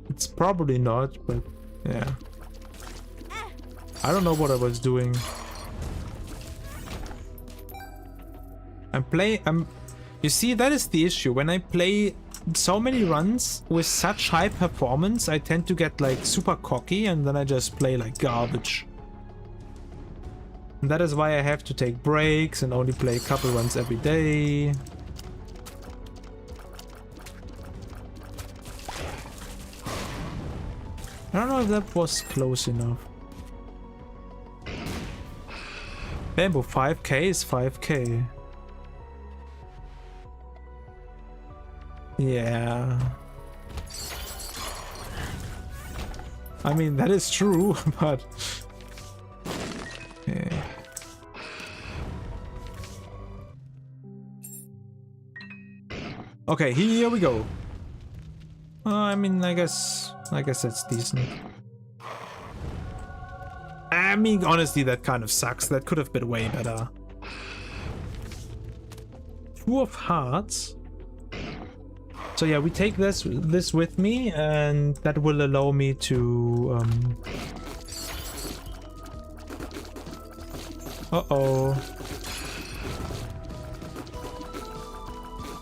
It's probably not, but yeah. I don't know what I was doing. You see, that is the issue. When I play so many runs with such high performance, I tend to get like super cocky and then I just play like garbage. And that is why I have to take breaks and only play a couple runs every day. I don't know if that was close enough. Bamboo, 5k is 5k. Yeah. I mean, that is true, but... yeah. Okay, here we go. I mean, I guess that's decent. I mean, honestly, that kind of sucks. That could have been way better. Two of Hearts. So yeah, we take this with me, and that will allow me to uh-oh.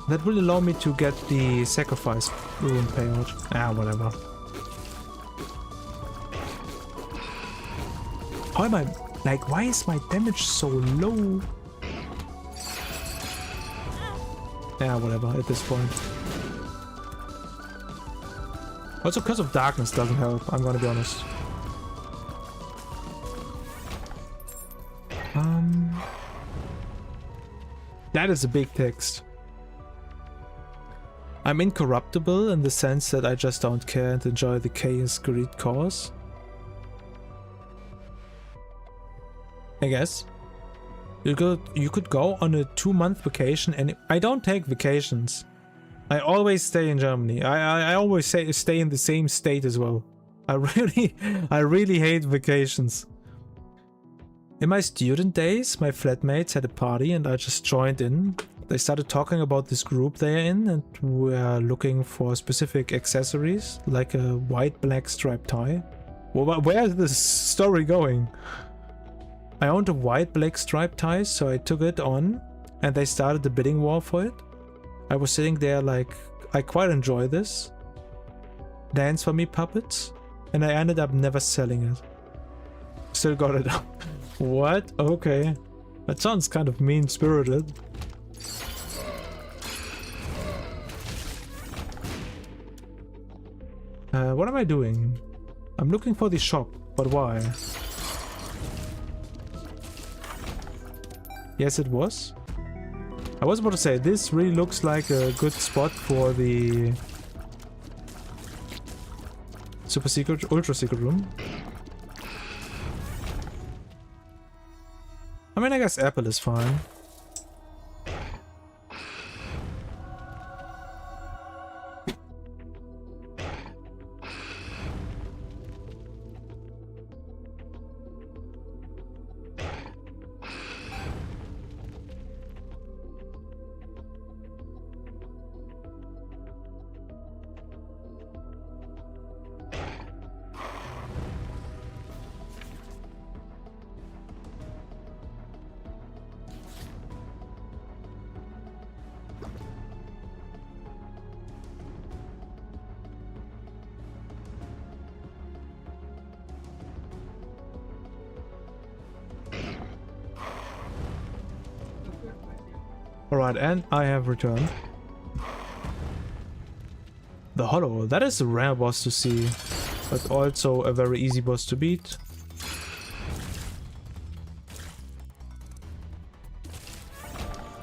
That will allow me to get the sacrifice rune payout. Ah, whatever. How am I... like, why is my damage so low? Yeah, whatever, at this point. Also, Curse of Darkness doesn't help, I'm gonna be honest. That is a big text. I'm incorruptible in the sense that I just don't care and enjoy the chaos greed cause. I guess. You could go on a 2-month vacation, and I don't take vacations. I always stay in Germany. I always stay in the same state as well. I really hate vacations. In my student days, my flatmates had a party and I just joined in. They started talking about this group they're in and we're looking for specific accessories, like a white-black striped tie. Well, where is this story going? I owned a white-black striped tie, so I took it on and they started the bidding war for it. I was sitting there like, I quite enjoy this. Dance for me, puppets. And I ended up never selling it. Still got it up. What? Okay. That sounds kind of mean-spirited. What am I doing? I'm looking for the shop, but why? Yes, it was. I was about to say, this really looks like a good spot for the super secret, ultra secret room. I mean, I guess Apple is fine. Alright, and I have returned. the Hollow. That is a rare boss to see, but also a very easy boss to beat.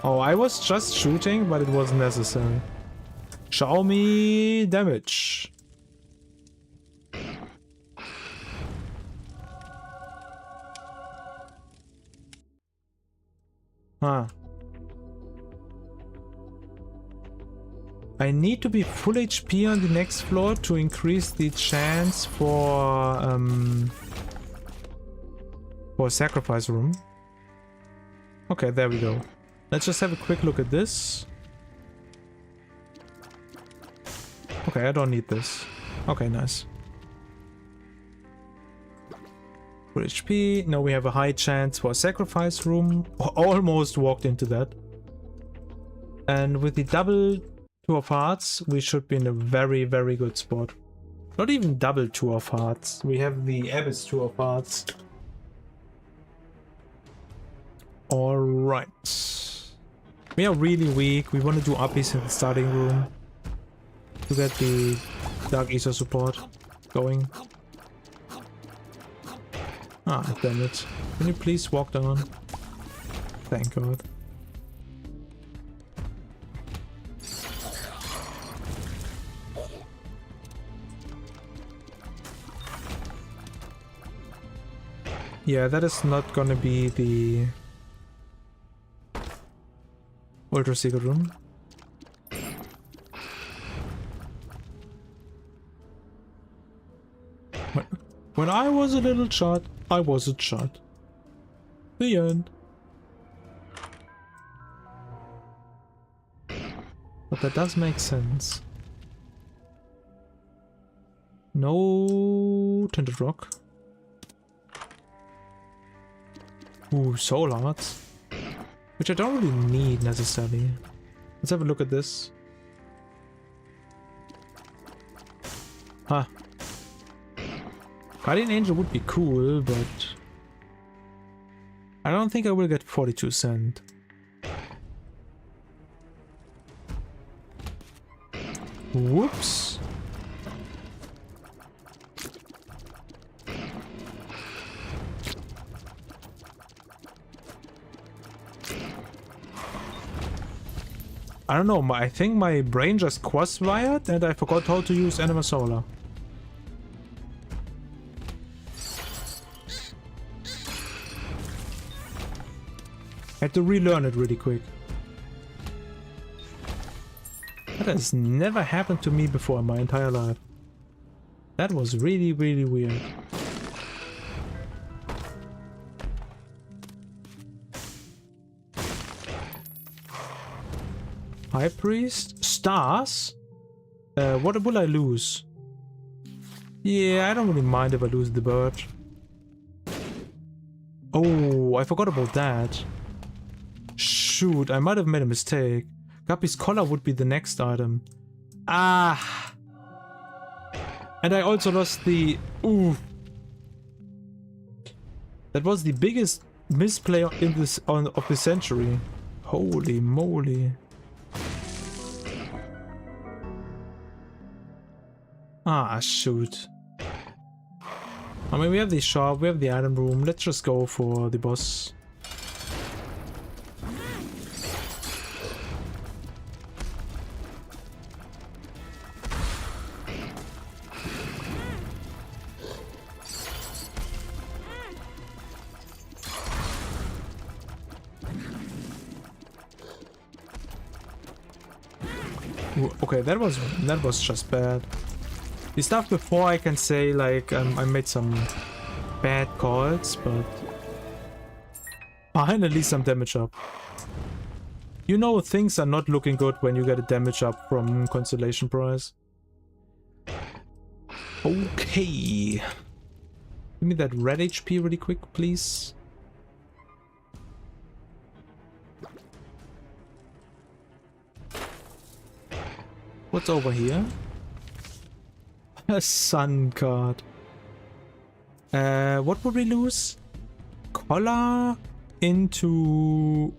Oh, I was just shooting, but it wasn't necessary. Show me damage. Huh. I need to be full HP on the next floor to increase the chance for sacrifice room. Okay, there we go. Let's just have a quick look at this. Okay, I don't need this. Okay, nice. Full HP. Now we have a high chance for a sacrifice room. Almost walked into that. And with the double Two of Hearts, we should be in a very, very good spot. Not even double Two of Hearts. We have the Abyss Two of Hearts. Alright. We are really weak. We want to do uppies in the starting room to get the Dark Ether support going. Ah, damn it. Can you please walk down? Thank God. Yeah, that is not gonna be the Ultra Secret Room. When I was a little child, I was a child. The end. But that does make sense. No Tinted Rock. Ooh, Soul Hearts. Which I don't really need necessarily. Let's have a look at this. Huh. Guardian Angel would be cool, but I don't think I will get 42 cent. Whoops. I don't know, I think my brain just cross-wired and I forgot how to use Anima Solar. Had to relearn it really quick. That has never happened to me before in my entire life. That was really, really weird. High Priest? Stars? What will I lose? Yeah, I don't really mind if I lose the bird. Oh, I forgot about that. Shoot, I might have made a mistake. Guppy's collar would be the next item. Ah! And I also lost the... Ooh! That was the biggest misplay in this of the century. Holy moly. Ah, shoot. I mean, we have the shop, we have the item room. Let's just go for the boss. Ooh, okay, that was just bad. The stuff before I can say like I made some bad calls, but finally some damage up. You know things are not looking good when you get a damage up from Constellation Prize. Okay. Give me that red HP really quick, please. What's over here? A sun card. What would we lose? Collar into...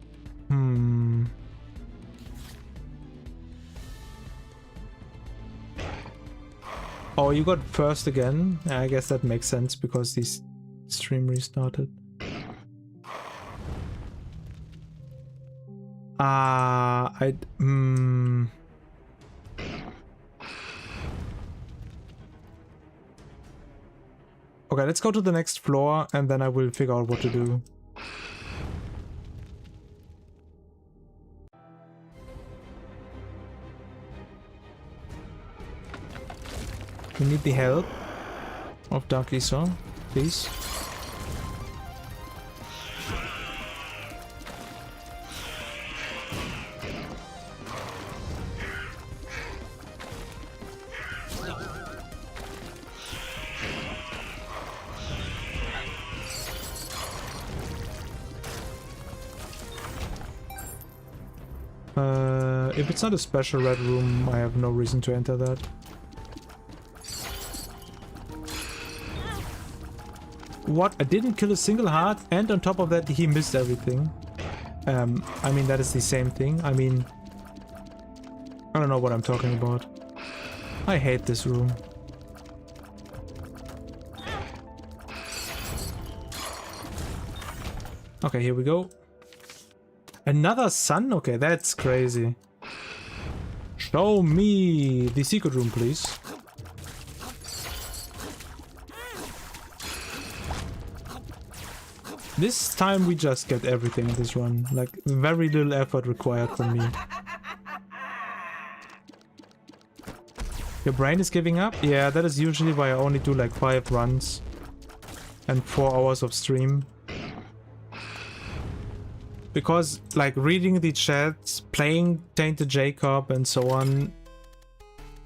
Oh, you got first again? Yeah, I guess that makes sense because the stream restarted. Okay, let's go to the next floor and then I will figure out what to do. We need the help of Dark Esau, please. If it's not a special red room, I have no reason to enter that. What? I didn't kill a single heart, and on top of that he missed everything. I mean, that is the same thing. I mean, I don't know what I'm talking about. I hate this room. Okay, here we go. Another sun? Okay, that's crazy. Show me the secret room, please. This time we just get everything in this run. Like, very little effort required from me. Your brain is giving up? Yeah, that is usually why I only do like 5 runs and 4 hours of stream. Because, like, reading the chats, playing Tainted Jacob and so on,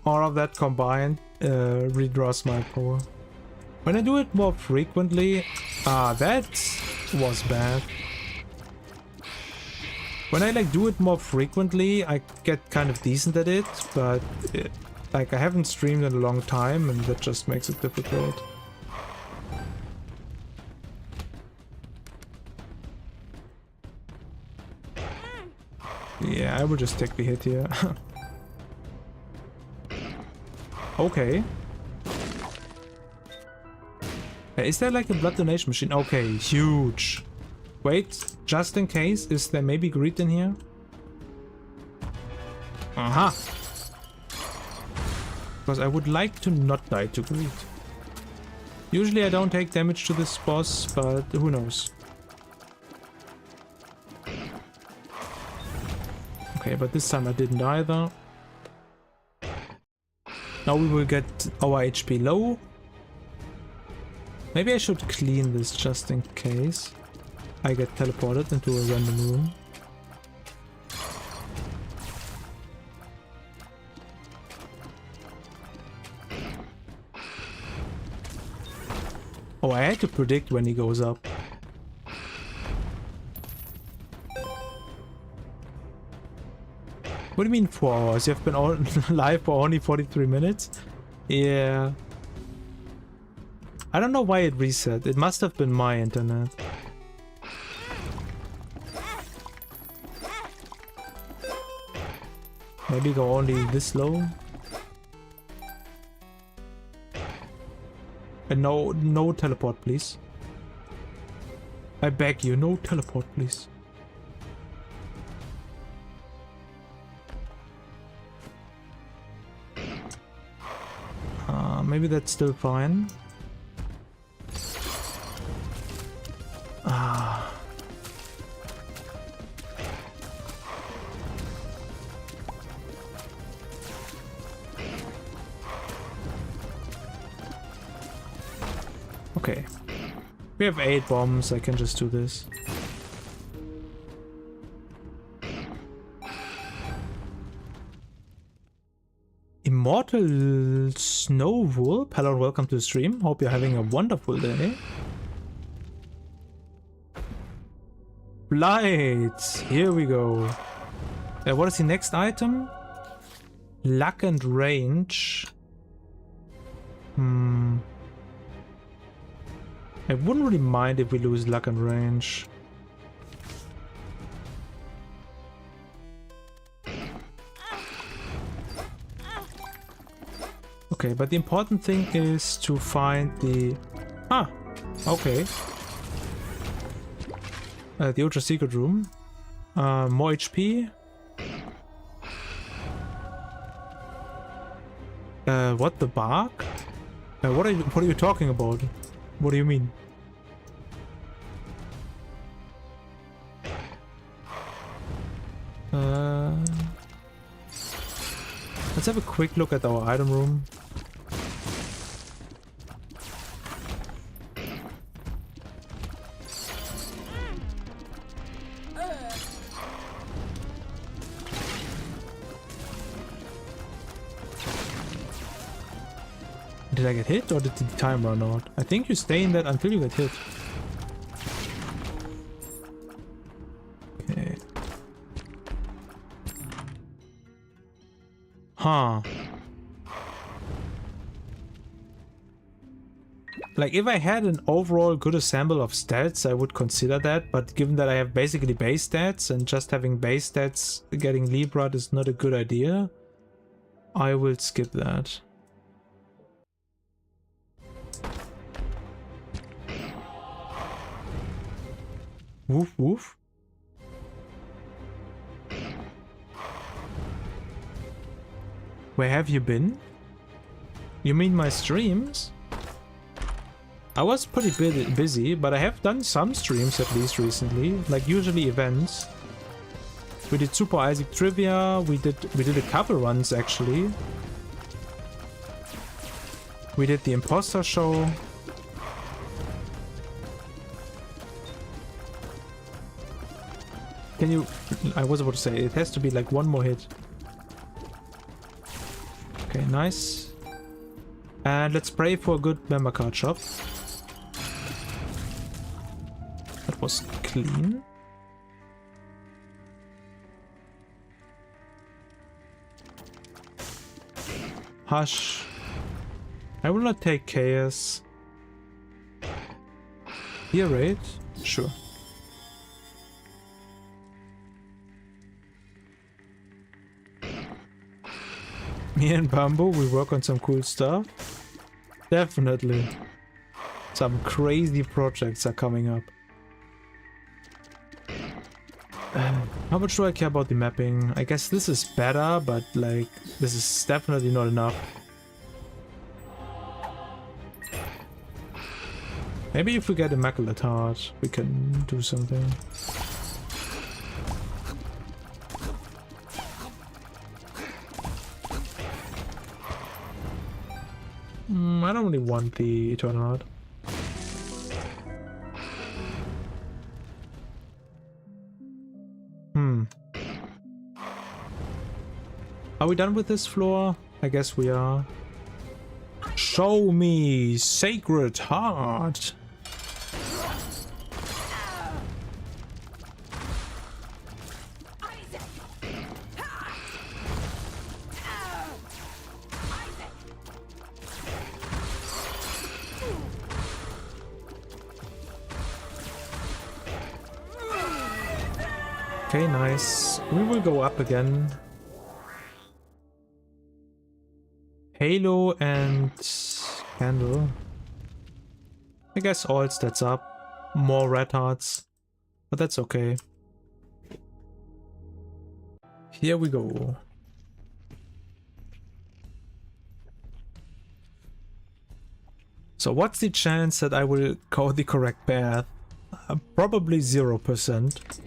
all of that combined redraws my power. When I do it more frequently, that was bad. When I like do it more frequently, I get kind of decent at it, but like I haven't streamed in a long time and that just makes it difficult. Yeah, I will just take the hit here. Okay. Is there like a blood donation machine? Okay, huge. Wait, just in case, is there maybe greed in here? Aha! Because I would like to not die to greed. Usually I don't take damage to this boss, but who knows. Okay, but this time I didn't either. Now we will get our HP low. Maybe I should clean this just in case I get teleported into a random room. Oh, I had to predict when he goes up. What do you mean 4 hours? You have been live for only 43 minutes? Yeah. I don't know why it reset. It must have been my internet. Maybe go only this low. And no teleport, please. I beg you, no teleport, please. Maybe that's still fine. Okay. We have 8 bombs, I can just do this. Immortal Snow Wolf, hello and welcome to the stream. Hope you're having a wonderful day. Blight, here we go. What is the next item? Luck and range. I wouldn't really mind if we lose luck and range. Okay, but the important thing is to find the... Ah, okay. The Ultra Secret Room. More HP. What, the bark? What are you talking about? What do you mean? Let's have a quick look at our item room. Did I get hit or did the time run out? I think you stay in that until you get hit. Okay. Huh. Like, if I had an overall good ensemble of stats, I would consider that, but given that I have basically base stats, and just having base stats getting Libra is not a good idea, I will skip that. Woof woof. Where have you been? You mean my streams? I was pretty busy, but I have done some streams at least recently, like usually events. We did Super Isaac Trivia, we did a couple runs actually. We did the Imposter Show. Can you... I was about to say, it has to be like one more hit. Okay, nice. And let's pray for a good member card shop. That was clean. Hush. I will not take chaos. Here, right? Sure. Me and Bambo, we work on some cool stuff. Definitely. Some crazy projects are coming up. How much do I care about the mapping? I guess this is better, but like, this is definitely not enough. Maybe if we get Immaculate Heart, we can do something. I don't really want the Eternal Heart. Are we done with this floor? I guess we are. Show me Sacred Heart. Okay, nice. We will go up again. Halo and Candle. I guess all stats up. More red hearts. But that's okay. Here we go. So what's the chance that I will go the correct path? Probably 0%.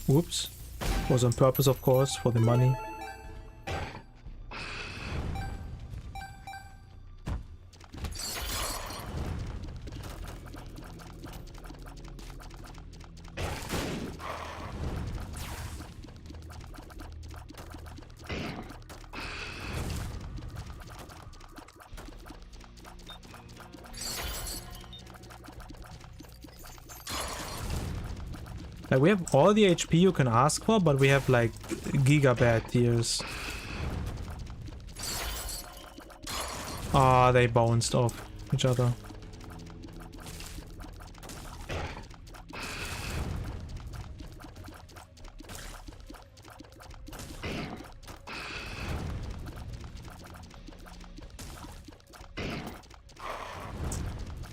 Whoops. Was on purpose, of course, for the money. Like, we have all the HP you can ask for, but we have like giga bad tiers. Ah, they bounced off each other.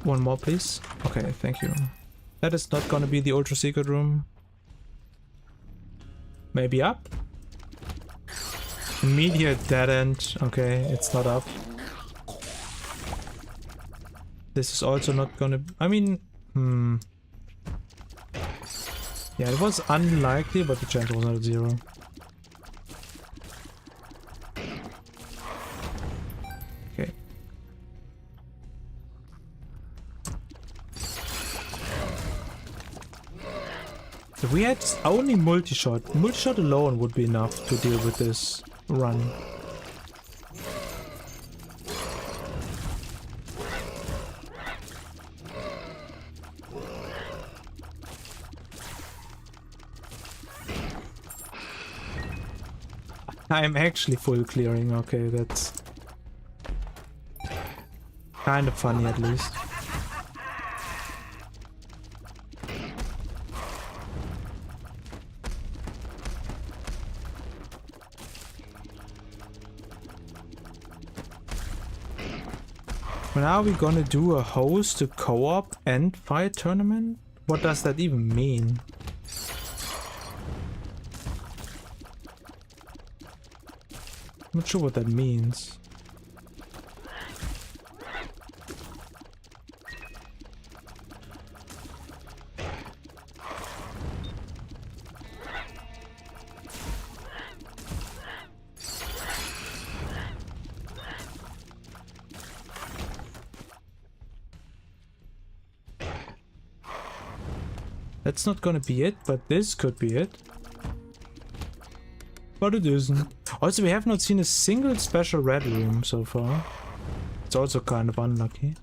One more, please. Okay, thank you. That is not gonna be the ultra secret room. Maybe up? Immediate dead end. Okay, it's not up. This is also not gonna... I mean... Yeah, it was unlikely, but the chance was not 0. Okay. If we had only multi-shot, multi-shot alone would be enough to deal with this run. I'm actually full clearing, okay, that's kind of funny at least. When are we gonna do a host to co-op and fight tournament? What does that even mean? I'm not sure what that means. That's not gonna be it, but this could be it. But it isn't. Also, we have not seen a single special red room so far. It's also kind of unlucky.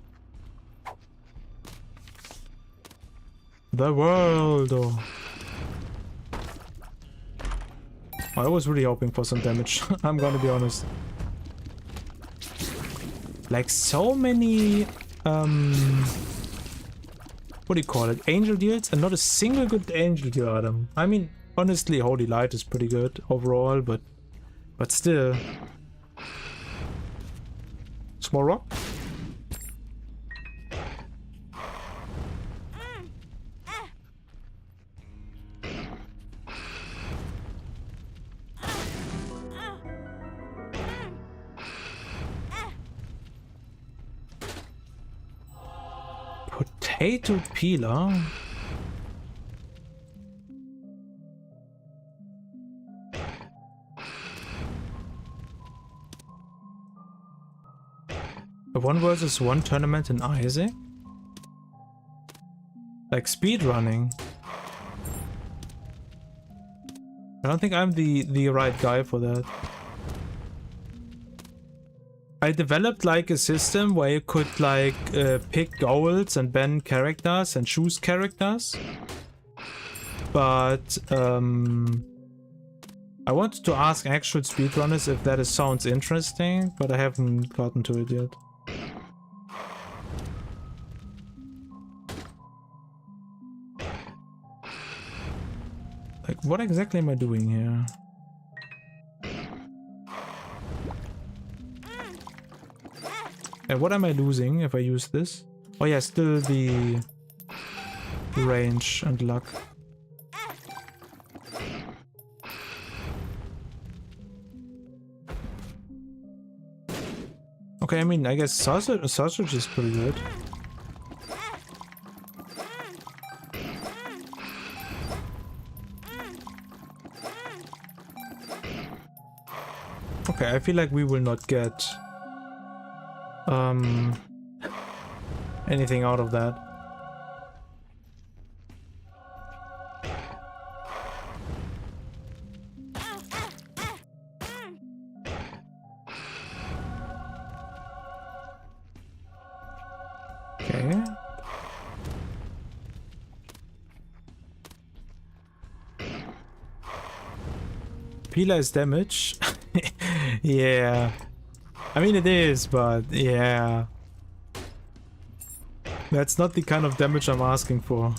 The world! Oh. I was really hoping for some damage, I'm gonna be honest. Like so many... what do you call it? Angel deals, and not a single good angel deal item. I mean, honestly, Holy Light is pretty good overall, but still. Small rock? Potato peeler? A 1 versus 1 tournament in Isaac? Like speedrunning? I don't think I'm the right guy for that. I developed like a system where you could like pick goals and ban characters and choose characters. But I wanted to ask actual speedrunners if that sounds interesting, but I haven't gotten to it yet. Like, what exactly am I doing here? And what am I losing if I use this? Oh yeah, still the range and luck. Okay, I mean, I guess sausage is pretty good. Okay, I feel like we will not get anything out of that. Okay. Peeler is damage. Yeah. I mean it is, but yeah. That's not the kind of damage I'm asking for.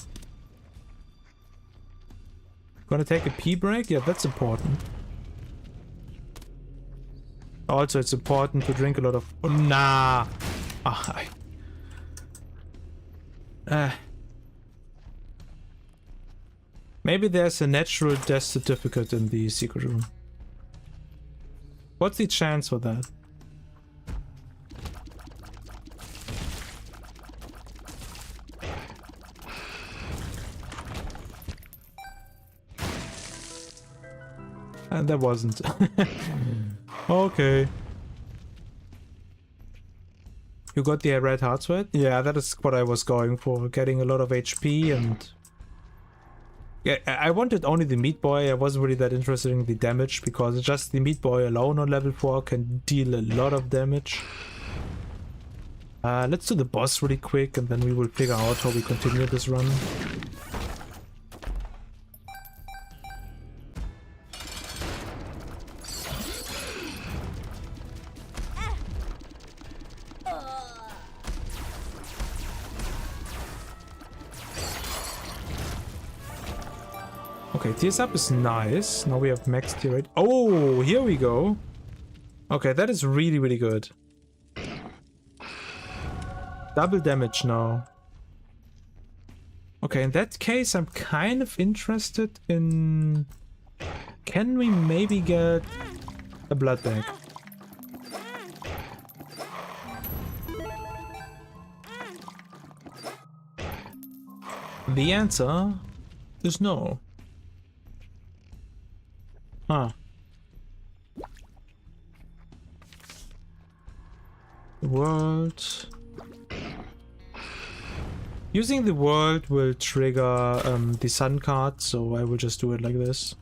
Gonna take a pee break? Yeah, that's important. Also, it's important to drink a lot of... Oh, nah! Ah, Maybe there's a natural death certificate in the secret room. What's the chance for that? And there wasn't. Okay. You got the red heart sweat? Yeah, that is what I was going for. Getting a lot of HP and... Yeah, I wanted only the Meat Boy. I wasn't really that interested in the damage because just the Meat Boy alone on level 4 can deal a lot of damage. Let's do the boss really quick and then we will figure out how we continue this run. Okay, tears up is nice. Now we have max tier rate. Oh, here we go. Okay, that is really, really good. Double damage now. Okay, in that case, I'm kind of interested in... Can we maybe get a blood bag? The answer is no. Huh. The world. Using the world will trigger the sun card, so I will just do it like this.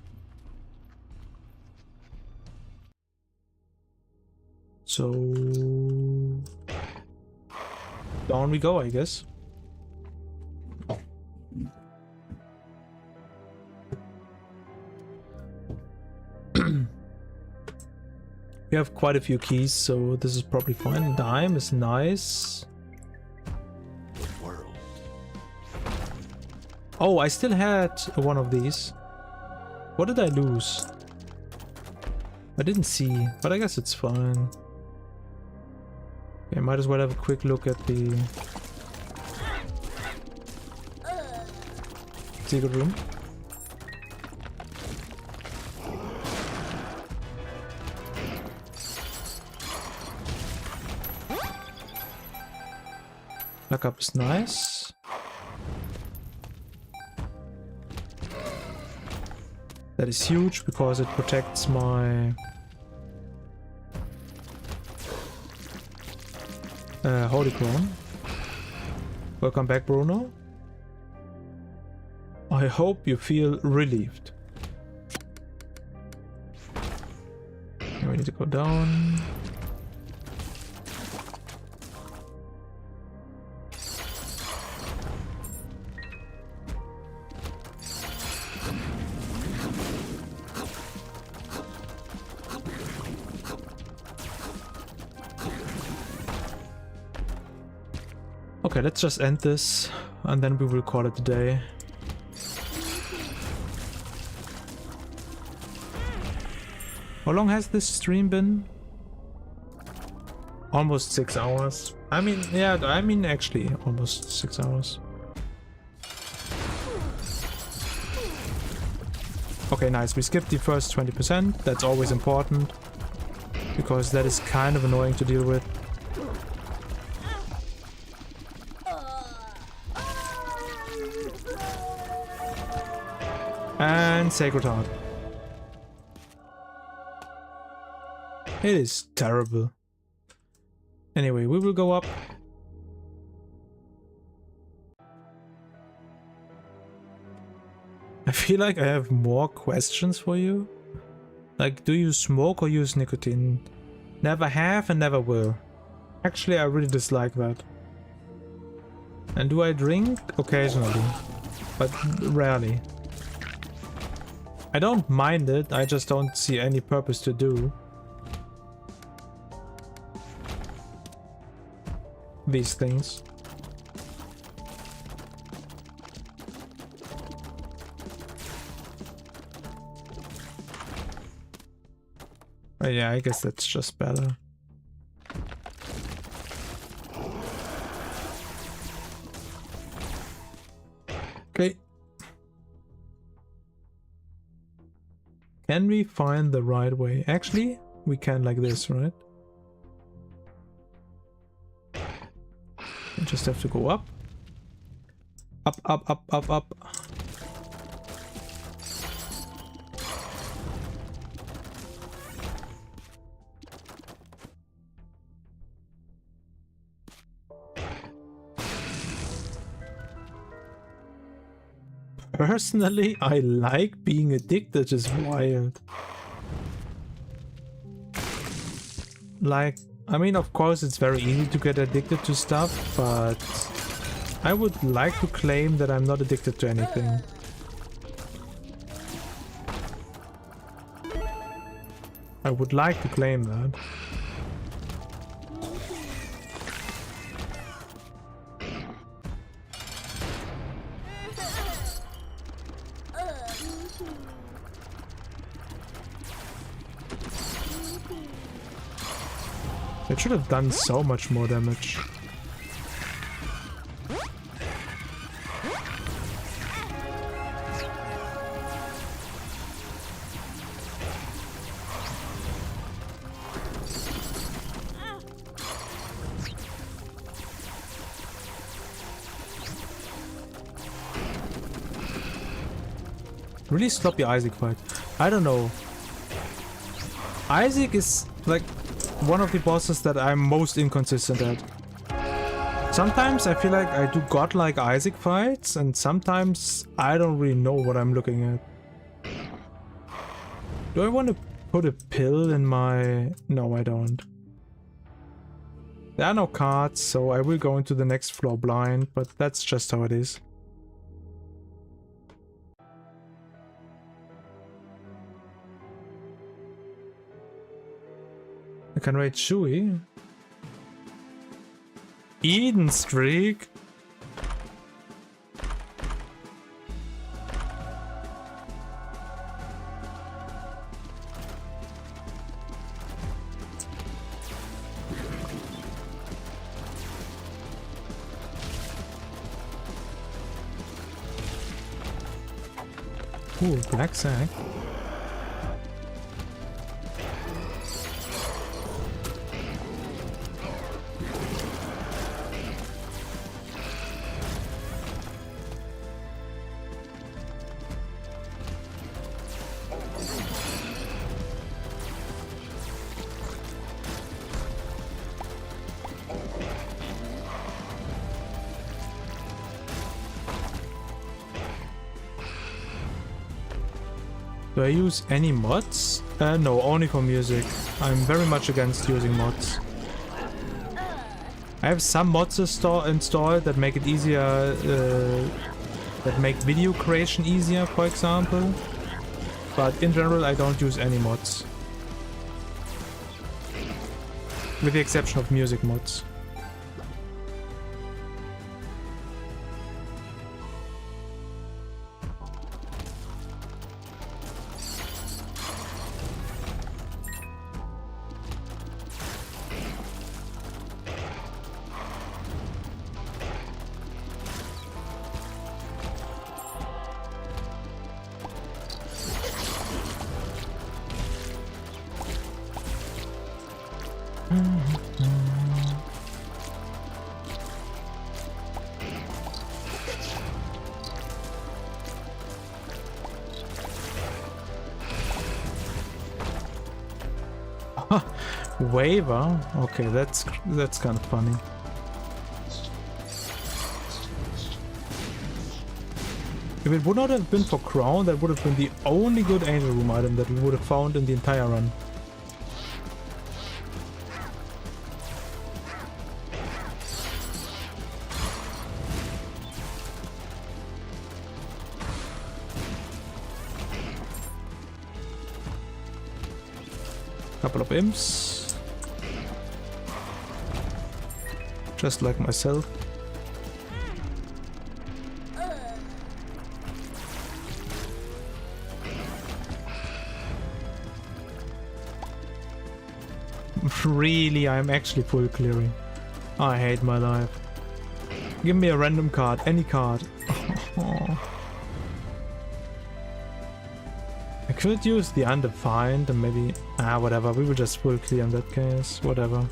So down we go, I guess. We have quite a few keys, so this is probably fine. Dime is nice. Oh, I still had one of these. What did I lose? I didn't see, but I guess it's fine. Okay, might as well have a quick look at the secret room. Luck up is nice. That is huge because it protects my Holy Crown. Welcome back, Bruno. I hope you feel relieved. Now we need to go down. Okay, let's just end this, and then we will call it a day. How long has this stream been? Almost 6 hours. I mean, yeah, actually, almost 6 hours. Okay, nice. We skipped the first 20%. That's always important, because that is kind of annoying to deal with. And Sacred Heart. It is terrible. Anyway, we will go up. I feel like I have more questions for you. Like, do you smoke or use nicotine? Never have and never will. Actually, I really dislike that. And do I drink? Occasionally. But rarely. I don't mind it, I just don't see any purpose to do these things. But yeah, I guess that's just better. Okay. Can we find the right way? Actually, we can like this, right? We just have to go up. Up, up, up, up, up. Personally, I like being addicted, is wild. Like, I mean, of course, it's very easy to get addicted to stuff, but I would like to claim that I'm not addicted to anything. I would like to claim that. It should have done so much more damage. Really sloppy Isaac fight. I don't know. Isaac is like one of the bosses that I'm most inconsistent at. Sometimes I feel like I do godlike Isaac fights, and sometimes I don't really know what I'm looking at. Do I want to put a pill in my... No, I don't. There are no cards, so I will go into the next floor blind, but that's just how it is. I can raid Shui. Eden streak. Ooh, black sack. Do I use any mods? No, only for music. I'm very much against using mods. I have some mods installed that make it easier, that make video creation easier, for example. But in general, I don't use any mods. With the exception of music mods. Waiver? Okay, that's kind of funny. If it would not have been for Crown, that would have been the only good Angel Room item that we would have found in the entire run. Couple of imps. Just like myself. Really, I'm actually full clearing. I hate my life. Give me a random card, any card. I could use the Undefined and maybe... whatever, we will just full clear in that case, whatever.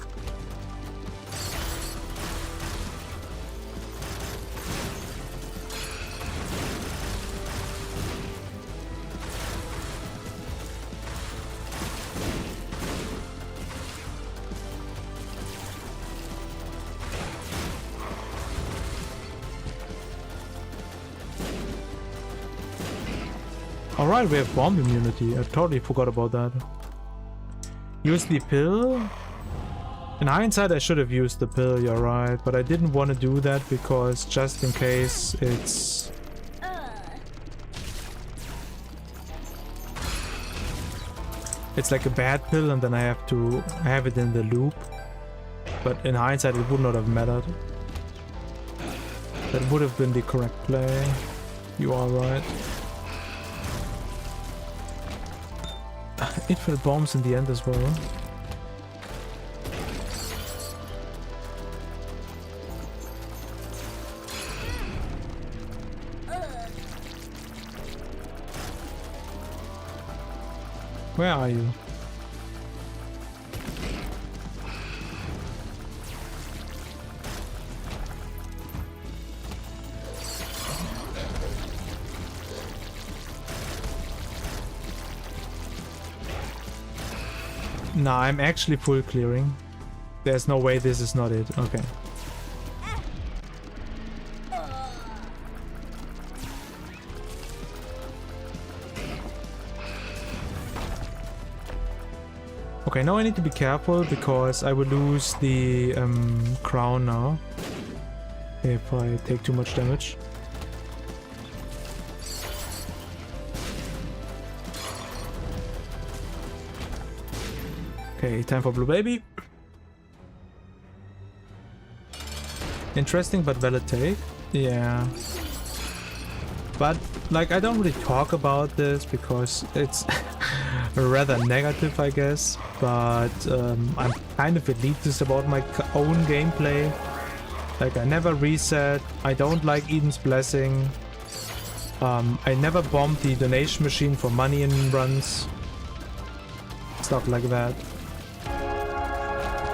Alright, we have bomb immunity. I totally forgot about that. Use the pill. In hindsight, I should have used the pill, you're right. But I didn't want to do that because just in case it's... It's like a bad pill and then I have to have it in the loop. But in hindsight, it would not have mattered. That would have been the correct play. You are right. It fell bombs in the end as well. Where are you? Nah, I'm actually full clearing. There's no way this is not it. Okay. Okay, now I need to be careful because I will lose the crown now if I take too much damage. Okay, time for blue baby. Interesting but valid take. Yeah. But, like, I don't really talk about this because it's rather negative, I guess. But I'm kind of elitist about my own gameplay. Like, I never reset. I don't like Eden's Blessing. I never bombed the donation machine for money in runs. Stuff like that.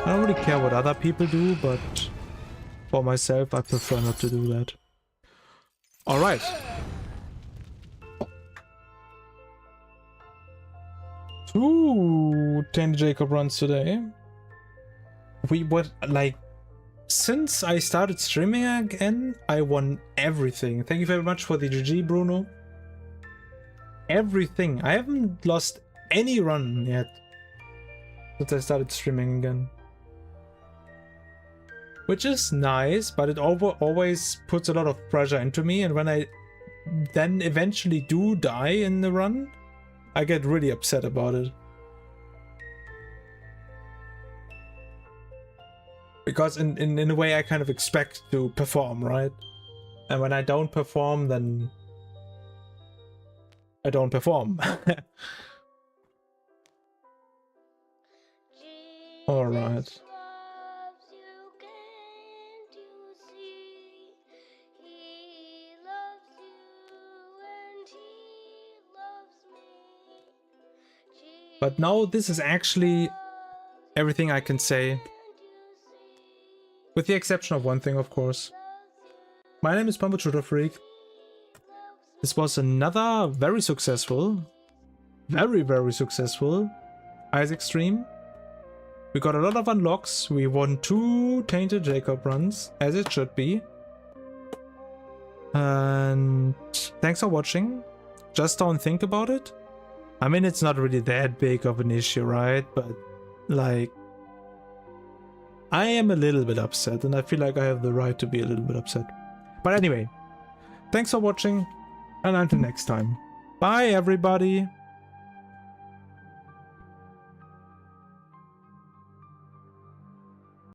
I don't really care what other people do, but for myself, I prefer not to do that. Alright. Ooh, 10 Jacob runs today. Since I started streaming again, I won everything. Thank you very much for the GG, Bruno. Everything. I haven't lost any run yet since I started streaming again. Which is nice, but it always puts a lot of pressure into me, and when I then eventually do die in the run, I get really upset about it. Because in a way I kind of expect to perform, right? And when I don't perform, then I don't perform. Alright. But now this is actually everything I can say. With the exception of one thing, of course. My name is Bambochutafreak. This was another very successful, very successful Isaac stream. We got a lot of unlocks. We won 2 Tainted Jacob runs, as it should be. And thanks for watching. Just don't think about it. I mean, it's not really that big of an issue, right? But, like, I am a little bit upset, and I feel like I have the right to be a little bit upset. But anyway, thanks for watching, and until next time. Bye, everybody!